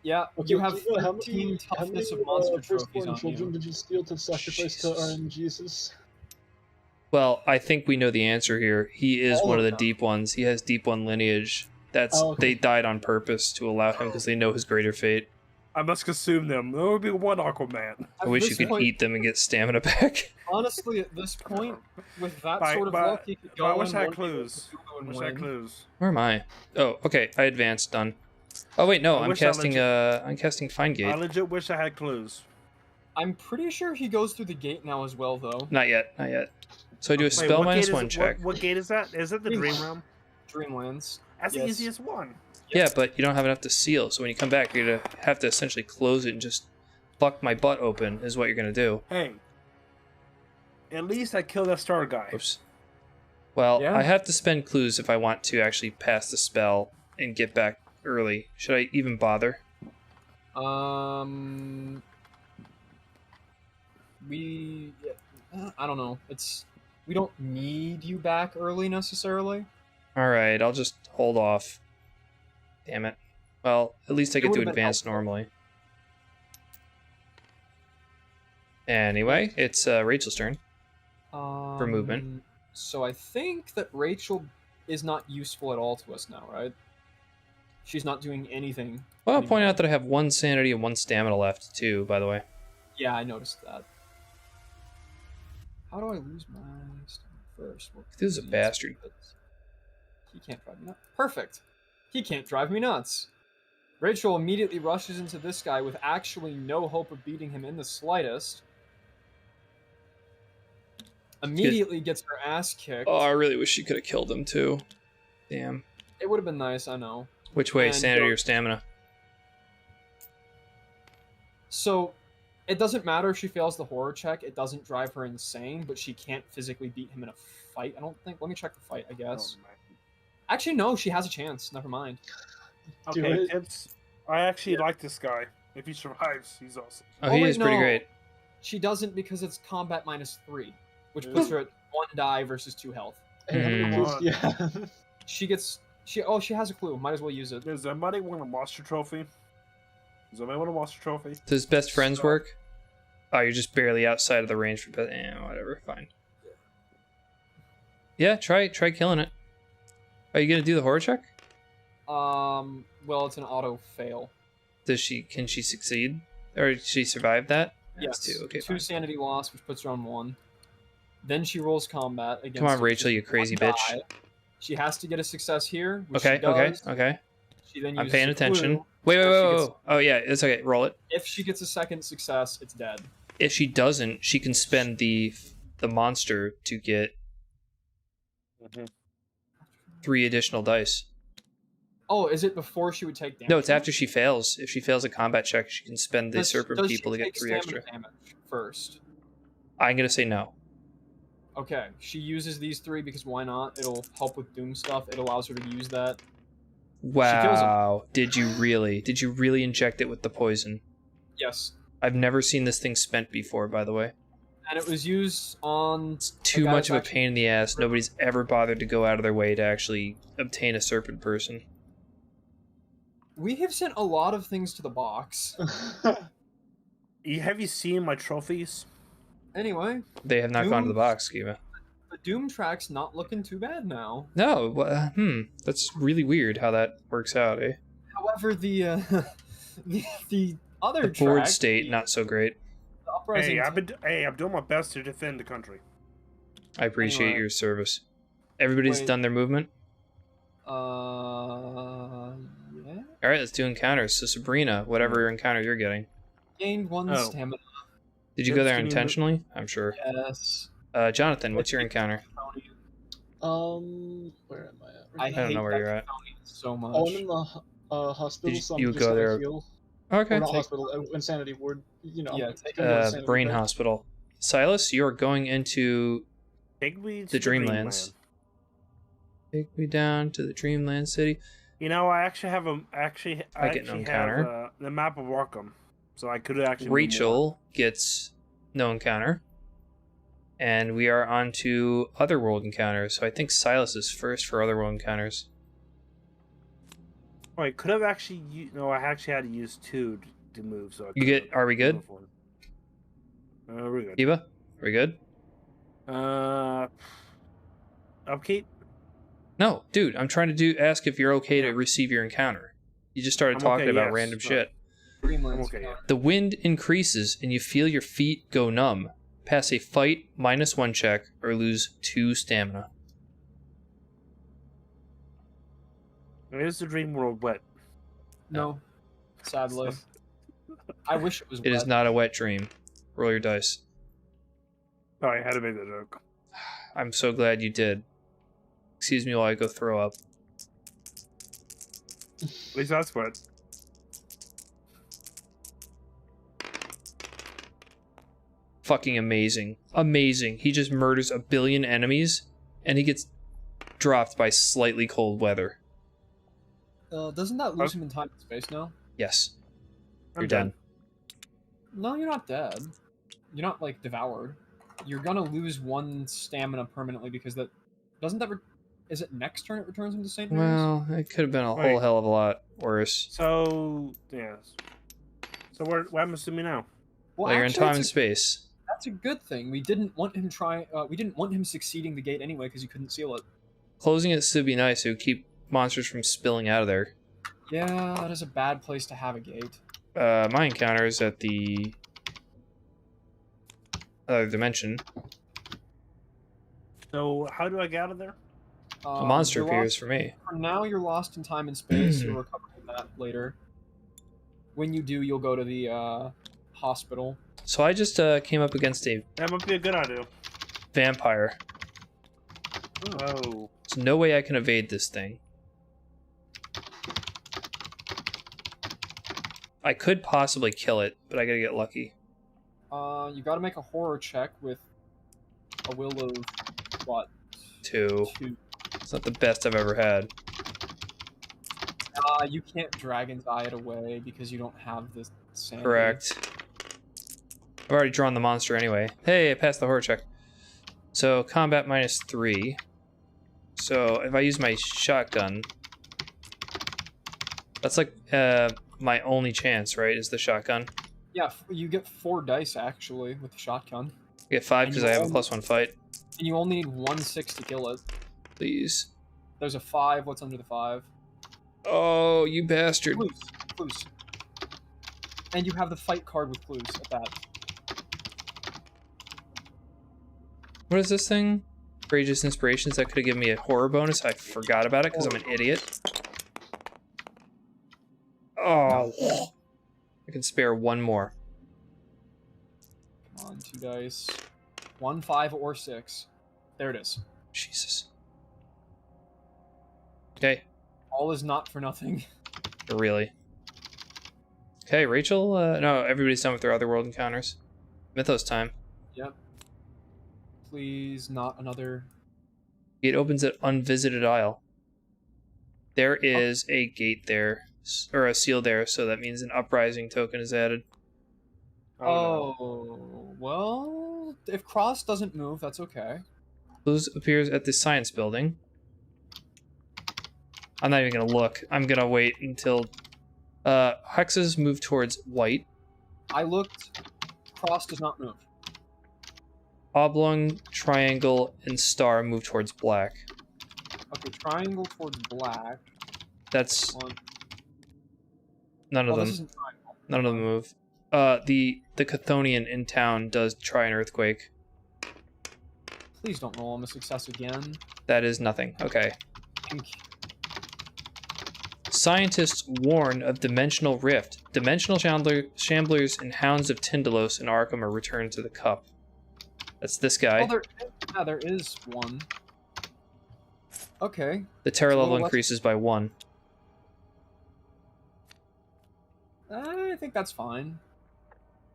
Yeah, okay, you have do you know 15 how many toughness of monster trophies firstborn on children you. did you steal to sacrifice to Jesus. RNGesus? Well, I think we know the answer here. He is All one of of the them. deep ones. He has deep one lineage. That's Oh, okay. They died on purpose to allow him because they know his greater fate. I must consume them. There will be one Aquaman. I At wish you this could point- eat them and get stamina back. Honestly, at this point, with that But- sort of but- luck, you could but go I wish in I had one clues. Cthulhu and Wish I had win. clues. Where am I? Oh, okay. I advanced. Done. Oh wait, no. I I'm wish I casting. I'm casting Find I Gate. legit wish I had clues. I'm pretty sure he goes through the gate now as well, though. Not yet. Not yet. So I do a Wait, spell what minus gate is 1 it- check. What gate is that? Is it the Dream Dream Realm. Realm? Dreamlands. That's the Yes. easiest one. Yeah, but you don't have enough to seal. So when you come back, you're gonna have to essentially close it and just fuck my butt open. Is what you're gonna do. Hey, at least I killed that star guy. Oops. Well, Yeah. I have to spend clues if I want to actually pass the spell and get back early. Should I even bother? I don't know. We don't need you back early necessarily. All right, I'll just hold off. Damn it. Well, at least I It get to would've been advance helpful. normally. Anyway, it's Rachel's turn. For movement. So I think that Rachel is not useful at all to us now, right? She's not doing anything. Well, I'll anymore. point out that I have 1 sanity and 1 stamina left, too, by the way. Yeah, I noticed that. How do I lose my stamina first? Well, This is a he's- bastard. He can't drive me nuts. Perfect. He can't drive me nuts. Rachel immediately rushes into this guy with actually no hope of beating him in the slightest. Immediately gets her ass kicked. Oh, I really wish she could have killed him, too. Damn. It would have been nice, I know. Which way, And sanity go- or stamina? So, it doesn't matter if she fails the horror check. It doesn't drive her insane, but she can't physically beat him in a fight, I don't think. Let me check the fight, I guess. Oh, man. Actually, no, she has a chance. Never mind. Do Okay, it. tips. I actually like this guy. If he survives, he's awesome. Oh, Oh, he wait, is pretty no. great. She doesn't because it's combat -3, which puts her at 1 die versus 2 health. Hey, how many Hmm. clues do you have? She has a clue. Might as well use it. Does anybody want a monster trophy? Does anybody want a monster trophy? Does best friends So- work? Oh, you're just barely outside of the range for whatever, fine. Yeah, try killing it. Are you gonna do the horror check? Well, it's an auto fail. Can she succeed? Or did she survive that? Yes. That's 2, okay, 2 fine. sanity loss, which puts her on 1. Then she rolls combat against. Come on, it, which Rachel, is you crazy 1 bitch. die. She has to get a success here, which Okay, she does. okay. She then I'm uses paying a attention. clue. Wait. If she gets- Oh yeah, it's okay. Roll it. If she gets a second success, it's dead. If she doesn't, she can spend the monster to get Mhm. 3 additional dice. Oh, is it before she would take damage? No, it's after she fails. If she fails a combat check, she can spend the Does- serpent does she people to get take 3 stamina extra. damage first. I'm gonna say no. Okay, she uses these 3 because why not? It'll help with Doom stuff. It allows her to use that. kills him. Wow. Did you really? Did you really inject it with the poison? Yes, I've never seen this thing spent before, by the way. and it was used on Too guy much that's of a actually- pain in the ass. Nobody's ever bothered to go out of their way to actually obtain a serpent person. We have sent a lot of things to the box. Have you seen my trophies? Anyway, They have not gone to the Doom- box, Skiva. the Doom Track's not looking too bad now. No, that's really weird how that works out, eh? However, the the other The board track, state, not so great. the Uprising. I'm doing my best to defend the country. I appreciate Anyway. your service. Everybody's Wait. done their movement? Yeah. Alright, let's do encounters. So Sabrina, whatever encounter you're getting. Gained 1 Oh. stamina. Did you Yep, go there can you move- intentionally? I'm sure. Yes. Jonathan, what's your encounter? Where am I at? I don't hate know where that you're at. county so much. Oh, I'm in the hospital, Did so you I'm just go gonna there? heal. Okay. Or not Take- hospital, insanity ward. You know. Yeah, take I'm a going to insanity Brain ward. Hospital. Silas, you're going into Take me to the Dreamlands. Take me down to the Dreamland City. You know, I actually have I get no encounter. the map of Arkham, so I could actually. move more. Rachel gets no encounter. And we are on to Otherworld encounters. So I think Silas is first for Otherworld encounters. Oh, I could have actually. No, I actually had to use 2 to move. So Are we good? We're good. Eva, are we good? Upkeep. No, dude, I'm trying to ask if you're okay to receive your encounter. You just started I'm talking okay, about yes. random shit. Greenland's I'm okay, county. yeah. The wind increases and you feel your feet go numb. Pass a fight -1 check or lose 2 stamina. Is the dream world wet? No. Sadly. I wish it was It is wet. not a wet dream. Roll your dice. Sorry, I had to make that joke. I'm so glad you did. Excuse me while I go throw up. At least that's wet. Fucking amazing. Amazing. He just murders 1 billion enemies and he gets dropped by slightly cold weather. Doesn't that lose him in time and space now? Yes. I'm You're done. No, you're not dead. You're not, like, devoured. You're gonna lose 1 stamina permanently because that... Doesn't that... Is it next turn it returns him to St. Mary's? Well, it could have been a Wait. whole hell of a lot worse. So yes. So what happens to me now? Well, you're in actually, time and space. that's a good thing. We didn't want him we didn't want him succeeding the gate anyway because you couldn't seal it. Closing it should be nice. It would keep monsters from spilling out of there. Yeah, that is a bad place to have a gate. My encounter is at the other dimension. So how do I get out of there? A monster you're appears lost- for me. For now, you're lost in time and space. You'll recover from that later. When you do, you'll go to the hospital. So I just came up against a That might be a good idea. vampire. Oh. There's no way I can evade this thing. I could possibly kill it, but I gotta get lucky. You got to make a horror check with a will of what? 2. 2. It's not the best I've ever had. You can't Dragon's Eye it away because you don't have the sanity. Correct. I've already drawn the monster anyway. Hey, I passed the horror check. So, combat -3. So, if I use my shotgun... That's like my only chance, right? Is the shotgun? Yeah, you get 4 dice actually with the shotgun, I get 5 And because you I have a only- +1 fight. and you only need 1/6 to kill it. Please. There's a 5. What's under the 5? Oh, you bastard. Clues. And you have the fight card with clues at that. What is this thing? Courageous Inspirations. That could have given me a horror bonus. I forgot about it because I'm an idiot. Oh. I can spare 1 more. Come on, 2 dice. 1, 5, or 6. There it is. Jesus. Okay. All is not for nothing. Really. Okay, Rachel. No, everybody's done with their Otherworld encounters. Mythos time. Yep. Please, not another. Gate opens at Unvisited Isle. There is a gate there, or a seal there, so that means an uprising token is added. Oh, well, if Cross doesn't move, that's okay. Clues appears at the science building. I'm not even gonna look. I'm gonna wait until hexes move towards white. I looked. Cross does not move. Oblong, triangle, and star move towards black. Okay, triangle towards black. That's One. none of This them. isn't triangle. None of them move. The Chthonian in town does try an earthquake. Please don't roll on the success again. That is nothing. Okay. Pink. Scientists warn of dimensional rift. Dimensional shamblers and hounds of Tyndalos and Arkham are returned to the cup. That's this guy. Oh, there is one. Okay. The terror It's a level little less- increases by 1. I think that's fine.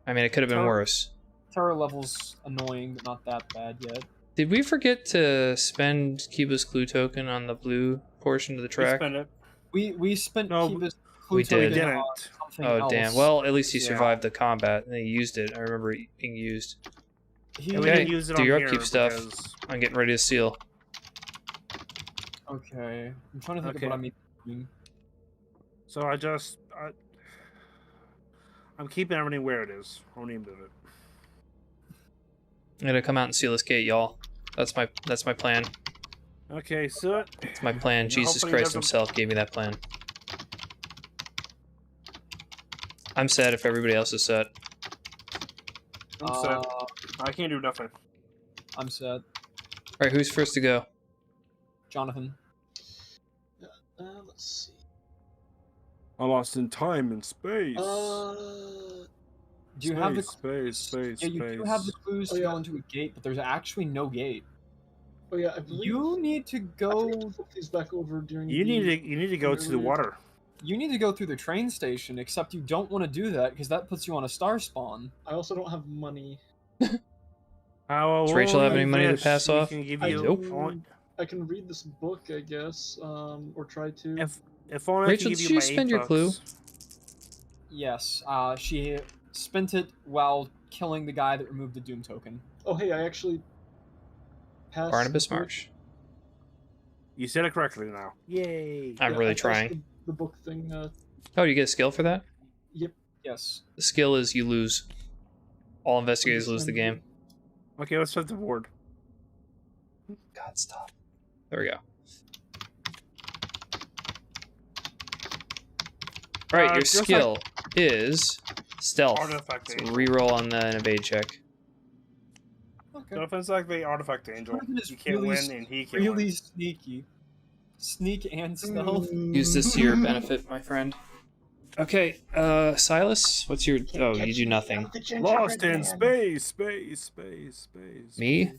I mean, it could have been Terror- worse. Terror level's annoying, but not that bad yet. Did we forget to spend Kiba's clue token on the blue portion of the track? Spend it. We spent No, Kiba's we clue did. token on Didn't. something Oh, else. damn. Well, at least he Yeah. survived the combat, and he used it. I remember it being used. He, And we Okay, didn't use it do on your here upkeep stuff. because- I'm getting ready to seal. Okay. I'm trying to think Okay. of what I mean. So I'm keeping everything where it is. I won't even move it. I'm gonna come out and seal this gate, y'all. That's my plan. Okay, so It's my plan. Yeah, Jesus hopefully Christ doesn't- himself gave me that plan. I'm set if everybody else is set. I'm set. I can't do nothing. I'm set. Alright, who's first to go? Jonathan. Let's see. I lost in time and space. Do you have the space? Yeah, you do have the clues to go into a gate, but there's actually no gate. Oh yeah, I believe You need to I go. forgot to flip these back over during. You the... need to go to the water. You need to go through the train station, except you don't want to do that because that puts you on a star spawn. I also don't have money. How Does Rachel have any money to pass off? Can give I you, Nope. I can read this book, I guess, or try to. If only Rachel, I can did give you my spend your $8. clue? Yes, she spent it while killing the guy that removed the Doom token. Oh hey, I actually passed. Barnabas the book. Marsh. You said it correctly now. Yay! I'm Yeah, really I passed trying. The book thing. Oh, you get a skill for that? Yep. Yes. The skill is you lose. All investigators lose the game. Okay, let's flip the board. God, stop. There we go. Alright, your just like- skill is stealth. Artifact So angel. reroll on an evade check. Okay. So if it's like the artifact angel, Jonathan is you can't really win and he can Really win. sneaky. Sneak and stealth. Use this to your benefit, my friend. Okay, Silas, what's your... Oh, you do nothing. Lost in space. Me?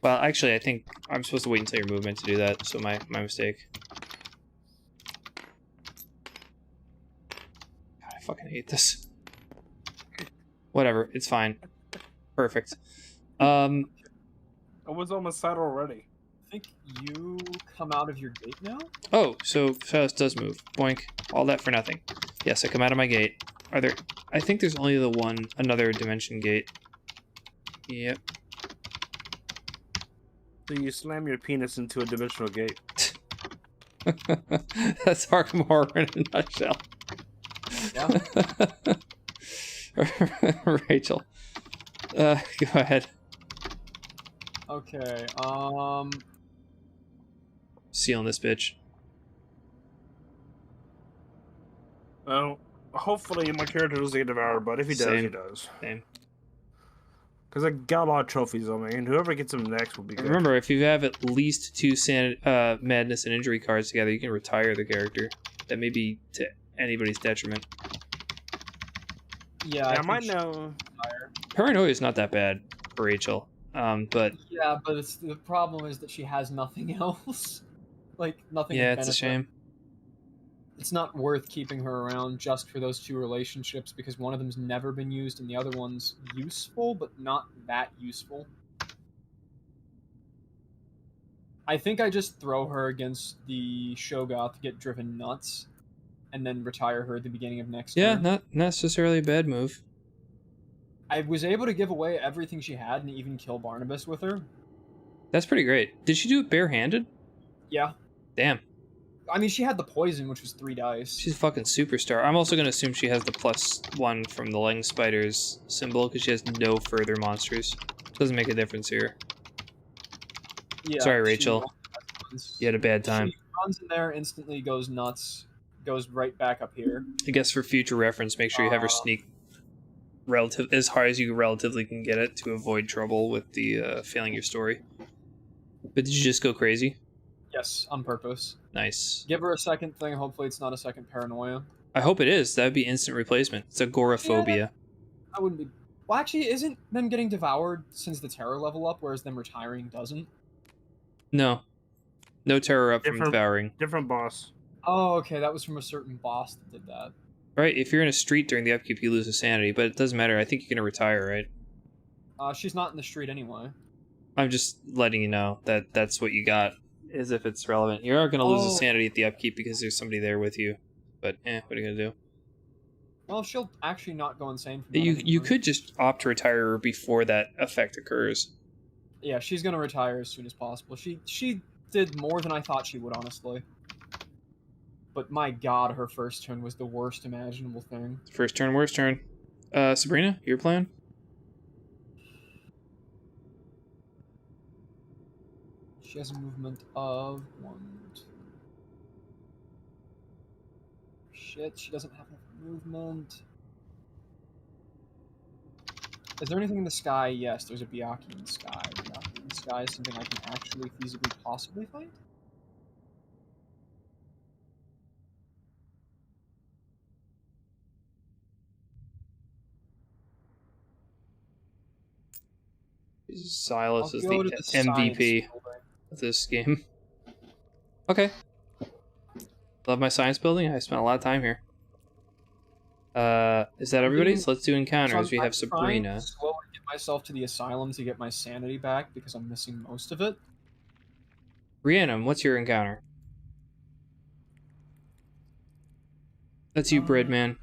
Well, actually, I think I'm supposed to wait until your movement to do that, so my mistake. God, I fucking hate this. Whatever, it's fine. Perfect. I was on my side already. I think you come out of your gate now? Oh, so Silas does move. Boink. All that for nothing. Yes, I come out of my gate. Are there... I think there's only the one, another dimension gate. Yep. So you slam your penis into a dimensional gate. That's Arkham Horror in a nutshell. Yeah. Rachel. Go ahead. Okay, Sealing this bitch. Well, hopefully my character doesn't get devoured, but if he does, Same. he does. Same. Because I got a lot of trophies on me, and whoever gets them next will be good. Remember, if you have at least 2 madness and injury cards together, you can retire the character. That may be to anybody's detriment. yeah. I think might she- know. Paranoia is not that bad for Rachel, but Yeah, but the problem is that she has nothing else. Like, nothing. yeah, of it's a benefit. shame. It's not worth keeping her around just for those 2 relationships because one of them's never been used and the other one's useful, but not that useful. I think I just throw her against the Shogoth to get driven nuts, and then retire her at the beginning of next Yeah, turn. not necessarily a bad move. I was able to give away everything she had and even kill Barnabas with her. That's pretty great. Did she do it barehanded? Yeah. Damn. I mean, she had the poison, which was 3 dice. She's a fucking superstar. I'm also going to assume she has the +1 from the Lang Spider's symbol because she has no further monsters. Doesn't make a difference here. Yeah, Sorry, she Rachel. runs. You had a bad time. She runs in there, instantly goes nuts, goes right back up here. I guess for future reference, make sure you have her sneak as high as you relatively can get it to avoid trouble with the failing your story. But did you just go crazy? Yes, on purpose. Nice. Give her a second thing. Hopefully, it's not a second paranoia. I hope it is. That would be instant replacement. It's agoraphobia. Yeah, I wouldn't be. Well, actually, isn't them getting devoured since the terror level up, whereas them retiring doesn't? No. No terror up from devouring. Different boss. Oh, okay. That was from a certain boss that did that. Right, if you're in a street during the upkeep, you lose a sanity, but it doesn't matter. I think you're going to retire, right? She's not in the street anyway. I'm just letting you know that that's what you got, as if it's relevant. You are going to lose a sanity at the upkeep because there's somebody there with you. But, what are you going to do? Well, she'll actually not go insane from You could just opt to retire her before that effect occurs. Yeah, she's going to retire as soon as possible. She did more than I thought she would, honestly. But my god, her first turn was the worst imaginable thing. First turn, worst turn. Sabrina, your plan? She has a movement of 1, 2. Shit, she doesn't have enough movement. Is there anything in the sky? Yes, there's a Byakuya in the sky. Byakuya in the sky is something I can actually feasibly possibly fight? Silas is the MVP of this game. Okay. Love my science building. I spent a lot of time here. Is that everybody? So let's do encounters. We have Sabrina. I'm trying to slowly get myself to the asylum to get my sanity back because I'm missing most of it. Rhiannon, what's your encounter? That's you, Breadman.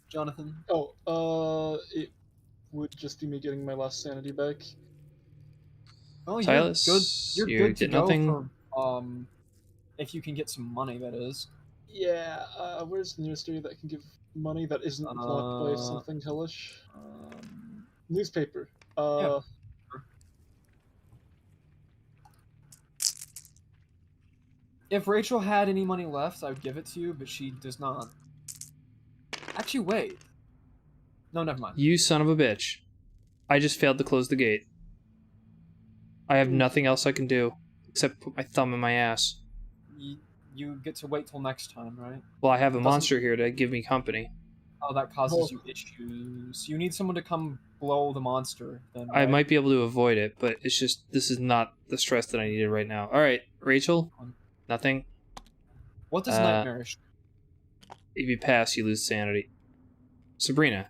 Jonathan. Oh, it would just be me getting my last sanity back. Oh, Silas, you're good to go for, if you can get some money, that is. Yeah, where's the nearest area that can give money that isn't blocked by something hellish? Newspaper. Yeah. If Rachel had any money left, I would give it to you, but she does not. Actually, wait. No, never mind. You son of a bitch. I just failed to close the gate. I have nothing else I can do, except put my thumb in my ass. You get to wait till next time, right? Well, I have a monster here to give me company. Oh, that causes you issues. You need someone to come blow the monster, then, right? I might be able to avoid it, but it's just, this is not the stress that I needed right now. Alright, Rachel? Nothing? What does nightmarish? If you pass, you lose sanity. Sabrina?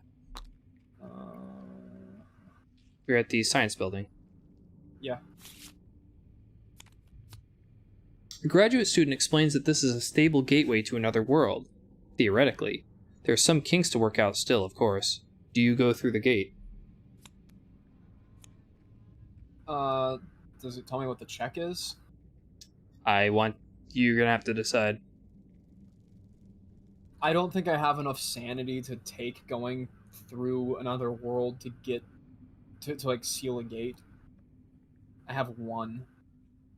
You're at the science building. Yeah. The graduate student explains that this is a stable gateway to another world. Theoretically. There are some kinks to work out still, of course. Do you go through the gate? Does it tell me what the check is? You're gonna have to decide. I don't think I have enough sanity to take going through another world to get to like seal a gate. I have 1.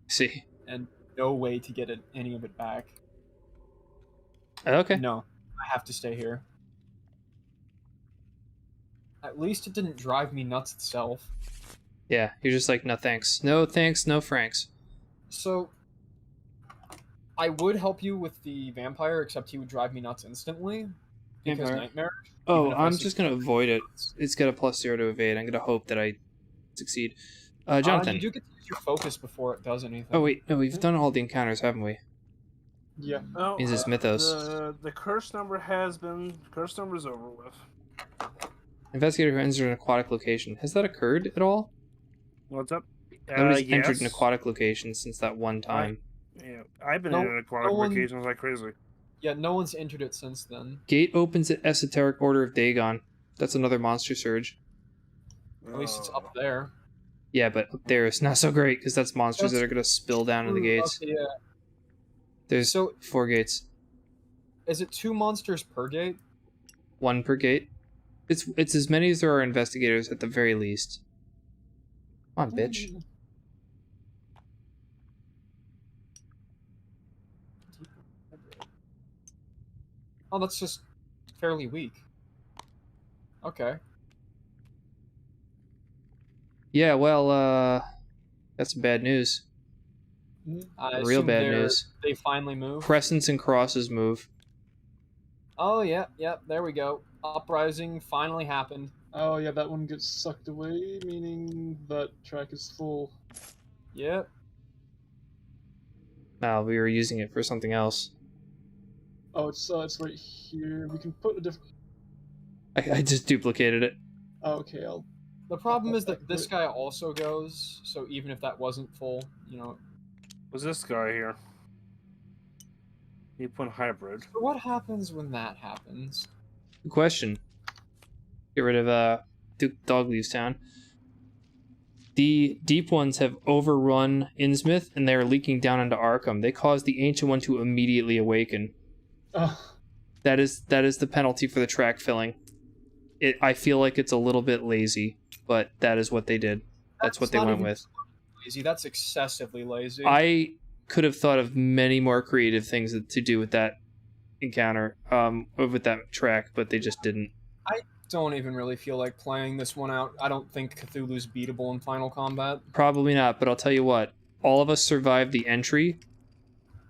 See. And no way to get any of it back. Okay. No, I have to stay here. At least it didn't drive me nuts itself. Yeah, you're just like, no thanks. No thanks, no francs. So, I would help you with the vampire, except he would drive me nuts instantly. Because nightmare. Oh, I'm just gonna avoid it. It's got a +0 to evade. I'm gonna hope that I succeed. Jonathan. You do get to use your focus before it does anything. Oh wait, no, we've done all the encounters, haven't we? Yeah. Oh, Means it's Mythos. The curse number curse number's over with. Investigator who enters an aquatic location. Has that occurred at all? What's up? Nobody's entered yes. an aquatic location since that one time. Yeah, I've been in an aquatic locations like crazy. Yeah, no one's entered it since then. Gate opens at Esoteric Order of Dagon. That's another monster surge. At least it's up there. Yeah, but up there it's not so great because that's monsters that are going to spill down in the gates. Okay, yeah. There's 4 gates. Is it 2 monsters per gate? 1 per gate. It's as many as there are investigators at the very least. Come on, bitch. Oh, that's just fairly weak. Okay. Yeah, well, that's some bad news. I Real assume bad news. they finally moved. Crescents and crosses move. Oh, yeah, there we go. Uprising finally happened. Oh yeah, that one gets sucked away, meaning that track is full. Yep. Wow, we were using it for something else. Oh, it's right here. We can put a different. I just duplicated it. Oh, okay, I'll. The problem is that this guy also goes, so even if that wasn't full, What's this guy here? You put hybrid. So what happens when that happens? Good question. Get rid of Duke Dogleaves Town. The deep ones have overrun Innsmouth, and they are leaking down into Arkham. They caused the ancient one to immediately awaken. That is the penalty for the track filling. I feel like it's a little bit lazy, but that is what they did. That's what they went with. Lazy. That's excessively lazy. I could have thought of many more creative things to do with that encounter, with that track, but they just didn't. I don't even really feel like playing this one out. I don't think Cthulhu's beatable in Final Combat. Probably not, but I'll tell you what. All of us survived the entry,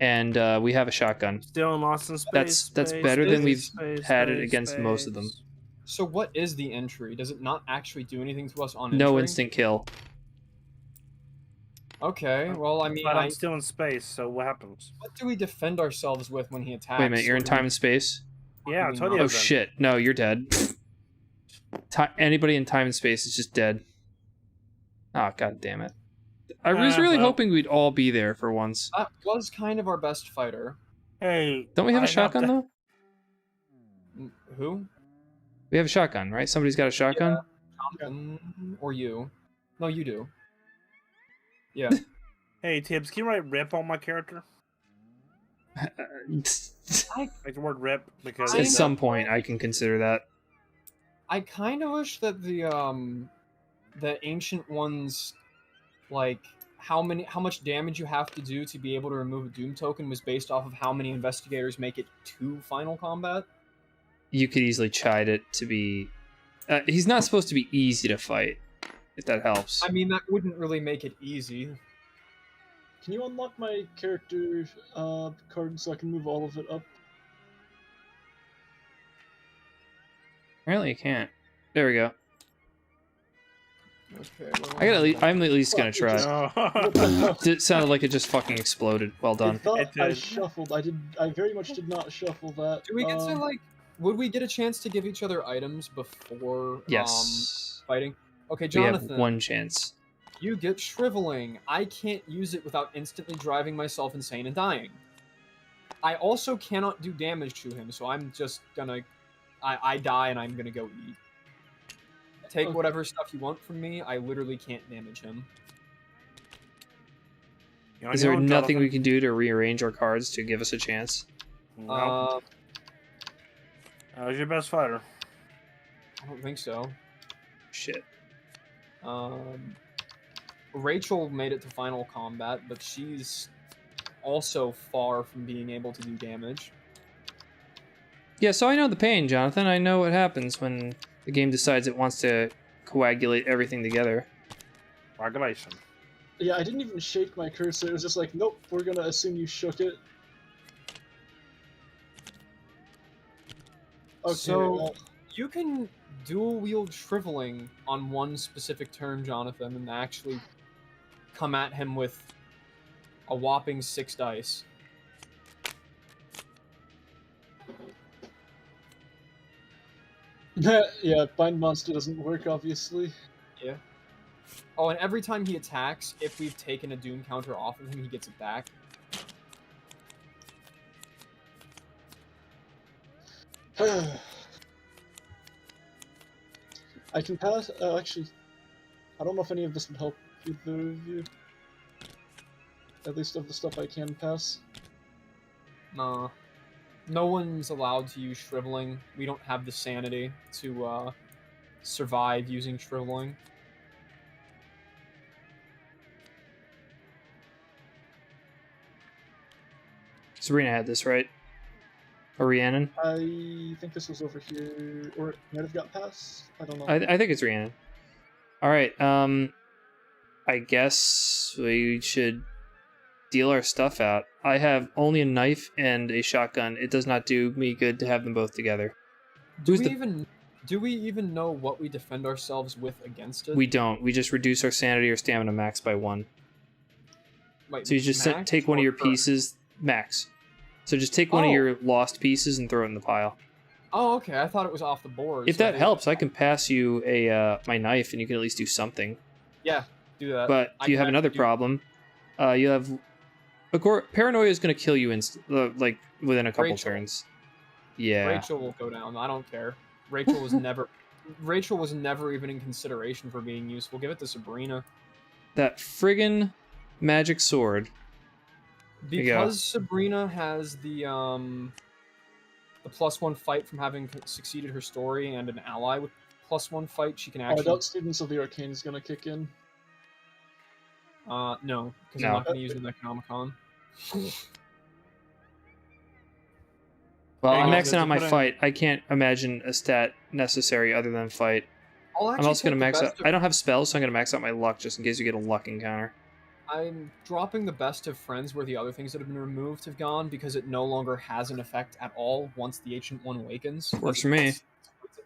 and we have a shotgun. Still in Lost in Space. That's better than we've had it against most of them. So what is the entry? Does it not actually do anything to us on entry? No instant kill. Okay, well, I mean, But I'm still in space, so what happens? What do we defend ourselves with when he attacks? Wait a minute, you're in time and space? Yeah, I told you. Oh shit, no, you're dead. Anybody in time and space is just dead. Oh, god damn it. I was really hoping we'd all be there for once. That was kind of our best fighter. Hey. Don't we have a shotgun, though? Who? We have a shotgun, right? Somebody's got a shotgun? Yeah. Or you. No, you do. Yeah. Hey, Tibbs, can you write rip on my character? I Like the word rip, because... At some point, I can consider that. I kind of wish that the ancient ones, like how much damage you have to do to be able to remove a Doom token was based off of how many investigators make it to Final Combat. You could easily chide it to be... he's not supposed to be easy to fight, if that helps. I mean, that wouldn't really make it easy. Can you unlock my character card so I can move all of it up? Apparently you can't. There we go. Okay, I'm at least gonna try. It sounded like it just fucking exploded. Well done. I shuffled. I very much did not shuffle that. Do we get to like? Would we get a chance to give each other items before fighting? Okay, Jonathan. We have one chance. You get shriveling. I can't use it without instantly driving myself insane and dying. I also cannot do damage to him, so I'm just gonna... I die and I'm gonna go eat. Take whatever stuff you want from me, I literally can't damage him. Is there nothing we can do to rearrange our cards to give us a chance? No. Who's your best fighter? I don't think so. Shit. Rachel made it to Final Combat, but she's also far from being able to do damage. Yeah, so I know the pain, Jonathan. I know what happens when the game decides it wants to coagulate everything together. Coagulation. Yeah, I didn't even shake my cursor. It was just like, nope, we're gonna assume you shook it. Okay, so you can dual wield shriveling on one specific turn, Jonathan, and actually come at him with a whopping 6 dice. Yeah, Bind Monster doesn't work, obviously. Yeah. Oh, and every time he attacks, if we've taken a Doom counter off of him, he gets it back. I can pass. Actually, I don't know if any of this would help either of you. At least of the stuff I can pass. Nah. No one's allowed to use shriveling. We don't have the sanity to survive using shriveling. Sabrina had this, right? Or Rhiannon? I think this was over here, or it might have got past. I don't know. I think it's Rhiannon. All right. I guess we should deal our stuff out. I have only a knife and a shotgun. It does not do me good to have them both together. Do we even know what we defend ourselves with against it? We don't. We just reduce our sanity or stamina max by 1. Wait, So you just max take one of or your current? Pieces, max. So just take one of Oh. your lost pieces and throw it in the pile. Oh, okay. I thought it was off the board. If so that helps, I can pass you a my knife and you can at least do something. Yeah, do that. But I you can have another actually do- problem. You have paranoia is going to kill you like within a couple Rachel. turns. Yeah. Rachel will go down. I don't care. Rachel was never even in consideration for being useful. Give it to Sabrina. That friggin' magic sword. you go. Because Sabrina has the +1 fight from having succeeded her story and an ally with +1 fight, she can I actually. doubt Students of the Arcane is gonna kick in. No, because No. I'm not going to use it in the Comic-Con. Well, There you I'm go. maxing So out my put in- fight. I can't imagine a stat necessary other than fight. I'll I'm actually also going to take the max out. best of- I don't have spells, so I'm going to max out my luck just in case you get a luck encounter. I'm dropping the best of friends where the other things that have been removed have gone because it no longer has an effect at all once the Ancient One awakens. Works for me. It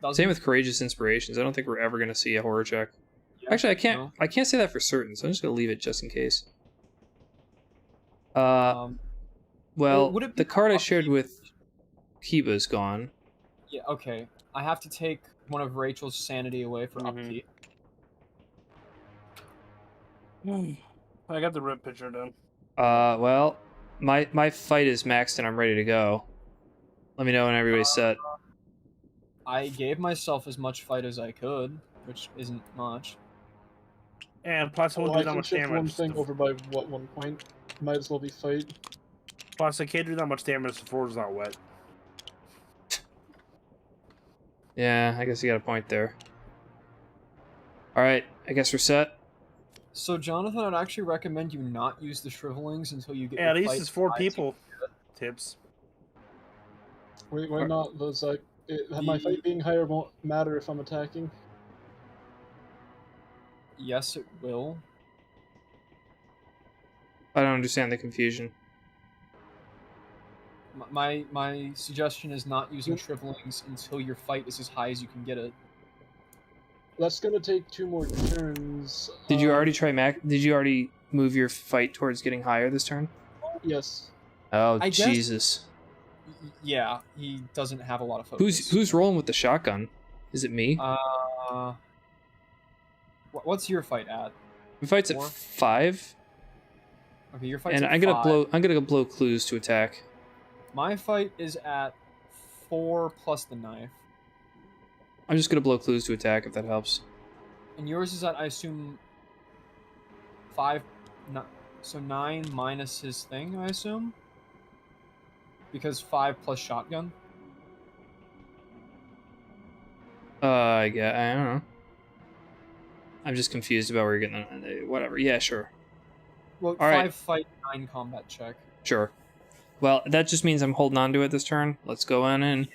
doesn't- Same with courageous inspirations. I don't think we're ever going to see a horror check. yeah, Actually, no. I can't say that for certain, so I'm just going to leave it just in case. Um, Well, would it be the card I upkeep? shared with Kiba is gone. yeah, okay. I have to take one of Rachel's sanity away for Mhm. upkeep. I got the rip picture done. Well, my fight is maxed and I'm ready to go. Let me know when everybody's set. I gave myself as much fight as I could, which isn't much. And plus, I won't Oh, I do that can much shift one damage. thing over by what 1 point? Might as well be fight. Plus, I can't do that much damage if the floor's not wet. Yeah, I guess you got a point there. Alright, I guess we're set. So, Jonathan, I'd actually recommend you not use the Shrivelings until you get Yeah, your at least fight it's 4 high. people. Tips. Wait, why not? Those my The- fight being higher won't matter if I'm attacking. Yes, it will. I don't understand the confusion. My suggestion is not using Shrivelings until your fight is as high as you can get it. That's gonna take 2 more turns. Did you already try max? Did you already move your fight towards getting higher this turn? Yes. Oh, I guess- Jesus. Yeah, he doesn't have a lot of focus. Who's rolling with the shotgun? Is it me? What's your fight at? My fight's at 4? 5, Okay, your fight's and at I'm gonna 5. go blow clues to attack. My fight is at 4 plus the knife, I'm just gonna blow clues to attack if that helps. and yours is at, I assume, 5. So 9 minus his thing, I assume, because 5 plus shotgun. I don't know. I'm just confused about where you're getting whatever. Yeah, sure. Well, All 5 right. fight, 9 combat check. Sure. Well, that just means I'm holding on to it this turn. Let's go on in.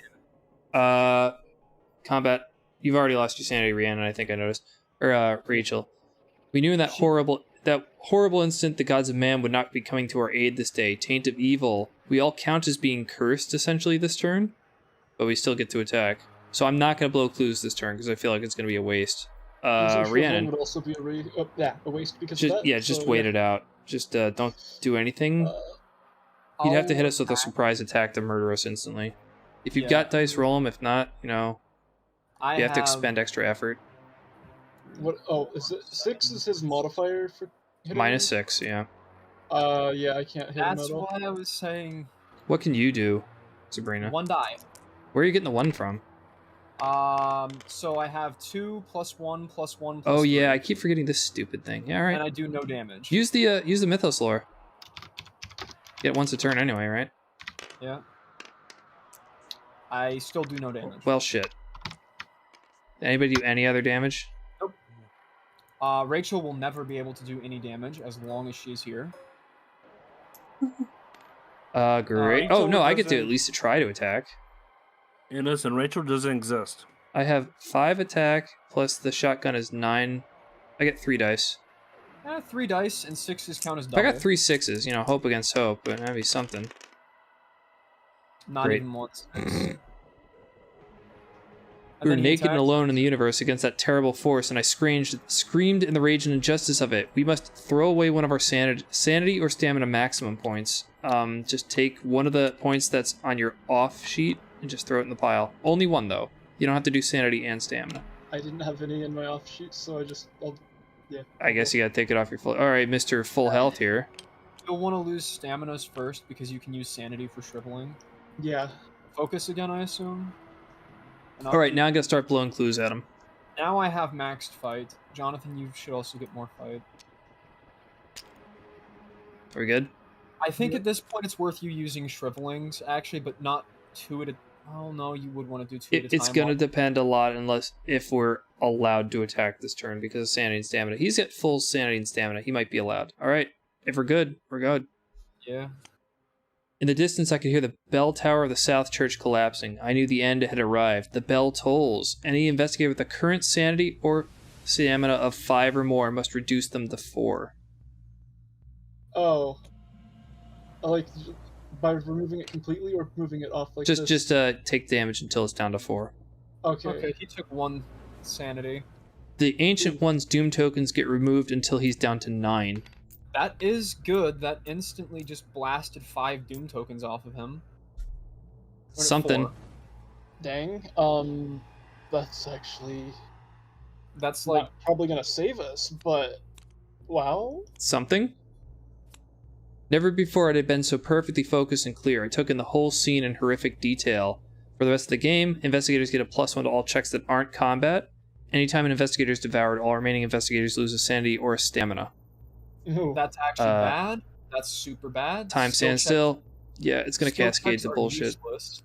Combat. You've already lost your sanity, Rhiannon, I think I noticed. Or, Rachel. We knew in that horrible instant the gods of man would not be coming to our aid this day. Taint of evil. We all count as being cursed, essentially, this turn. But we still get to attack. So I'm not going to blow clues this turn, because I feel like it's going to be a waste. Using Shriveling Rhiannon. would also be a waste because Just, of that. yeah, just so, wait it out. Just don't do anything. You'd have to hit us with a surprise attack to murder us instantly. If you've Yeah. got dice, roll them. If not, you know, I you have to expend extra effort. What? Oh, is it 6? Is his modifier for hitting him? -6, yeah. Yeah, I can't hit him That's at all. why I was saying What can you do, Sabrina? 1 die. Where are you getting the 1 from? So I have 2 plus 1 plus 1 plus Oh 3, yeah, I keep forgetting this stupid thing. Yeah, all and right. I do no damage. Use the Mythos lore. Get once a turn anyway, right? Yeah. I still do no damage. Well, shit. Anybody do any other damage? Rachel will never be able to do any damage as long as she's here. Great. Oh, Rachel no, I get to doesn't- at least try to attack. Yeah, listen, Rachel doesn't exist. I have 5 attack, plus the shotgun is 9. I get 3 dice. 3 dice and 6s count as If double. I got 3 6s, you know, hope against hope, but that'd be something. Not Great. even once. We were naked and alone in the universe against that terrible force, and I screamed in the rage and injustice of it. We must throw away one of our sanity or stamina maximum points. Just take one of the points that's on your off sheet and just throw it in the pile. Only one, though. You don't have to do sanity and stamina. I didn't have any in my offshoot, so yeah. I guess you gotta take it off your full... Alright, Mr. Full Health here. You'll want to lose staminas first because you can use sanity for shriveling. Yeah. Focus again, I assume. Alright, now I'm gonna start blowing clues at him. Now I have maxed fight. Jonathan, you should also get more fight. Are we good? I think at this point it's worth you using shrivelings, actually, but not 2 at a... Oh, no, you would want to do 2 at a time. It's gonna depend a lot if we're allowed to attack this turn because of sanity and stamina. He's at full sanity and stamina. He might be allowed. Alright, if we're good, we're good. Yeah. In the distance, I could hear the bell tower of the South Church collapsing. I knew the end had arrived. The bell tolls. Any investigator with a current sanity or stamina of 5 or more must reduce them to 4. Oh. Like, by removing it completely or moving it off like this? Just take damage until it's down to 4. Okay. Okay, he took 1 sanity. The Ancient One's Doom tokens get removed until he's down to 9. That is good. That instantly just blasted 5 Doom tokens off of him. Or Something. 4. Dang. That's actually... That's like... not probably gonna save us, but... Wow. Something? Never before had I been so perfectly focused and clear. I took in the whole scene in horrific detail. For the rest of the game, investigators get a +1 to all checks that aren't combat. Anytime an investigator is devoured, all remaining investigators lose a sanity or a stamina. Ooh. That's actually bad. That's super bad. Time stands still. Yeah, it's going to Skill cascade checks to are bullshit. useless.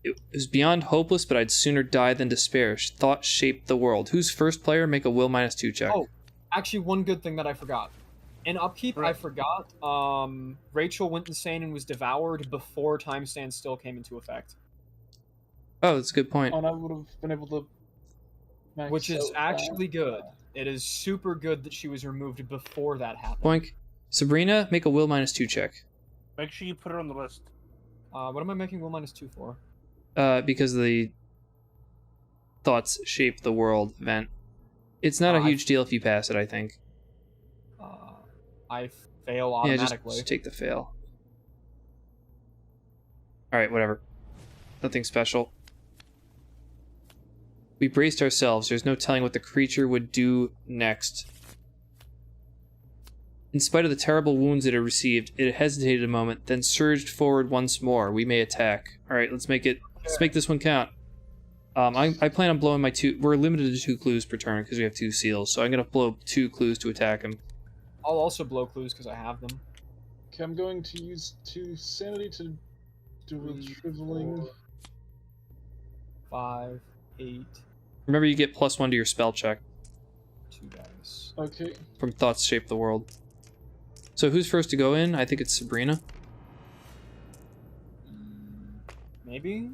It was beyond hopeless, but I'd sooner die than despair. Thought shaped the world. Who's first player? Make a will -2 check. Oh, actually, one good thing that I forgot. In Upkeep, I forgot, Rachel went insane and was devoured before Time Stand Still came into effect. Oh, that's a good point. And I would have been able to... max Which is out actually that. good. It is super good that she was removed before that happened. Boink. Sabrina, make a will -2 check. Make sure you put it on the list. What am I making will -2 for? Because the thoughts shape the world event. It's not a huge deal if you pass it, I think. I fail Yeah, automatically. just take the fail. Alright, whatever. Nothing special. We braced ourselves. There's no telling what the creature would do next. In spite of the terrible wounds it had received, it hesitated a moment, then surged forward once more. We may attack. Alright, let's make this one count. I plan on blowing my 2... We're limited to 2 clues per turn because we have 2 seals, so I'm going to blow 2 clues to attack him. I'll also blow clues because I have them. Okay, I'm going to use 2 sanity to do with shriveling. 5, 8. Remember, you get +1 to your spell check 2 dice. Okay. from Thoughts Shape the World. So who's first to go in? I think it's Sabrina. Maybe?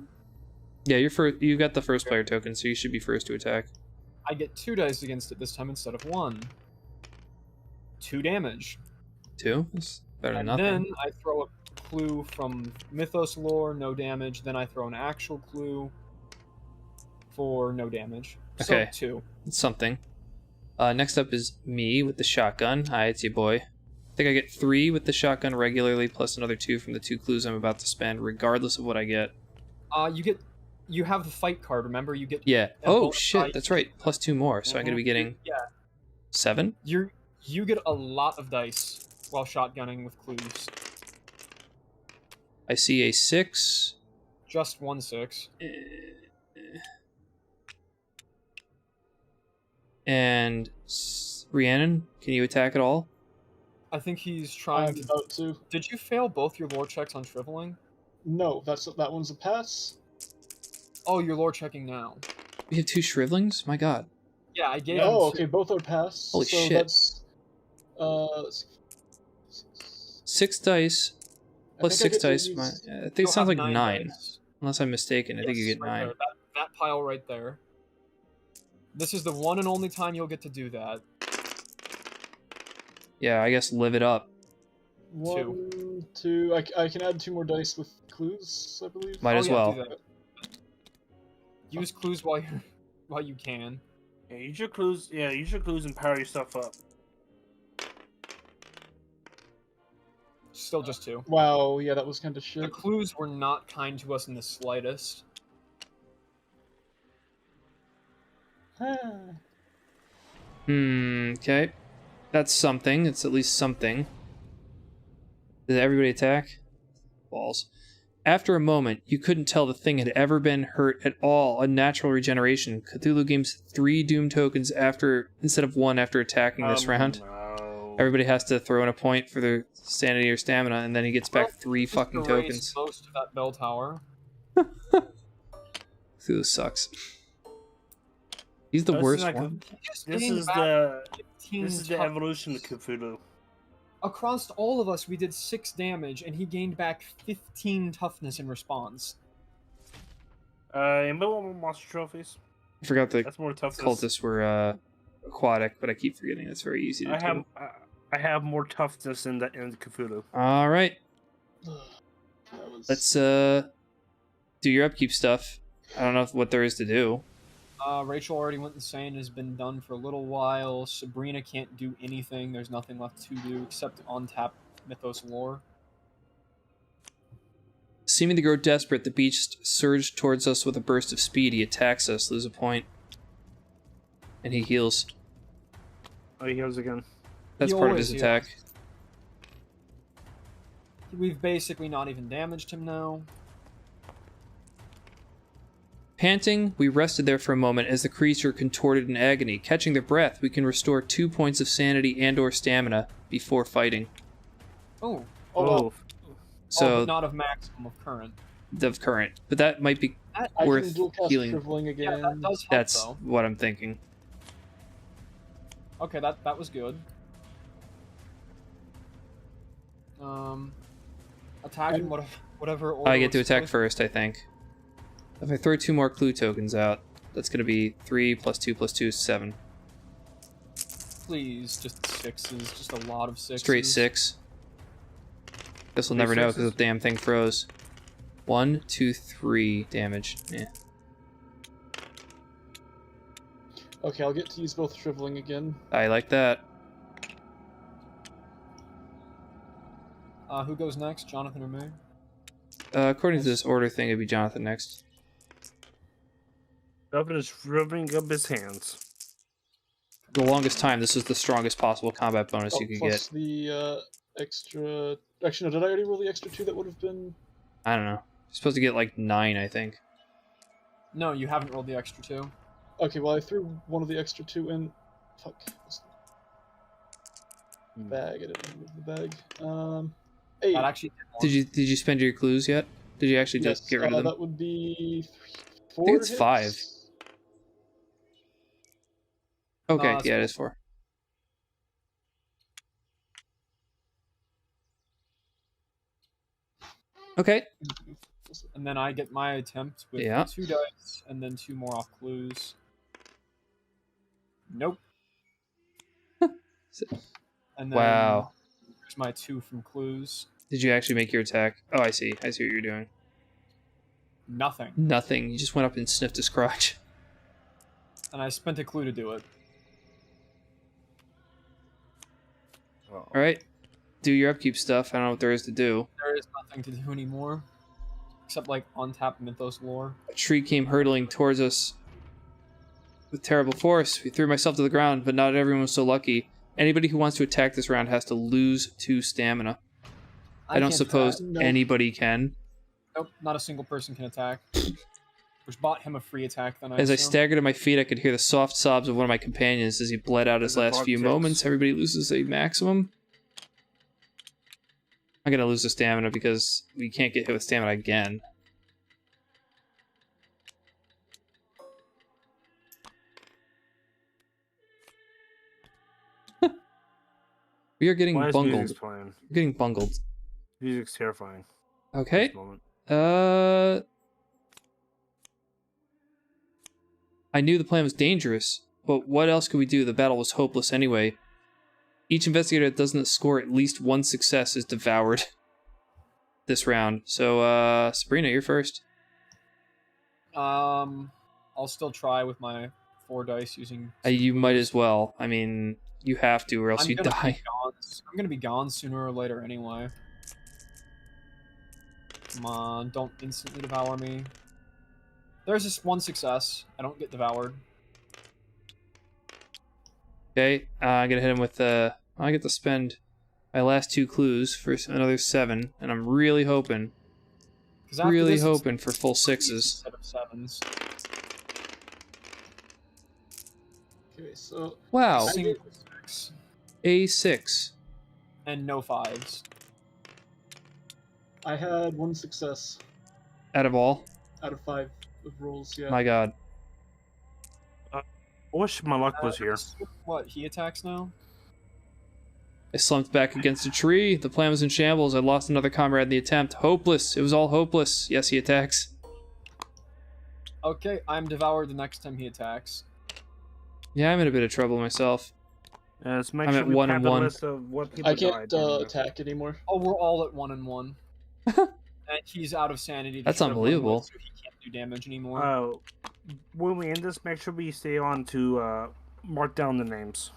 Yeah, you're first. You got the first player token, so you should be first to attack. I get 2 dice against it this time instead of 1. 2 damage. 2? That's better than And nothing. then I throw a clue from Mythos lore, no damage. Then I throw an actual clue for no damage. Okay. So 2. It's something. Next up is me with the shotgun. Hi, it's your boy. I think I get 3 with the shotgun regularly, plus another 2 from the 2 clues I'm about to spend, regardless of what I get. You have the fight card, remember? You get... Yeah. a Oh, bonus shit, die. that's right. Plus 2 more, so I'm going to be getting Yeah. 7? You get a lot of dice while shotgunning with clues. I see a 6. Just 1 6. And Rhiannon, can you attack at all? I think he's trying I'm to... about to. Did you fail both your lore checks on shriveling? No, that one's a pass. Oh, you're lore checking now. We have 2 shrivelings? My god. Yeah, I gave him Oh, two. okay, both are pass. Holy so shit. That's, let's see. 6 dice plus think I 6 get to dice. use- I think it You'll sounds have like 9. dice. Unless I'm mistaken. I think you Yes, get right 9. there. That pile right there. This is the one and only time you'll get to do that. Yeah, I guess live it up. 1, 2. I can add 2 more dice with clues, I believe. Might as well. Do that. Use clues while you can. Yeah, use your clues. Yeah, use your clues and power your stuff up. Still just 2. Wow, yeah, that was kind of The shit. clues were not kind to us in the slightest. Okay. That's something. It's at least something. Did everybody attack? Balls. After a moment, you couldn't tell the thing had ever been hurt at all. A natural regeneration. Cthulhu gains 3 doom tokens instead of 1 after attacking this round. No. Everybody has to throw in a point for their sanity or stamina, and then he gets back 3 fucking tokens. Most of that bell tower. Cthulhu sucks. He's the worst like one. This is the evolution of Cthulhu. Across all of us, we did 6 damage, and he gained back 15 toughness in response. Anybody want more monster trophies? I forgot the That's more toughness. cultists were aquatic, but I keep forgetting that's very easy to do. I have more toughness in Cthulhu. All right, Was... let's do your upkeep stuff. I don't know what there is to do. Rachel already went insane, has been done for a little while. Sabrina can't do anything. There's nothing left to do except on-tap Mythos lore. Seeming to grow desperate, the beast surged towards us with a burst of speed. He attacks us, lose a point. And he heals. Oh, he heals again. That's He part of his always attack. heals. We've basically not even damaged him now. Panting, we rested there for a moment as the creature contorted in agony. Catching their breath, we can restore 2 points of sanity and or stamina before fighting. Oh. Oh. So, but not of maximum of current. of current. But that might be I worth can dual cast healing. Shriveling again. Yeah, that does help, That's though. what I'm thinking. Okay, that was good. Attack in whatever order. I get to it's attack supposed- first, I think. If I throw 2 more clue tokens out, that's going to be 3 plus 2 plus 2 is 7. Please, just 6s. Just a lot of 6s. Straight 6. Guess we'll 3 never know sixes? because the damn thing froze. 1, 2, 3 damage. Yeah. Okay, I'll get to use both Shriveling again. I like that. Who goes next? Jonathan or me? According to this order thing, it'd be Jonathan next. Jonathan is rubbing up his hands. For the longest time, this was the strongest possible combat bonus you could plus get. the extra... Actually, no, did I already roll the extra 2 that would have been... I don't know. You're supposed to get like 9, I think. No, you haven't rolled the extra 2. Okay, well, I threw one of the extra 2 in... Fuck. Bag, I didn't remove the bag. 8. That actually did more. Did you spend your clues yet? Did you actually just get rid of them? That would be 4 I think it's hits? 5. Okay, it's yeah, it four. is 4. Okay. And then I get my attempt with Yeah. 2 dice, and then 2 more off clues. Nope. And then Wow. there's my 2 from clues. Did you actually make your attack? Oh, I see. I see what you're doing. Nothing. Nothing. You just went up and sniffed his crotch. And I spent a clue to do it. All right. Do your upkeep stuff. I don't know what there is to do. There is nothing to do anymore. Except, like, on-tap Mythos lore. A tree came hurtling towards us with terrible force. We threw myself to the ground, but not everyone was so lucky. Anybody who wants to attack this round has to lose 2 stamina. I don't can't suppose attack. No. anybody can. Nope, not a single person can attack. Which bought him a free attack then, As I assume. staggered to my feet, I could hear the soft sobs of one of my companions as he bled out his There's a last bug few fix. moments. Everybody loses a maximum. I'm gonna lose the stamina because we can't get hit with stamina again. We are getting Why is bungled. music's playing? We're getting bungled. Music's terrifying. Okay. This moment. I knew the plan was dangerous, but what else could we do? The battle was hopeless anyway. Each investigator that doesn't score at least one success is devoured this round. So, Sabrina, you're first. I'll still try with my 4 dice using. You might as well. I mean, you have to, or else you die. I'm gonna be gone sooner or later anyway. Come on, don't instantly devour me. There's just 1 success. I don't get devoured. Okay, I'm gonna hit him with I get to spend my last 2 clues for another 7, and I'm really hoping, for full 6s. Instead of 7s. Okay, so Wow, Single 6 A6 and no 5s. I had 1 success out of all. out of 5 of rolls. Yeah. My God. I wish my luck was here. What, he attacks now? I slumped back against a tree. The plan was in shambles. I lost another comrade in the attempt. Hopeless. It was all hopeless. Yes, he attacks. Okay, I'm devoured the next time he attacks. Yeah, I'm in a bit of trouble myself. Let's make I'm sure at we 1 have and the 1. list of what people I can't died. attack anymore. Oh, we're all at 1 and 1. And he's out of sanity. to That's shut everyone unbelievable. up, so he can't do damage anymore. When we end this, make sure we stay on to mark down the names.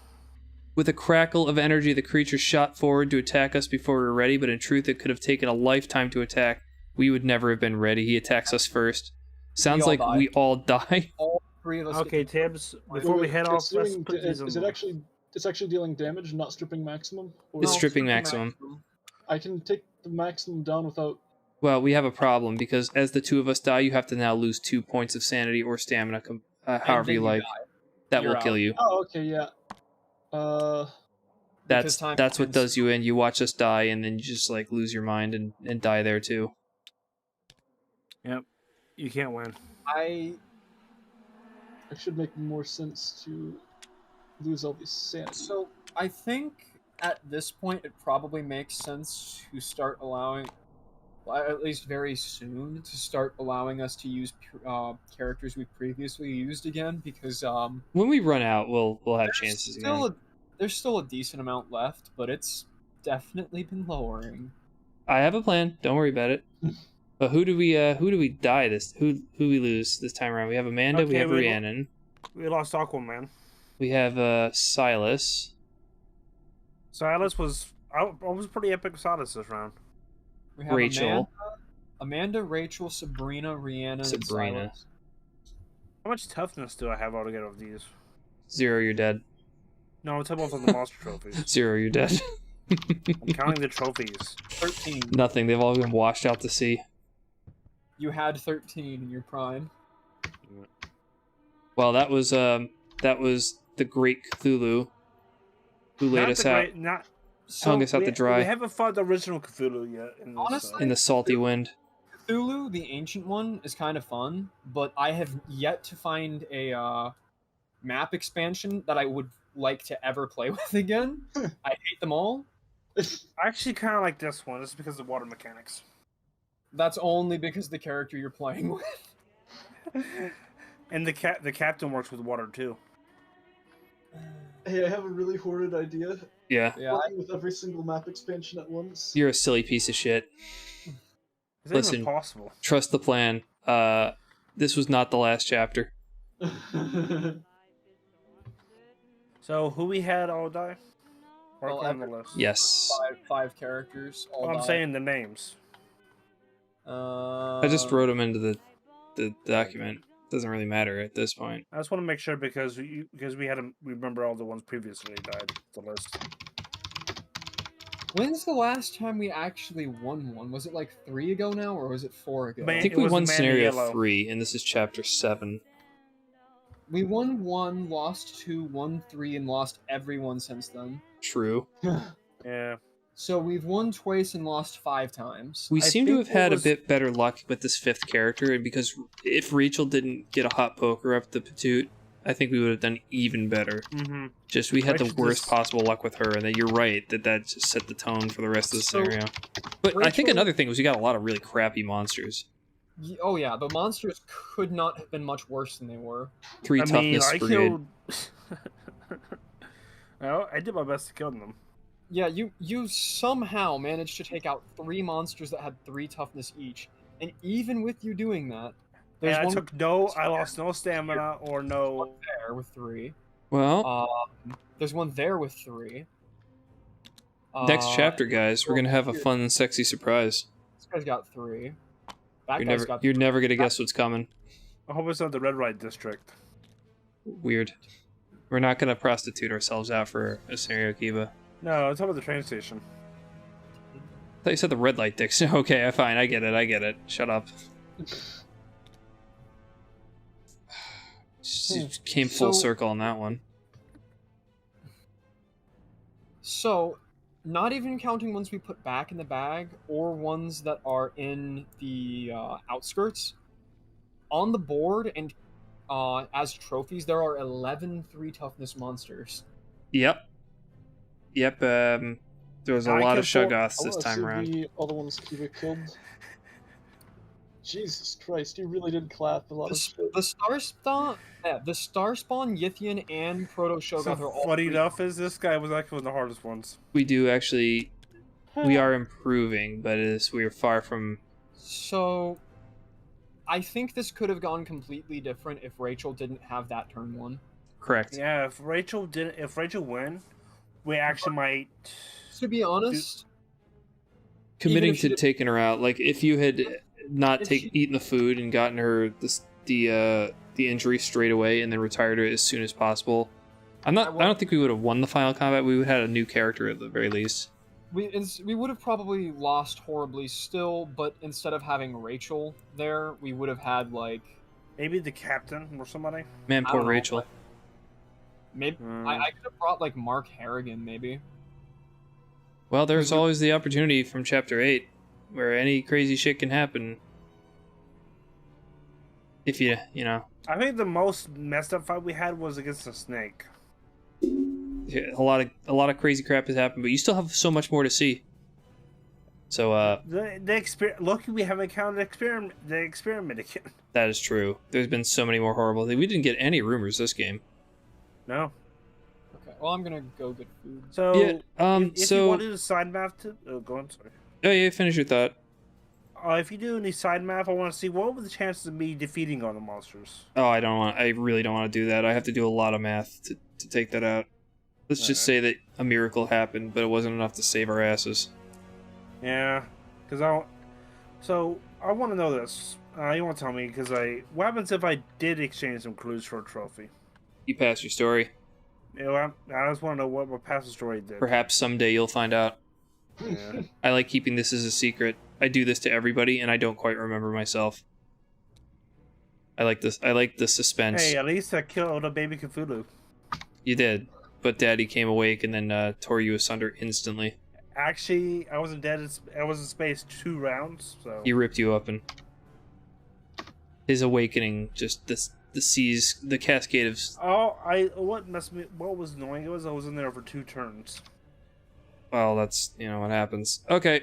With a crackle of energy, the creature shot forward to attack us before we were ready, but in truth it could have taken a lifetime to attack. We would never have been ready. He attacks us first. Sounds all like die. we all die. All 3 of us. Okay, get Tibbs. Before we head off, let's put these is it actually? It's actually dealing damage, not stripping maximum. Or It's stripping maximum. I can take the maximum down without. Well, we have a problem, because as the 2 of us die, you have to now lose 2 points of sanity or stamina, however then you you like. die. That You're will kill out. you. Oh, okay, yeah. Because time That's what ends. does you in. You watch us die, and then you just like lose your mind and die there too. Yep. You can't win. It should make more sense to lose all these sanity. So I think at this point it probably makes sense to start allowing, well, at least very soon, to start allowing us to use characters we previously used again, because When we run out, we'll have chances again. There's still a decent amount left, but it's definitely been lowering. I have a plan. Don't worry about it. But who do we die who we lose this time around? We have Amanda, we Okay, have we- Rhiannon, We lost Aquaman. we have Silas. Silas was... I was pretty epic with Silas this round. We have Rachel. Amanda, Rachel, Sabrina, Rhiannon, Sabrina. and Silas. How much toughness do I have altogether of these? 0, you're dead. No, I'm talking about the monster trophies. 0, you're dead. I'm counting the trophies. 13. Nothing. They've all been washed out to sea. You had 13 in your prime. Well, that was the great Cthulhu who laid us out, hung us out to dry. We haven't fought the original Cthulhu yet. In this, Honestly, in the salty wind. Cthulhu, the ancient one, is kind of fun, but I have yet to find a map expansion that I would like to ever play with again. I hate them all. I actually kind of like this one. It's because of water mechanics. That's only because the character you're playing with. And the captain works with water too. Hey, I have a really horrid idea. Yeah. Yeah. Playing with every single map expansion at once. You're a silly piece of shit. Is that Listen. even possible? Trust the plan. This was not the last chapter. So who we had all die? Well, On the list. Yes. Five characters. All I'm die. saying the names. I just wrote them into the document. Doesn't really matter at this point. I just want to make sure because we remember all the ones previously died. The list. When's the last time we actually won one? Was it like 3 ago now, or was it 4 ago? Man- I think It we was won the man in scenario yellow. 3, and this is chapter 7. We won 1, lost 2, won 3, and lost everyone since then. True. Yeah. So we've won twice and lost 5 times. We I seem to think have it had was- a bit better luck with this 5th character, and because if Rachel didn't get a hot poker up the patoot, I think we would have done even better. Mm-hmm. Just we had the Rachel worst just- possible luck with her, and that you're right that just set the tone for the rest of the scenario. But I think Rachel- another thing was we got a lot of really crappy monsters. Oh yeah, the monsters could not have been much worse than they were. 3 toughness brigade. killed. Well, I did my best to kill them. Yeah, you somehow managed to take out 3 monsters that had 3 toughness each, and even with you doing that, there's And one I lost no stamina or no. there with 3. Well, There's one there with 3. next chapter, guys, we're gonna have a fun, sexy surprise. This guy's got 3. That You're guy's never, got you're never gonna guess what's coming. I hope it's not the red light district. Weird. We're not gonna prostitute ourselves out for a scenario, Kiba. No, it's about the train station. I thought you said the red light dicks. Okay, fine, I get it. Shut up. Just came full So- circle on that one. So, not even counting ones we put back in the bag or ones that are in the outskirts, on the board and as trophies, there are 11 3 toughness monsters. Yep. There was a I lot of can pull- Shoggoths I this wanna time see around. the other ones Kiva killed. Jesus Christ, you really did clap a lot of shit. The Star Spawn, the Star Spawn, Yithian, and Proto Shoggoth So are all funny 3. enough is this guy was actually one of the hardest ones. We do actually, we are improving, but we are far from. So, I think this could have gone completely different if Rachel didn't have that turn 1. Correct. Yeah, if Rachel win, we actually might. To be honest, Committing if she to did- taking her out, like if you had not If she- eaten the food and gotten her the injury straight away and then retired her as soon as possible, I don't think we would have won the final combat. We would have had a new character at the very least. we would have probably lost horribly still, but instead of having Rachel there, we would have had like Maybe the captain or somebody. Man, I poor don't know, Rachel. maybe Mm. I could have brought like Mark Harrigan maybe. Well, there's always the opportunity from Chapter 8 where any crazy shit can happen. If you know, I think the most messed up fight we had was against the snake. a lot of crazy crap has happened, but you still have so much more to see. So, Lucky we haven't counted the experiment again. that is true. There's been so many more horrible things. We didn't get any rumors this game. No. Okay, well I'm gonna go get food. So Yeah, if you so- wanted a side map to go on, sorry. Oh yeah, finish your thought. If you do any side map, I want to see what were the chances of me defeating all the monsters. Oh, I really don't want to do that. I have to do a lot of math to take that out. Let's just say that a miracle happened, but it wasn't enough to save our asses. Yeah, because So I want to know this. You want to tell me because what happens if I did exchange some clues for a trophy? You pass your story. You know, I just want to know what my past story did. Perhaps someday you'll find out. Yeah. I like keeping this as a secret. I do this to everybody, and I don't quite remember myself. I like this. I like the suspense. Hey, at least I killed a baby Cthulhu. You did, but Daddy came awake and then tore you asunder instantly. Actually, I wasn't dead. I was in space 2 rounds. So He ripped you up, and his awakening, just the cascade of. what was annoying was I was in there for 2 turns. Well, that's what happens. Okay,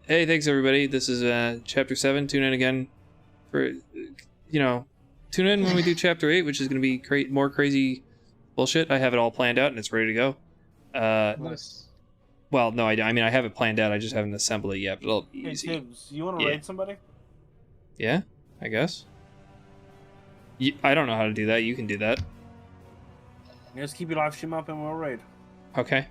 hey, thanks everybody. This is chapter 7. Tune in again for tune in when we do chapter 8, which is going to be more crazy bullshit. I have it all planned out and it's ready to go. Nice. Well, no, I mean I have it planned out. I just haven't assembled it yet, but it'll be Hey, easy. Tibbs, you want to Yeah. raid somebody? Yeah, I guess. I don't know how to do that. You can do that. Just keep your live stream up and we'll raid. Okay.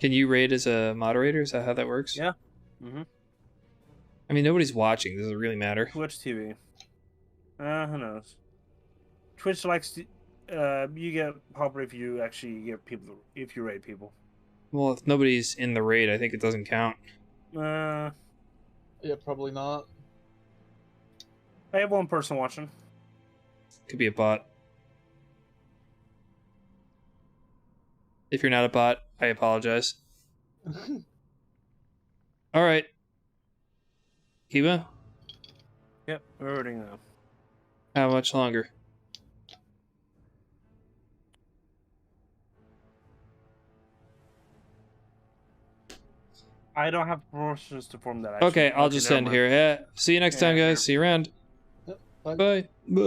Can you raid as a moderator? Is that how that works? Yeah. Mm-hmm. I mean, nobody's watching. Does it really matter? Twitch TV. Who knows? Twitch likes to. You get popular if you actually get people. If you raid people. Well, if nobody's in the raid, I think it doesn't count. I Yeah, probably not. have one person watching. Could be a bot. If you're not a bot, I apologize. All right. Kiba, Yep, we're raiding now. how much longer? I don't have promotions to form that. Actually. Okay, I'll just never end mind. here. Yeah. See you next time, Yeah, guys. See you around. Yep, bye. Bye. Bye.